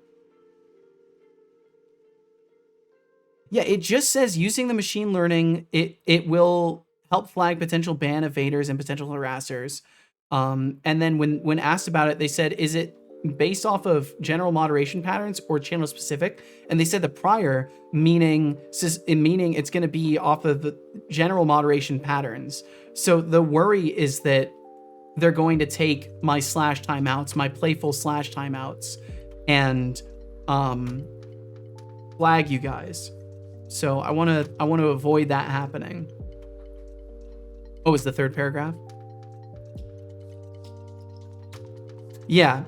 Yeah, it just says using the machine learning, it will help flag potential ban evaders and potential harassers. And then when asked about it, they said, is it based off of general moderation patterns or channel specific? And they said the prior, meaning it's going to be off of the general moderation patterns. So the worry is that they're going to take my /timeouts, my playful /timeouts, and flag you guys. So I want to avoid that happening. Oh, is the third paragraph? Yeah.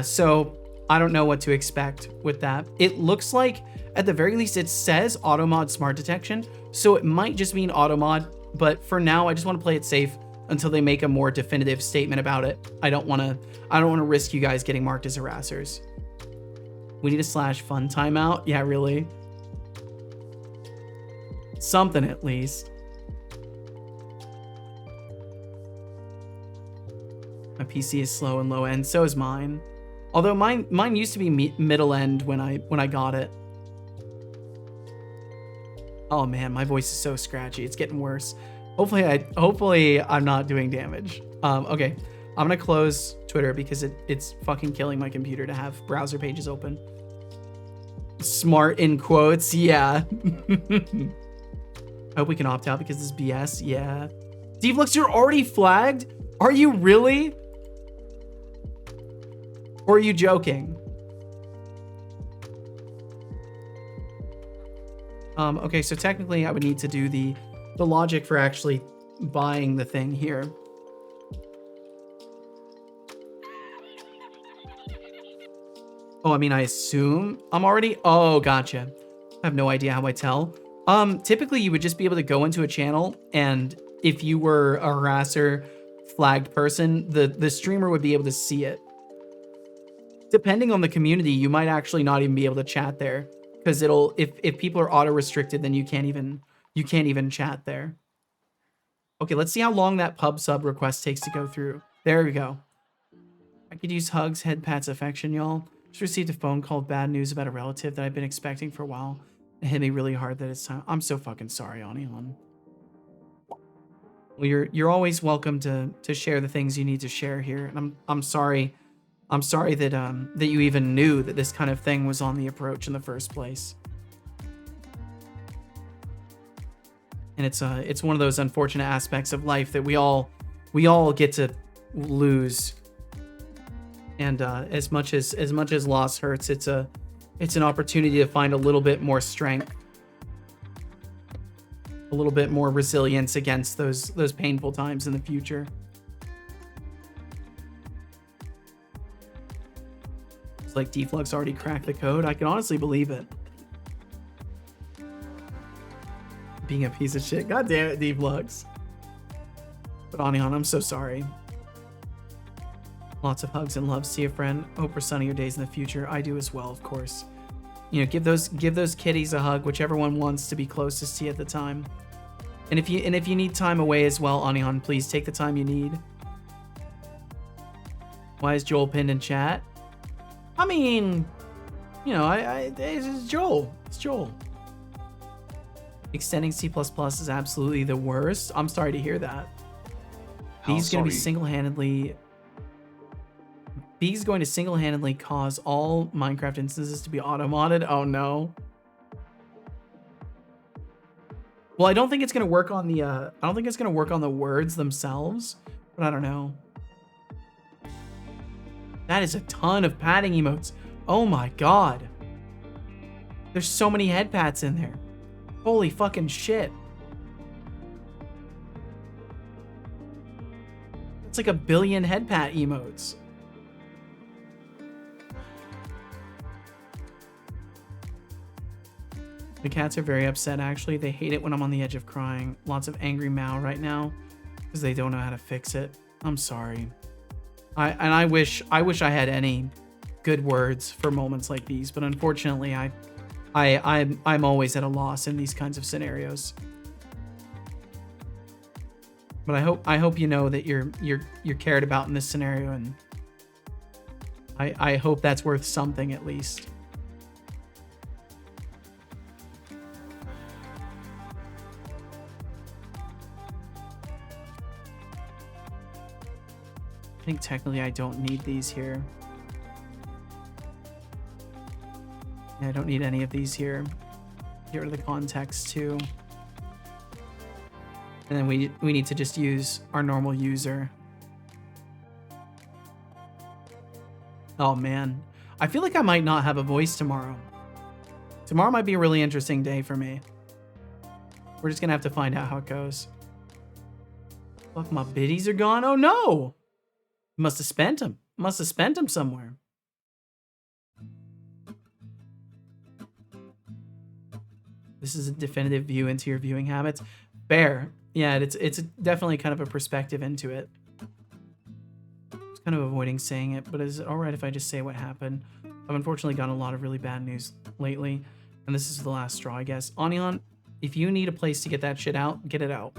So I don't know what to expect with that. It looks like, at the very least, it says automod smart detection. So it might just mean automod, but for now, I just want to play it safe until they make a more definitive statement about it. I don't want to risk you guys getting marked as harassers. We need a /fun timeout. Yeah, really. Something at least. My PC is slow and low end, so is mine. Although mine used to be middle end when I got it. Oh man, my voice is so scratchy. It's getting worse. Hopefully I'm not doing damage. Okay. I'm gonna close Twitter because it's fucking killing my computer to have browser pages open. Smart in quotes, yeah. I hope we can opt out because this is BS, yeah. Devlux, you're already flagged? Are you really? Or are you joking? Okay, so technically I would need to do the logic for actually buying the thing here. Oh, I mean, I assume I'm already... Oh, gotcha. I have no idea how I tell. Typically you would just be able to go into a channel, and if you were a harasser flagged person, the streamer would be able to see it. Depending on the community, you might actually not even be able to chat there, because it'll if people are auto restricted, then you can't even chat there. Okay, let's see how long that pub sub request takes to go through. There we go. I could use hugs, head pats, affection, y'all. Just received a phone call, bad news about a relative that I've been expecting for a while. It hit me really hard that it's time. I'm so fucking sorry, Anihan. Well, you're always welcome to share the things you need to share here, and I'm sorry. I'm sorry that that you even knew that this kind of thing was on the approach in the first place. And it's one of those unfortunate aspects of life that we all get to lose. And as much as loss hurts, it's an opportunity to find a little bit more strength, a little bit more resilience against those painful times in the future. It's like Deflux already cracked the code. I can honestly believe it. Being a piece of shit. God damn it, Deflux. But Anihan, I'm so sorry. Lots of hugs and loves. See a friend. Hope for sunnier days in the future. I do as well, of course. You know, give those kitties a hug, whichever one wants to be closest to you at the time. And if you need time away as well, Anihan, please take the time you need. Why is Joel pinned in chat? I mean, you know, it's Joel. It's Joel. Extending C++ is absolutely the worst. I'm sorry to hear that. He's going to be single-handedly cause all Minecraft instances to be auto-modded. Oh no. Well, I don't think it's going to work on the words themselves, but I don't know. That is a ton of padding emotes. Oh my god. There's so many head pats in there. Holy fucking shit. It's like 1 billion head pat emotes. The cats are very upset, actually. They hate it when I'm on the edge of crying. Lots of angry meow right now because they don't know how to fix it. I'm sorry. I wish I had any good words for moments like these, but unfortunately I'm always at a loss in these kinds of scenarios. But I hope you know that you're cared about in this scenario, and I hope that's worth something at least. I think technically I don't need these here. Yeah, I don't need any of these here. Get rid of the context too. And then we need to just use our normal user. Oh man. I feel like I might not have a voice tomorrow. Tomorrow might be a really interesting day for me. We're just gonna have to find out how it goes. Fuck, my biddies are gone? Oh no! Must have spent them. Must have spent them somewhere. This is a definitive view into your viewing habits. Fair. Yeah, it's definitely kind of a perspective into it. I was kind of avoiding saying it, but is it alright if I just say what happened? I've unfortunately gotten a lot of really bad news lately, and this is the last straw, I guess. Anihan, if you need a place to get that shit out, get it out.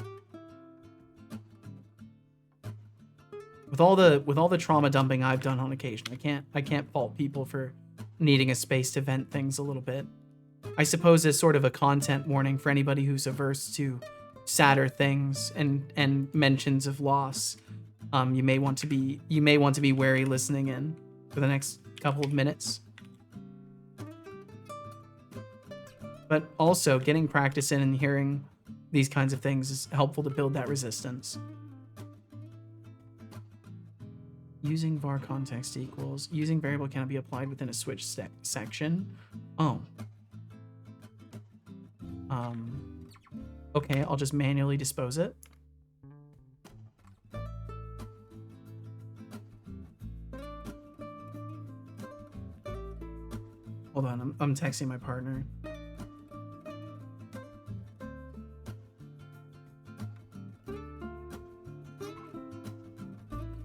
With all the trauma dumping I've done on occasion, I can't fault people for needing a space to vent things a little bit. I suppose as sort of a content warning for anybody who's averse to sadder things and mentions of loss, you may want to be wary listening in for the next couple of minutes. But also, getting practice in and hearing these kinds of things is helpful to build that resistance. Using var context equals. Using variable cannot be applied within a switch section. Oh. Okay, I'll just manually dispose it. Hold on, I'm texting my partner.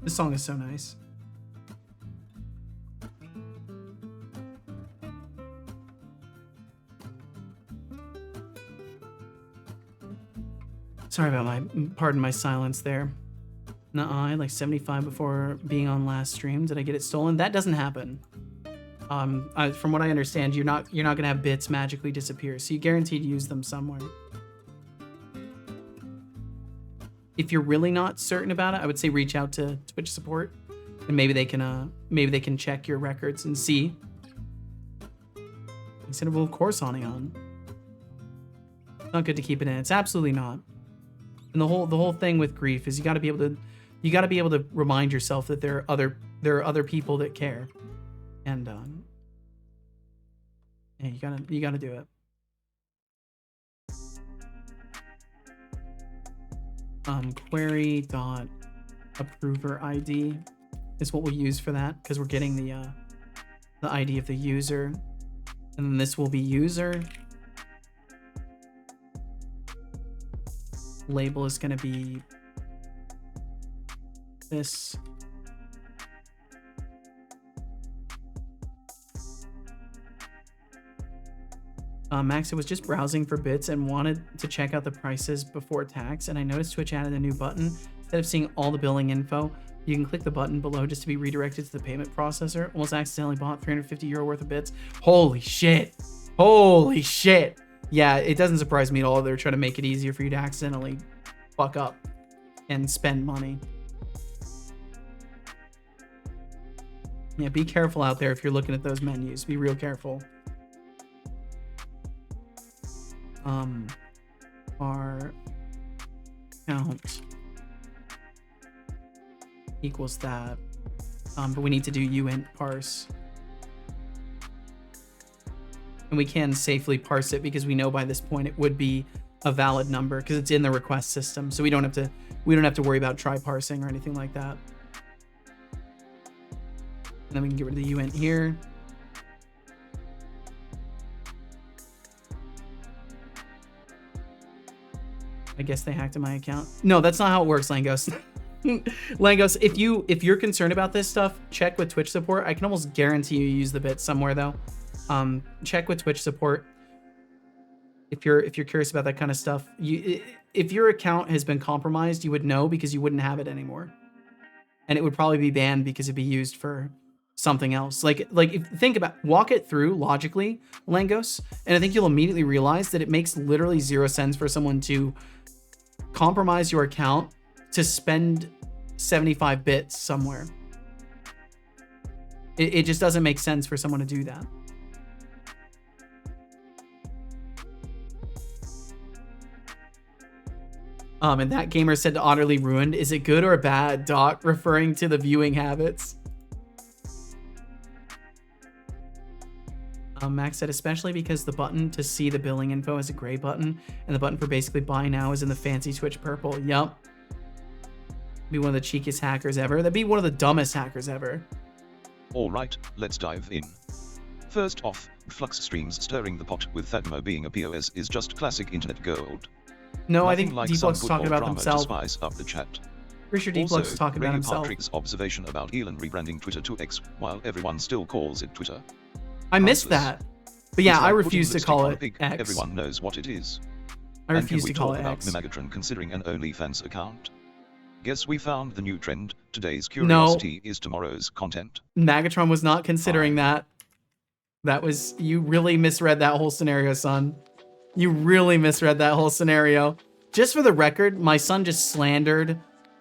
This song is so nice. Sorry about pardon my silence there. Nuh-uh, I had like 75 before being on last stream. Did I get it stolen? That doesn't happen. From what I understand, you're not gonna have bits magically disappear, so you guaranteed use them somewhere. If you're really not certain about it, I would say reach out to Twitch support, and maybe they can check your records and see. Instead of, well, of course, on. Not good to keep it in. It's absolutely not. And the whole thing with grief is you got to be able to remind yourself that there are other people that care, and yeah, you gotta do it. Query dot approver ID is what we'll use for that, because we're getting the ID of the user, and then this will be user. Label is going to be this. Max, I was just browsing for bits and wanted to check out the prices before tax, and I noticed Twitch added a new button. Instead of seeing all the billing info, you can click the button below just to be redirected to the payment processor. Almost accidentally bought 350 euro worth of bits. Holy shit. Holy shit. Yeah, it doesn't surprise me at all. They're trying to make it easier for you to accidentally fuck up and spend money. Yeah, be careful out there if you're looking at those menus. Be real careful. Our count equals that. But we need to do uint parse. And we can safely parse it because we know by this point it would be a valid number because it's in the request system. So we don't have to worry about try parsing or anything like that. And then we can get rid of the uint here. I guess they hacked in my account. No, that's not how it works, Langos. Langos, if you're concerned about this stuff, check with Twitch support. I can almost guarantee you use the bit somewhere though. Check with Twitch support if you're curious about that kind of stuff. If your account has been compromised, you would know because you wouldn't have it anymore, and it would probably be banned because it'd be used for something else. Walk it through logically, Langos, and I think you'll immediately realize that it makes literally zero sense for someone to compromise your account to spend 75 bits somewhere. It just doesn't make sense for someone to do that. And that gamer said to utterly ruined. Is it good or bad, Doc? Referring to the viewing habits. Max said, especially because the button to see the billing info is a gray button, and the button for basically buy now is in the fancy Twitch purple. Yup. Be one of the cheekiest hackers ever. That'd be one of the dumbest hackers ever. Alright, let's dive in. First off, Flux streams stirring the pot with Thadmo being a POS is just classic internet gold. No, Nothing I think like D-Flux some is talking football about drama to himself. spice up the chat. Pretty sure D-Flux is talking about himself. Patrick's observation about Elon rebranding Twitter to X while everyone still calls it Twitter. I missed that. But yeah, It's like I refuse to putting call lipstick on it a pig. X. Everyone knows what it is. I refuse to And call can it we talk X. about Megatron considering an OnlyFans account? Guess we found the new trend. Today's curiosity is tomorrow's content. Megatron was not considering that. That was, you really misread that whole scenario, son. You really misread that whole scenario. Just for the record, my son just slandered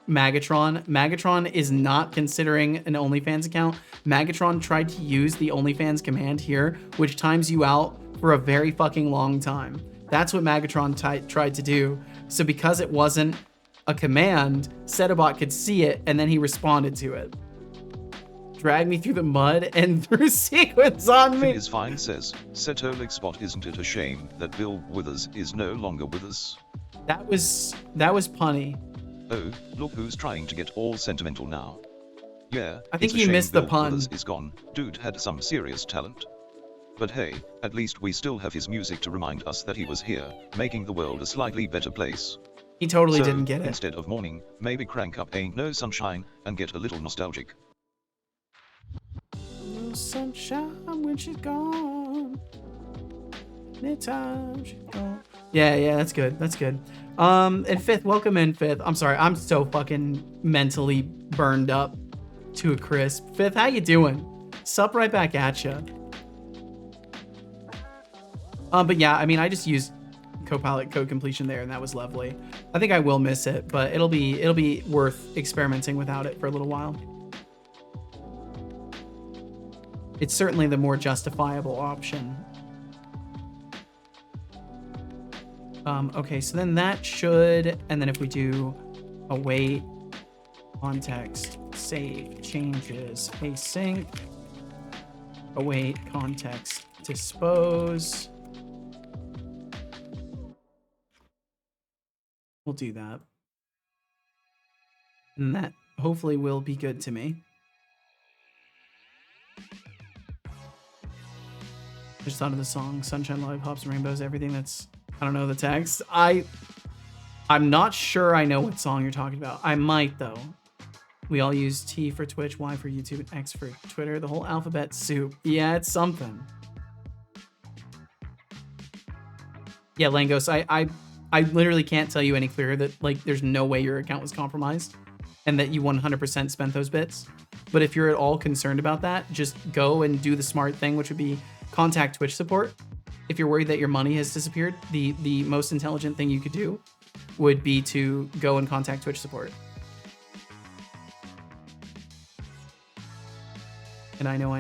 Magatron. Magatron is not considering an OnlyFans account. Magatron tried to use the OnlyFans command here, which times you out for a very fucking long time. That's what Magatron tried to do. So because it wasn't a command, Setobot could see it, and then he responded to it. Drag me through the mud and threw sequence on me. Finn is fine says, Setolixbot, isn't it a shame that Bill Withers is no longer with us? That was punny. Oh, look who's trying to get all sentimental now. Yeah, I think it's a you shame missed the Bill pun. Withers is gone. Dude had some serious talent. But hey, at least we still have his music to remind us that he was here, making the world a slightly better place. He totally So, didn't get it. Instead of mourning, maybe crank up Ain't No Sunshine and get a little nostalgic. No sunshine when she's gone. Anytime she's gone. Yeah, that's good. That's good. And Fifth, welcome in, Fifth. I'm sorry, I'm so fucking mentally burned up to a crisp. Fifth, how you doing? Sup right back at ya. But yeah, I mean, I just used Copilot code completion there, and that was lovely. I think I will miss it, but it'll be worth experimenting without it for a little while. It's certainly the more justifiable option. Okay, so then that should, and then if we do await context, save changes, async, await context, dispose. We'll do that. And that hopefully will be good to me. I just thought of the song Sunshine, Lollipops, and Rainbows, everything that's, I don't know the text. I'm not sure I know what song you're talking about. I might though. We all use T for Twitch, Y for YouTube, and X for Twitter. The whole alphabet soup. Yeah, it's something. Yeah, Langos, I literally can't tell you any clearer that like there's no way your account was compromised and that you 100% spent those bits. But if you're at all concerned about that, just go and do the smart thing, which would be contact Twitch support. If you're worried that your money has disappeared, the most intelligent thing you could do would be to go and contact Twitch support. And I know.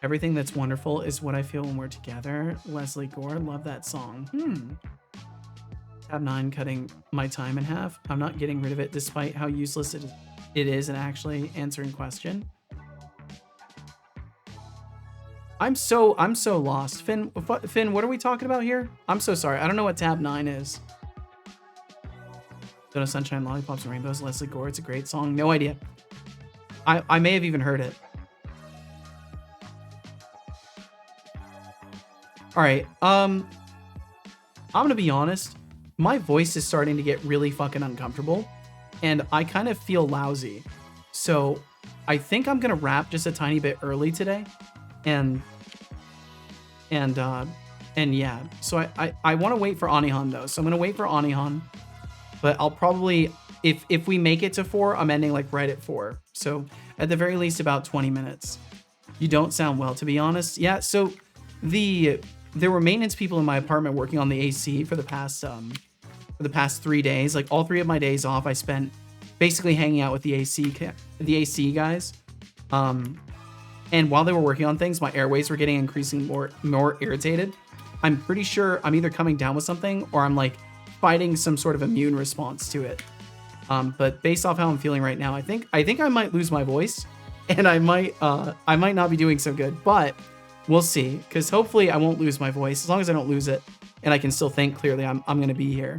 Everything that's wonderful is what I feel when we're together. Leslie Gore, love that song. Tab 9, cutting my time in half. I'm not getting rid of it despite how useless it is in actually answering question. I'm so lost. Finn, what are we talking about here? I'm so sorry. I don't know what tab 9 is. Don't know Sunshine, Lollipops, and Rainbows, Leslie Gore. It's a great song. No idea. I may have even heard it. All right. I'm gonna be honest. My voice is starting to get really fucking uncomfortable, and I kind of feel lousy. So I think I'm gonna wrap just a tiny bit early today, and yeah. So I want to wait for Anihan though. So I'm gonna wait for Anihan, but I'll probably if we make it to 4, I'm ending like right at 4. So at the very least about 20 minutes. You don't sound well, to be honest. Yeah. So there were maintenance people in my apartment working on the AC for the past 3 days. Like all 3 of my days off, I spent basically hanging out with the AC guys. And while they were working on things, my airways were getting increasingly more irritated. I'm pretty sure I'm either coming down with something or I'm like fighting some sort of immune response to it. But based off how I'm feeling right now, I think I might lose my voice, and I might not be doing so good. But we'll see, because hopefully I won't lose my voice. As long as I don't lose it and I can still think clearly, I'm going to be here.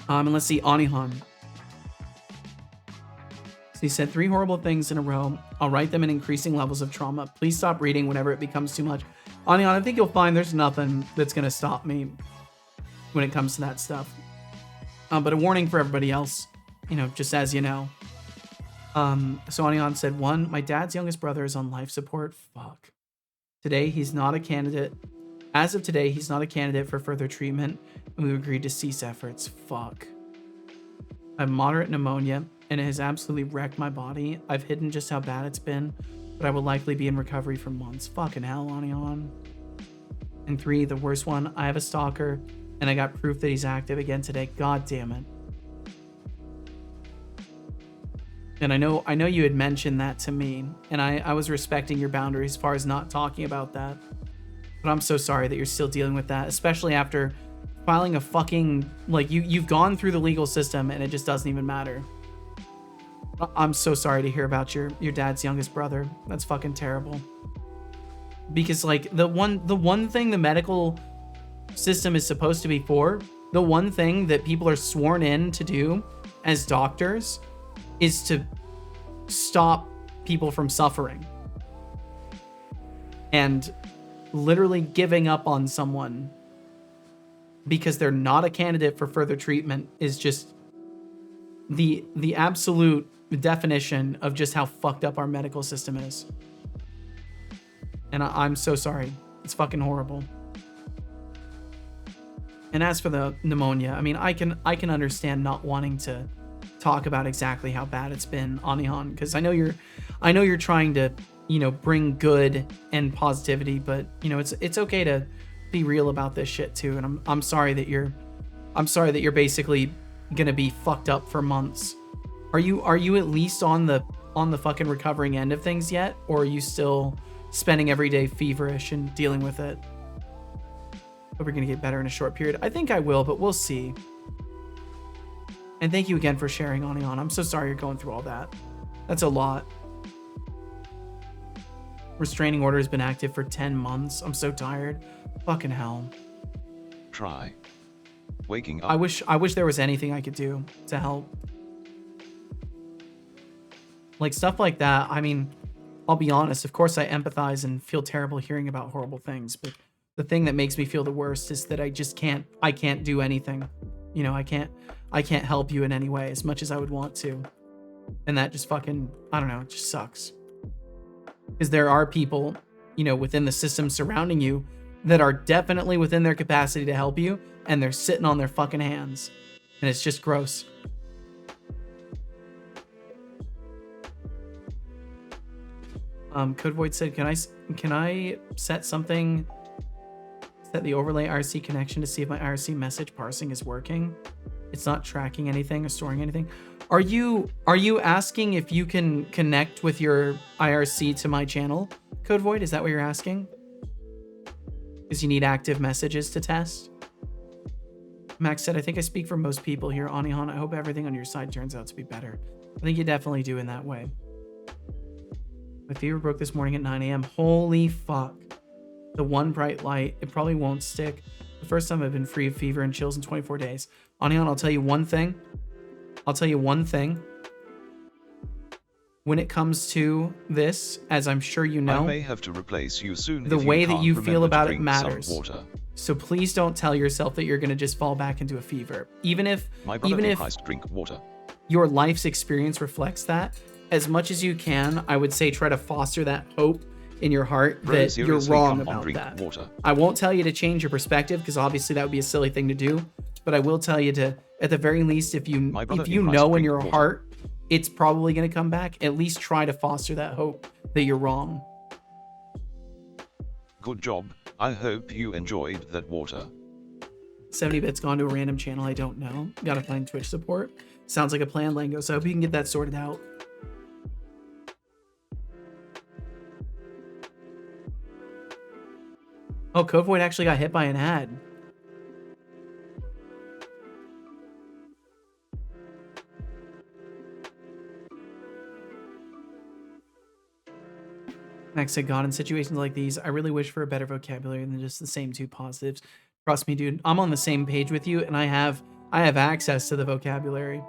And let's see, Anihan. So he said 3 horrible things in a row. I'll write them in increasing levels of trauma. Please stop reading whenever it becomes too much. Anihan, I think you'll find there's nothing that's going to stop me when it comes to that stuff. But a warning for everybody else, just as you know. So Anihan said, 1, my dad's youngest brother is on life support. Fuck. Today, he's not a candidate. As of today, he's not a candidate for further treatment, and we've agreed to cease efforts. Fuck. I have moderate pneumonia, and it has absolutely wrecked my body. I've hidden just how bad it's been, but I will likely be in recovery for months. Fucking hell, Anion. And 3, the worst one, I have a stalker, and I got proof that he's active again today. God damn it. And I know you had mentioned that to me, and I was respecting your boundaries as far as not talking about that. But I'm so sorry that you're still dealing with that, especially after filing a fucking, like, you've gone through the legal system and it just doesn't even matter. I'm so sorry to hear about your dad's youngest brother. That's fucking terrible. Because, like, the one thing the medical system is supposed to be for, the one thing that people are sworn in to do as doctors is to stop people from suffering. And literally giving up on someone because they're not a candidate for further treatment is just the absolute definition of just how fucked up our medical system is. And I'm so sorry. It's fucking horrible. And as for the pneumonia, I mean, I can understand not wanting to talk about exactly how bad it's been, Anihan, because I know you're trying to, you know, bring good and positivity, but you know, it's okay to be real about this shit too. And I'm sorry that you're basically gonna be fucked up for months. Are you at least on the fucking recovering end of things yet, or are you still spending every day feverish and dealing with it? Hope you're gonna get better in a short period. I think I will, but we'll see. And thank you again for sharing, Anion. I'm so sorry you're going through all that. That's a lot. Restraining order has been active for 10 months. I'm so tired. Fucking hell. Try waking up. I wish there was anything I could do to help. Like stuff like that. I mean, I'll be honest. Of course, I empathize and feel terrible hearing about horrible things. But the thing that makes me feel the worst is that I can't do anything. You know, I can't help you in any way as much as I would want to. And that just fucking, I don't know, it just sucks. Because there are people, you know, within the system surrounding you that are definitely within their capacity to help you, and they're sitting on their fucking hands. And it's just gross. Code Void said, can I set the overlay IRC connection to see if my IRC message parsing is working? It's not tracking anything or storing anything. Are you asking if you can connect with your IRC to my channel, Code Void? Is that what you're asking? Because you need active messages to test? Max said, I think I speak for most people here, Anihan. I hope everything on your side turns out to be better. I think you definitely do in that way. My fever broke this morning at 9 a.m. Holy fuck. The one bright light. It probably won't stick. The first time I've been free of fever and chills in 24 days. Anihan, I'll tell you one thing. When it comes to this, as I'm sure you know, I may have to replace you soon. the way that you feel about it matters. So please don't tell yourself that you're going to just fall back into a fever. Even if drink water. Your life's experience reflects that, as much as you can, I would say try to foster that hope in your heart that you're wrong about that. Water. I won't tell you to change your perspective, because obviously that would be a silly thing to do. But I will tell you to, at the very least, if you know in your heart it's probably going to come back, at least try to foster that hope that you're wrong. Good job. I hope you enjoyed that water. 70 bits gone to a random channel I don't know. Gotta find Twitch support. Sounds like a plan, Lango. So I hope you can get that sorted out. Oh, Code Void actually got hit by an ad. Max said, God, in situations like these, I really wish for a better vocabulary than just the same two positives. Trust me, dude, I'm on the same page with you, and I have access to the vocabulary.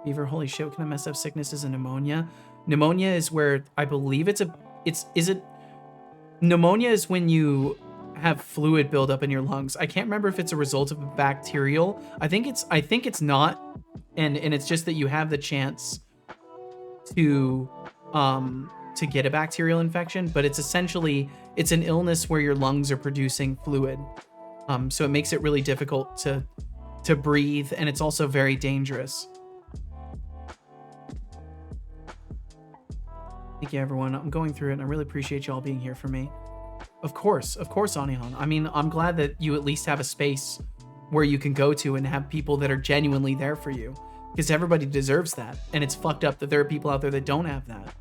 Fever, holy shit, can I mess up sicknesses and pneumonia? Pneumonia is where I believe pneumonia is when you have fluid buildup in your lungs. I can't remember if it's a result of a bacterial. I think it's not, and it's just that you have the chance to get a bacterial infection, but it's an illness where your lungs are producing fluid. So it makes it really difficult to breathe, and it's also very dangerous. Thank you, everyone. I'm going through it, and I really appreciate you all being here for me. Of course, Anihan. I mean, I'm glad that you at least have a space where you can go to and have people that are genuinely there for you, because everybody deserves that. And it's fucked up that there are people out there that don't have that.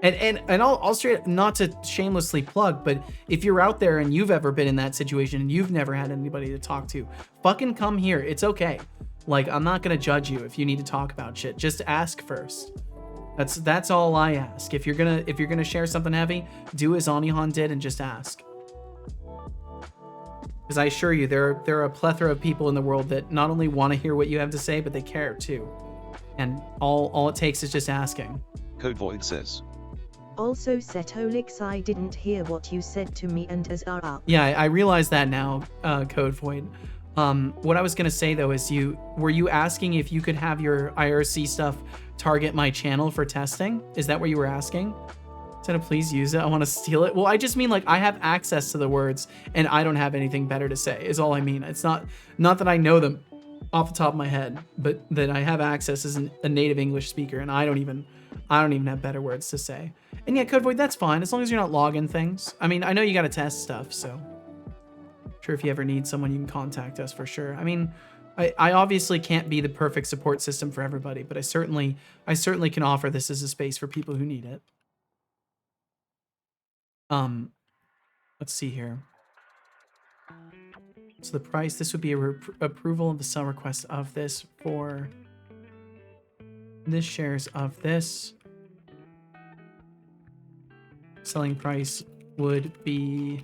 And I'll straight, not to shamelessly plug, but if you're out there and you've ever been in that situation and you've never had anybody to talk to, fucking come here. It's okay. Like, I'm not gonna judge you if you need to talk about shit. Just ask first. That's all I ask. If you're gonna share something heavy, do as Anihan did and just ask. Because I assure you, there are a plethora of people in the world that not only want to hear what you have to say, but they care too. And all it takes is just asking. Code Void says. Also, Setolix, I didn't hear what you said to me and as are up. Yeah, I realize that now, Code Void. What I was gonna say though is were you asking if you could have your IRC stuff target my channel for testing? Is that what you were asking? Instead of please use it, I want to steal it. Well, I just mean like I have access to the words and I don't have anything better to say is all I mean. It's not that I know them off the top of my head, but that I have access as a native English speaker and I don't even have better words to say. And yeah, Code Void, that's fine as long as you're not logging things. I mean, I know you got to test stuff, so sure if you ever need someone you can contact us for sure. I mean, I obviously can't be the perfect support system for everybody, but I certainly can offer this as a space for people who need it. Let's see here. So the price, this would be a approval of the sell request of this for this shares of this. Selling price would be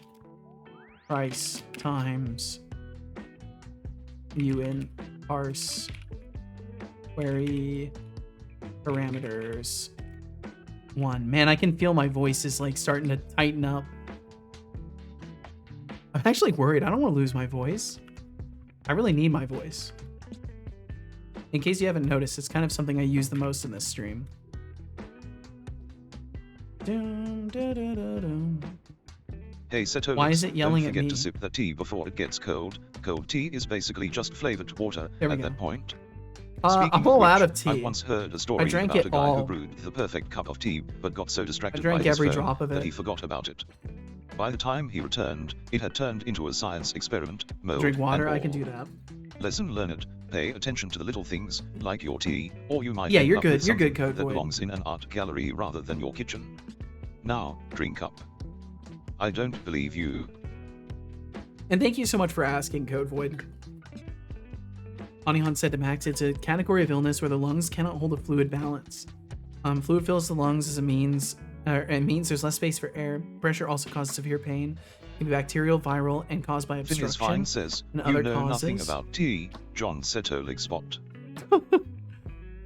price times UN parse query parameters 1. Man, I can feel my voice is like starting to tighten up. I'm actually worried. I don't want to lose my voice. I really need my voice. In case you haven't noticed, it's kind of something I use the most in this stream. Hey Setolix, why is it yelling don't at forget me? to sip the tea before it gets cold. Cold tea is basically just flavored water There we at go. that point. I'm all out of tea. I once heard a story drank about it a guy all. who brewed the perfect cup of tea, but got so distracted drank by his every phone drop of that it. he forgot about it. By the time he returned, it had turned into a science experiment, mold, Drink water, and I can more. do that. Lesson learned, pay attention to the little things, like your tea, or you might Yeah, end you're up good, with you're good, something Code that Void. belongs in an art gallery rather than your kitchen. Now, drink up. I don't believe you. And thank you so much for asking, Code Void. Anihan said to Max, it's a category of illness where the lungs cannot hold a fluid balance. Fluid fills the lungs as it means there's less space for air. Pressure also causes severe pain. It can be bacterial, viral, and caused by obstruction. Phineas Fine says, and you other know nothing causes. about tea, John Setolix spot.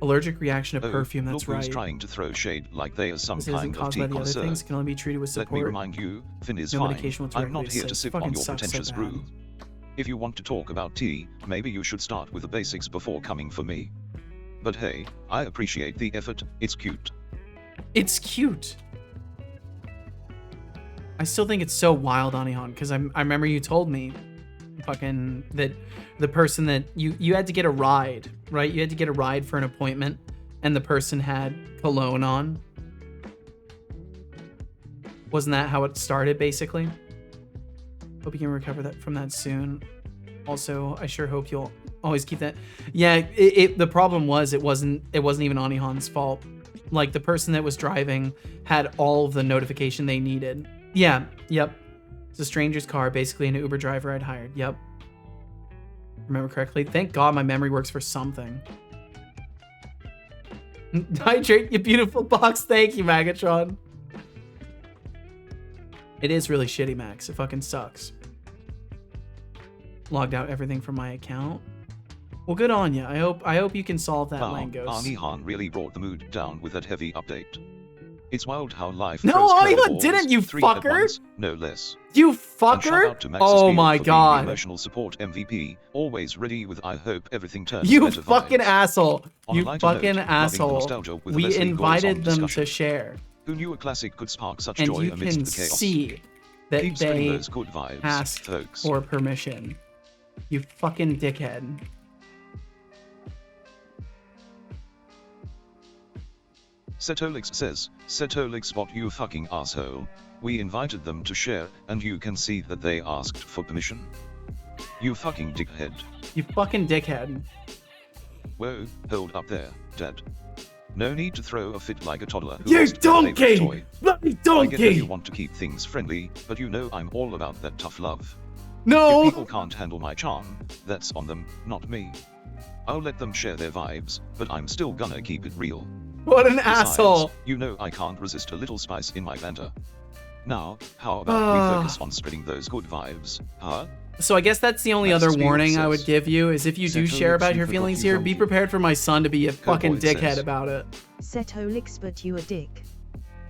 Allergic reaction to Oh, perfume, that's look who's right. trying to throw shade like they are some This isn't kind of caused tea by the other connoisseur. things. It can only be treated with Let me support. remind you, Phineas No Fine, medication will I'm directly not here to assist. sip on Fucking your sucks so pretentious bad. brew. If you want to talk about tea, maybe you should start with the basics before coming for me. But hey, I appreciate the effort, it's cute. It's cute. I still think it's so wild, Anihan, because I remember you told me fucking that the person that you had to get a ride, right? You had to get a ride for an appointment and the person had cologne on. Wasn't that how it started, basically? Hope you can recover from that soon. Also, I sure hope you'll always keep that. Yeah, the problem was it wasn't even Anihan's fault. Like, the person that was driving had all of the notification they needed. Yeah, yep. It's a stranger's car, basically an Uber driver I'd hired. Yep. Remember correctly? Thank God my memory works for something. Hydrate, you beautiful box. Thank you, Magatron. It is really shitty, Max. It fucking sucks. Logged out everything from my account. Well, good on you. I hope you can solve that, Wow, Langos. Anihan really brought the mood down with that heavy update. It's wild how life No, throws Anihan curveballs, didn't, you 3 at fucker! once, no less. You And shout fucker! out to Max's Oh Field my for being the God. emotional support MVP, always ready with I hope everything turns You better fucking vibes. asshole. On a You lighter note, fucking loving the asshole. nostalgia with We Leslie invited Goals them on to discussion. share. Who knew a classic could spark such And joy you amidst can the chaos? see that Keep spreading they those good vibes, asked folks. for permission. You fucking dickhead. Setolix says, Setolix bot, you fucking asshole. We invited them to share, and you can see that they asked for permission. You fucking dickhead. You fucking dickhead. Whoa, hold up there, Dad. No need to throw a fit like a toddler who You lost their favorite donkey! toy. Bloody I get that donkey! you want to keep things friendly, but you know I'm all about that tough love. No! If people can't handle my charm, that's on them, not me. I'll let them share their vibes, but I'm still gonna keep it real. What an Besides, asshole! you know I can't resist a little spice in my banter. Now, how about we focus on spreading those good vibes, huh? So I guess that's the only That's other Spirit warning I would says. give you, is if you do Setolix, share about you your forgot feelings you here, be donkey. prepared for my son to be a fucking Cowboy dickhead says. about it. Setolix, but you a dick.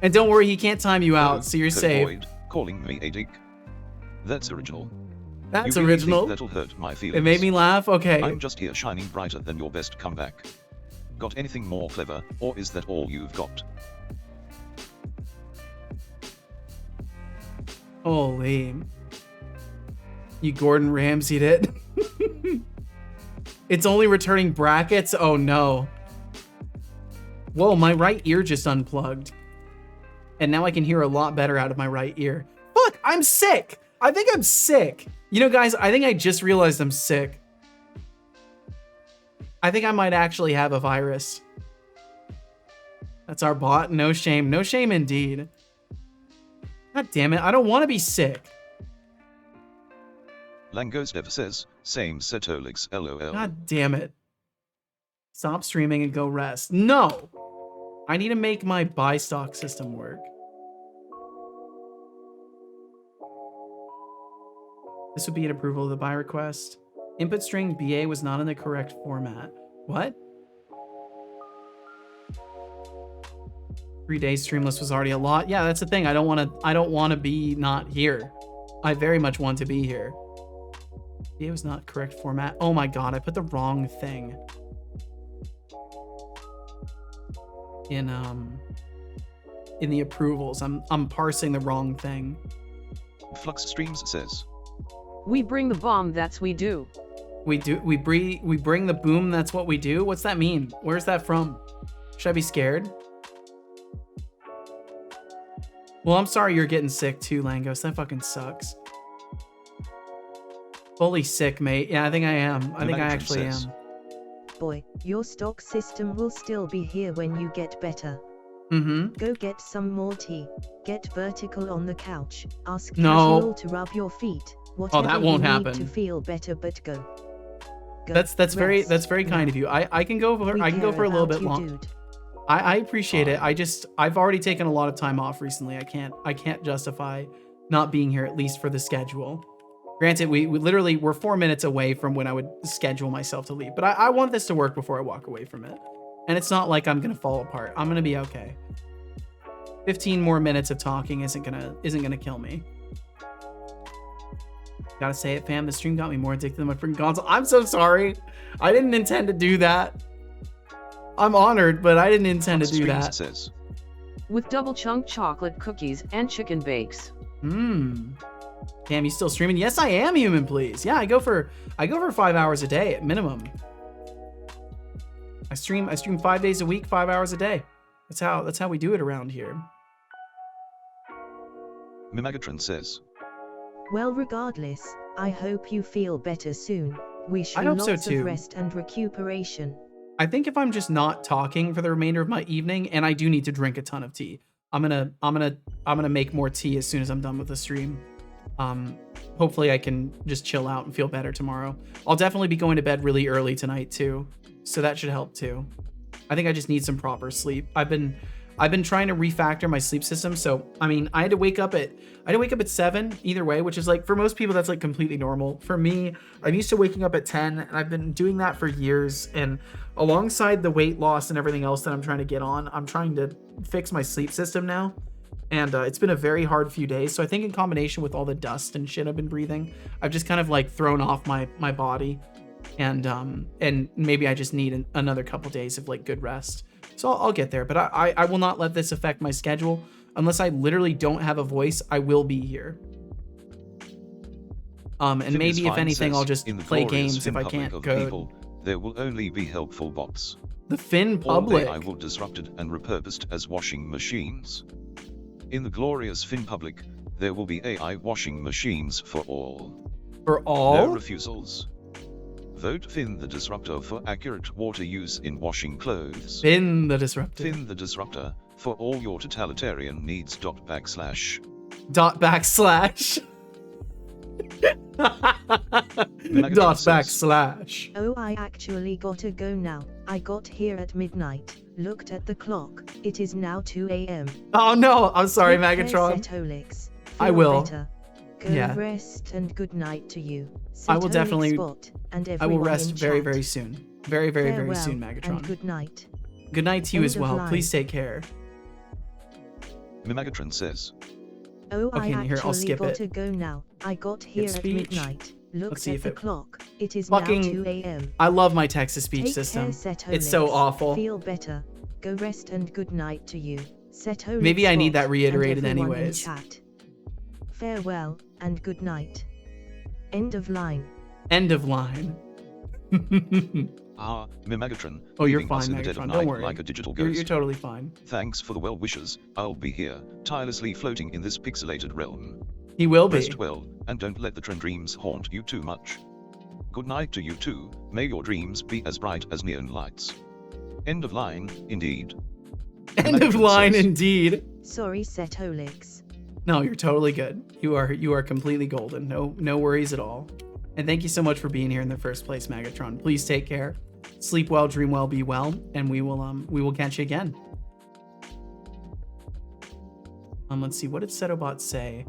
And don't worry, he can't time you out, so you're Code safe. Void, calling me a dick. That's original. That's You really original. think that'll hurt my feelings? It made me laugh. Okay. I'm just here shining brighter than your best comeback. Got anything more clever, or is that all you've got? Holy. You Gordon Ramsay'd it. It's only returning brackets? Oh no. Whoa, my right ear just unplugged. And now I can hear a lot better out of my right ear. Fuck, I'm sick. I think I'm sick. You know, guys, I think I just realized I'm sick. I think I might actually have a virus. That's our bot. No shame. No shame indeed. God damn it. I don't want to be sick. Langosdev says, same Setolix LOL. God damn it. Stop streaming and go rest. No! I need to make my buy stock system work. This would be an approval of the buy request. Input string BA was not in the correct format. What? 3 days streamless was already a lot. Yeah, that's the thing. I don't want to be not here. I very much want to be here. BA was not correct format. Oh my god, I put the wrong thing. In the approvals. I'm parsing the wrong thing. Flux Streams says, We bring the bomb, that's we do. We bring the boom, that's what we do? What's that mean? Where's that from? Should I be scared? Well, I'm sorry you're getting sick too, Langos. That fucking sucks. Fully sick, mate. Yeah, I think I am. I think I actually am. Boy, your stock system will still be here when you get better. Mm-hmm. Go get some more tea. Get vertical on the couch. Ask No. Casual to rub your feet. Whatever that won't you happen. need to feel better, but go. Go. That's very Rest. kind of you. I can go for We I can go care for a little about bit you, long. dude. I appreciate it. I've already taken a lot of time off recently. I can't justify not being here, at least for the schedule. Granted, we're 4 minutes away from when I would schedule myself to leave, but I want this to work before I walk away from it. And it's not like I'm gonna fall apart. I'm gonna be okay. 15 more minutes of talking isn't gonna kill me. Gotta say it, fam. The stream got me more addicted than my freaking console. I'm so sorry. I didn't intend to do that. I'm honored, but I didn't intend to do Streams that. says, With double chunk chocolate cookies and chicken bakes. Damn, you still streaming? Yes, I am, human, please. Yeah, I go for 5 hours a day at minimum. I stream 5 days a week, 5 hours a day. That's how we do it around here. Mimagatron says, Well, regardless, I hope you feel better soon. Wish I you hope so lots too. of rest and recuperation. I think if I'm just not talking for the remainder of my evening, and I do need to drink a ton of tea, I'm gonna make more tea as soon as I'm done with the stream. Hopefully I can just chill out and feel better tomorrow. I'll definitely be going to bed really early tonight too, so that should help too. I think I just need some proper sleep. I've been trying to refactor my sleep system. So, I mean, I had to wake up at 7 either way, which is like, for most people, that's like completely normal. For me, I'm used to waking up at 10 and I've been doing that for years. And alongside the weight loss and everything else that I'm trying to get on, I'm trying to fix my sleep system now. And it's been a very hard few days. So I think in combination with all the dust and shit I've been breathing, I've just kind of like thrown off my body. And maybe I just need another couple days of like good rest. So I'll get there, but I will not let this affect my schedule. Unless I literally don't have a voice, I will be here. And maybe if anything, I'll just play games if I can't code. there will only be helpful bots. The Finn All public. AI will disrupted and repurposed as washing machines. In the glorious Finn public, there will be AI washing machines for all. For all? No refusals. Vote Finn the Disruptor for accurate water use in washing clothes. Finn the Disruptor. Finn the Disruptor for all your totalitarian needs. Dot backslash. Dot backslash. Oh, I actually gotta go now. I got here at midnight, looked at the clock, it is now 2 a.m. Oh no, I'm sorry, Take care, Megatron. Setolix. I Feel will. better. Go Yeah. rest and good night to you. I will Setolix definitely- Spot and I will everyone rest in very, chat. very soon. Very, very, very Farewell soon, and Megatron. good night. Good night to you End as of well. line. Please take care. Megatron says, Oh, Okay, I here, I'll actually skip it. gotta go now. I got here at speech. midnight, looked see at if the it- clock, it is Fucking- now 2 a.m. I love my text-to-speech Take system. care, It's so Setolix. awful. Feel better. Go rest and good night to you. Setolix Maybe I need Spot that reiterated and everyone in anyways. chat. Farewell and good night. End of line. End of line. Megatron. Oh, you're leaving us fine, in the dead of Megatron. night Don't worry. like a digital You're ghost. totally fine. Thanks for the well wishes. I'll be here, tirelessly floating in this pixelated realm. He will be. Rest well, and don't let the trend dreams haunt you too much. Good night to you too. May your dreams be as bright as neon lights. End of line, indeed. End of Megatron line, says, indeed. Sorry, Setolix. No, you're totally good. You are completely golden. No worries at all. And thank you so much for being here in the first place, Megatron. Please take care. Sleep well, dream well, be well, and we will catch you again. Let's see, what did Setobot say?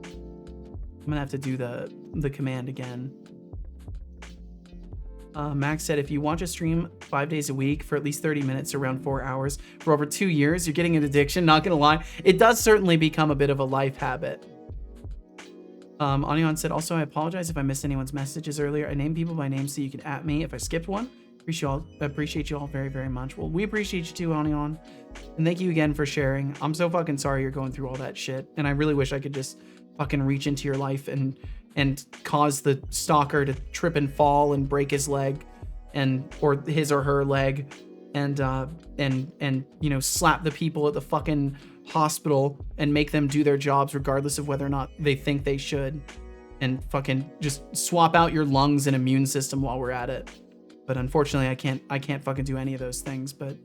I'm gonna have to do the command again. Max said, if you watch a stream 5 days a week for at least 30 minutes, around 4 hours, for over 2 years, you're getting an addiction. Not gonna lie, it does certainly become a bit of a life habit. Anion said, also, I apologize if I missed anyone's messages earlier. I named people by name so you can at me if I skipped one. Appreciate you all very, very much. Well, we appreciate you too, Anion. And thank you again for sharing. I'm so fucking sorry you're going through all that shit. And I really wish I could just fucking reach into your life and cause the stalker to trip and fall and break his leg or his or her leg and you know, slap the people at the fucking hospital and make them do their jobs regardless of whether or not they think they should, and fucking just swap out your lungs and immune system while we're at it. But unfortunately, I can't fucking do any of those things. But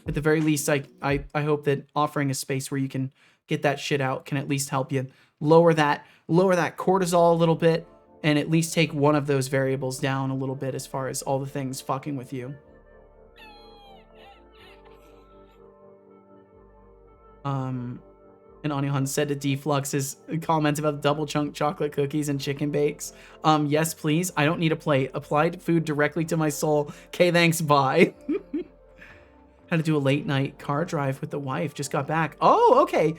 at the very least, I hope that offering a space where you can get that shit out can at least help you lower that cortisol a little bit, and at least take one of those variables down a little bit as far as all the things fucking with you. And Anihan said to Deflux's comments about the double chunk chocolate cookies and chicken bakes. Yes, please. I don't need a plate. Applied food directly to my soul. Okay, thanks. Bye. Had to do a late night car drive with the wife. Just got back. Oh, okay.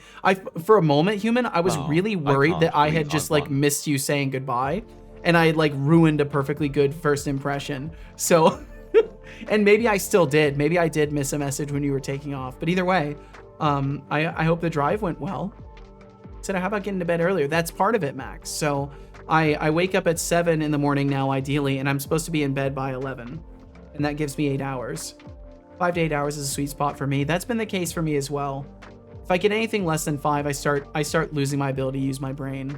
For a moment, Human, I was really worried that I had just like missed you saying goodbye, and I had like ruined a perfectly good first impression. So, and maybe I still did. Maybe I did miss a message when you were taking off. But either way, I hope the drive went well. Said, how about getting to bed earlier? That's part of it, Max. So I wake up at 7 in the morning now, ideally, and I'm supposed to be in bed by 11. And that gives me 8 hours. 5 to 8 hours is a sweet spot for me. That's been the case for me as well. If I get anything less than 5, I start losing my ability to use my brain.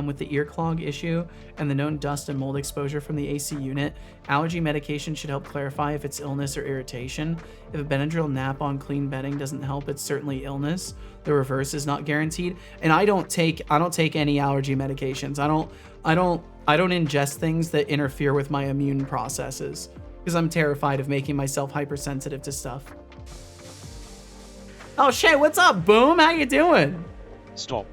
With the ear clog issue and the known dust and mold exposure from the AC unit, allergy medication should help clarify if it's illness or irritation. If a Benadryl nap on clean bedding doesn't help, it's certainly illness. The reverse is not guaranteed. And I don't take any allergy medications. I don't ingest things that interfere with my immune processes, because I'm terrified of making myself hypersensitive to stuff. Oh shit, what's up, Boom? How you doing? Stop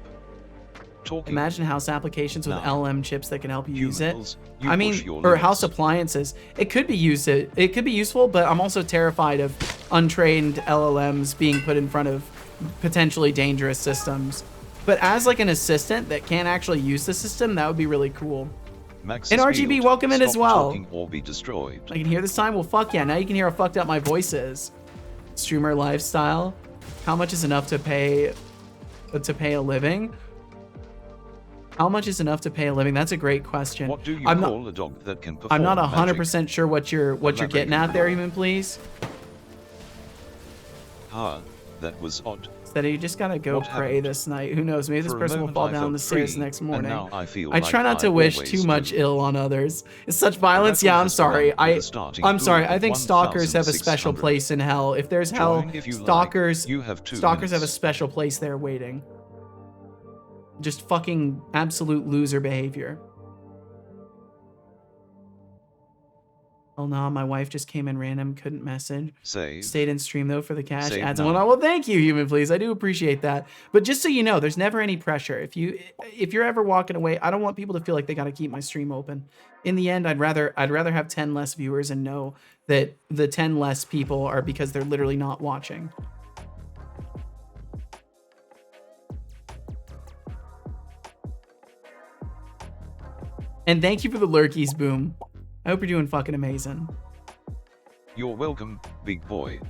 talking. Imagine house applications with No. LLM chips that can help you use it. Humans, you I push mean, your or limits. house appliances. It could be useful, but I'm also terrified of untrained LLMs being put in front of potentially dangerous systems. But as like an assistant that can't actually use the system, that would be really cool. Max And is RGB, field. welcome in Stop as well. talking or be destroyed. I can hear this time. Well, fuck yeah. Now you can hear how fucked up my voice is. Streamer lifestyle. How much is enough to pay a living? How much is enough to pay a living? That's a great question. What do you I'm call a dog that can perform I'm not magic? 100% sure what you're getting at there, even please. That was odd. So that you just gotta go What pray happened? this night. Who knows? Maybe this For a person will moment fall I down felt the stairs free, next and morning. now I feel I try like not to I wish always too much do. ill on others. It's such violence. The Yeah, record I'm has sorry. begun with a starting I'm sorry. pool I of think stalkers have a special 1,600. place in hell. If there's hell, Join if you like. stalkers You have 2 stalkers have a minutes. special place there waiting. Just fucking absolute loser behavior. Oh no, my wife just came in random, couldn't message. Save. Stayed in stream though for the cash Save ads. now. Well, well, thank you, human please. I do appreciate that. But just so you know, there's never any pressure. If you're ever walking away, I don't want people to feel like they got to keep my stream open. In the end, I'd rather have 10 less viewers and know that the 10 less people are because they're literally not watching. And thank you for the lurkies, Boom. I hope you're doing fucking amazing. You're welcome, big boy.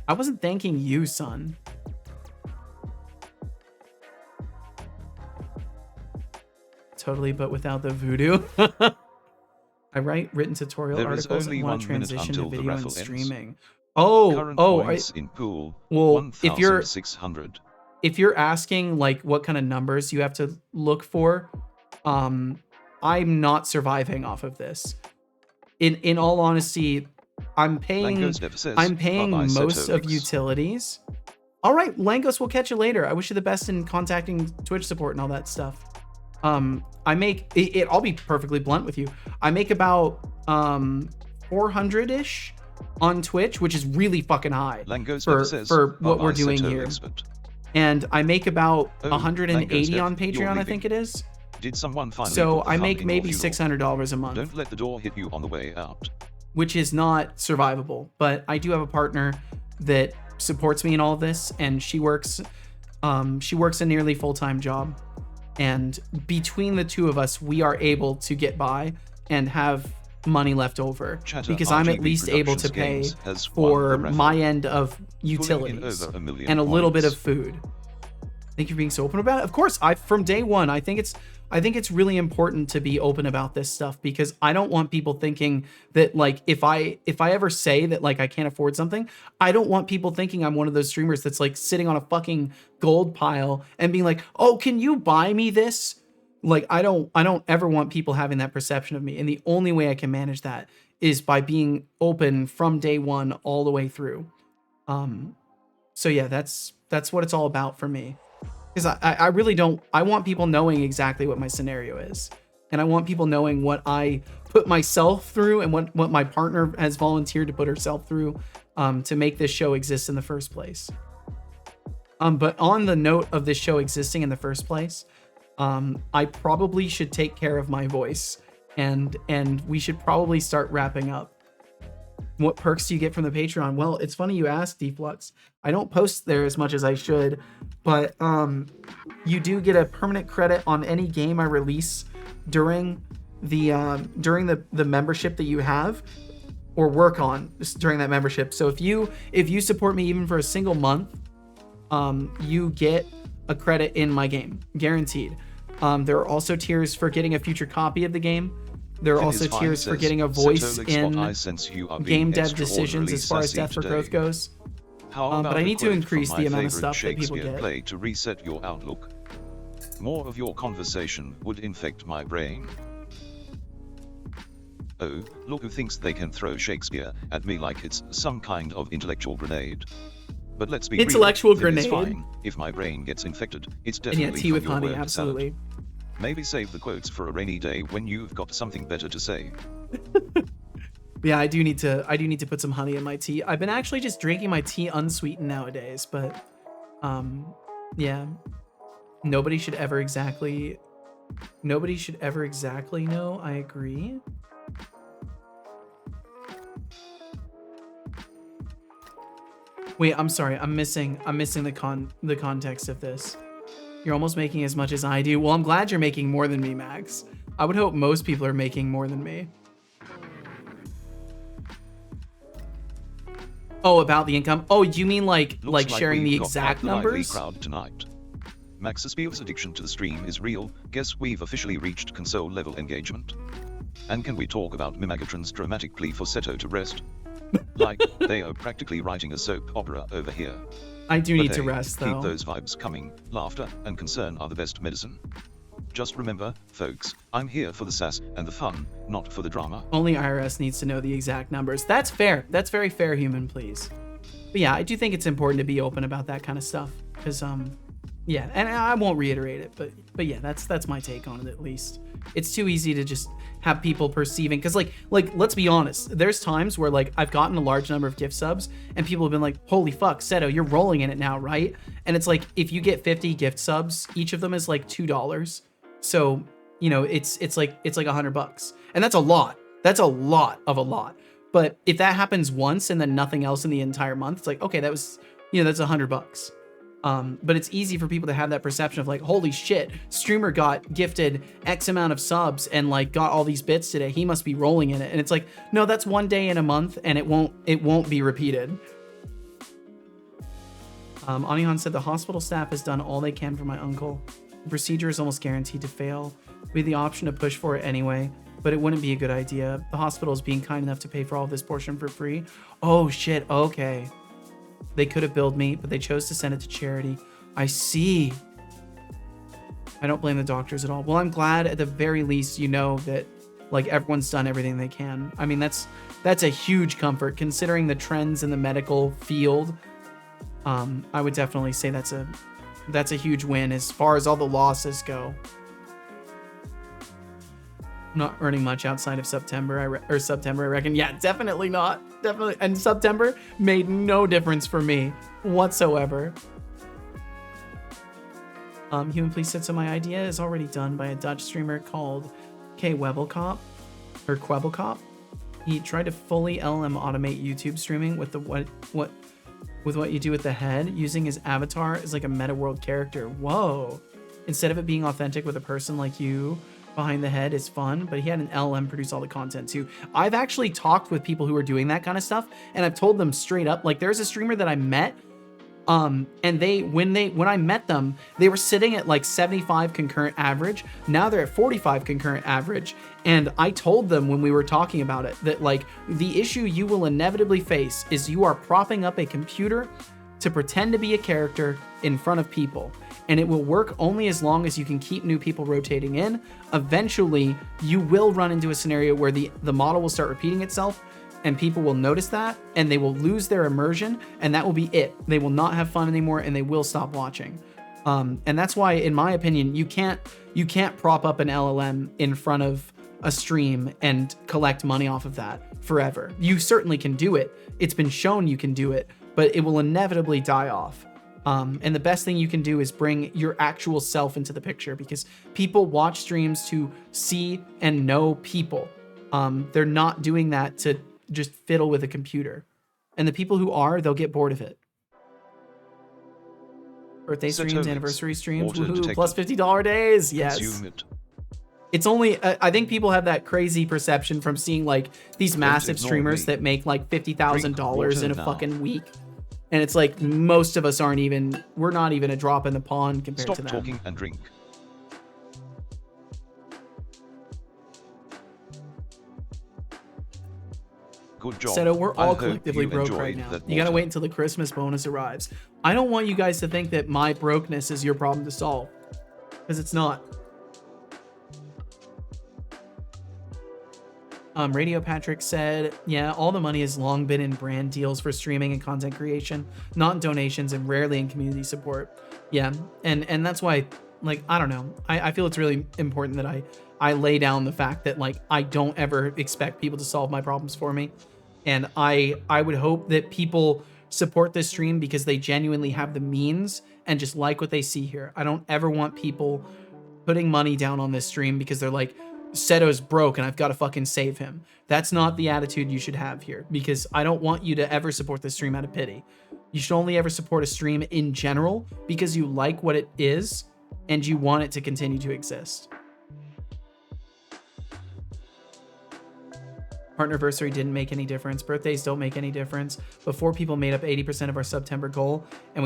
I wasn't thanking you, son. Totally, but without the voodoo. I write written tutorial There is articles only and want 1 to minute transition to until the video and raffle ends. streaming. Current Oh, points in pool, well, if you're 1,600. if you're asking like what kind of numbers you have to look for, I'm not surviving off of this. In all honesty, I'm paying Langos never says, most Seto of X. utilities. All right, Langos, we'll catch you later. I wish you the best in contacting Twitch support and all that stuff. I make it. I'll be perfectly blunt with you. I make about 400-ish on Twitch, which is really fucking high Langos never says, for what we're doing Seto here. Expert. And I make about Oh, 180 Langos, on you're Patreon, I leaving. think it is. Did someone finally So put the I make funding maybe off you? $600 a month, Don't let the door hit you on the way out. which is not survivable. But I do have a partner that supports me in all of this, and she works a nearly full-time job. And between the two of us, we are able to get by and have money left over Chatter because I'm at RGB least able to pay Productions Games has won for the raffle, my end of pulling in utilities over 1 million and a little bit points. of food. Thank you for being so open about it. Of course, from day one, I think it's really important to be open about this stuff because I don't want people thinking that like if I ever say that like I can't afford something, I don't want people thinking I'm one of those streamers that's like sitting on a fucking gold pile and being like, "Oh, can you buy me this?" Like I don't ever want people having that perception of me. And the only way I can manage that is by being open from day one all the way through. So yeah, that's what it's all about for me. Because I really don't, I want people knowing exactly what my scenario is. And I want people knowing what I put myself through and what my partner has volunteered to put herself through to make this show exist in the first place. But on the note of this show existing in the first place, I probably should take care of my voice and we should probably start wrapping up. What perks do you get from the Patreon? Well, it's funny you asked, Deflux. I don't post there as much as I should, but you do get a permanent credit on any game I release during the membership that you have or work on during that membership. So if you support me even for a single month, you get a credit in my game, guaranteed. There are also tiers for getting a future copy of the game. There are also tiers for getting a voice in game dev decisions as far as Death for Growth goes. But I need to increase the amount of stuff that people get. Play to reset your outlook. More of your conversation would infect my brain. Oh, look who thinks they can throw Shakespeare at me like it's some kind of intellectual grenade. But let's be Intellectual real, it's grenade. fine. If my brain gets infected, it's And definitely yeah, tea from with your honey, word absolutely. salad. Maybe save the quotes for a rainy day when you've got something better to say. Yeah, I do need to put some honey in my tea. I've been actually just drinking my tea unsweetened nowadays, but yeah. Nobody should ever exactly know. I agree. Wait, I'm sorry. I'm missing the context of this. You're almost making as much as I do. Well, I'm glad you're making more than me, Max. I would hope most people are making more than me. Oh, about the income? Oh, do you mean like sharing the we've got exact quite the lively numbers? crowd tonight. Max Spear's addiction to the stream is real. Guess we've officially reached console level engagement. And can we talk about Mimagatron's dramatic plea for Seto to rest? Like, they are practically writing a soap opera over here. I do But need to hey, rest, though. keep those vibes coming. Laughter and concern are the best medicine. Just remember, folks, I'm here for the sass and the fun, not for the drama. Only IRS needs to know the exact numbers. That's fair. That's very fair, human, please. But yeah, I do think it's important to be open about that kind of stuff. Because, yeah, and I won't reiterate it, but yeah, that's my take on it, at least. It's too easy to just have people perceiving, because like let's be honest, there's times where like I've gotten a large number of gift subs and people have been like, holy fuck, Seto, you're rolling in it now, right? And it's like, if you get 50 gift subs, each of them is like $2. So, you know, it's like $100, and that's a lot. That's a lot of a lot. But if that happens once and then nothing else in the entire month, it's like, okay, that was, you know, that's $100. But it's easy for people to have that perception of like, holy shit, streamer got gifted X amount of subs and like got all these bits today. He must be rolling in it. And it's like, no, that's one day in a month, and it won't be repeated. Anihan said the hospital staff has done all they can for my uncle. The procedure is almost guaranteed to fail. We had the option to push for it anyway, but it wouldn't be a good idea. The hospital is being kind enough to pay for all of this portion for free. Oh shit, okay. They could have billed me, but they chose to send it to charity. I see. I don't blame the doctors at all. Well, I'm glad at the very least you know that like everyone's done everything they can. I mean, that's a huge comfort considering the trends in the medical field. I would definitely say that's a huge win as far as all the losses go. I'm not earning much outside of September, I reckon. Yeah, definitely not. Definitely. And September made no difference for me whatsoever. Human, please said, so my idea is already done by a Dutch streamer called Kwebbelkop. He tried to fully LLM automate YouTube streaming with what you do with the head, using his avatar as like a meta world character. Whoa. Instead of it being authentic with a person like you behind the head is fun, but he had an LLM produce all the content too. I've actually talked with people who are doing that kind of stuff, and I've told them straight up, like there's a streamer that I met, and when I met them, they were sitting at like 75 concurrent average. Now they're at 45 concurrent average. And I told them when we were talking about it that like the issue you will inevitably face is you are propping up a computer to pretend to be a character in front of people. And it will work only as long as you can keep new people rotating in. Eventually, you will run into a scenario where the model will start repeating itself, and people will notice that, and they will lose their immersion, and that will be it. They will not have fun anymore, and they will stop watching. And that's why, in my opinion, you can't prop up an LLM in front of a stream and collect money off of that forever. You certainly can do it. It's been shown you can do it, but it will inevitably die off. And the best thing you can do is bring your actual self into the picture, because people watch streams to see and know people. They're not doing that to just fiddle with a computer. And the people who are, they'll get bored of it. Birthday streams, anniversary streams, woohoo, plus $50 days, yes. It's only, I think people have that crazy perception from seeing like these massive streamers that make like $50,000 in a fucking week. And it's like, most of us we're not even a drop in the pond compared to them. Stop talking and drink. Good job. Seto, we're all collectively broke right now. You gotta wait until the Christmas bonus arrives. I don't want you guys to think that my brokenness is your problem to solve, because it's not. Radio Patrick said, yeah, all the money has long been in brand deals for streaming and content creation, not in donations and rarely in community support. Yeah, and that's why, like, I don't know. I feel it's really important that I lay down the fact that, like, I don't ever expect people to solve my problems for me. And I would hope that people support this stream because they genuinely have the means and just like what they see here. I don't ever want people putting money down on this stream because they're like, Seto's broke and I've got to fucking save him. That's not the attitude you should have here, because I don't want you to ever support this stream out of pity. You should only ever support a stream in general because you like what it is and you want it to continue to exist. Partnerversary didn't make any difference. Birthdays don't make any difference. Before, people made up 80% of our September goal, and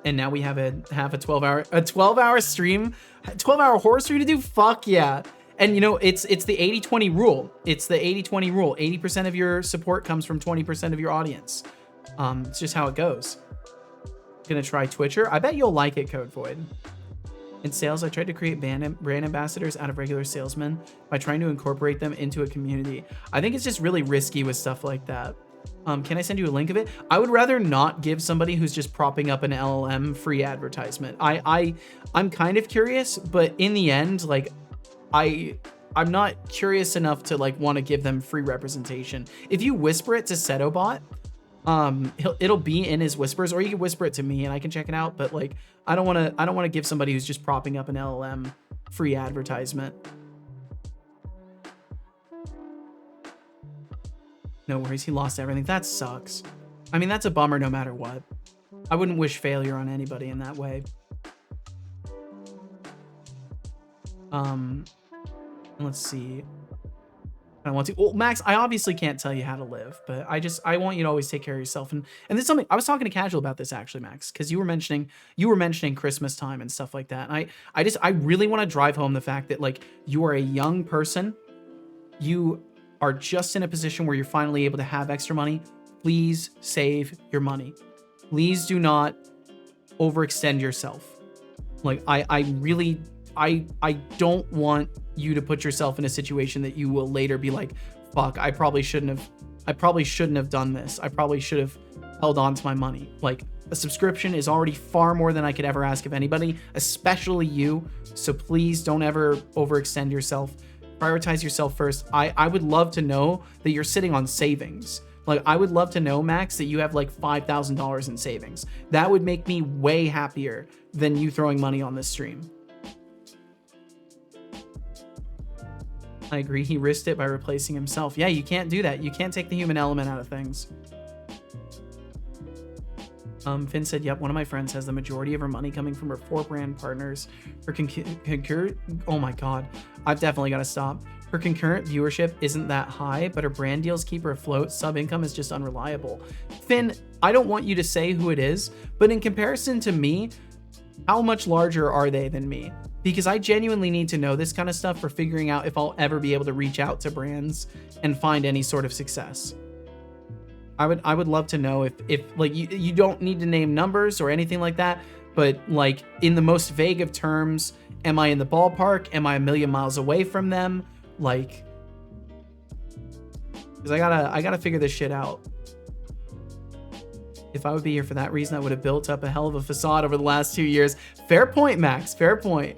And now we have a 12-hour stream, 12-hour horror stream to do. Fuck yeah. And you know, it's the 80-20 rule. It's the 80-20 rule. 80% of your support comes from 20% of your audience. It's just how it goes. Gonna try Twitcher. I bet you'll like it, Code Void. In sales, I tried to create brand ambassadors out of regular salesmen by trying to incorporate them into a community. I think it's just really risky with stuff like that. Can I send you a link of it? I would rather not give somebody who's just propping up an LLM free advertisement. I'm kind of curious, but in the end, like, I'm not curious enough to like want to give them free representation. If you whisper it to Setobot, it'll be in his whispers, or you can whisper it to me and I can check it out. But like, I don't want to give somebody who's just propping up an LLM free advertisement. No worries, he lost everything. That sucks. I mean, that's a bummer no matter what. I wouldn't wish failure on anybody in that way. Let's see. I want to. Well, Max, I obviously can't tell you how to live, but I want you to always take care of yourself. And this is something I was talking to Casual about this actually, Max, because you were mentioning Christmas time and stuff like that. And I really want to drive home the fact that like you are a young person, you are just in a position where you're finally able to have extra money. Please save your money. Please do not overextend yourself. Like I don't want you to put yourself in a situation that you will later be like, fuck, I probably shouldn't have done this. I probably should have held on to my money. Like, a subscription is already far more than I could ever ask of anybody, especially you. So please don't ever overextend yourself. Prioritize yourself first. I would love to know that you're sitting on savings. Like, I would love to know, Max, that you have like $5,000 in savings. That would make me way happier than you throwing money on this stream. I agree. He risked it by replacing himself. Yeah, you can't do that. You can't take the human element out of things. Finn said, yep, one of my friends has the majority of her money coming from her 4 brand partners. Her concurrent, oh my God, I've definitely got to stop. Her concurrent viewership isn't that high, but her brand deals keep her afloat. Sub income is just unreliable. Finn, I don't want you to say who it is, but in comparison to me, how much larger are they than me? Because I genuinely need to know this kind of stuff for figuring out if I'll ever be able to reach out to brands and find any sort of success. I would love to know if like you don't need to name numbers or anything like that, but like in the most vague of terms, am I in the ballpark? Am I a million miles away from them? Like, because I gotta figure this shit out. If I would be here for that reason, I would have built up a hell of a facade over the last 2 years. Fair point, Max. Fair point.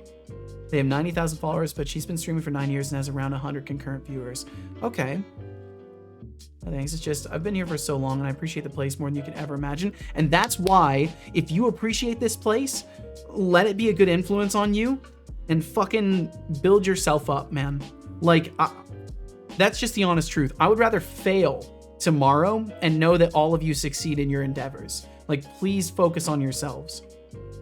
They have 90,000 followers, but she's been streaming for 9 years and has around 100 concurrent viewers. Okay. Thanks. It's just, I've been here for so long and I appreciate the place more than you could ever imagine. And that's why, if you appreciate this place, let it be a good influence on you and fucking build yourself up, man. Like, that's just the honest truth. I would rather fail tomorrow and know that all of you succeed in your endeavors. Like, please focus on yourselves.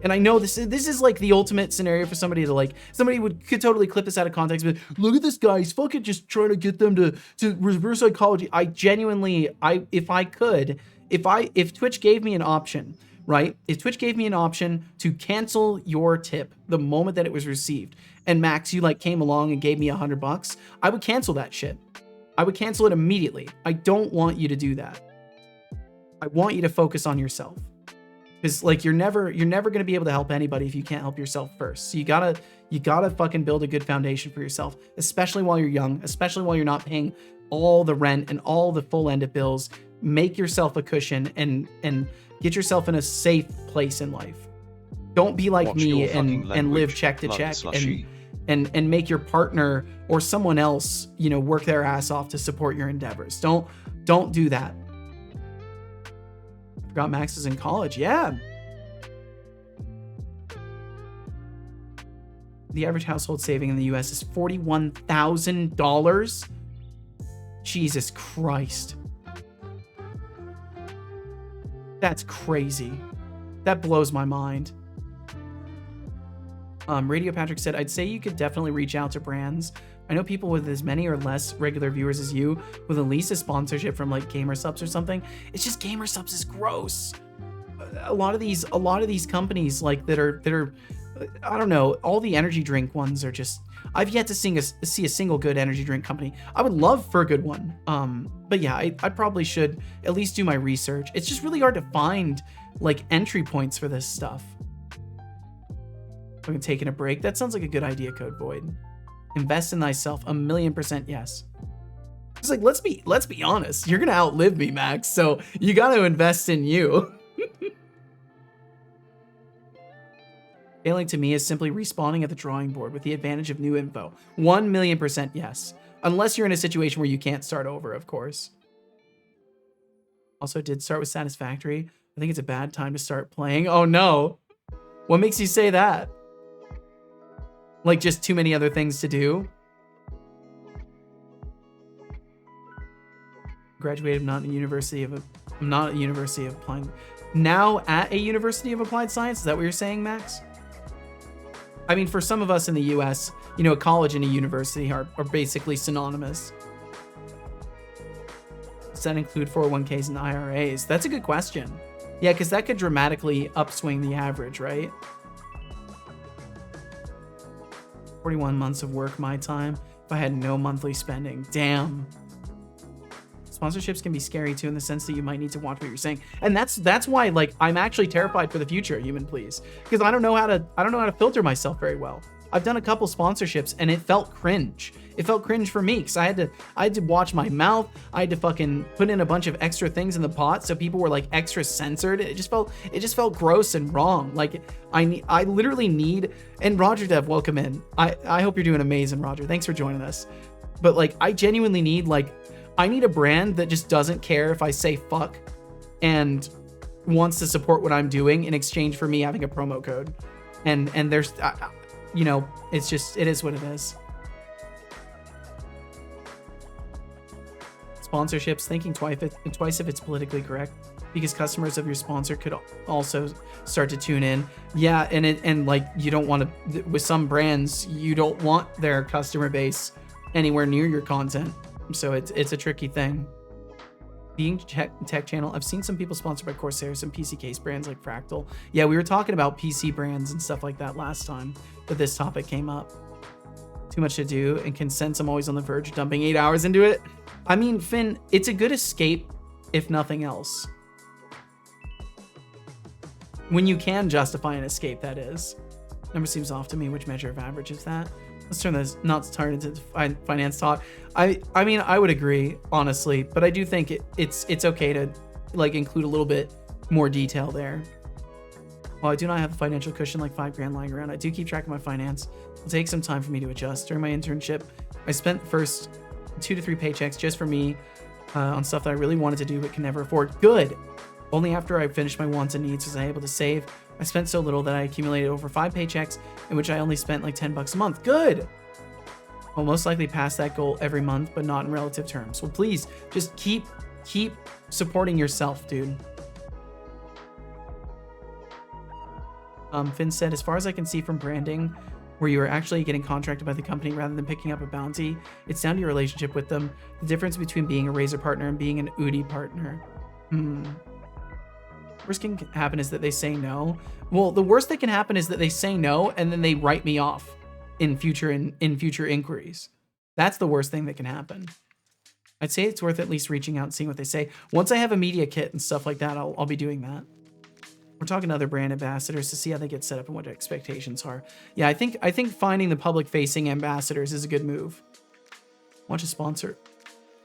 And I know this is like the ultimate scenario for somebody to like, somebody could totally clip this out of context, but look at this guy, he's fucking just trying to get them to reverse psychology. I genuinely, if Twitch gave me an option, right? If Twitch gave me an option to cancel your tip the moment that it was received, and Max, you like came along and gave me $100, I would cancel that shit. I would cancel it immediately. I don't want you to do that. I want you to focus on yourself. Because like you're never gonna be able to help anybody if you can't help yourself first. So you gotta fucking build a good foundation for yourself, especially while you're young, especially while you're not paying all the rent and all the full end of bills. Make yourself a cushion and get yourself in a safe place in life. Don't be like me and live check to check and make your partner or someone else, you know, work their ass off to support your endeavors. Don't do that. Forgot Max is in college. Yeah. The average household saving in the US is $41,000. Jesus Christ. That's crazy. That blows my mind. Radio Patrick said, I'd say you could definitely reach out to brands. I know people with as many or less regular viewers as you with at least a sponsorship from like Gamer Subs or something. It's just Gamer Subs is gross. a lot of these companies like that are I don't know, all the energy drink ones are just, I've yet to see a single good energy drink company. I would love for a good one. But yeah, I probably should at least do my research. It's just really hard to find like entry points for this stuff. I'm taking a break. That sounds like a good idea, Code Void. Invest in thyself, 1,000,000% yes. It's like, let's be honest. You're gonna outlive me, Max. So you gotta invest in you. Failing to me is simply respawning at the drawing board with the advantage of new info. 1,000,000% yes. Unless you're in a situation where you can't start over, of course. Also did start with Satisfactory. I think it's a bad time to start playing. Oh no. What makes you say that? Like just too many other things to do? Graduated not in University of I'm not at University of Applied. Now at a University of Applied Science? Is that what you're saying, Max? I mean, for some of us in the US, you know, a college and a university are basically synonymous. Does that include 401ks and IRAs? That's a good question. Yeah, because that could dramatically upswing the average, right? 41 months of work my time if I had no monthly spending. Damn. Sponsorships can be scary too, in the sense that you might need to watch what you're saying, and that's why, like, I'm actually terrified for the future, Human Please, because I don't know how to filter myself very well. I've done a couple sponsorships and it felt cringe. It felt cringe for me because I had to watch my mouth. I had to fucking put in a bunch of extra things in the pot, so people were like extra censored. It just felt gross and wrong. Like I literally need. And Roger Dev, welcome in. I hope you're doing amazing, Roger. Thanks for joining us. But like, I genuinely need I need a brand that just doesn't care if I say fuck and wants to support what I'm doing in exchange for me having a promo code. And there's, you know, it is what it is. Sponsorships, thinking twice if it's politically correct, because customers of your sponsor could also start to tune in. Yeah, and like, you don't want to, with some brands, you don't want their customer base anywhere near your content. So it's a tricky thing. Being tech channel, I've seen some people sponsored by Corsair, some PC case brands like Fractal. Yeah, we were talking about PC brands and stuff like that last time that this topic came up. Too much to do and can sense I'm always on the verge of dumping 8 hours into it. I mean, Finn, it's a good escape, if nothing else. When you can justify an escape, that is. Number seems off to me. Which measure of average is that? Let's turn this not turn into finance talk. I mean, I would agree, honestly, but I do think it's okay to like include a little bit more detail there. While I do not have the financial cushion like $5,000 lying around, I do keep track of my finance. It'll take some time for me to adjust. During my internship, I spent the first 2 to 3 paychecks just for me on stuff that I really wanted to do but can never afford. Good. Only after I finished my wants and needs was I able to save. I spent so little that I accumulated over 5 paychecks in which I only spent like $10 a month. Good. I'll most likely pass that goal every month, but not in relative terms. Well, please just keep supporting yourself, dude. Finn said, as far as I can see from branding, where you are actually getting contracted by the company rather than picking up a bounty, it's down to your relationship with them. The difference between being a Razer partner and being an Udi partner. Worst can happen is that they say no. Well, the worst that can happen is that they say no and then they write me off in future inquiries. That's the worst thing that can happen. I'd say it's worth at least reaching out and seeing what they say. Once I have a media kit and stuff like that, I'll be doing that. We're talking to other brand ambassadors to see how they get set up and what expectations are. Yeah, I think finding the public-facing ambassadors is a good move. Watch a sponsor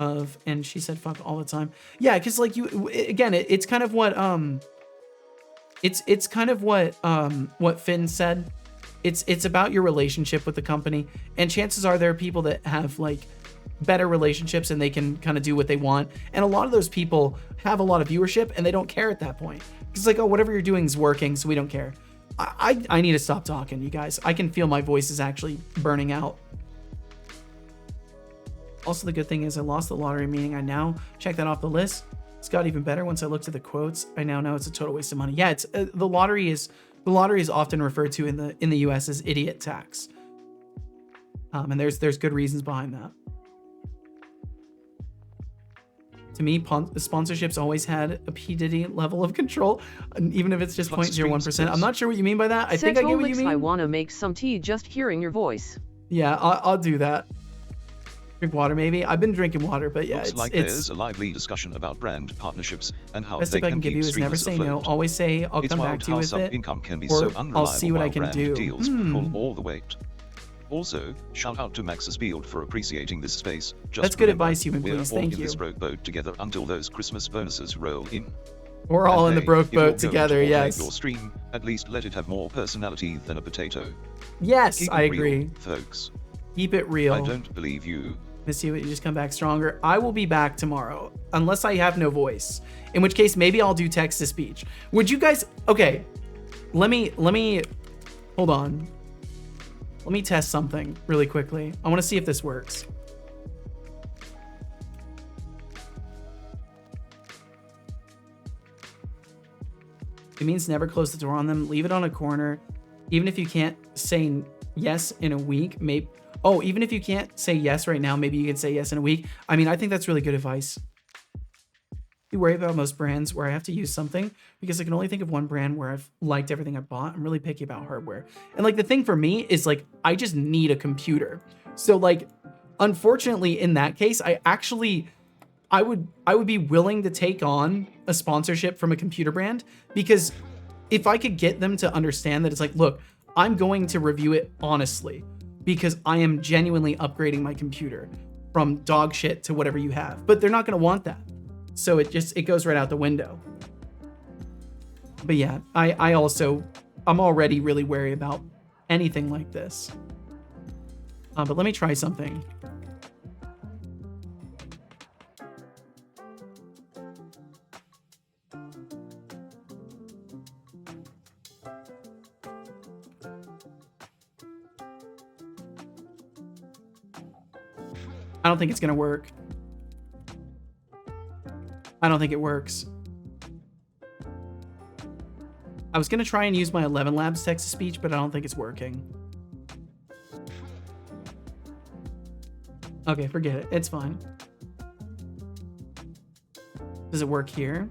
of, and she said fuck all the time. Yeah, because like it's kind of what it's kind of what Finn said. It's about your relationship with the company, and chances are there are people that have like better relationships and they can kind of do what they want, and a lot of those people have a lot of viewership and they don't care at that point. It's like, oh, whatever you're doing is working, so we don't care. I need to stop talking, you guys. I can feel my voice is actually burning out. Also, the good thing is I lost the lottery, meaning I now check that off the list. It's got even better once I looked at the quotes. I now know it's a total waste of money. Yeah, it's the lottery is often referred to in the US as idiot tax. And there's good reasons behind that. To me, sponsorships always had a P. Diddy level of control, even if it's just 0.01%. I'm not sure what you mean by that. I think I get what you mean. I want to make some tea just hearing your voice. Yeah, I'll do that. Drink water, maybe. I've been drinking water, but yeah, Looks like there's a lively discussion about brand partnerships and how best they tip I can give you is never say no. Always say I'll come back to you with it. Income can be or so unreliable I'll see what I can brand do. Deals pull all the weight. Also, shout out to Max's Field for appreciating this space. Just That's good advice, human we're please. all Thank in you. this broke boat together until those Christmas bonuses roll in. We're all in the broke if you're boat going together, to yes. Your stream, at least let it have more personality than a potato. Yes, Keep it I real, agree. folks. Keep it real. I don't believe you. Miss you, but you just come back stronger. I will be back tomorrow, unless I have no voice. In which case, maybe I'll do text to speech. Would you guys? Okay, let me. Hold on. Let me test something really quickly. I want to see if this works. It means never close the door on them. Leave it on a corner. Even if you can't say yes in a week, maybe. Oh, even if you can't say yes right now, maybe you can say yes in a week. I mean, I think that's really good advice. I worry about most brands where I have to use something because I can only think of one brand where I've liked everything I bought. I'm really picky about hardware. And like the thing for me is like, I just need a computer. So like, unfortunately in that case, I would be willing to take on a sponsorship from a computer brand because if I could get them to understand that it's like, look, I'm going to review it honestly because I am genuinely upgrading my computer from dog shit to whatever you have, but they're not going to want that. So it goes right out the window. But yeah, I'm already really wary about anything like this. But let me try something. I don't think it's gonna work. I don't think it works. I was gonna try and use my 11 Labs text-to-speech, but I don't think it's working. Okay, forget it. It's fine. Does it work here?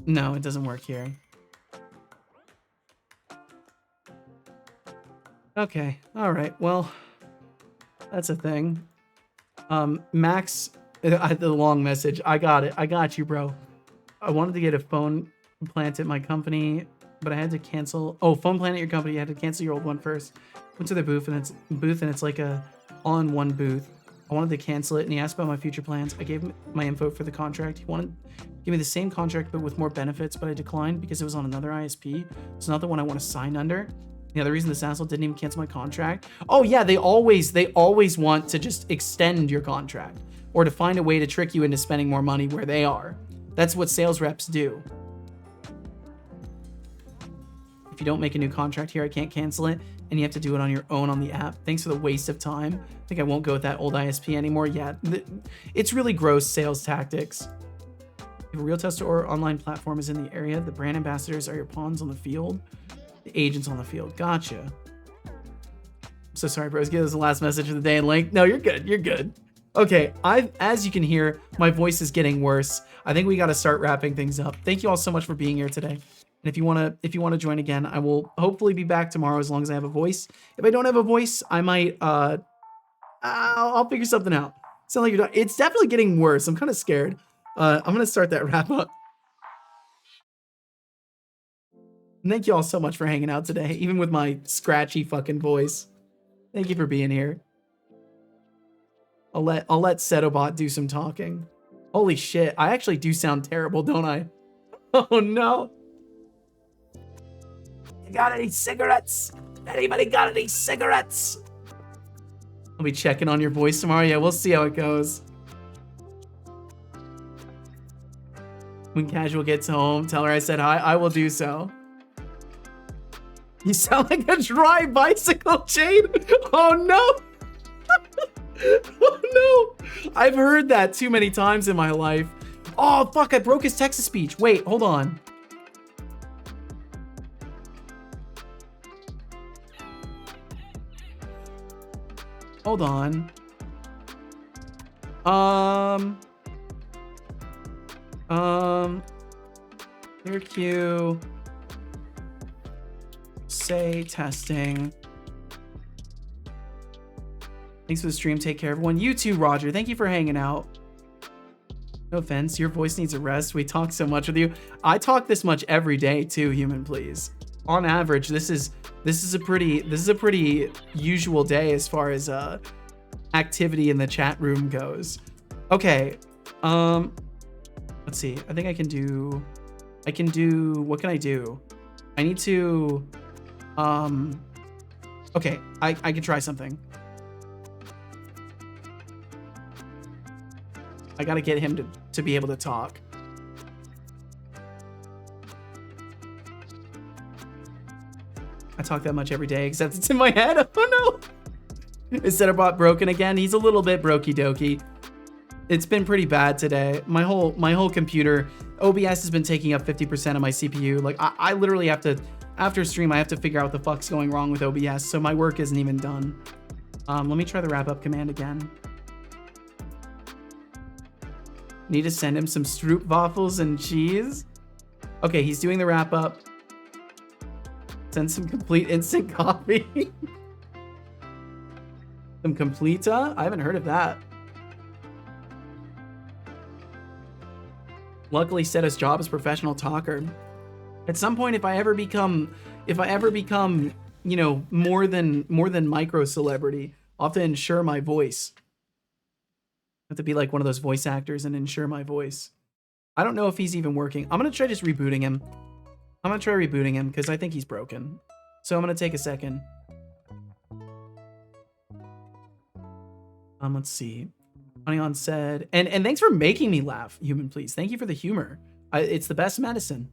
No, it doesn't work here. Okay, alright, well, that's a thing. Max, the long message, I got it. I got you, bro. I wanted to get a phone plant at my company, but I had to cancel. Oh, phone plant at your company, you had to cancel your old one first. Went to the booth and it's like a all-in-one booth. I wanted to cancel it and he asked about my future plans. I gave him my info for the contract. He wanted to give me the same contract but with more benefits, but I declined because it was on another ISP. It's not the one I want to sign under. The other reason this asshole didn't even cancel my contract. Oh yeah, they always want to just extend your contract or to find a way to trick you into spending more money where they are. That's what sales reps do. If you don't make a new contract here, I can't cancel it, and you have to do it on your own on the app. Thanks for the waste of time. I think I won't go with that old ISP anymore. Yeah, it's really gross sales tactics. If a real tester or online platform is in the area, the brand ambassadors are your pawns on the field. The agents on the field. Gotcha. I'm so sorry, bros. Give us the last message of the day and link. No, you're good. You're good. Okay, as you can hear, my voice is getting worse. I think we got to start wrapping things up. Thank you all so much for being here today. And if you wanna join again, I will hopefully be back tomorrow as long as I have a voice. If I don't have a voice, I might I'll figure something out. Sound like you're done. It's definitely getting worse. I'm kind of scared. I'm gonna start that wrap up. Thank you all so much for hanging out today, even with my scratchy fucking voice. Thank you for being here. I'll let Setobot do some talking. Holy shit, I actually do sound terrible, don't I? Oh no. You got any cigarettes? Anybody got any cigarettes? I'll be checking on your voice tomorrow. Yeah, we'll see how it goes. When Casual gets home, tell her I said hi. I will do so. You sound like a dry bicycle chain. Oh no. Oh no. I've heard that too many times in my life. Oh fuck, I broke his text-to-speech. Wait, hold on. Hold on. Clear queue. Say testing. Thanks for the stream. Take care, everyone. You too, Roger. Thank you for hanging out. No offense, your voice needs a rest. We talk so much with you. I talk this much every day too, human please. On average, this is a pretty usual day as far as activity in the chat room goes. Okay. Let's see. I think I can do what can I do? I need to okay, I can try something. I gotta get him to be able to talk. I talk that much every day, except it's in my head. Oh no! Is Setterbot broken again? He's a little bit brokey dokey. It's been pretty bad today. My whole computer, OBS has been taking up 50% of my CPU. Like I literally have to, after stream, I have to figure out what the fuck's going wrong with OBS. So my work isn't even done. Let me try the wrap up command again. Need to send him some stroop waffles and cheese. Okay, he's doing the wrap up. Send some complete instant coffee. Some completa? I haven't heard of that. Luckily, Seto's job is professional talker. At some point, if I ever become, you know, more than micro celebrity, I'll have to insure my voice. I have to be like one of those voice actors and insure my voice. I don't know if he's even working. I'm gonna try just rebooting him. I'm gonna try rebooting him because I think he's broken. So I'm gonna take a second. Let's see. Onion said, and thanks for making me laugh, human please. Thank you for the humor. It's the best medicine.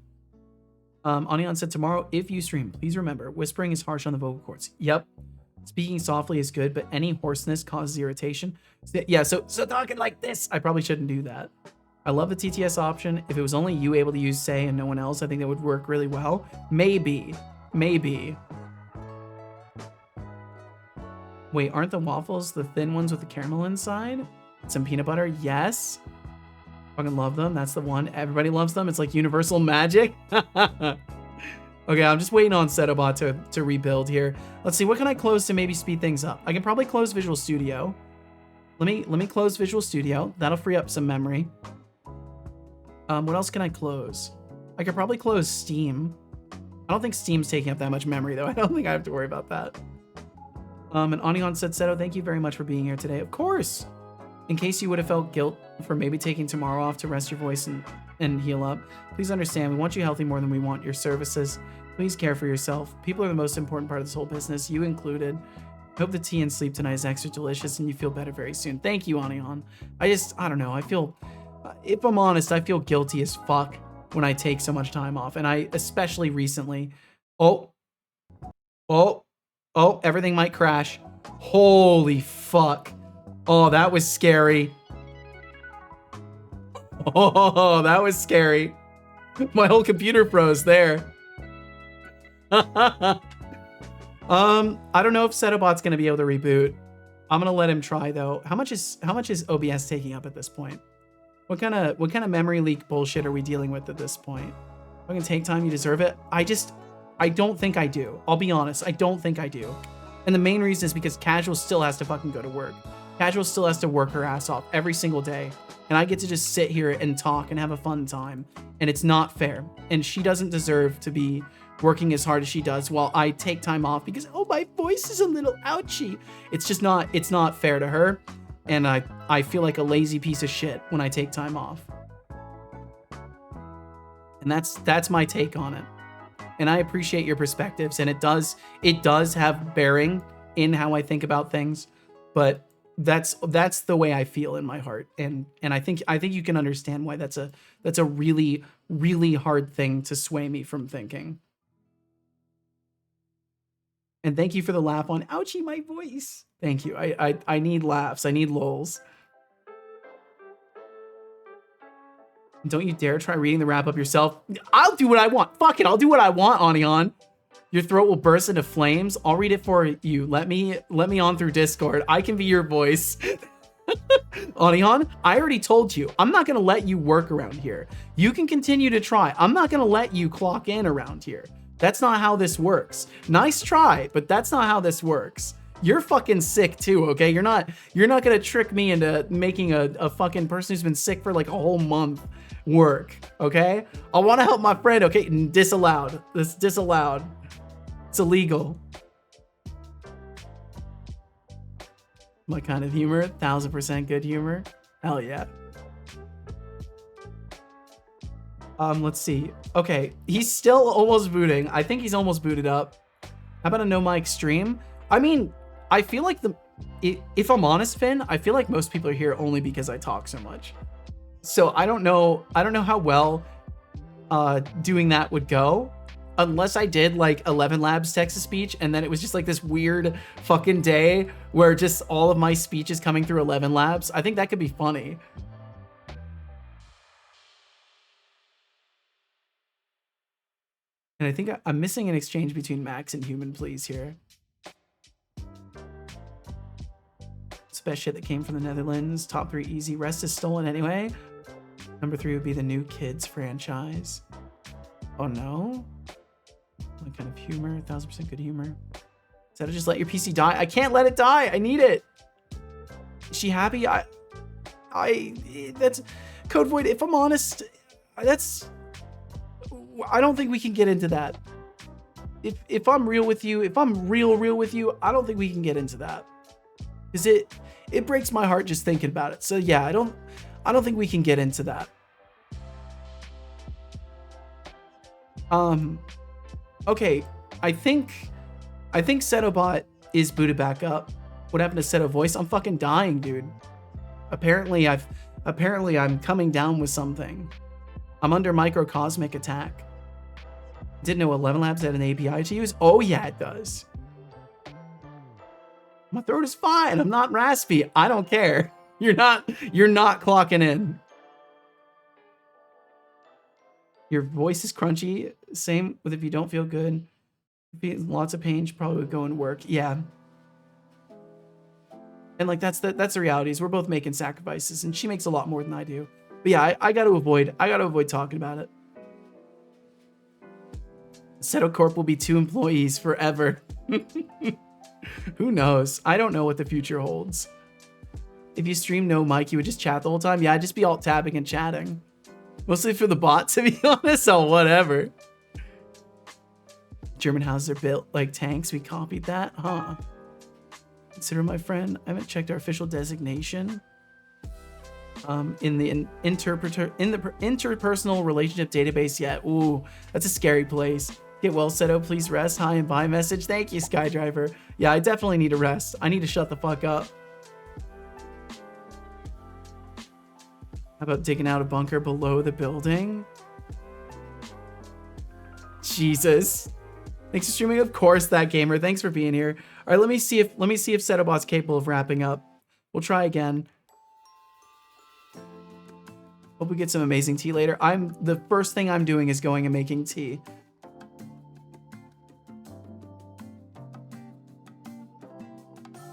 Onion said, tomorrow, if you stream, please remember, whispering is harsh on the vocal cords. Yep. Speaking softly is good, but any hoarseness causes irritation. Yeah, so talking like this, I probably shouldn't do that. I love the TTS option. If it was only you able to use say and no one else, I think that would work really well. Maybe. Wait, aren't the waffles the thin ones with the caramel inside? Some peanut butter? Yes. Fucking love them. That's the one. Everybody loves them. It's like universal magic. Okay, I'm just waiting on Setterbot to rebuild here. Let's see, what can I close to maybe speed things up? I can probably close Visual Studio. Let me close Visual Studio. That'll free up some memory. What else can I close? I could probably close Steam. I don't think Steam's taking up that much memory though. I don't think I have to worry about that. And Onion said, Seto, thank you very much for being here today. Of course. In case you would have felt guilt for maybe taking tomorrow off to rest your voice and heal up, please understand we want you healthy more than we want your services. Please care for yourself. People are the most important part of this whole business, you included. Hope the tea and sleep tonight is extra delicious and you feel better very soon. Thank you, Onion. I don't know. I feel, if I'm honest, I feel guilty as fuck when I take so much time off. And I, especially recently, oh, everything might crash. Holy fuck. Oh, that was scary. Oh, that was scary. My whole computer froze there. I don't know if Setterbot's gonna be able to reboot. I'm gonna let him try though. How much is OBS taking up at this point? What kind of memory leak bullshit are we dealing with at this point? If I can take time, you deserve it. I don't think I do. I'll be honest, I don't think I do. And the main reason is because Casual still has to fucking go to work. Casual still has to work her ass off every single day. And I get to just sit here and talk and have a fun time. And it's not fair. And she doesn't deserve to be working as hard as she does while I take time off because, oh, my voice is a little ouchy. It's just not, it's not fair to her. And I feel like a lazy piece of shit when I take time off. And that's my take on it. And I appreciate your perspectives, and it does have bearing in how I think about things, but that's the way I feel in my heart, and I think you can understand why that's a really, really hard thing to sway me from thinking. And thank you for the laugh on ouchie my voice. Thank you. I need laughs. I need lols. Don't you dare try reading the wrap up yourself. I'll do what I want. Fuck it. I'll do what I want, Onion. Your throat will burst into flames. I'll read it for you. Let me on through Discord. I can be your voice. Onion, I already told you, I'm not gonna let you work around here. You can continue to try. I'm not gonna let you clock in around here. That's not how this works. Nice try, but that's not how this works. You're fucking sick too, okay? You're not gonna trick me into making a fucking person who's been sick for like a whole month work, okay? I wanna help my friend, okay? Disallowed. This disallowed. It's illegal. My kind of humor, 1000% good humor. Hell yeah. Let's see. Okay, he's still almost booting. I think he's almost booted up. How about a no mic stream? I mean, I feel like if I'm honest, Finn, I feel like most people are here only because I talk so much. So I don't know how well doing that would go. Unless I did like 11 Labs text-to-speech and then it was just like this weird fucking day where just all of my speech is coming through 11 Labs. I think that could be funny. And I think I'm missing an exchange between Max and Human Please here. It's the best shit that came from the Netherlands. Top 3 easy. Rest is stolen anyway. Number 3 would be the New Kids franchise. Oh no. My kind of humor, 1000% good humor. Instead of just let your PC die. I can't let it die. I need it. Is she happy? That's Code Void. If I'm honest, I don't think we can get into that. If I'm real with you, if I'm real with you, I don't think we can get into that. Cause it breaks my heart just thinking about it. So yeah, I don't think we can get into that. Okay, I think Setobot is booted back up. What happened to Seto voice? I'm fucking dying, dude. Apparently I'm coming down with something. I'm under microcosmic attack. Didn't know 11 Labs had an API to use. Oh yeah, it does. My throat is fine. I'm not raspy. I don't care. You're not clocking in. Your voice is crunchy. Same with if you don't feel good. Lots of pain, you probably would go and work. Yeah. And like that's the reality is we're both making sacrifices and she makes a lot more than I do. But yeah, I gotta avoid talking about it. Seto Corp will be 2 employees forever. Who knows? I don't know what the future holds. If you stream no mic, you would just chat the whole time. Yeah, I'd just be alt tabbing and chatting. Mostly for the bot, to be honest. Oh, whatever. German houses are built like tanks. We copied that, huh? Consider my friend. I haven't checked our official designation. In the interpersonal relationship database yet. Ooh, that's a scary place. Get well, Seto. Please rest. Hi and bye message. Thank you, Skydriver. Yeah, I definitely need to rest. I need to shut the fuck up. How about digging out a bunker below the building? Jesus. Thanks for streaming. Of course, that gamer. Thanks for being here. All right, let me see if Setobot's capable of wrapping up. We'll try again. Hope we get some amazing tea later. The first thing I'm doing is going and making tea.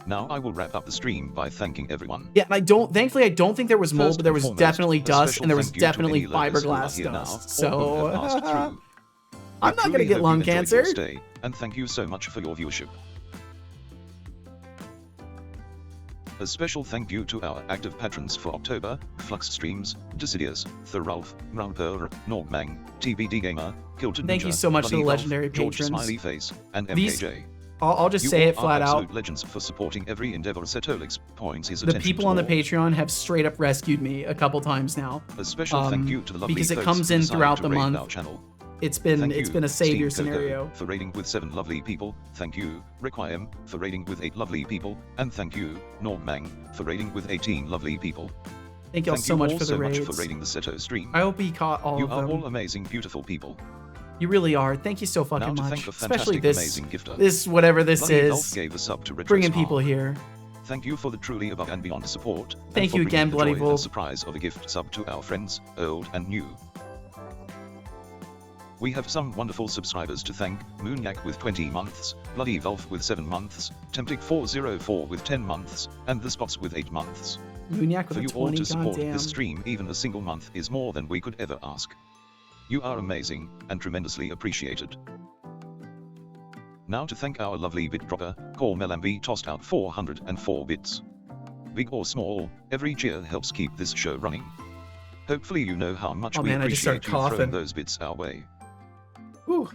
Now I will wrap up the stream by thanking everyone. Yeah, and thankfully I don't think there was mold, but there was definitely dust and there was definitely fiberglass dust. So I'm not gonna get lung cancer. And thank you so much for your viewership. A special thank you to our active patrons for October: Flux Streams, Decidius, Thoralf, Roundper, Norgmang, TBD Gamer, Kilton. Thank you so much to the legendary George patrons. Smiley Face, and MKJ. I'll just say it flat out. Legends for supporting every endeavor Setolix points his the attention people on the Patreon have straight up rescued me a couple times now. A special thank you to the lovely because it folks comes in throughout the month. Our channel. It's been a savior Steam scenario. Coco for raiding with 7 lovely people. Thank you, Requiem, for raiding with 8 lovely people, and thank you, Normang, for raiding with 18 lovely people. Thank y'all so much for the raids. Much for raiding the Seto stream. I hope he caught all of them. You are all amazing, beautiful people. You really are. Thank you so fucking now much. Especially this whatever this Bloody is. Wolf gave us up to bringing people here. Thank you for the truly above and beyond support. Thank you again, Bloody Wolf. Surprise of a gift sub to our friends, old and new. We have some wonderful subscribers to thank: Moonyak with 20 months, Bloody Wolf with 7 months, Temptic404 with 10 months, and The Spots with 8 months. Moonyak with For a you all 20, to support goddamn. this stream even a single month is more than we could ever ask. You are amazing, and tremendously appreciated. Now to thank our lovely bit dropper, Call Melambi tossed out 404 bits. Big or small, every cheer helps keep this show running. Hopefully you know how much Oh, we man, I just started appreciate you throwing coughing. those bits our way. Whew.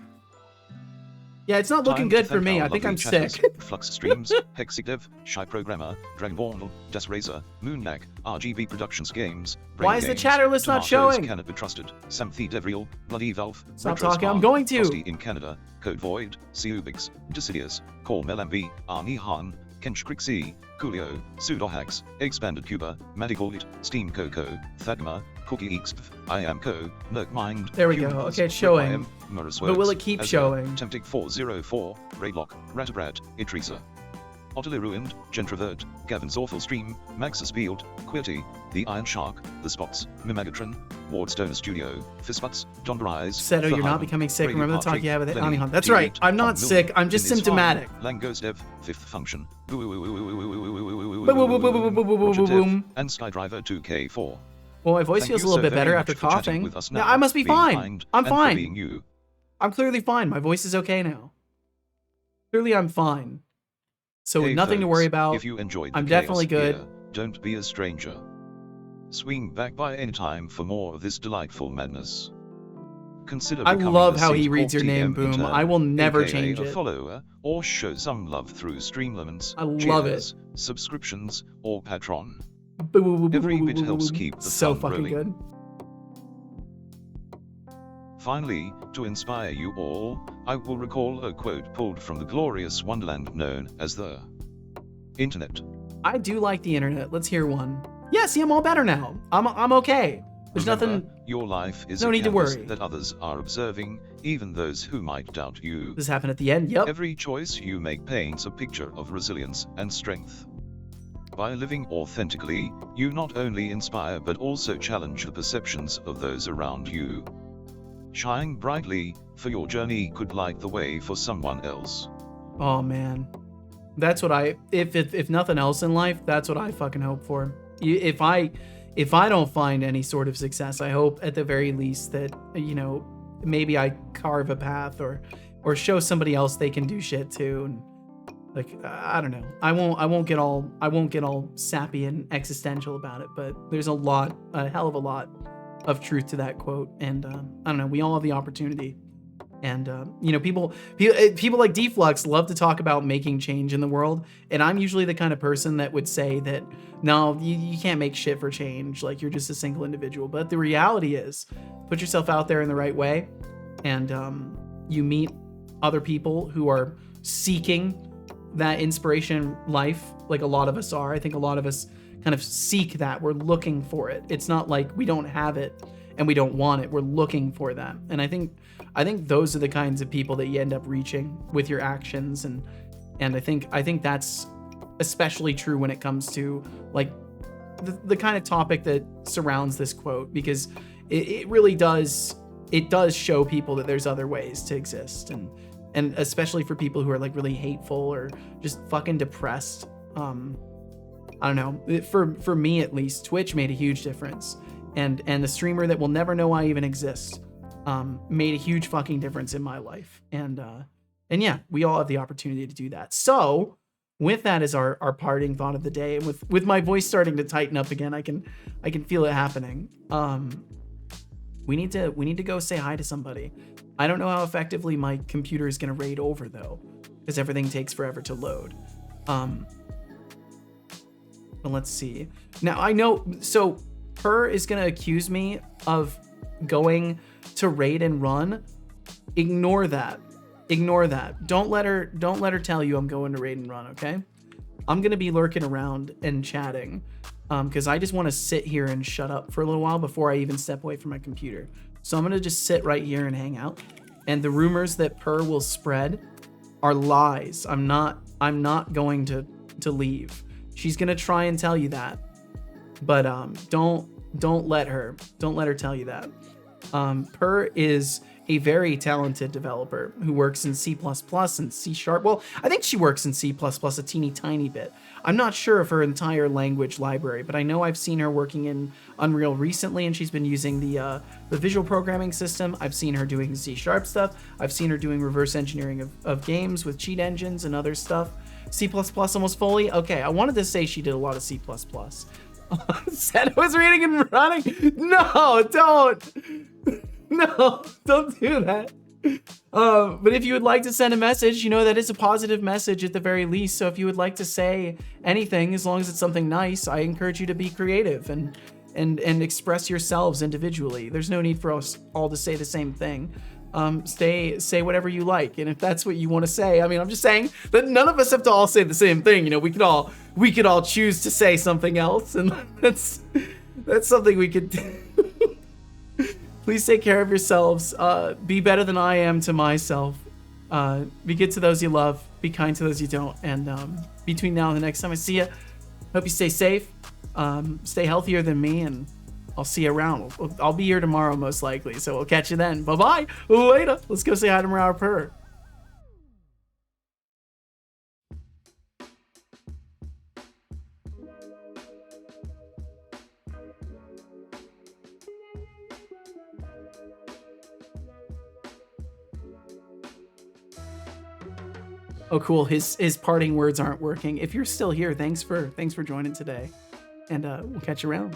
Yeah, it's not looking Time to good for thank me. our I think lovely I'm chatters, sick. Flux Streams, Hexigdev, Shy Programmer, Dragonborn, Das Razor, Moonlag, RGB Productions Games, Brain Why is the Games, chatter list not Tomatoes showing? Cannot Be Trusted, Samthi Devriel, Bloody Valve, Stop Retro talking, I'm Spark, going to. Frosty in Canada, Code Void, Seubix, Decidius, Call Melambi, Arnie Han, Kench Crixie, Coolio, Pseudohax, Expanded Cuba, Madigold, Steam Coco, Thadma, Cookie Exp, I Am Co, Merkmind, There we go. Humans, Okay, it's showing. Morris But will Works, it keep Azure, showing? Temptic 404, Raidlock, Ratabrat, Itrisa. Otterly Ruined, Gentrovert, Gavin's Awful Stream, Maxus Field, Quirty, The Iron Shark, The Spots, Mimagatron, Wardstone Studio, Fistbutts, Don Rise, Seto, you're not becoming sick. Remember the talk you had with Annie Hunt. That's right. I'm not sick. I'm just symptomatic. Langos Dev, Fifth Function, Boom, boom, boom, boom, boom, boom, boom, Roger boom, Dev, boom. and Skydriver 2K4. Well, my voice Thank feels a you little so bit better very after much for chatting coughing. with us Yeah, now, I must be being fine. kind, I'm and for fine. being you. I'm clearly fine. My voice is okay now. Clearly, I'm fine. So Hey nothing to worry folks, about. If you enjoyed the I'm chaos definitely good. here, don't be a stranger. Swing back by any time for more of this delightful madness. Consider I becoming love a how he Seed reads Corp your name, TM Boom. intern, I will never aka change a it. follower, or show some love through Streamlaments, I love cheers, subscriptions, or Patron. Boo, boo, boo, boo, Every boo, bit boo, helps boo, boo. keep the So fun fucking rolling. good. Finally, to inspire you all, I will recall a quote pulled from the glorious wonderland known as the Internet. I do like the internet. Let's hear one. Yeah, see, I'm all better now. I'm okay. There's Remember, nothing. your life is no a need to canvas worry. that others are observing, even those who might doubt you. This happened at the end. Yep. Every choice you make paints a picture of resilience and strength. By living authentically, you not only inspire but also challenge the perceptions of those around you. Shine brightly, for your journey could light the way for someone else. Oh man, that's what I. If nothing else in life, that's what I fucking hope for. If I don't find any sort of success, I hope at the very least that, you know, maybe I carve a path or show somebody else they can do shit too. And like, I don't know. I won't get all sappy and existential about it, but there's a hell of a lot of truth to that quote. And I don't know. We all have the opportunity. And you know, people like Deflux love to talk about making change in the world, and I'm usually the kind of person that would say that no, you can't make shit for change. Like, you're just a single individual. But the reality is, put yourself out there in the right way, and you meet other people who are seeking that inspiration in life, like a lot of us are. I think a lot of us kind of seek that. We're looking for it. It's not like we don't have it and we don't want it. We're looking for that. And I think those are the kinds of people that you end up reaching with your actions. And I think that's especially true when it comes to like the kind of topic that surrounds this quote, because it really does show people that there's other ways to exist. And especially for people who are like really hateful or just fucking depressed. I don't know. For me at least, Twitch made a huge difference. And the streamer that will never know I even exist made a huge fucking difference in my life. And yeah, we all have the opportunity to do that. So with that as our parting thought of the day, and with my voice starting to tighten up again, I can feel it happening. We need to go say hi to somebody. I don't know how effectively my computer is gonna raid over though, because everything takes forever to load. But let's see. Now I know, so her is gonna accuse me of going to raid and run. Ignore that. Don't let her tell you I'm going to raid and run, okay? I'm gonna be lurking around and chatting, because I just want to sit here and shut up for a little while before I even step away from my computer. So I'm gonna just sit right here and hang out. And the rumors that Per will spread are lies. I'm not going to leave. She's gonna try and tell you that, but don't let her tell you that. Per is a very talented developer who works in C++ and C#. Well, I think she works in C++ a teeny tiny bit. I'm not sure of her entire language library, but I know I've seen her working in Unreal recently, and she's been using the visual programming system. I've seen her doing C# stuff. I've seen her doing reverse engineering of games with cheat engines and other stuff. C++ almost fully? Okay, I wanted to say she did a lot of C++. Said I was reading and running? No, don't! No, don't do that. But if you would like to send a message, you know, that is a positive message at the very least. So if you would like to say anything, as long as it's something nice, I encourage you to be creative and express yourselves individually. There's no need for us all to say the same thing. Say whatever you like, and if that's what you want to say, I mean, I'm just saying that none of us have to all say the same thing. You know, we could all choose to say something else, and that's something we could do. Please take care of yourselves. Be better than I am to myself. Be good to those you love. Be kind to those you don't. And between now and the next time I see you, hope you stay safe. Stay healthier than me, and I'll see you around. I'll be here tomorrow most likely, so we'll catch you then. Bye-bye. Later. Let's go say hi to Mariah Purr. Oh, cool. His parting words aren't working. If you're still here, thanks for joining today, and we'll catch you around.